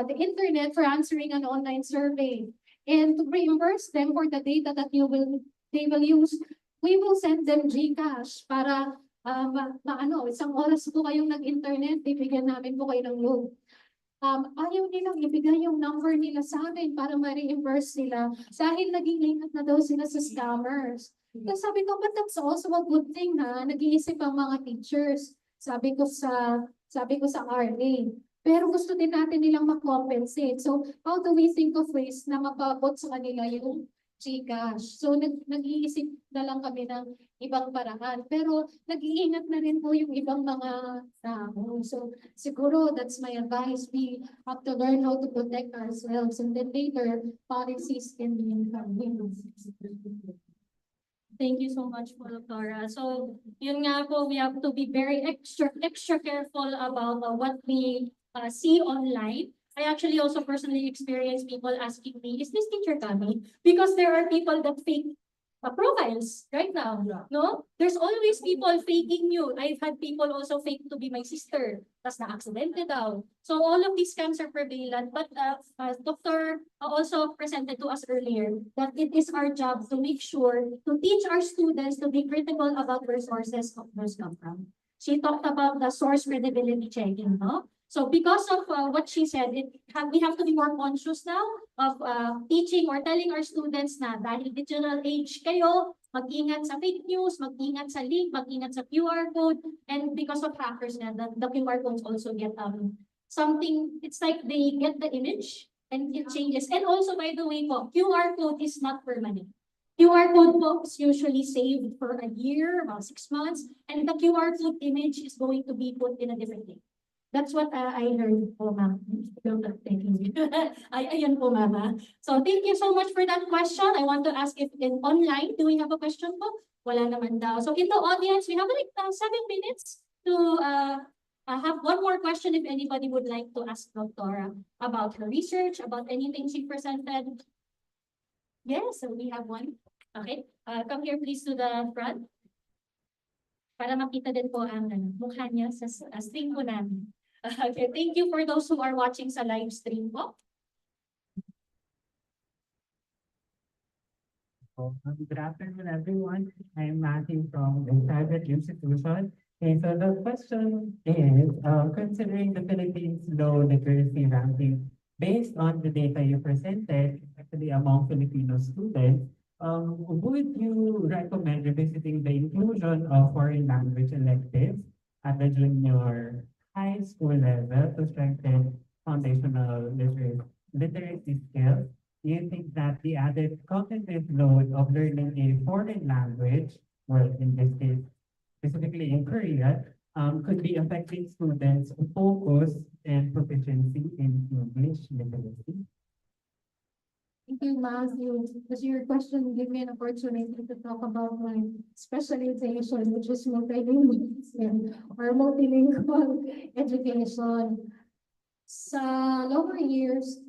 the internet for answering an online survey. And to reimburse them for the data that they will use, we will send them GCash para isang oras po kayong nag-internet, bibigyan namin po kayo ng loan. Ayaw nilang ibigay yung number nila sa amin para ma-reimburse sila dahil naging ingat na daw sila sa scammers. So sabi ko, but that's also a good thing ha, nag-iisip ang mga teachers. Sabi ko sa RA. Pero gusto din natin nilang ma-compensate. So how do we think of ways na mapabot sa kanila yung GCash? So nag-iisip na lang kami ng ibang paraan. Pero nag-iingat na rin po yung ibang mga tao. So siguro that's my advice. We have to learn how to protect ourselves and then later policies can be implemented. Thank you so much po, Doctora. So, yun nga po, we have to be very extra careful about what we see online. I actually also personally experienced people asking me, is this teacher coming? Because there are people that fake profiles right now, no? There's always people faking you. I've had people also fake to be my sister, tas na-accidente daw. So all of these scams are prevalent, but Dr. also presented to us earlier that it is our job to make sure to teach our students to be critical about where sources of news come from. She talked about the source credibility checking, no? So because of what she said, we have to be more conscious now of teaching or telling our students na dahil digital age kayo, mag-ingat sa fake news, mag-ingat sa link, mag-ingat sa QR code, and because of hackers na, the QR codes also get something, it's like they get the image and it changes. And also, by the way po, QR code is not permanent. QR code po is usually saved for a year, about 6 months, and the QR code image is going to be put in a different link. That's what I learned po, ma'am. Ayan po, ma'am. So thank you so much for that question. I want to ask if in online, do we have a question po? Wala naman daw. So in the audience, we have like 7 minutes to have one more question if anybody would like to ask Dr. about her research, about anything she presented. Yes, so we have one. Okay, come here please to the front. Para makita din po ang mukha niya sa stream po namin. Okay, thank you for those who are watching sa live stream po. Good afternoon, everyone. I'm Matthew from the private institution. Okay, so the question is, considering the Philippines' low literacy ranking, based on the data you presented, actually among Filipino students, would you recommend revisiting the inclusion of foreign language electives at the junior high school level to strengthen foundational literacy skills? Do you think that the added cognitive load of learning a foreign language, well, in this case, specifically in Korea, could be affecting students' focus and proficiency in English literacy? Thank you, Matthew. Because your question gave me an opportunity to talk about my specialization, which is multilingual or multilingual education. Sa lower years,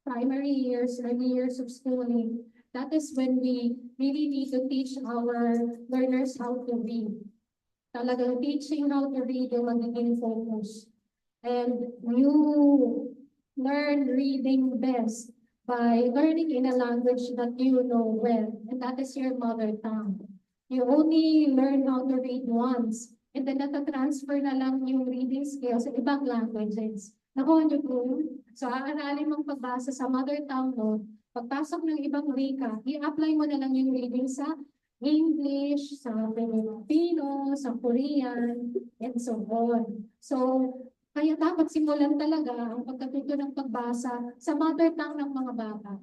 primary years, early years of schooling, that is when we really need to teach our learners how to read. Talagang teaching how to read yung magiging focus. And you learn reading best by learning in a language that you know well, and that is your mother tongue. You only learn how to read once, and then natatransfer na lang yung reading skills sa ibang languages. Nakuha niyo po yun? So, aaralin mong pagbasa sa mother tongue mo, pagpasok ng ibang wika, i-apply mo na lang yung reading sa English, sa Filipino, sa Korean, and so on. So, kaya dapat simulan talaga ang pagkatuto ng pagbasa sa mother tongue ng mga bata.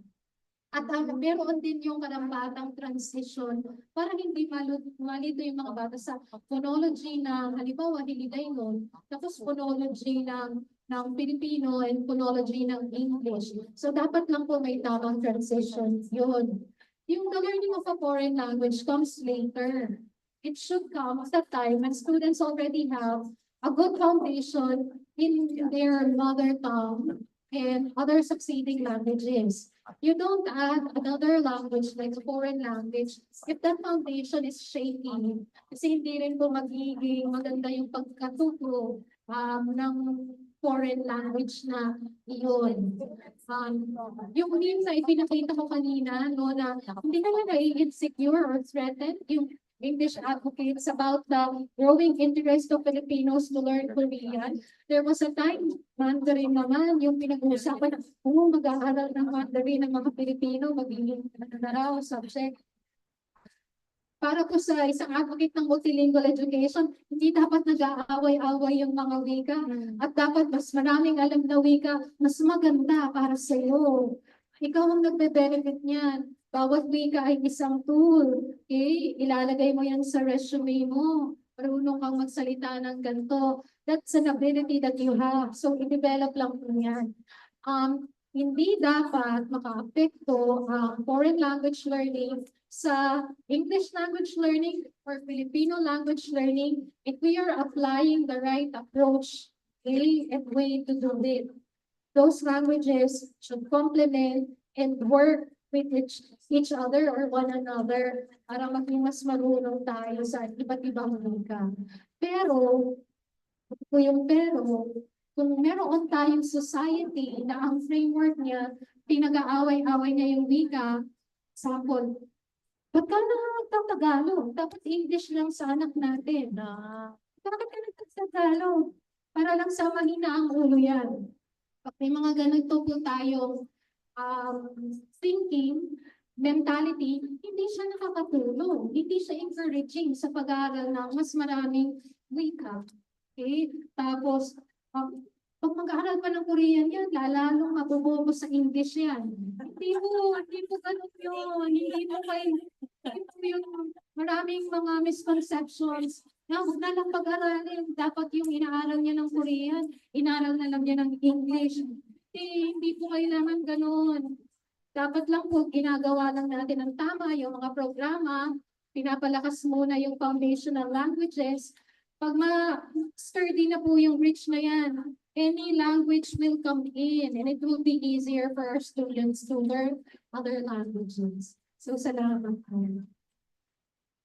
At meron din yung karambatang transition para hindi malito yung mga bata sa phonology ng, halimbawa, Hilidayon, tapos phonology ng Filipino and phonology ng English. So dapat lang po may tamang transition yun. Yung the learning of a foreign language comes later. It should come at the time when students already have a good foundation in their mother tongue and other succeeding languages. You don't add another language like a foreign language if that foundation is shaky. Kasi hindi rin po magiging maganda yung pagkatuto ng foreign language na iyon. Yung meme na ipinakita ko kanina, no, na hindi naman insecure or threatened yung English advocates about the growing interest of Filipinos to learn Korean. There was a time, Mandarin naman, yung pinag-uusapan na, mag-aaral ng Mandarin ng mga Pilipino, magiging na raw subject. Para po sa isang advocate ng multilingual education, hindi dapat nag-aaway-away yung mga wika. At dapat mas maraming alam na wika, mas maganda para sa iyo. Ikaw ang nagbe-benefit niyan. Bawat wika ay isang tool. Okay? Ilalagay mo yan sa resume mo. Marunong kang magsalita ng ganito. That's an ability that you have. So, i-develop lang po yan. Hindi dapat maka-apekto ang foreign language learning sa English language learning or Filipino language learning if we are applying the right approach and way to do it. Those languages should complement and work with each other or one another para maging mas marunong tayo sa iba't ibang wika. Pero, kung meron tayong society na ang framework niya, pinag-aaway-away niya yung wika, sample, ba't ka nagtatagalog? Dapat English lang sa anak natin. Bakit ka nagtatagalog? Para lang sa mahina ang ulo yan. Pag may mga ganito po tayong thinking, mentality, hindi siya nakakatulong. Hindi siya encouraging sa pag-aaral ng mas maraming wika. Okay? Tapos, pag mag-aaral pa ng Korean yan, lalong mabubobo sa English yan. Hindi po ganun yun. Hindi po yung maraming mga misconceptions. Huwag na lang pag-aralin. Dapat yung inaaral niya ng Korean, inaaral na lang niya ng English. Hindi po kailangan ganun. Dapat lang po ginagawa lang natin ang tama, yung mga programa, pinapalakas muna yung foundational languages. Pag ma-sturdy na po yung bridge na yan, any language will come in and it will be easier for our students to learn other languages. So, salamat po.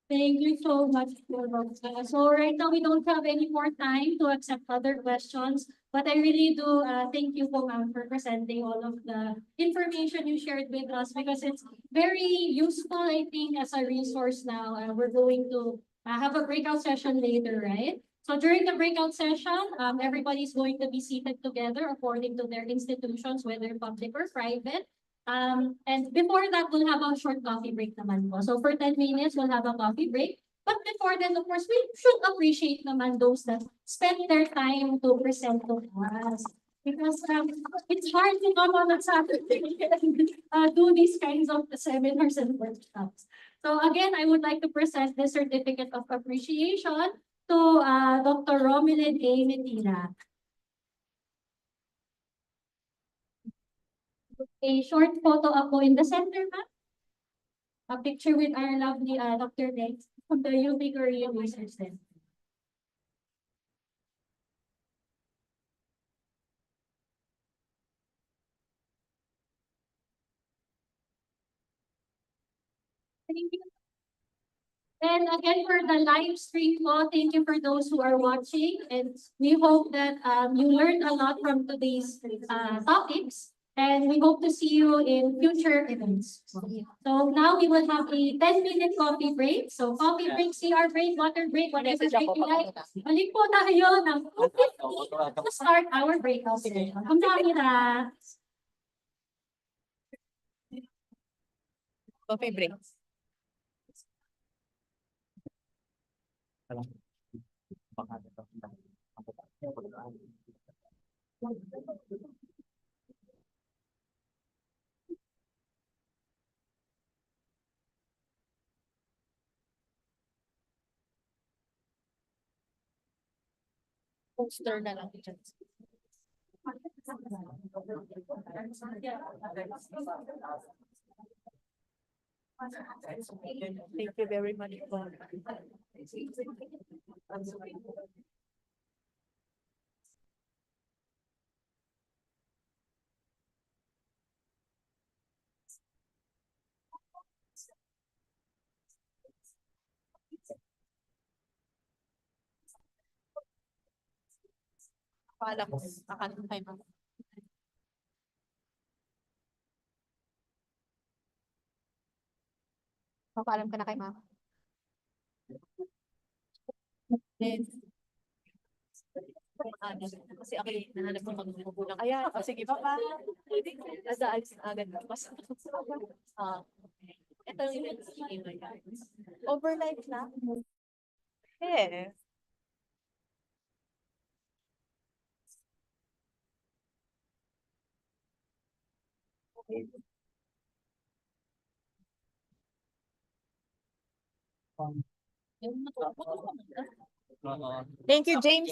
Thank you so much, Rosa. So right now, we don't have any more time to accept other questions, but I really do thank you po, ma'am, for presenting all of the information you shared with us because it's very useful, I think, as a resource now. We're going to have a breakout session later, right? So during the breakout session, everybody's going to be seated together according to their institutions, whether public or private. And before that, we'll have a short coffee break naman po. So for 10 minutes, we'll have a coffee break. But before then, of course, we should appreciate naman those that spend their time to present to us. Because it's hard to come on a Saturday and do these kinds of seminars and workshops. So again, I would like to present the certificate of appreciation to Dr. Romilin A. Medina. A short photo ako in the center, ma'am. A picture with our lovely Dr. Rex from the UP Korean Research Center. Thank you. And again, for the live stream po, thank you for those who are watching. And we hope that you learned a lot from today's topics. And we hope to see you in future events. So now we will have a 10-minute coffee break. So coffee break, CR break, water break, whatever break you like. Balik po tayo ng 2:50 to start our breakout session. Kamsahamnida. Coffee break. Poster na lang dyan. Thank you very much. Paalam ko. Akala kay ma'am. Papaalam ka na kay ma'am. Yes. Kasi ako yung nananap mo magbubulang. Ayan, sige pa pa. Nasa agad na. Ito yung overnight na? Yes. Thank you, James.